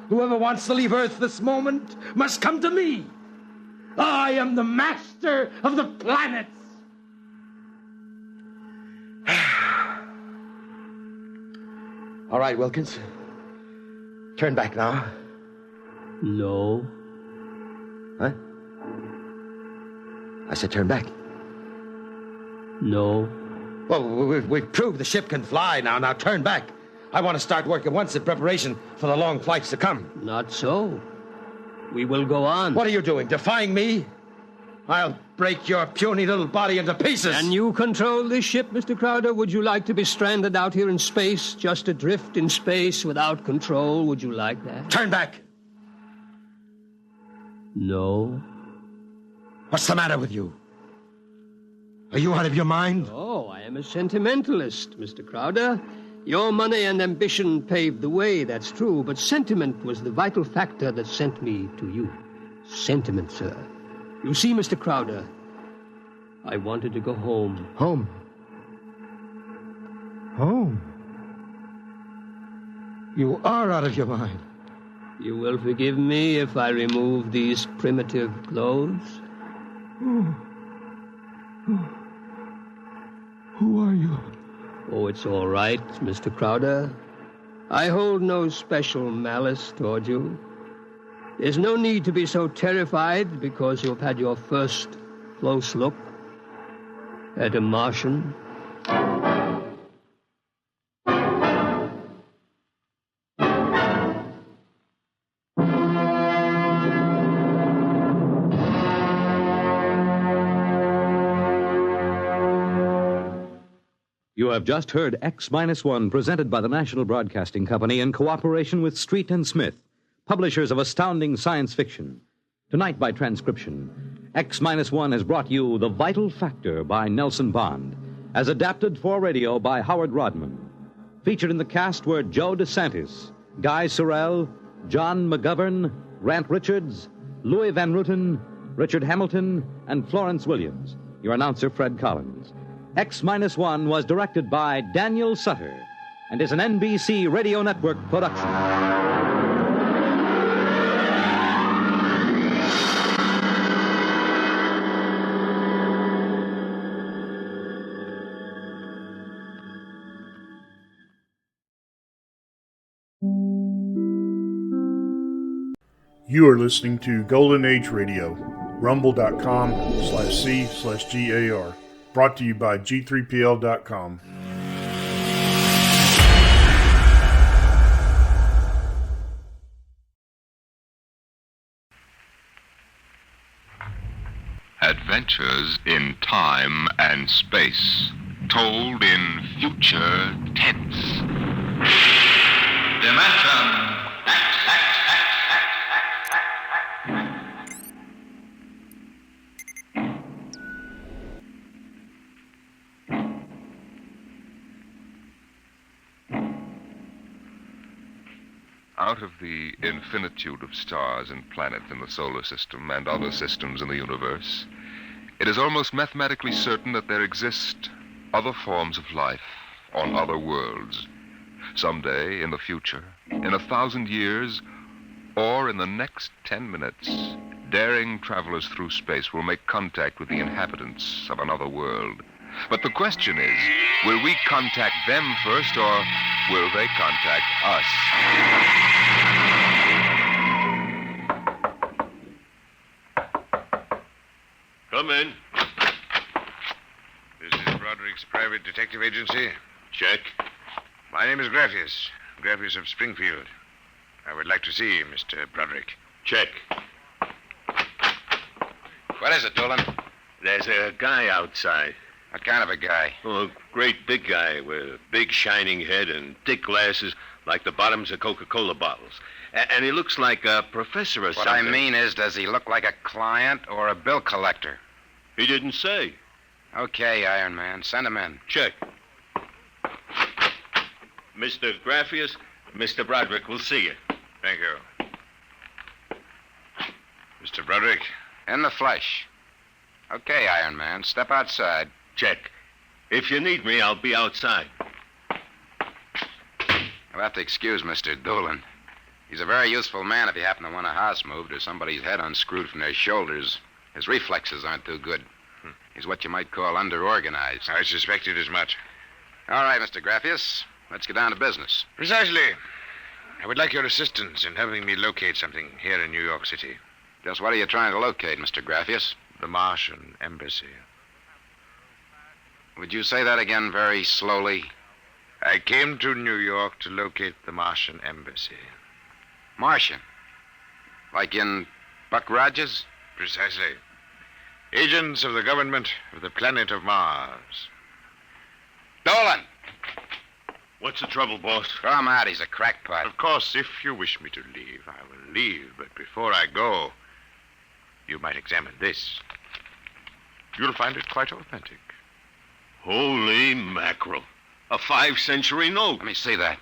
Whoever wants to leave Earth this moment must come to me. I am the master of the planets. All right, Wilkins. Turn back now. No. Huh? I said turn back. No. Well, we've proved the ship can fly now. Now turn back. I want to start work at once in preparation for the long flights to come. Not so. We will go on. What are you doing, defying me? I'll break your puny little body into pieces. Can you control this ship, Mr. Crowder? Would you like to be stranded out here in space, just adrift in space without control? Would you like that? Turn back. No. What's the matter with you? Are you out of your mind? Oh, I am a sentimentalist, Mr. Crowder. Your money and ambition paved the way, that's true, but sentiment was the vital factor that sent me to you. Sentiment, sir. You see, Mr. Crowder, I wanted to go home. Home? Home? You are out of your mind. You will forgive me if I remove these primitive clothes? Who are you? Oh, it's all right, Mr. Crowder. I hold no special malice toward you. There's no need to be so terrified because you've had your first close look at a Martian. You have just heard X-1 presented by the National Broadcasting Company in cooperation with Street and Smith, publishers of astounding science fiction. Tonight by transcription, X-1 has brought you The Vital Factor by Nelson Bond, as adapted for radio by Howard Rodman. Featured in the cast were Joe DeSantis, Guy Sorrell, John McGovern, Grant Richards, Louis Van Ruten, Richard Hamilton, and Florence Williams. Your announcer, Fred Collins. X-1 was directed by Daniel Sutter and is an NBC Radio Network production. You are listening to Golden Age Radio, rumble.com/C/GAR. Brought to you by G3PL.com. Adventures in time and space, told in future tense. Dimension X. Out of the infinitude of stars and planets in the solar system and other systems in the universe, it is almost mathematically certain that there exist other forms of life on other worlds. Someday, in the future, in 1,000 years, or in the next 10 minutes, daring travelers through space will make contact with the inhabitants of another world. But the question is, will we contact them first, or will they contact us? Come in. This is Broderick's private detective agency. Check. My name is Graffius of Springfield. I would like to see Mr. Broderick. Check. What is it, Dolan? There's a guy outside. What kind of a guy? Oh, a great big guy with a big shining head and thick glasses like the bottoms of Coca-Cola bottles. And he looks like a professor or something. What I mean is, does he look like a client or a bill collector? He didn't say. Okay, Iron Man. Send him in. Check. Mr. Graffius, Mr. Broderick will see you. Thank you. Mr. Broderick? In the flesh. Okay, Iron Man. Step outside. Check. If you need me, I'll be outside. You'll have to excuse Mr. Dolan. He's a very useful man if you happen to want a house moved or somebody's head unscrewed from their shoulders. His reflexes aren't too good. He's what you might call underorganized. I suspected as much. All right, Mr. Graffius. Let's get down to business. Precisely. I would like your assistance in helping me locate something here in New York City. Just what are you trying to locate, Mr. Graffius? The Martian embassy. Would you say that again very slowly? I came to New York to locate the Martian embassy. Martian? Like in Buck Rogers? Precisely. Agents of the government of the planet of Mars. Dolan! What's the trouble, boss? Throw him out. He's a crackpot. Of course, if you wish me to leave, I will leave. But before I go, you might examine this. You'll find it quite authentic. Holy mackerel. A 5th-century note. Let me see that.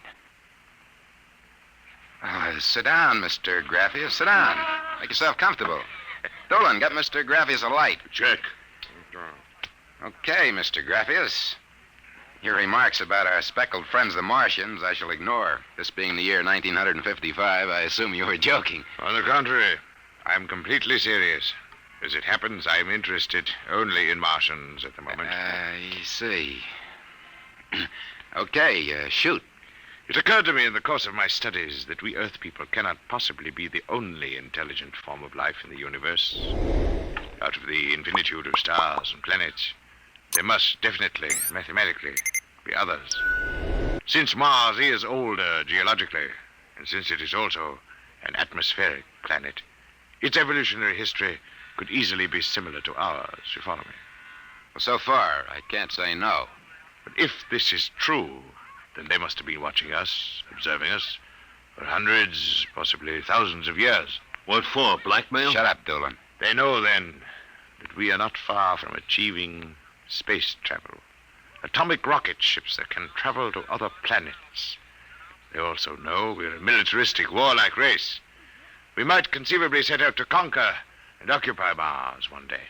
Sit down, Mr. Graffius. Sit down. Make yourself comfortable. Dolan, get Mr. Graffius a light. Check. Okay, Mr. Graffius. Your remarks about our speckled friends, the Martians, I shall ignore. This being the year 1955, I assume you were joking. On the contrary, I'm completely serious. As it happens, I'm interested only in Martians at the moment. I see. Okay, shoot. It occurred to me in the course of my studies that we Earth people cannot possibly be the only intelligent form of life in the universe. Out of the infinitude of stars and planets, there must definitely, mathematically, be others. Since Mars is older geologically, and since it is also an atmospheric planet, its evolutionary history could easily be similar to ours. You follow me? Well, so far, I can't say no. But if this is true, then they must have been watching us, observing us, for hundreds, possibly thousands of years. What for, blackmail? Shut up, Dolan. They know, then, that we are not far from achieving space travel. Atomic rocket ships that can travel to other planets. They also know we're a militaristic, warlike race. We might conceivably set out to conquer and occupy Mars one day.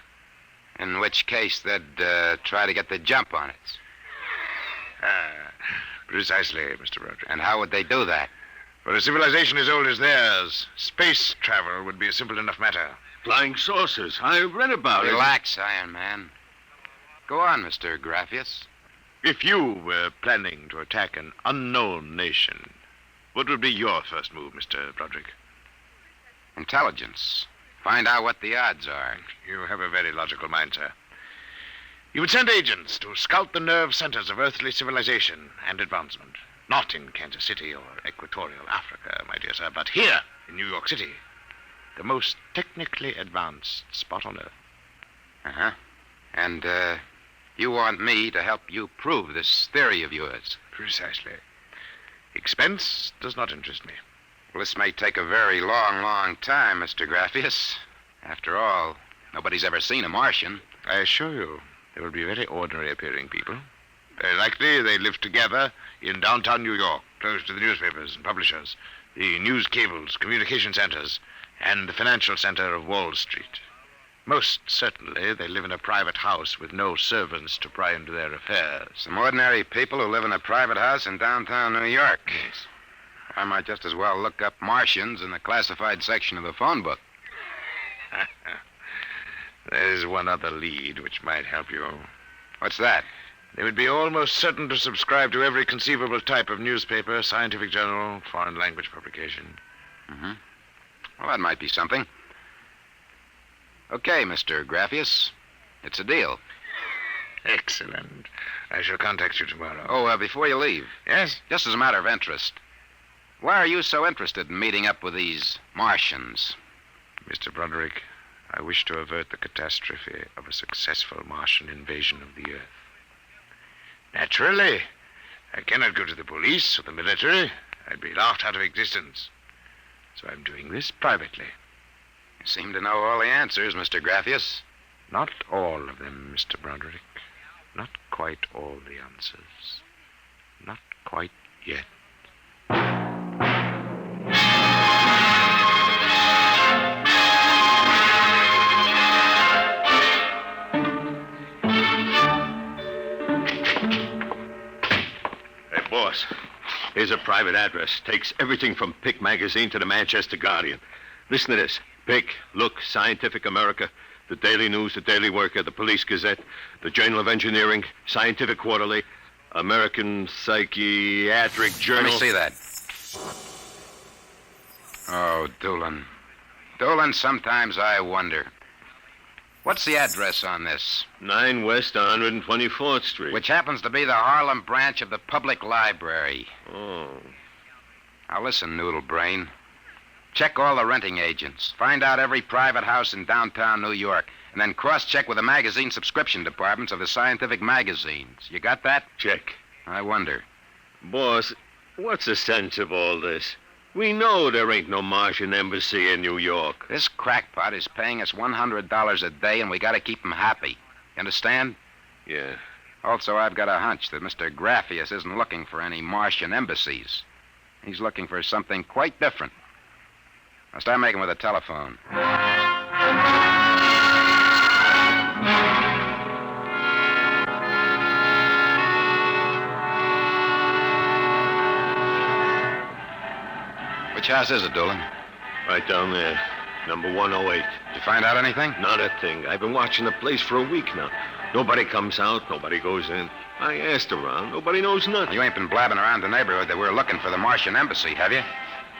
In which case, they'd try to get the jump on it. Precisely, Mr. Broderick. And how would they do that? For a civilization as old as theirs, space travel would be a simple enough matter. Flying saucers. I read about it. Relax, Iron Man. Go on, Mr. Graffius. If you were planning to attack an unknown nation, what would be your first move, Mr. Broderick? Intelligence. Find out what the odds are. You have a very logical mind, sir. You would send agents to scout the nerve centers of earthly civilization and advancement. Not in Kansas City or equatorial Africa, my dear sir, but here in New York City. The most technically advanced spot on Earth. Uh-huh. And, you want me to help you prove this theory of yours? Precisely. Expense does not interest me. Well, this may take a very long, long time, Mr. Graffius. After all, nobody's ever seen a Martian. I assure you, they will be very ordinary-appearing people. Very likely they live together in downtown New York, close to the newspapers and publishers, the news cables, communication centers, and the financial center of Wall Street. Most certainly, they live in a private house with no servants to pry into their affairs. Some ordinary people who live in a private house in downtown New York. Yes. I might just as well look up Martians in the classified section of the phone book. There's one other lead which might help you. What's that? They would be almost certain to subscribe to every conceivable type of newspaper, scientific journal, foreign language publication. Mm-hmm. Well, that might be something. Okay, Mr. Graphius. It's a deal. Excellent. I shall contact you tomorrow. Oh, before you leave. Yes? Just as a matter of interest. Why are you so interested in meeting up with these Martians? Mr. Broderick, I wish to avert the catastrophe of a successful Martian invasion of the Earth. Naturally, I cannot go to the police or the military. I'd be laughed out of existence. So I'm doing this privately. You seem to know all the answers, Mr. Graphius. Not all of them, Mr. Broderick. Not quite all the answers. Not quite yet. Hey, boss. Here's a private address. Takes everything from Pick magazine to the Manchester Guardian. Listen to this. Pick, Look, Scientific America, the Daily News, the Daily Worker, the Police Gazette, the Journal of Engineering, Scientific Quarterly, American Psychiatric Journal. Let me see that. Oh, Doolin. Doolin, sometimes I wonder. What's the address on this? 9 West 124th Street. Which happens to be the Harlem branch of the Public Library. Oh. Now listen, Noodle Brain. Check all the renting agents. Find out every private house in downtown New York. And then cross-check with the magazine subscription departments of the scientific magazines. You got that? Check. I wonder. Boss, what's the sense of all this? We know there ain't no Martian embassy in New York. This crackpot is paying us $100 a day, and we got to keep him happy. You understand? Yeah. Also, I've got a hunch that Mr. Graphius isn't looking for any Martian embassies. He's looking for something quite different. Now start making with the telephone. Which house is it, Doolin? Right down there. Number 108. Did you find out anything? Not a thing. I've been watching the place for a week now. Nobody comes out. Nobody goes in. I asked around. Nobody knows nothing. You ain't been blabbing around the neighborhood that we're looking for the Martian embassy, have you?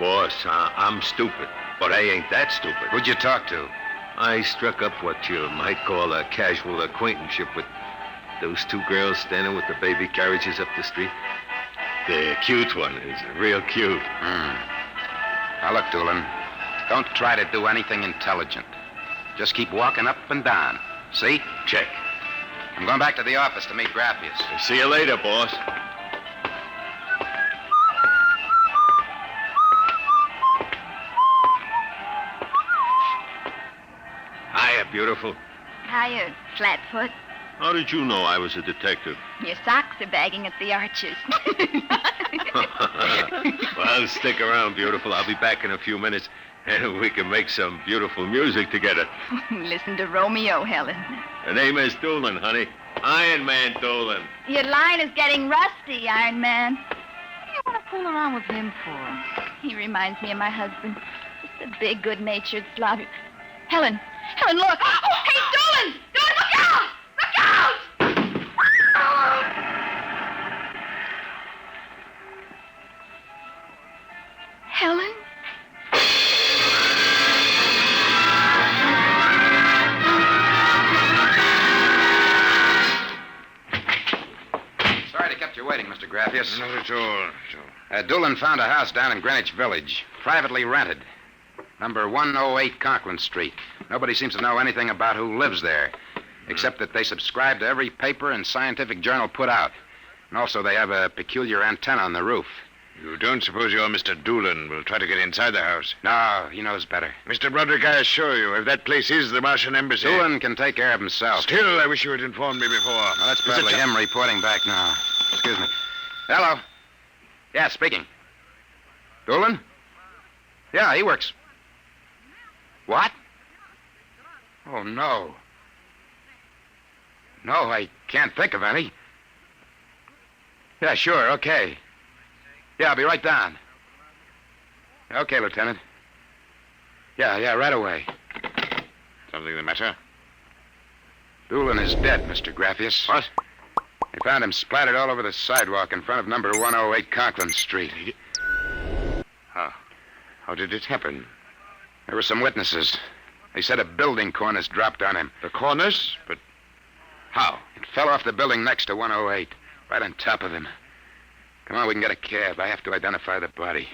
Boss, I'm stupid. But I ain't that stupid. Who'd you talk to? I struck up what you might call a casual acquaintanceship with those two girls standing with the baby carriages up the street. The cute one is real cute. Now, look, Doolin, don't try to do anything intelligent. Just keep walking up and down. See? Check. I'm going back to the office to meet Graphius. See you later, boss. Hiya, beautiful. Hiya, Flatfoot. How did you know I was a detective? Your socks are bagging at the arches. Well, stick around, beautiful. I'll be back in a few minutes, and we can make some beautiful music together. Listen to Romeo, Helen. The name is Doolin, honey. Iron Man Doolin. Your line is getting rusty, Iron Man. What do you want to fool around with him for? He reminds me of my husband. Just a big, good-natured slob. Helen, look. Oh, hey, Doolin! Doolin, look out! Look out! Helen? Sorry to kept you waiting, Mr. Graphius. Not at all. Doolin found a house down in Greenwich Village, privately rented. Number 108 Conklin Street. Nobody seems to know anything about who lives there, except that they subscribe to every paper and scientific journal put out. And also they have a peculiar antenna on the roof. You don't suppose your Mr. Doolin will try to get inside the house? No, he knows better. Mr. Broderick, I assure you, if that place is the Martian embassy... Doolin can take care of himself. Still, I wish you had informed me before. Well, that's probably him reporting back now. Excuse me. Hello? Yeah, speaking. Doolin? Yeah, he works. What? Oh, no. No, I can't think of any. Yeah, sure, okay. Yeah, I'll be right down. Okay, Lieutenant. Yeah, right away. Something the matter? Doolin is dead, Mr. Graffius. What? They found him splattered all over the sidewalk in front of number 108 Conklin Street. How did it happen? There were some witnesses. They said a building cornice dropped on him. The cornice? But how? It fell off the building next to 108, right on top of him. Come on, we can get a cab. I have to identify the body.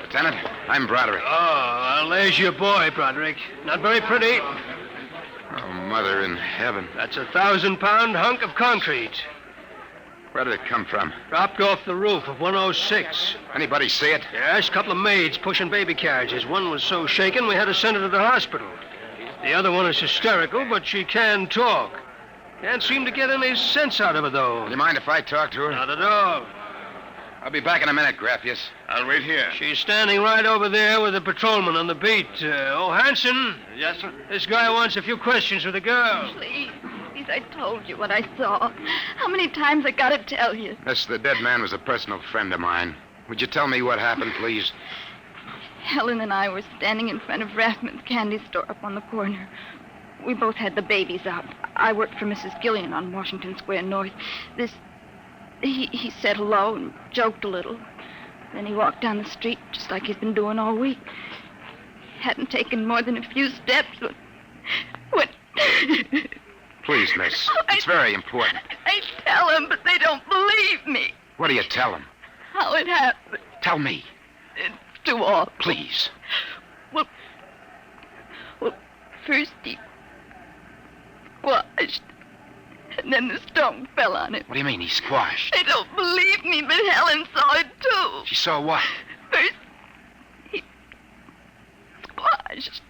Lieutenant, I'm Broderick. Oh, well, there's your boy, Broderick. Not very pretty. Oh, Mother in heaven. That's a 1,000-pound hunk of concrete. Where did it come from? Dropped off the roof of 106. Anybody see it? Yes, a couple of maids pushing baby carriages. One was so shaken we had to send her to the hospital. The other one is hysterical, but she can talk. Can't seem to get any sense out of her, though. Do you mind if I talk to her? Not at all. I'll be back in a minute, Graffius. I'll wait here. She's standing right over there with the patrolman on the beat. Hanson. Yes, sir? This guy wants a few questions with the girl. Please, I told you what I saw. How many times I gotta tell you? Miss, the dead man was a personal friend of mine. Would you tell me what happened, please? Helen and I were standing in front of Rathman's candy store up on the corner. We both had the babies out. I worked for Mrs. Gillian on Washington Square North. He said hello and joked a little. Then he walked down the street just like he's been doing all week. Hadn't taken more than a few steps when... Please, miss. It's very important. I tell them, but they don't believe me. What do you tell them? How it happened. Tell me. It's too awful. Please. Well, first he squashed, and then the stone fell on him. What do you mean, he squashed? They don't believe me, but Helen saw it, too. She saw what? First, he squashed,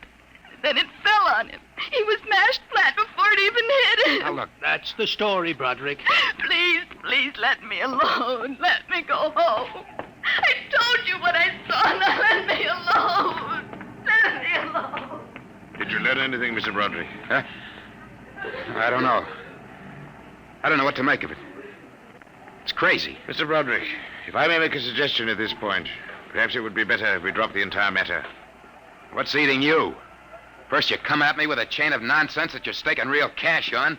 then it fell on him. He was mashed flat before it even hit him. Now, look. That's the story, Broderick. Please, let me alone. Let me go home. I told you what I saw. Now let me alone. Let me alone. Did you learn anything, Mr. Broderick? Huh? I don't know. I don't know what to make of it. It's crazy. Mr. Broderick, if I may make a suggestion at this point, perhaps it would be better if we dropped the entire matter. What's eating you? First you come at me with a chain of nonsense that you're staking real cash on,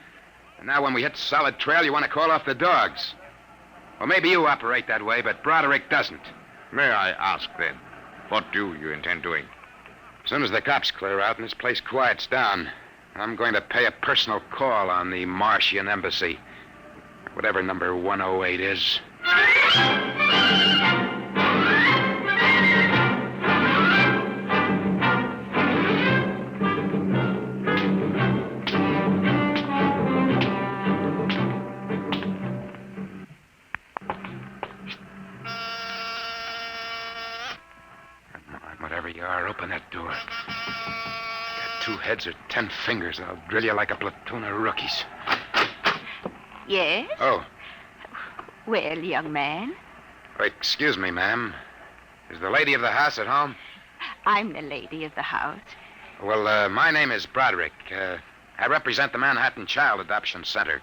and now when we hit solid trail, you want to call off the dogs. Well, maybe you operate that way, but Broderick doesn't. May I ask, then, what do you intend doing? As soon as the cops clear out and this place quiets down, I'm going to pay a personal call on the Martian embassy. Whatever number 108 is. Whatever you are, open that door. Got 2 heads or 10 fingers, I'll drill you like a platoon of rookies. Yes? Oh. Well, young man, Excuse me, ma'am. Is the lady of the house at home? I'm the lady of the house. Well, my name is Broderick. I represent the Manhattan Child Adoption Center.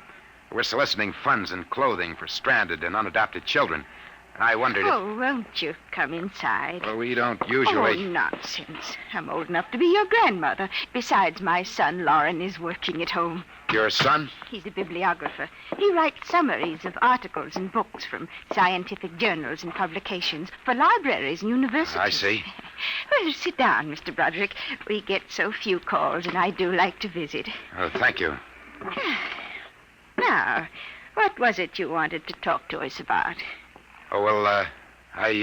We're soliciting funds and clothing for stranded and unadopted children. I wondered if... Oh, won't you come inside? Well, we don't usually... Oh, nonsense. I'm old enough to be your grandmother. Besides, my son, Lauren, is working at home. Your son? He's a bibliographer. He writes summaries of articles and books from scientific journals and publications for libraries and universities. I see. Well, sit down, Mr. Broderick. We get so few calls, and I do like to visit. Oh, thank you. Now, what was it you wanted to talk to us about? Oh, well, I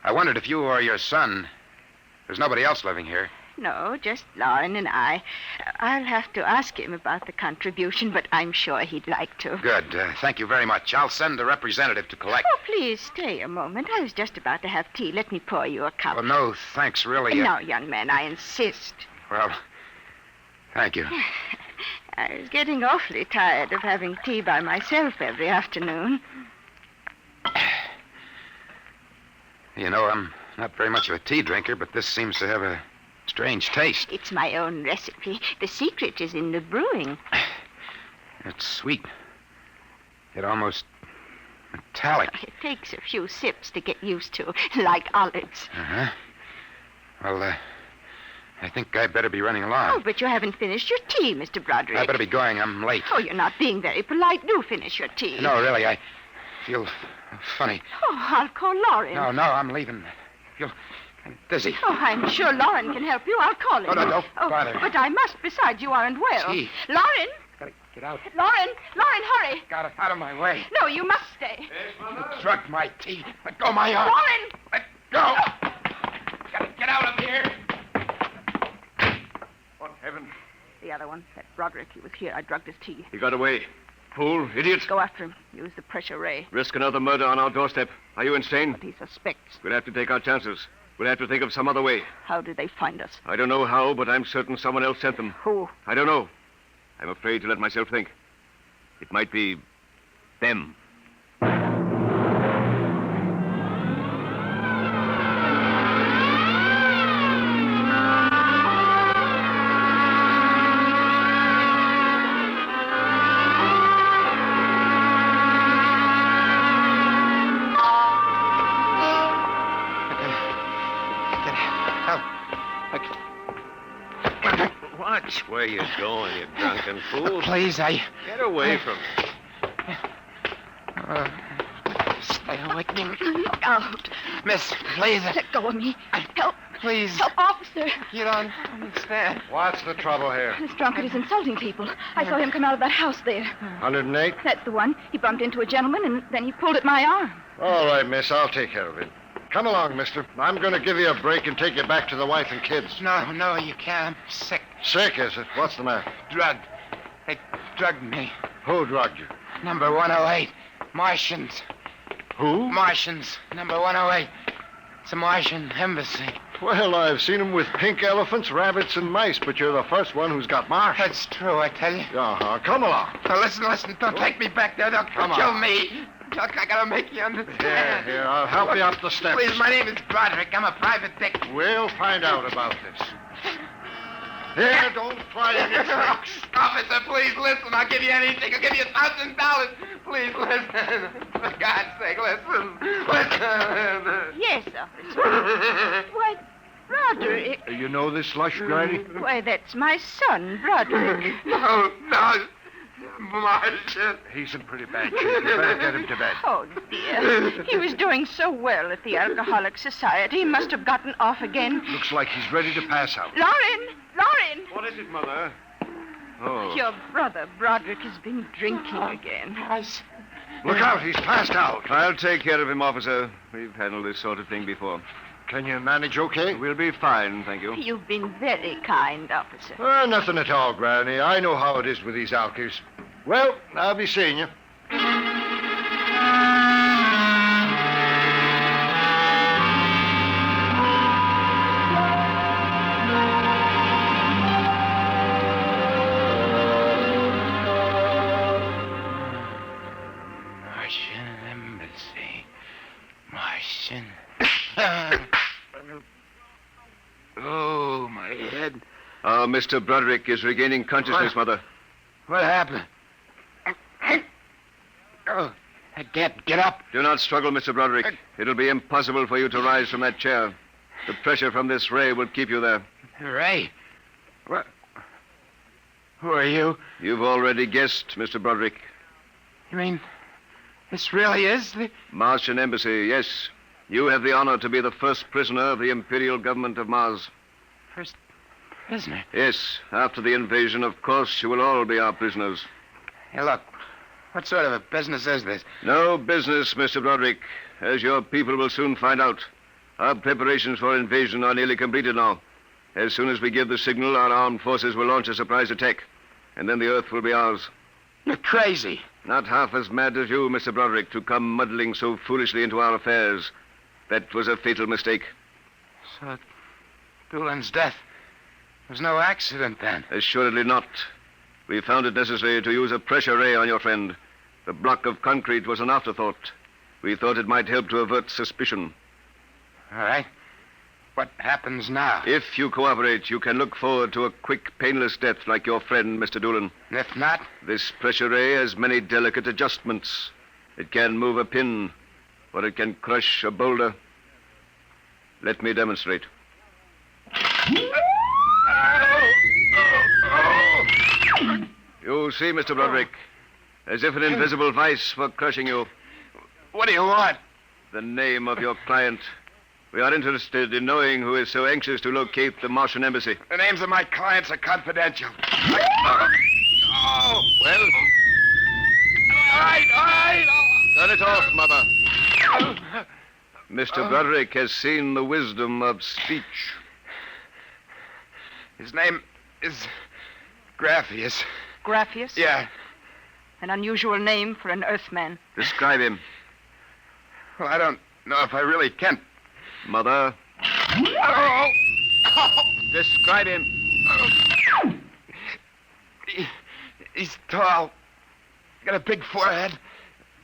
wondered if you or your son... There's nobody else living here. No, just Lauren and I. I'll have to ask him about the contribution, but I'm sure he'd like to. Good. Thank you very much. I'll send a representative to collect... Oh, please stay a moment. I was just about to have tea. Let me pour you a cup. Well, no, thanks, really. No, young man, I insist. Well, thank you. I was getting awfully tired of having tea by myself every afternoon. You know, I'm not very much of a tea drinker, but this seems to have a strange taste. It's my own recipe. The secret is in the brewing. It's sweet. It almost metallic. It takes a few sips to get used to, like olives. Uh-huh. Well, I think I better be running along. Oh, but you haven't finished your tea, Mr. Broderick. I better be going. I'm late. Oh, you're not being very polite. Do finish your tea. No, really, I feel funny. Oh, I'll call Lauren. No, I'm leaving. I feel kind of dizzy. Oh, I'm sure Lauren can help you. I'll call him. No, don't bother. But I must. Besides, you aren't well. Tea. Lauren! Gotta get out. Lauren, hurry. Got it out of my way. No, you must stay. You drugged my tea. Let go my arm. Lauren! Let go. Gotta get out of here. What heaven? The other one, that Broderick, he was here. I drugged his tea. He got away. Fool, idiot. Go after him. Use the pressure ray. Risk another murder on our doorstep. Are you insane? But he suspects. We'll have to take our chances. We'll have to think of some other way. How did they find us? I don't know how, but I'm certain someone else sent them. Who? I don't know. I'm afraid to let myself think. It might be them. Watch where you're going, you drunken fool. Please, Get away from me. Stay away from me. Look out. Miss, please. Let go of me. Help. Please. Help, officer. You don't understand. What's the trouble here? This drunkard is insulting people. I saw him come out of that house there. 108? That's the one. He bumped into a gentleman, and then he pulled at my arm. All right, miss. I'll take care of it. Come along, mister. I'm going to give you a break and take you back to the wife and kids. No, you can't. I'm sick. Sick, is it? What's the matter? Drugged. They drugged me. Who drugged you? Number 108. Martians. Who? Martians. Number 108. It's a Martian embassy. Well, I've seen them with pink elephants, rabbits, and mice, but you're the first one who's got Martians. That's true, I tell you. Uh-huh. Come along. Now, listen. Don't take me back there. They'll kill me. Look, I gotta make you understand. Here, I'll help you up the steps. Please, my name is Broderick. I'm a private dick. We'll find out about this. Here, don't try any tricks. Officer, please listen. I'll give you anything. I'll give you $1,000. Please listen. For God's sake, listen. Yes, officer. Why, Broderick. You know this slush, Granny? Why, that's my son, Broderick. No. Martian. He's in pretty bad shape. You better get him to bed. Oh, dear. He was doing so well at the Alcoholic Society. He must have gotten off again. Looks like he's ready to pass out. Lauren! What is it, Mother? Oh. Your brother, Broderick, has been drinking again. Look out, he's passed out. I'll take care of him, officer. We've handled this sort of thing before. Can you manage okay? We'll be fine, thank you. You've been very kind, officer. Nothing at all, Granny. I know how it is with these alkies. Well, I'll be seeing you. Martian embassy. Martian. Oh, my head. Mr. Broderick is regaining consciousness, Mother. What happened? Oh, I can't get up. Do not struggle, Mr. Broderick. It'll be impossible for you to rise from that chair. The pressure from this ray will keep you there. Ray? What? Who are you? You've already guessed, Mr. Broderick. You mean this really is the... Martian Embassy, yes. You have the honor to be the first prisoner of the Imperial Government of Mars. First prisoner? Yes. After the invasion, of course, you will all be our prisoners. Hey, look. What sort of a business is this? No business, Mr. Broderick. As your people will soon find out. Our preparations for invasion are nearly completed now. As soon as we give the signal, our armed forces will launch a surprise attack. And then the Earth will be ours. You're crazy. Not half as mad as you, Mr. Broderick, to come muddling so foolishly into our affairs. That was a fatal mistake. So, Doolan's death was no accident, then? Assuredly not. We found it necessary to use a pressure ray on your friend. The block of concrete was an afterthought. We thought it might help to avert suspicion. All right. What happens now? If you cooperate, you can look forward to a quick, painless death like your friend, Mr. Doolan. If not? This pressure ray has many delicate adjustments. It can move a pin, or it can crush a boulder. Let me demonstrate. You see, Mr. Broderick, as if an invisible vice were crushing you. What do you want? The name of your client. We are interested in knowing who is so anxious to locate the Martian embassy. The names of my clients are confidential. Well? All right. Turn it off, Mother. Mr. Broderick has seen the wisdom of speech. His name is Graphius. Graphius? Yeah. An unusual name for an Earthman. Describe him. Well, I don't know if I really can. Mother. Describe him. He's tall. Got a big forehead.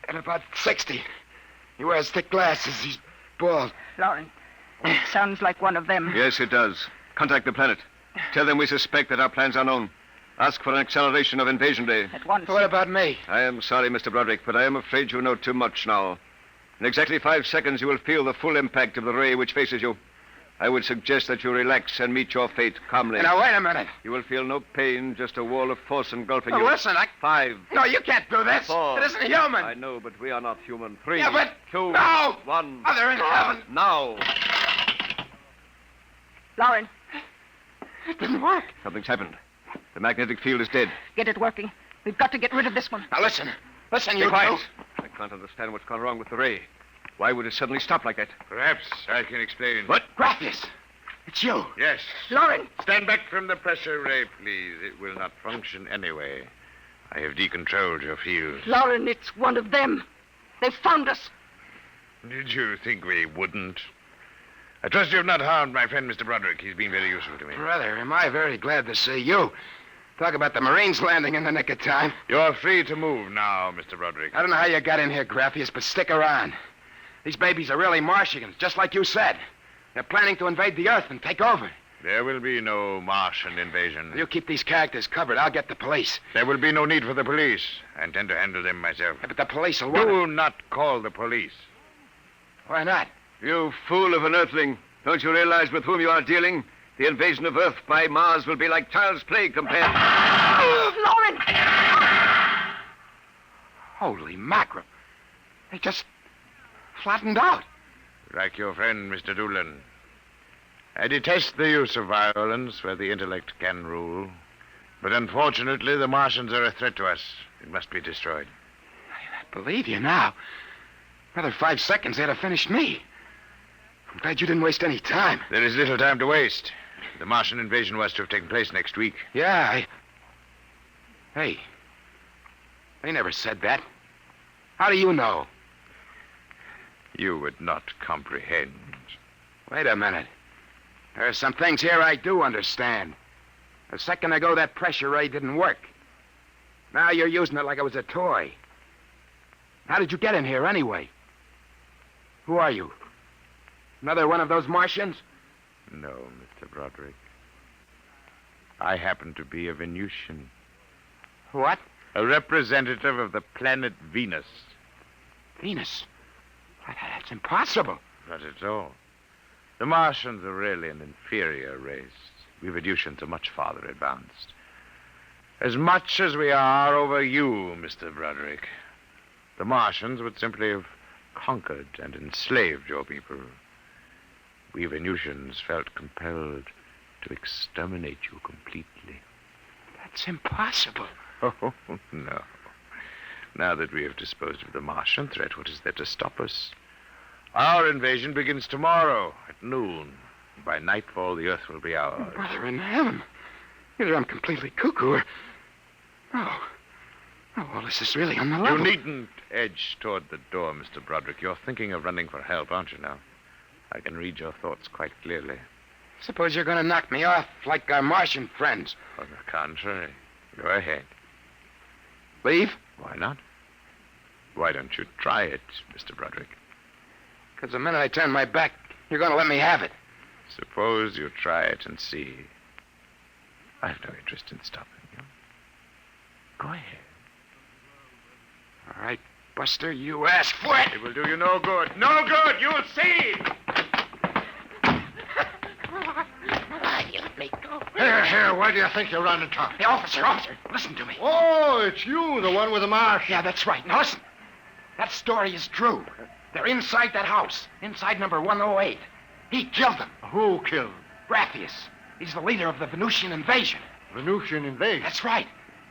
And about 60. He wears thick glasses. He's bald. Lauren, it sounds like one of them. Yes, it does. Contact the planet. Tell them we suspect that our plans are known. Ask for an acceleration of invasion day. At once. What about me? I am sorry, Mr. Broderick, but I am afraid you know too much now. In exactly 5 seconds, you will feel the full impact of the ray which faces you. I would suggest that you relax and meet your fate calmly. Now, wait a minute. You will feel no pain, just a wall of force engulfing Oh, you. listen, 5. No, you can't do this. 4. It isn't human. I know, but we are not human. 3. Yeah, but... 2. No! 1. Mother in heaven. Now. Lauren. It didn't work. Something's happened. The magnetic field is dead. Get it working. We've got to get rid of this one. Now, listen. Listen, you Be quiet. two. I can't understand what's gone wrong with the ray. Why would it suddenly stop like that? Perhaps I can explain. What? Graphius. It's you. Yes. Lauren. Stand back from the pressure ray, please. It will not function anyway. I have decontrolled your field. Lauren, it's one of them. They've found us. Did you think we wouldn't? I trust you have not harmed my friend, Mr. Broderick. He's been very useful to me. Brother, am I very glad to see you. Talk about the Marines landing in the nick of time. You're free to move now, Mr. Broderick. I don't know how you got in here, Graphius, but stick around. These babies are really Martians, just like you said. They're planning to invade the Earth and take over. There will be no Martian invasion. You keep these characters covered. I'll get the police. There will be no need for the police. I intend to handle them myself. Yeah, but the police will want Do not call the police. Why not? You fool of an Earthling. Don't you realize with whom you are dealing? The invasion of Earth by Mars will be like child's play compared... Lauren! Holy mackerel. They just flattened out. Like your friend, Mr. Doolan. I detest the use of violence where the intellect can rule. But unfortunately, the Martians are a threat to us. It must be destroyed. I believe you now. Another 5 seconds, they'd have finished me. I'm glad you didn't waste any time. There is little time to waste. The Martian invasion was to have taken place next week. Yeah, Hey, they never said that. How do you know? You would not comprehend. Wait a minute. There are some things here I do understand. A second ago, that pressure ray didn't work. Now you're using it like it was a toy. How did you get in here anyway? Who are you? Another one of those Martians? No, Mr. Broderick. I happen to be a Venusian. What? A representative of the planet Venus. Venus? That's impossible. Not at all. The Martians are really an inferior race. We Venusians are much farther advanced. As much as we are over you, Mr. Broderick. The Martians would simply have conquered and enslaved your people. We Venusians felt compelled to exterminate you completely. That's impossible. Oh, no. Now that we have disposed of the Martian threat, what is there to stop us? Our invasion begins tomorrow at noon. By nightfall, the Earth will be ours. Brother in heaven. Either I'm completely cuckoo or... Oh, well, this is really on the level. You needn't edge toward the door, Mr. Broderick. You're thinking of running for help, aren't you now? I can read your thoughts quite clearly. Suppose you're going to knock me off like our Martian friends. On the contrary. Go ahead. Leave? Why not? Why don't you try it, Mr. Broderick? Because the minute I turn my back, you're going to let me have it. Suppose you try it and see. I've no interest in stopping you. Go ahead. All right, Buster, you asked for it. It will do you no good. No good! You'll see! You let me go. Here, where do you think you're running, Tom? Hey, officer, listen to me. Oh, it's you, the one with the marsh. Yeah, that's right. Now listen. That story is true. They're inside that house, inside number 108. He killed them. Who killed? Brathius. He's the leader of the Venusian invasion. Venusian invasion? That's right.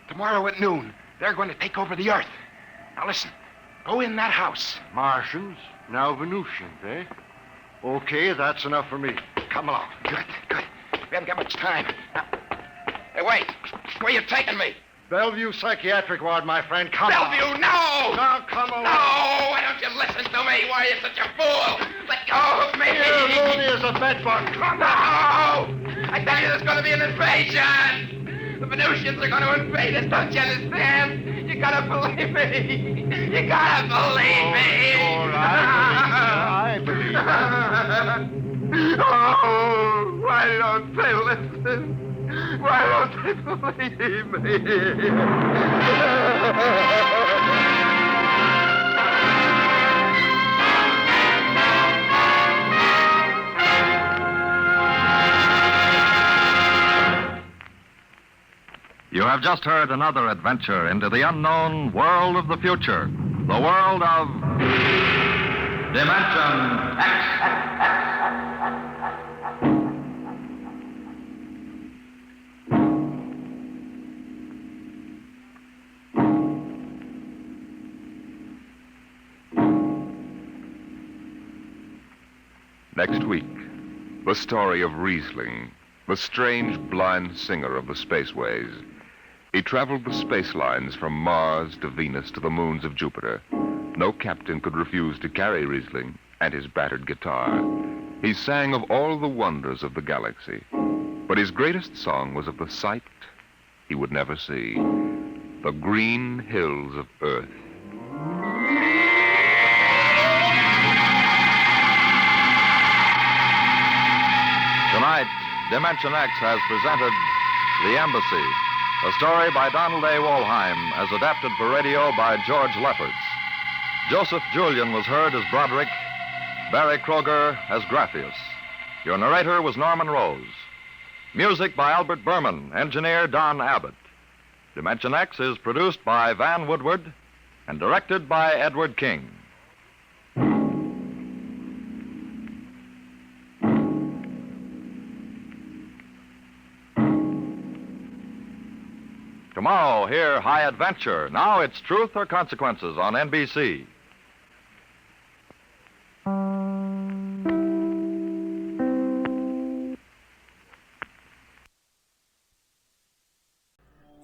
Tomorrow at noon, they're going to take over the Earth. Now listen. Go in that house. Martians, now Venusians, eh? Okay, that's enough for me. Come along. Good. We haven't got much time. Now, hey, wait. Where are you taking me? Bellevue Psychiatric Ward, my friend. Come Bellevue, on. no! Now, come along. No! Why don't you listen to me? Why are you such a fool? Let go of me! You're loony as a bedbug. Come on! No! I tell you, there's going to be an invasion! The Venusians are going to invade us, don't you understand? You gotta believe me! You gotta believe me! All right. I believe you. Oh, why don't they listen? Why don't they believe me? You have just heard another adventure into the unknown world of the future, the world of Dimension X. Next week, the story of Riesling, the strange blind singer of the spaceways. He traveled the space lines from Mars to Venus to the moons of Jupiter. No captain could refuse to carry Riesling and his battered guitar. He sang of all the wonders of the galaxy, but his greatest song was of the sight he would never see, the green hills of Earth. Tonight, Dimension X has presented The Embassy, a story by Donald A. Wollheim, as adapted for radio by George Lefferts. Joseph Julian was heard as Broderick, Barry Kroger as Graphius. Your narrator was Norman Rose. Music by Albert Berman, engineer Don Abbott. Dimension X is produced by Van Woodward and directed by Edward King. Tomorrow, hear High Adventure. Now it's Truth or Consequences on NBC.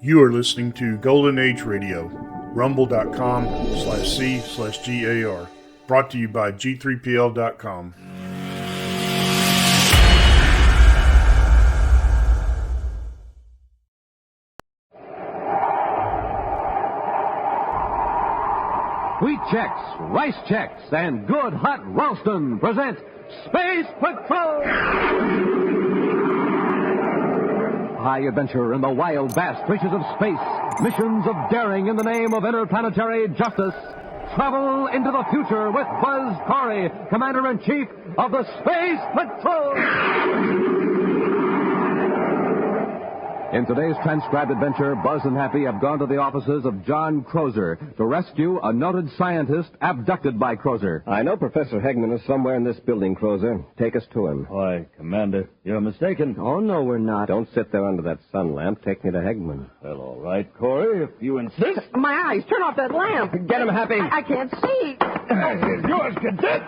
You are listening to Golden Age Radio, rumble.com/C/GAR. Brought to you by G3PL.com. Wheat Chex, Rice Chex, and Good Hot Ralston present Space Patrol! High adventure in the wild, vast reaches of space. Missions of daring in the name of interplanetary justice. Travel into the future with Buzz Corey, Commander-in-Chief of the Space Patrol! In today's transcribed adventure, Buzz and Happy have gone to the offices of John Crozer to rescue a noted scientist abducted by Crozer. I know Professor Hegman is somewhere in this building, Crozer. Take us to him. Why, Commander, you're mistaken. Oh, no, we're not. Don't sit there under that sun lamp. Take me to Hegman. Well, all right, Corey, if you insist. My eyes, turn off that lamp. Get him, Happy. I can't see. Here's yours, cadet.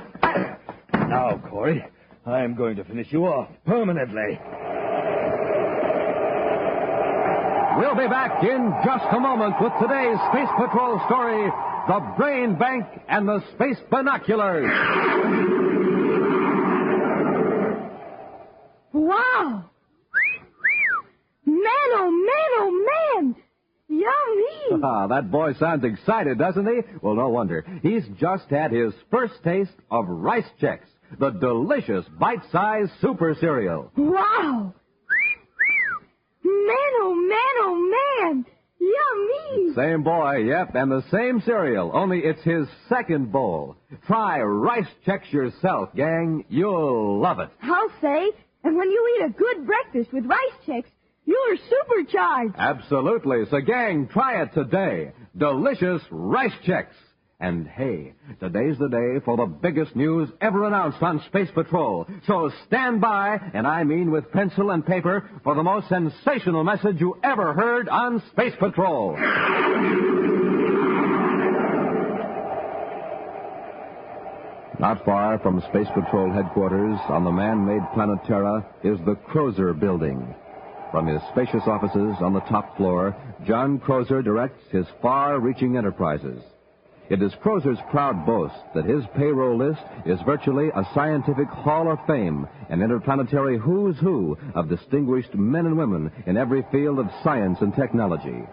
Now, Corey, I'm going to finish you off permanently. We'll be back in just a moment with today's Space Patrol story, The Brain Bank and the Space Binoculars. Wow! Man, oh, man, oh, man! Yummy! Ah, that boy sounds excited, doesn't he? Well, no wonder. He's just had his first taste of Rice Chex. the delicious bite-sized super cereal. Wow! Man, oh man! Yummy! Same boy, yep, and the same cereal, only it's his second bowl. Try Rice Chex yourself, gang. You'll love it. I'll say, and when you eat a good breakfast with Rice Chex, you're supercharged. Absolutely. So, gang, try it today. Delicious Rice Chex. And, hey, today's the day for the biggest news ever announced on Space Patrol. So stand by, and I mean with pencil and paper, for the most sensational message you ever heard on Space Patrol. Not far from Space Patrol headquarters on the man-made planet Terra is the Crozer Building. From his spacious offices on the top floor, John Crozer directs his far-reaching enterprises. It is Crozer's proud boast that his payroll list is virtually a scientific hall of fame, an interplanetary who's who of distinguished men and women in every field of science and technology.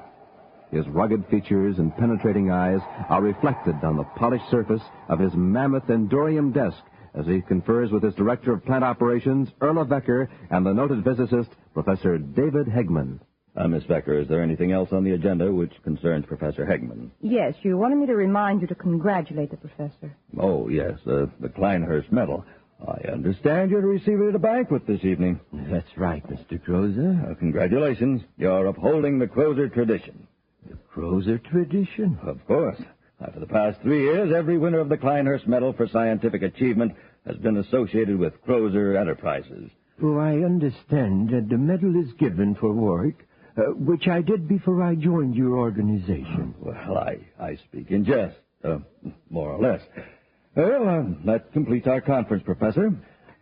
His rugged features and penetrating eyes are reflected on the polished surface of his mammoth Endorium desk as he confers with his director of plant operations, Erla Becker, and the noted physicist, Professor David Hegman. Miss Becker, is there anything else on the agenda which concerns Professor Hegman? Yes, you wanted me to remind you to congratulate the professor. Oh, yes, the Kleinhurst medal. I understand you're to receive it at a banquet this evening. That's right, Mr. Crozer. Congratulations. You're upholding the Crozer tradition. The Crozer tradition? Of course. For the past 3 years, every winner of the Kleinhurst Medal for Scientific Achievement has been associated with Crozer Enterprises. Oh, I understand that the medal is given for work, which I did before I joined your organization. Well, I speak in jest, more or less. Well, that completes our conference, Professor.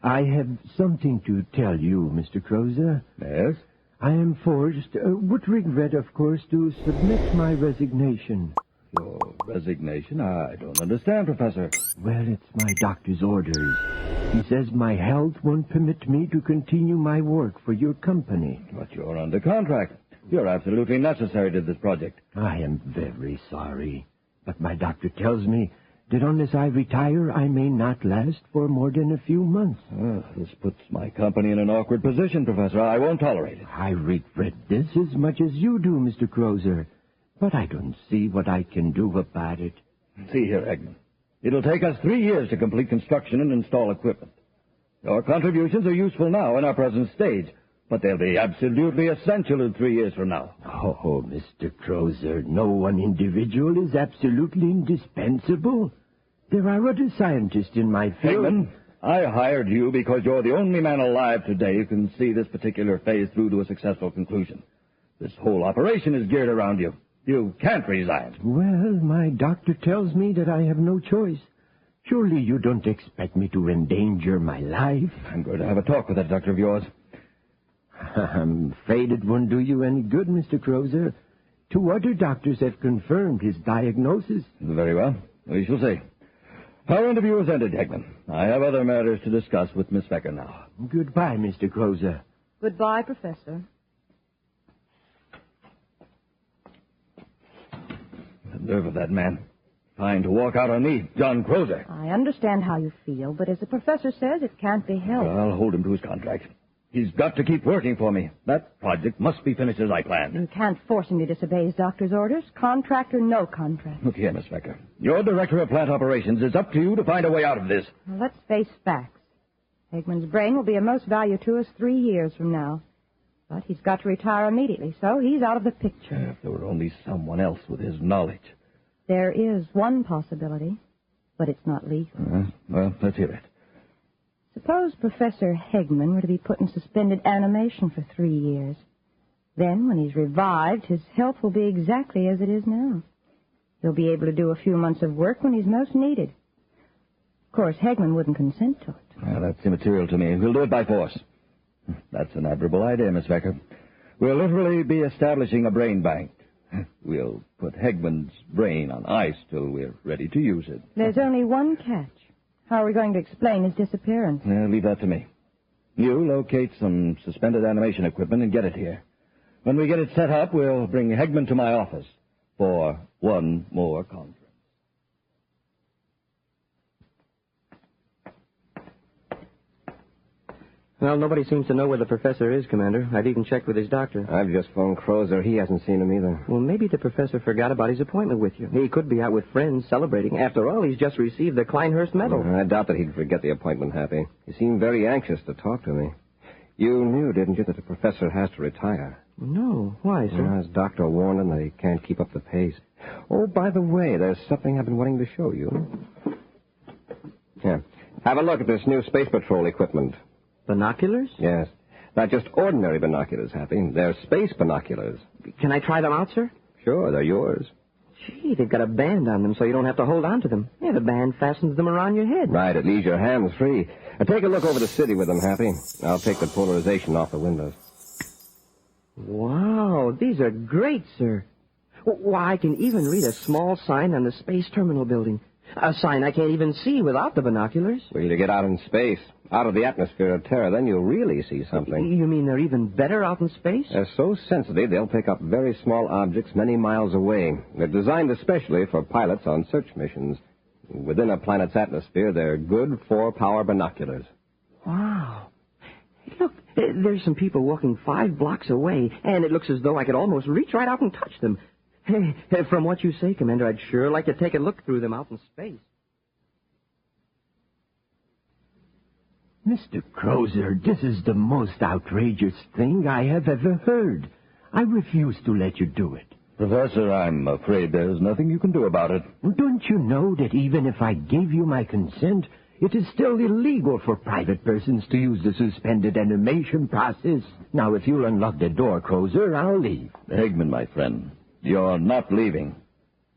I have something to tell you, Mr. Crozer. Yes? I am forced, with regret, of course, to submit my resignation. Your resignation? I don't understand, Professor. Well, it's my doctor's orders. He says my health won't permit me to continue my work for your company. But you're under contract. You're absolutely necessary to this project. I am very sorry. But my doctor tells me that unless I retire, I may not last for more than a few months. This puts my company in an awkward position, Professor. I won't tolerate it. I regret this as much as you do, Mr. Crozer. But I don't see what I can do about it. See here, Hegman. It'll take us 3 years to complete construction and install equipment. Your contributions are useful now in our present stage, but they'll be absolutely essential in 3 years from now. Oh, Mr. Crozer, no one individual is absolutely indispensable. There are other scientists in my field. Hegman, I hired you because you're the only man alive today who can see this particular phase through to a successful conclusion. This whole operation is geared around you. You can't resign. Well, my doctor tells me that I have no choice. Surely you don't expect me to endanger my life? I'm going to have a talk with that doctor of yours. I'm afraid it won't do you any good, Mr. Crozer. 2 other doctors have confirmed his diagnosis. Very well. We shall see. Our interview is ended, Hegman. I have other matters to discuss with Miss Becker now. Goodbye, Mr. Crozer. Goodbye, Professor. The nerve of that man. Trying to walk out on me, John Crozer. I understand how you feel, but as the professor says, it can't be helped. I'll hold him to his contract. He's got to keep working for me. That project must be finished as I planned. You can't force him to disobey his doctor's orders, contract or no contract. Look here, Miss Becker. You're director of plant operations. It's up to you to find a way out of this. Well, let's face facts. Hegman's brain will be of most value to us 3 years from now. But he's got to retire immediately, so he's out of the picture. If there were only someone else with his knowledge. There is one possibility, but it's not legal. Well, let's hear it. Suppose Professor Hegman were to be put in suspended animation for 3 years. Then, when he's revived, his health will be exactly as it is now. He'll be able to do a few months of work when he's most needed. Of course, Hegman wouldn't consent to it. Well, that's immaterial to me. We'll do it by force. That's an admirable idea, Miss Becker. We'll literally be establishing a brain bank. We'll put Hegman's brain on ice till we're ready to use it. There's only one catch. How are we going to explain his disappearance? Leave that to me. You locate some suspended animation equipment and get it here. When we get it set up, we'll bring Hegman to my office for one more conference. Well, nobody seems to know where the professor is, Commander. I've even checked with his doctor. I've just phoned Crozer. He hasn't seen him either. Well, maybe the professor forgot about his appointment with you. He could be out with friends celebrating. After all, he's just received the Kleinhurst Medal. I doubt that he'd forget the appointment, Happy. He seemed very anxious to talk to me. You knew, didn't you, that the professor has to retire? No. Why, sir? His doctor warned him that he can't keep up the pace. Oh, by the way, there's something I've been wanting to show you. Here. Have a look at this new Space Patrol equipment. Binoculars? Yes. Not just ordinary binoculars, Happy. They're space binoculars. Can I try them out, sir? Sure, they're yours. Gee, they've got a band on them so you don't have to hold on to them. Yeah, the band fastens them around your head. Right, it leaves your hands free. Take a look over the city with them, Happy. I'll take the polarization off the windows. Wow, these are great, sir. Why, I can even read a small sign on the space terminal building. A sign I can't even see without the binoculars. Well, to get out in space, out of the atmosphere of Terra, then you'll really see something. You mean they're even better out in space? They're so sensitive, they'll pick up very small objects many miles away. They're designed especially for pilots on search missions. Within a planet's atmosphere, they're good 4-power binoculars. Wow. Hey, look, there's some people walking 5 blocks away, and it looks as though I could almost reach right out and touch them. Hey, from what you say, Commander, I'd sure like to take a look through them out in space. Mr. Crozer, this is the most outrageous thing I have ever heard. I refuse to let you do it. Professor, I'm afraid there's nothing you can do about it. Don't you know that even if I gave you my consent, it is still illegal for private persons to use the suspended animation process? Now, if you'll unlock the door, Crozer, I'll leave. Hegman, my friend, you're not leaving.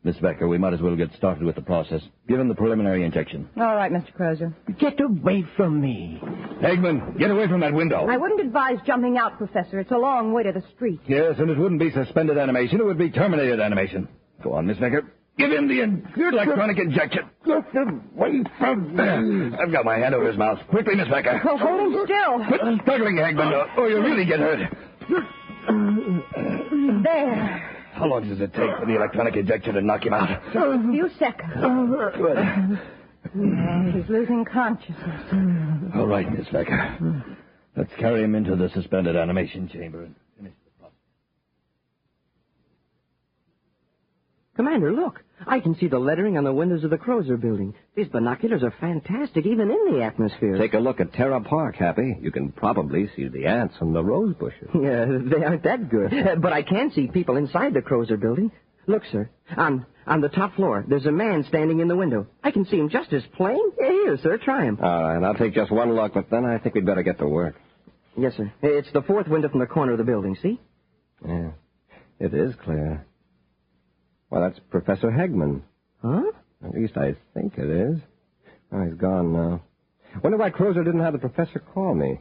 Miss Becker, we might as well get started with the process. Give him the preliminary injection. All right, Mr. Crozer. Get away from me. Hegman, get away from that window. I wouldn't advise jumping out, Professor. It's a long way to the street. Yes, and it wouldn't be suspended animation. It would be terminated animation. Go on, Miss Becker. Give him the electronic injection. Get away from me. I've got my hand over his mouth. Quickly, Miss Becker. Oh, hold him still. Quit struggling, Hegman, or you'll really get hurt. There. How long does it take for the electronic injection to knock him out? Just a few seconds. Good. He's losing consciousness. All right, Miss Becker. Let's carry him into the suspended animation chamber and finish the process. Commander, look. I can see the lettering on the windows of the Crozer building. These binoculars are fantastic, even in the atmosphere. Take a look at Terra Park, Happy. You can probably see the ants and the rose bushes. Yeah, they aren't that good. But I can see people inside the Crozer building. Look, sir. On the top floor, there's a man standing in the window. I can see him just as plain. Here, sir, try him. All right, I'll take just one look, but then I think we'd better get to work. Yes, sir. It's the 4th window from the corner of the building, see? Yeah, it is clear. Well, that's Professor Hegman. Huh? At least I think it is. Oh, he's gone now. Wonder why Crozer didn't have the professor call me.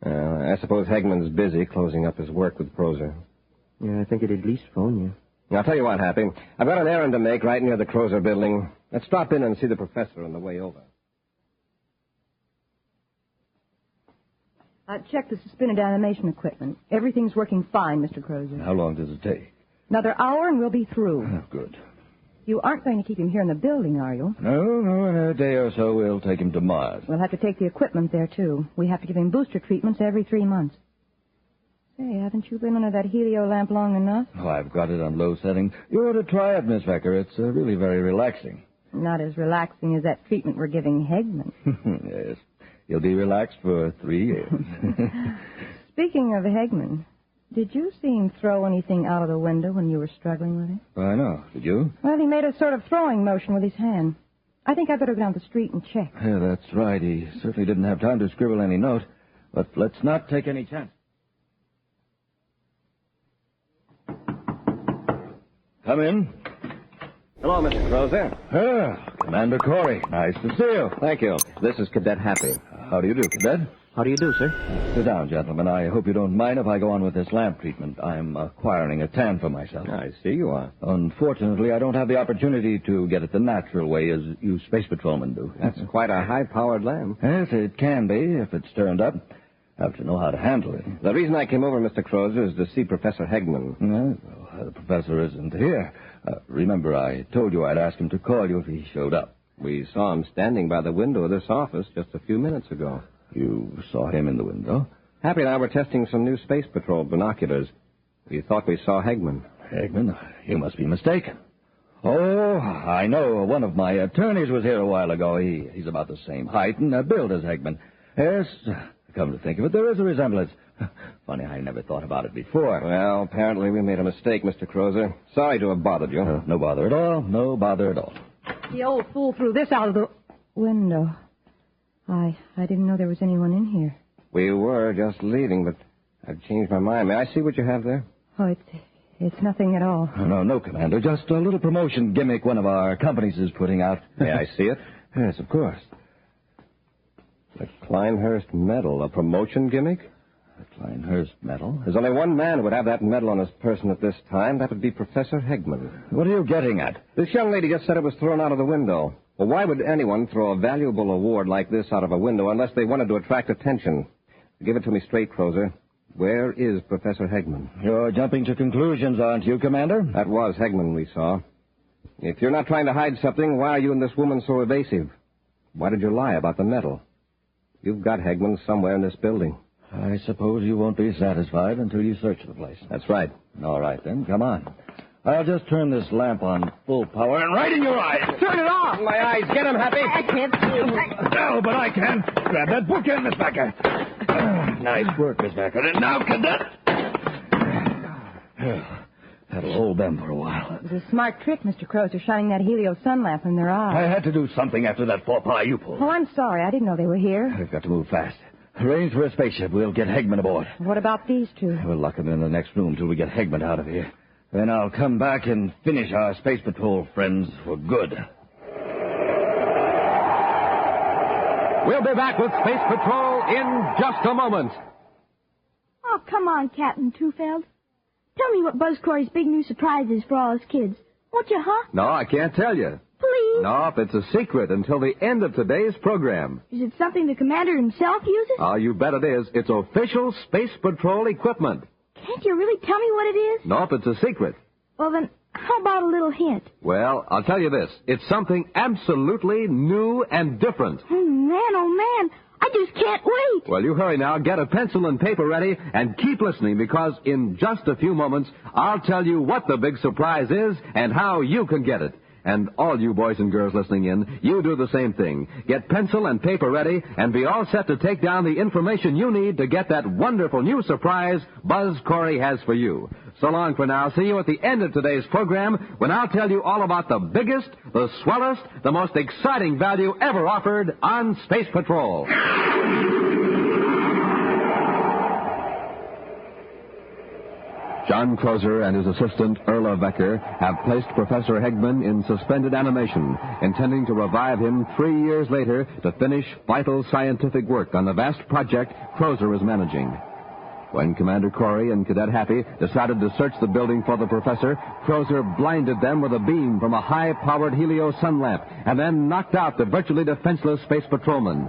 I suppose Hegman's busy closing up his work with Crozer. Yeah, I think he'd at least phone you. I'll tell you what, Happy. I've got an errand to make right near the Crozer building. Let's drop in and see the professor on the way over. I've checked the suspended animation equipment. Everything's working fine, Mr. Crozer. How long does it take? Another hour and we'll be through. Oh, good. You aren't going to keep him here in the building, are you? No, in a day or so we'll take him to Mars. We'll have to take the equipment there, too. We have to give him booster treatments every 3 months. Say, haven't you been under that helio lamp long enough? Oh, I've got it on low setting. You ought to try it, Miss Becker. It's really very relaxing. Not as relaxing as that treatment we're giving Hegman. Yes. He'll be relaxed for 3 years. Speaking of Hegman, did you see him throw anything out of the window when you were struggling with him? I know. Did you? Well, he made a sort of throwing motion with his hand. I think I'd better go down the street and check. Yeah, that's right. He certainly didn't have time to scribble any note. But let's not take any chance. Come in. Hello, Mr. Crozer. Ah, Commander Corey. Nice to see you. Thank you. This is Cadet Happy. How do you do, Cadet? How do you do, sir? Sit down, gentlemen. I hope you don't mind if I go on with this lamp treatment. I'm acquiring a tan for myself. I see you are. Unfortunately, I don't have the opportunity to get it the natural way as you space patrolmen do. That's quite a high-powered lamp. Yes, it can be if it's turned up. Have to know how to handle it. The reason I came over, Mr. Crozer, is to see Professor Hegman. The professor isn't here. Remember, I told you I'd ask him to call you if he showed up. We saw him standing by the window of this office just a few minutes ago. You saw him in the window? Happy and I were testing some new Space Patrol binoculars. We thought we saw Hegman. Hegman? You must be mistaken. Oh, I know. One of my attorneys was here a while ago. He's about the same height and build as Hegman. Yes, come to think of it, there is a resemblance. Funny, I never thought about it before. Well, apparently we made a mistake, Mr. Crozer. Sorry to have bothered you. No bother at all. No bother at all. The old fool threw this out of the window. I didn't know there was anyone in here. We were just leaving, but I've changed my mind. May I see what you have there? Oh, it's nothing at all. No, Commander. Just a little promotion gimmick one of our companies is putting out. May I see it? Yes, of course. The Kleinhurst medal, a promotion gimmick? The Kleinhurst medal? There's only one man who would have that medal on his person at this time. That would be Professor Hegman. What are you getting at? This young lady just said it was thrown out of the window. Well, why would anyone throw a valuable award like this out of a window unless they wanted to attract attention? Give it to me straight, Crozer. Where is Professor Hegman? You're jumping to conclusions, aren't you, Commander? That was Hegman we saw. If you're not trying to hide something, why are you and this woman so evasive? Why did you lie about the medal? You've got Hegman somewhere in this building. I suppose you won't be satisfied until you search the place. That's right. All right, then. Come on. I'll just turn this lamp on full power and right in your eyes. Turn it off! My eyes. Get him, Happy. I can't see. No, but I can. Grab that bookend, Miss Becker. Nice work, Miss Becker. And now, Cadet. That'll hold them for a while. It was a smart trick, Mr. Crozer, shining that helio sun lamp in their eyes. I had to do something after that faux pas you pulled. Oh, I'm sorry. I didn't know they were here. We've got to move fast. Arrange for a spaceship. We'll get Hegman aboard. What about these two? We'll lock them in the next room till we get Hegman out of here. Then I'll come back and finish our Space Patrol friends for good. We'll be back with Space Patrol in just a moment. Oh, come on, Captain Tufeld. Tell me what Buzz Corey's big new surprise is for all his kids. Won't you, huh? No, I can't tell you. Please? Nope, it's a secret until the end of today's program. Is it something the commander himself uses? Oh, you bet it is. It's official Space Patrol equipment. Can't you really tell me what it is? Nope, it's a secret. Well, then, how about a little hint? Well, I'll tell you this. It's something absolutely new and different. Oh, man, I just can't wait. Well, you hurry now. Get a pencil and paper ready and keep listening because in just a few moments, I'll tell you what the big surprise is and how you can get it. And all you boys and girls listening in, you do the same thing. Get pencil and paper ready and be all set to take down the information you need to get that wonderful new surprise Buzz Corey has for you. So long for now. See you at the end of today's program when I'll tell you all about the biggest, the swellest, the most exciting value ever offered on Space Patrol. John Crozer and his assistant, Erla Becker, have placed Professor Hegman in suspended animation, intending to revive him 3 years later to finish vital scientific work on the vast project Crozer is managing. When Commander Corey and Cadet Happy decided to search the building for the professor, Crozer blinded them with a beam from a high-powered helio sun lamp and then knocked out the virtually defenseless space patrolman.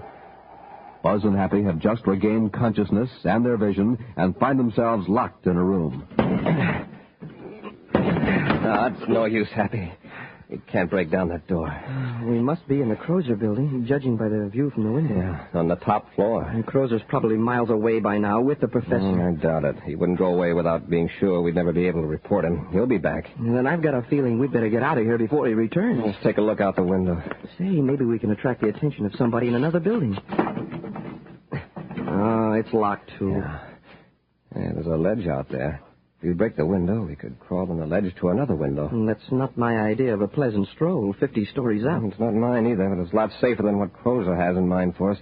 Buzz and Happy have just regained consciousness and their vision and find themselves locked in a room. It's no use, Happy. We can't break down that door. We must be in the Crozer building, judging by the view from the window. Yeah, on the top floor. And Crozer's probably miles away by now with the professor. I doubt it. He wouldn't go away without being sure we'd never be able to report him. He'll be back. And then I've got a feeling we'd better get out of here before he returns. Let's take a look out the window. Say, maybe we can attract the attention of somebody in another building. Oh, it's locked, too. Yeah, there's a ledge out there. If we break the window, we could crawl on the ledge to another window. That's not my idea of a pleasant stroll, 50 stories up. It's not mine either, but it's a lot safer than what Crozer has in mind for us.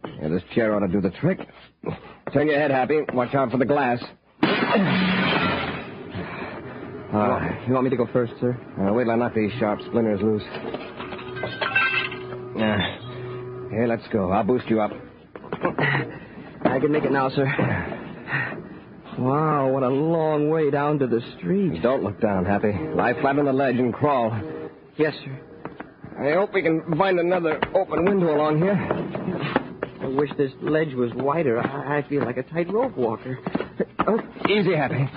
Yeah, this chair ought to do the trick. Turn your head, Happy. Watch out for the glass. You want me to go first, sir? Wait till I knock these sharp splinters loose. Here, let's go. I'll boost you up. I can make it now, sir. Wow, what a long way down to the street. Don't look down, Happy. Lie flat on the ledge and crawl. Yes, sir. I hope we can find another open window along here. I wish this ledge was wider. I feel like a tightrope walker. Oh, easy, Happy.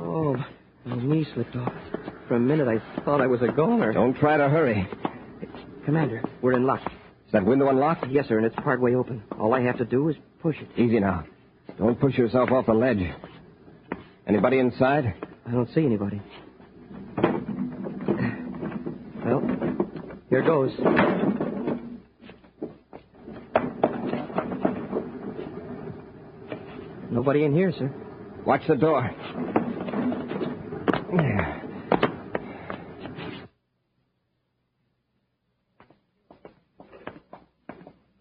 Oh, my knee slipped off. For a minute, I thought I was a goner. Don't try to hurry. Commander, we're in luck. Is that window unlocked? Yes, sir, and it's partway open. All I have to do is push it. Easy now. Don't push yourself off the ledge. Anybody inside? I don't see anybody. Well, here goes. Nobody in here, sir. Watch the door. Yeah.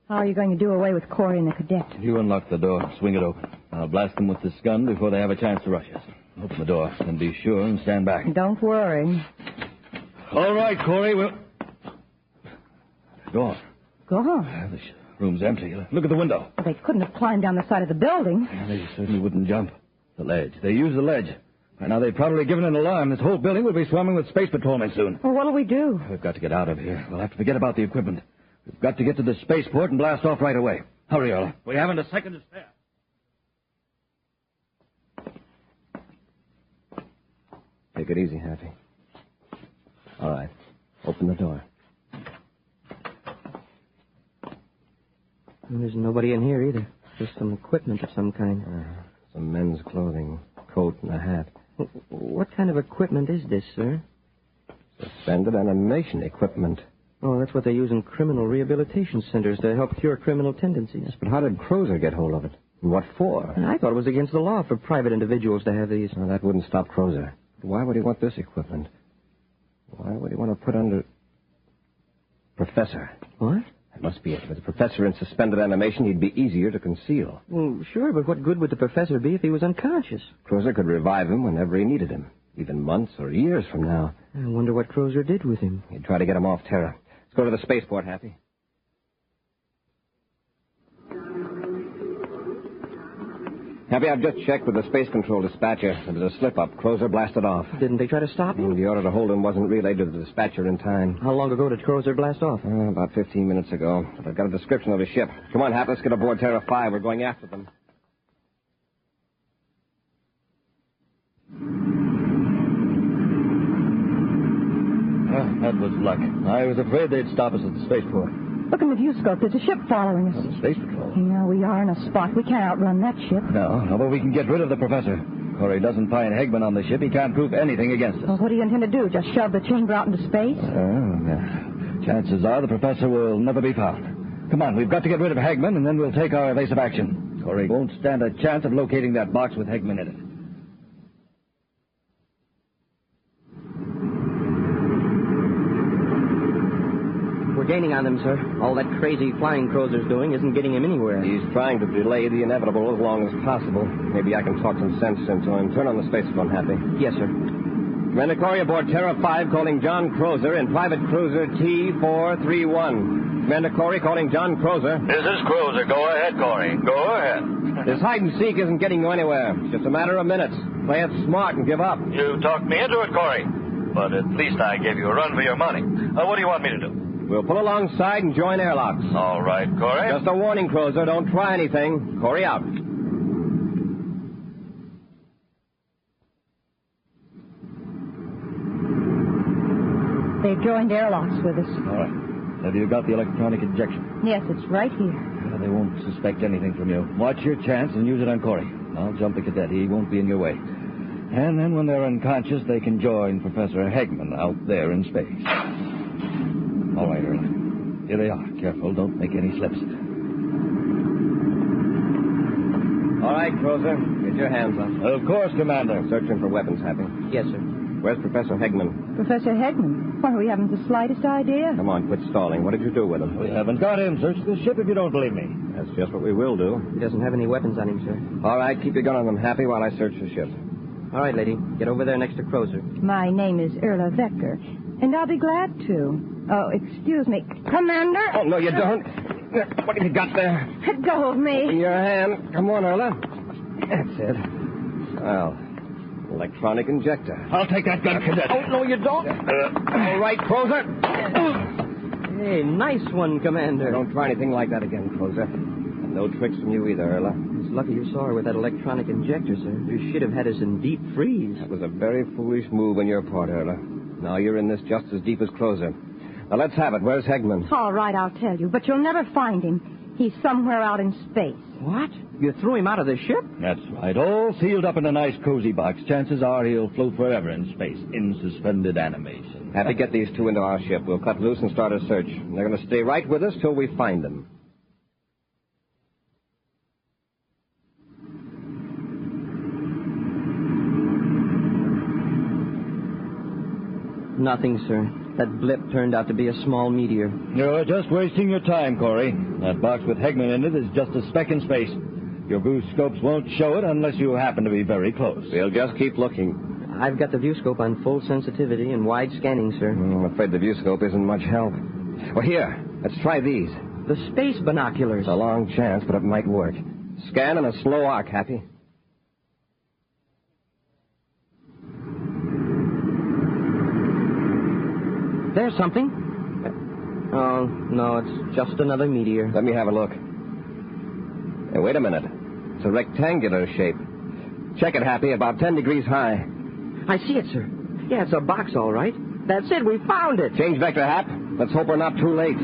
How are you going to do away with Corey and the cadet? You unlock the door. Swing it open. I'll blast them with this gun before they have a chance to rush us. Open the door, and be sure and stand back. Don't worry. All right, Corey. We'll... Go on. Go on. This room's empty. Look at the window. Well, they couldn't have climbed down the side of the building. They certainly wouldn't jump. The ledge. They use the ledge. By now, they've probably given an alarm. This whole building will be swarming with space patrolmen soon. Well, what'll we do? We've got to get out of here. We'll have to forget about the equipment. We've got to get to the spaceport and blast off right away. Hurry, Earl. We haven't a second to spare. Take it easy, Happy. All right. Open the door. There's nobody in here either. Just some equipment of some kind. Some men's clothing, coat and a hat. What kind of equipment is this, sir? Suspended animation equipment. Oh, that's what they use in criminal rehabilitation centers to help cure criminal tendencies. Yes, but how did Crozer get hold of it? And what for? I thought it was against the law for private individuals to have these. Well, that wouldn't stop Crozer. Why would he want this equipment? Why would he want to put under... Professor. What? That must be it. With the professor in suspended animation, he'd be easier to conceal. Well, sure, but what good would the professor be if he was unconscious? Crozer could revive him whenever he needed him, even months or years from now. I wonder what Crozer did with him. He'd try to get him off Terra. Let's go to the spaceport, Happy. Happy, I've just checked with the space control dispatcher. There's a slip-up. Crozer blasted off. Didn't they try to stop him? The order to hold him wasn't relayed to the dispatcher in time. How long ago did Crozer blast off? About 15 minutes ago. But I've got a description of his ship. Come on, Happy, let's get aboard Terra 5. We're going after them. That was luck. I was afraid they'd stop us at the spaceport. Look in the viewscope. There's a ship following us. The space patrol. Yeah, we are in a spot. We can't outrun that ship. No, but we can get rid of the professor. Corey doesn't find Hegman on the ship. He can't prove anything against us. Well, what do you intend to do? Just shove the chamber out into space? Chances are the professor will never be found. Come on, we've got to get rid of Hegman, and then we'll take our evasive action. Corey won't stand a chance of locating that box with Hegman in it. We're gaining on them, sir. All that crazy flying Crozer's doing isn't getting him anywhere. He's trying to delay the inevitable as long as possible. Maybe I can talk some sense into him. Turn on the spacephone, Happy. Yes, sir. Commander Corey aboard Terra 5 calling John Crozer in private cruiser T431. Commander Corey calling John Crozer. This is Crozer. Go ahead, Corey. Go ahead. This hide and seek isn't getting you anywhere. It's just a matter of minutes. Play it smart and give up. You talked me into it, Corey. But at least I gave you a run for your money. What do you want me to do? We'll pull alongside and join airlocks. All right, Corey. Just a warning, Crozer. Don't try anything. Corey out. They've joined airlocks with us. All right. Have you got the electronic injection? Yes, it's right here. They won't suspect anything from you. Watch your chance and use it on Corey. I'll jump the cadet. He won't be in your way. And then when they're unconscious, they can join Professor Hegman out there in space. All right, Earl. Here they are. Careful, don't make any slips. All right, Crozer. Get your hands up. Of course, Commander. Searching for weapons, Happy. Yes, sir. Where's Professor Hegman? Professor Hegman? Why, we haven't the slightest idea. Come on, quit stalling. What did you do with him? We haven't got him. Search the ship if you don't believe me. That's just what we will do. He doesn't have any weapons on him, sir. All right, keep your gun on them, Happy, while I search the ship. All right, lady. Get over there next to Crozer. My name is Erla Vecker, and I'll be glad to. Oh, excuse me. Commander? Oh, no, you don't. What have you got there? Let go of me. In your hand. Come on, Erla. That's it. Well, electronic injector. I'll take that gun, cadet. Oh, no, you don't. All right, Crozer. Hey, nice one, Commander. Don't try anything like that again, Crozer. And no tricks from you either, Erla. It's lucky you saw her with that electronic injector, sir. You should have had us in deep freeze. That was a very foolish move on your part, Erla. Now you're in this just as deep as Crozer. Now, let's have it. Where's Hegman? All right, I'll tell you, but you'll never find him. He's somewhere out in space. What? You threw him out of the ship? That's right. All sealed up in a nice cozy box. Chances are he'll float forever in space, in suspended animation. Have to get these two into our ship. We'll cut loose and start a search. They're going to stay right with us till we find them. Nothing, sir. That blip turned out to be a small meteor. You're just wasting your time, Corey. That box with Hegman in it is just a speck in space. Your view scopes won't show it unless you happen to be very close. We'll just keep looking. I've got the view scope on full sensitivity and wide scanning, sir. I'm afraid the view scope isn't much help. Well, here, let's try these. The space binoculars. It's a long chance, but it might work. Scan in a slow arc, Happy. There's something. Oh, no, it's just another meteor. Let me have a look. Hey, wait a minute. It's a rectangular shape. Check it, Happy, about 10 degrees high. I see it, sir. Yeah, it's a box, all right. That's it, we found it. Change vector, Hap. Let's hope we're not too late.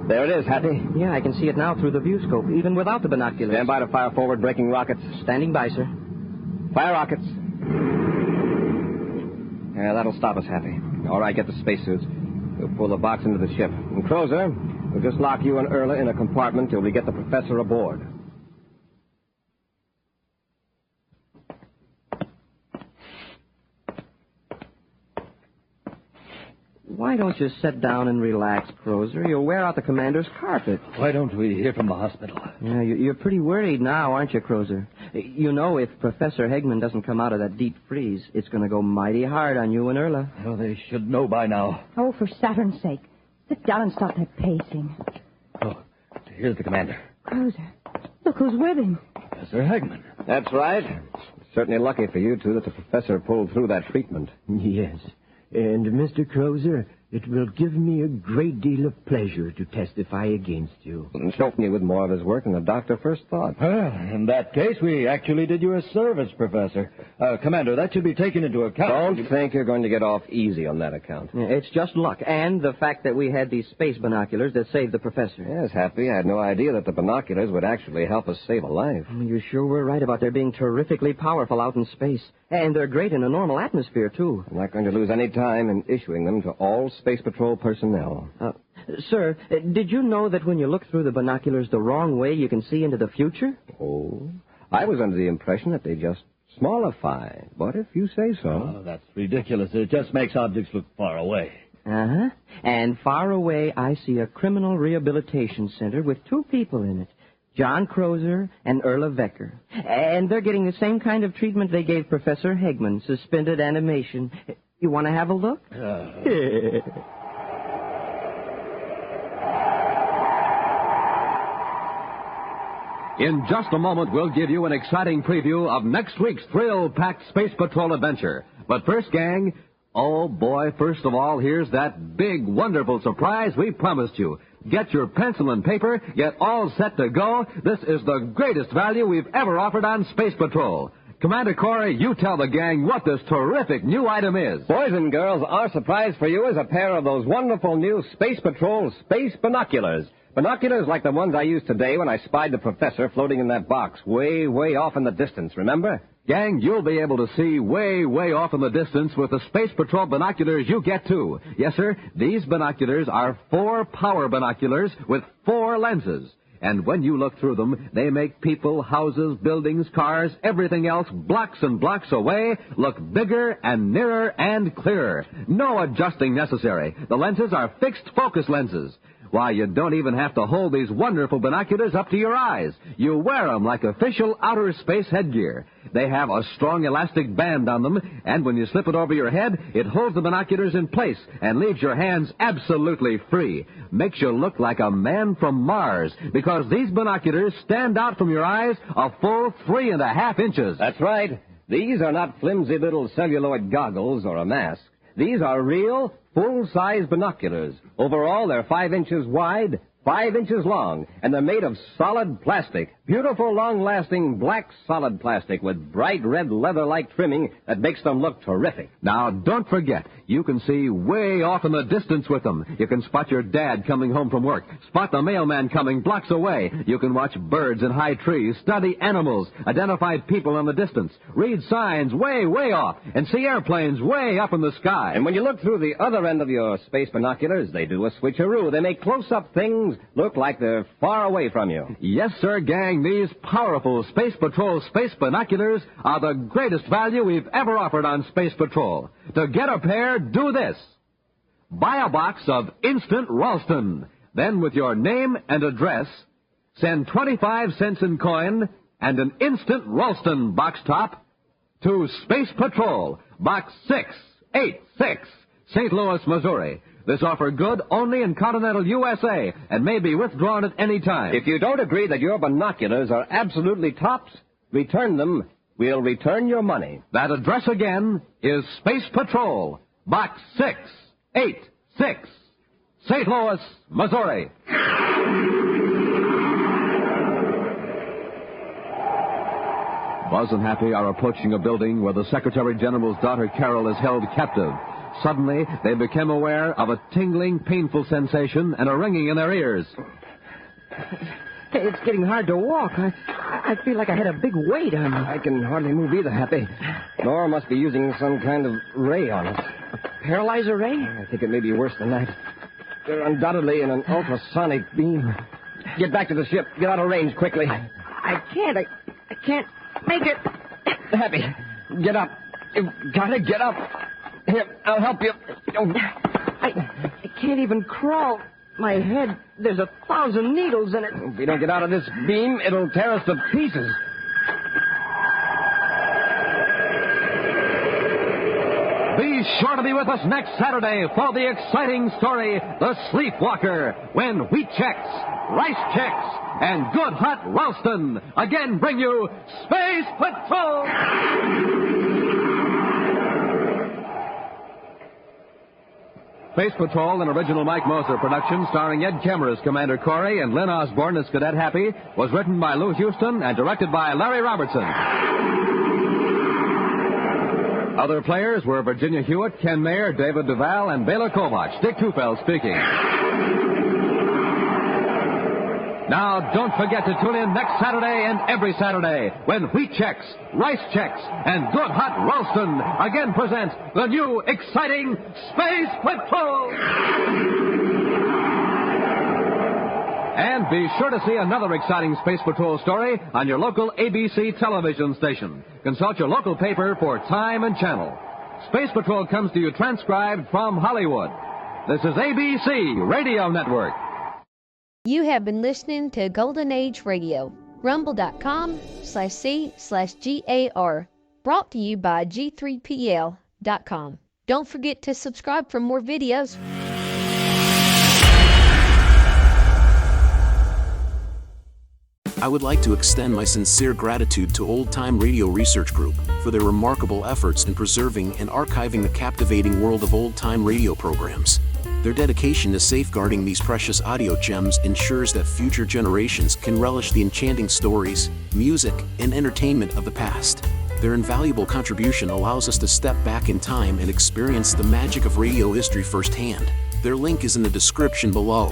There it is, Happy. Yeah, I can see it now through the view scope, even without the binoculars. Stand by to fire forward braking rockets. Standing by, sir. Fire rockets. Yeah, that'll stop us, Happy. All right, get the spacesuits. We'll pull the box into the ship. And Crozer, we'll just lock you and Erla in a compartment till we get the professor aboard. Why don't you sit down and relax, Crozer? You'll wear out the commander's carpet. Why don't we hear from the hospital? Yeah, you're pretty worried now, aren't you, Crozer? You know, if Professor Hegman doesn't come out of that deep freeze, it's going to go mighty hard on you and Erla. Oh, they should know by now. Oh, for Saturn's sake. Sit down and stop that pacing. Oh, here's the commander. Crozer, look who's with him. Professor Hegman. That's right. Certainly lucky for you two that the professor pulled through that treatment. Yes. And, Mr. Crozer, it will give me a great deal of pleasure to testify against you. And choking you with more of his work than the doctor first thought. Well, in that case, we actually did you a service, Professor. Commander, that should be taken into account. Don't think you're going to get off easy on that account. Yeah, it's just luck, and the fact that we had these space binoculars that saved the professor. Yes, Happy. I had no idea that the binoculars would actually help us save a life. You sure were right about their being terrifically powerful out in space. And they're great in a normal atmosphere, too. I'm not going to lose any time in issuing them to all Space Patrol personnel. Sir, did you know that when you look through the binoculars the wrong way, you can see into the future? Oh, I was under the impression that they just smallify. But if you say so. Oh, that's ridiculous. It just makes objects look far away. Uh-huh. And far away, I see a criminal rehabilitation center with two people in it. John Crozer and Erla Vecker. And they're getting the same kind of treatment they gave Professor Hegman, suspended animation. You want to have a look? In just a moment, we'll give you an exciting preview of next week's thrill-packed Space Patrol adventure. But first, gang, oh boy, first of all, here's that big, wonderful surprise we promised you. Get your pencil and paper, get all set to go. This is the greatest value we've ever offered on Space Patrol. Commander Corey, you tell the gang what this terrific new item is. Boys and girls, our surprise for you is a pair of those wonderful new Space Patrol space binoculars. Binoculars like the ones I used today when I spied the professor floating in that box way, way off in the distance, remember? Gang, you'll be able to see way, way off in the distance with the Space Patrol binoculars you get, too. Yes, sir, these binoculars are 4 power binoculars with 4 lenses. And when you look through them, they make people, houses, buildings, cars, everything else blocks and blocks away look bigger and nearer and clearer. No adjusting necessary. The lenses are fixed focus lenses. Why, you don't even have to hold these wonderful binoculars up to your eyes. You wear them like official outer space headgear. They have a strong elastic band on them, and when you slip it over your head, it holds the binoculars in place and leaves your hands absolutely free. Makes you look like a man from Mars, because these binoculars stand out from your eyes a full 3.5 inches. That's right. These are not flimsy little celluloid goggles or a mask. These are real, full-size binoculars. Overall, they're 5 inches wide, 5 inches long, and they're made of solid plastic. Beautiful, long-lasting black solid plastic with bright red leather-like trimming that makes them look terrific. Now, don't forget, you can see way off in the distance with them. You can spot your dad coming home from work, spot the mailman coming blocks away. You can watch birds in high trees, study animals, identify people in the distance, read signs way, way off, and see airplanes way up in the sky. And when you look through the other end of your space binoculars, they do a switcheroo. They make close-up things look like they're far away from you. Yes, sir, gang. These powerful Space Patrol space binoculars are the greatest value we've ever offered on Space Patrol. To get a pair, do this. Buy a box of Instant Ralston. Then, with your name and address, send 25 cents in coin and an Instant Ralston box top to Space Patrol, Box 686, St. Louis, Missouri. This offer good only in continental USA and may be withdrawn at any time. If you don't agree that your binoculars are absolutely tops, return them. We'll return your money. That address again is Space Patrol, Box 686, St. Louis, Missouri. Buzz and Happy are approaching a building where the Secretary General's daughter Carol is held captive. Suddenly, they become aware of a tingling, painful sensation and a ringing in their ears. Hey, it's getting hard to walk. I feel like I had a big weight on me. I can hardly move either, Happy. Nora must be using some kind of ray on us. A paralyzer ray? I think it may be worse than that. They're undoubtedly in an ultrasonic beam. Get back to the ship. Get out of range quickly. I can't. I can't make it. Happy, get up. You've got to get up. Here, I'll help you. I can't even crawl. My head, there's 1,000 needles in it. If we don't get out of this beam, it'll tear us to pieces. Be sure to be with us next Saturday for the exciting story, The Sleepwalker, when wheat checks, rice checks, and good hot Ralston again bring you Space Patrol! Space Patrol, an original Mike Moser production starring Ed Kemmer as Commander Corey and Lynn Osborne as Cadet Happy, was written by Lou Houston and directed by Larry Robertson. Other players were Virginia Hewitt, Ken Mayer, David Duval, and Bela Kovacs. Dick Tufeld speaking. Now, don't forget to tune in next Saturday and every Saturday when wheat checks, rice checks, and good hot Ralston again present the new exciting Space Patrol! And be sure to see another exciting Space Patrol story on your local ABC television station. Consult your local paper for time and channel. Space Patrol comes to you transcribed from Hollywood. This is ABC Radio Network. You have been listening to Golden Age Radio, rumble.com/C/GAR, brought to you by G3PL.com. Don't forget to subscribe for more videos. I would like to extend my sincere gratitude to Old Time Radio Research Group for their remarkable efforts in preserving and archiving the captivating world of old-time radio programs. Their dedication to safeguarding these precious audio gems ensures that future generations can relish the enchanting stories, music, and entertainment of the past. Their invaluable contribution allows us to step back in time and experience the magic of radio history firsthand. Their link is in the description below.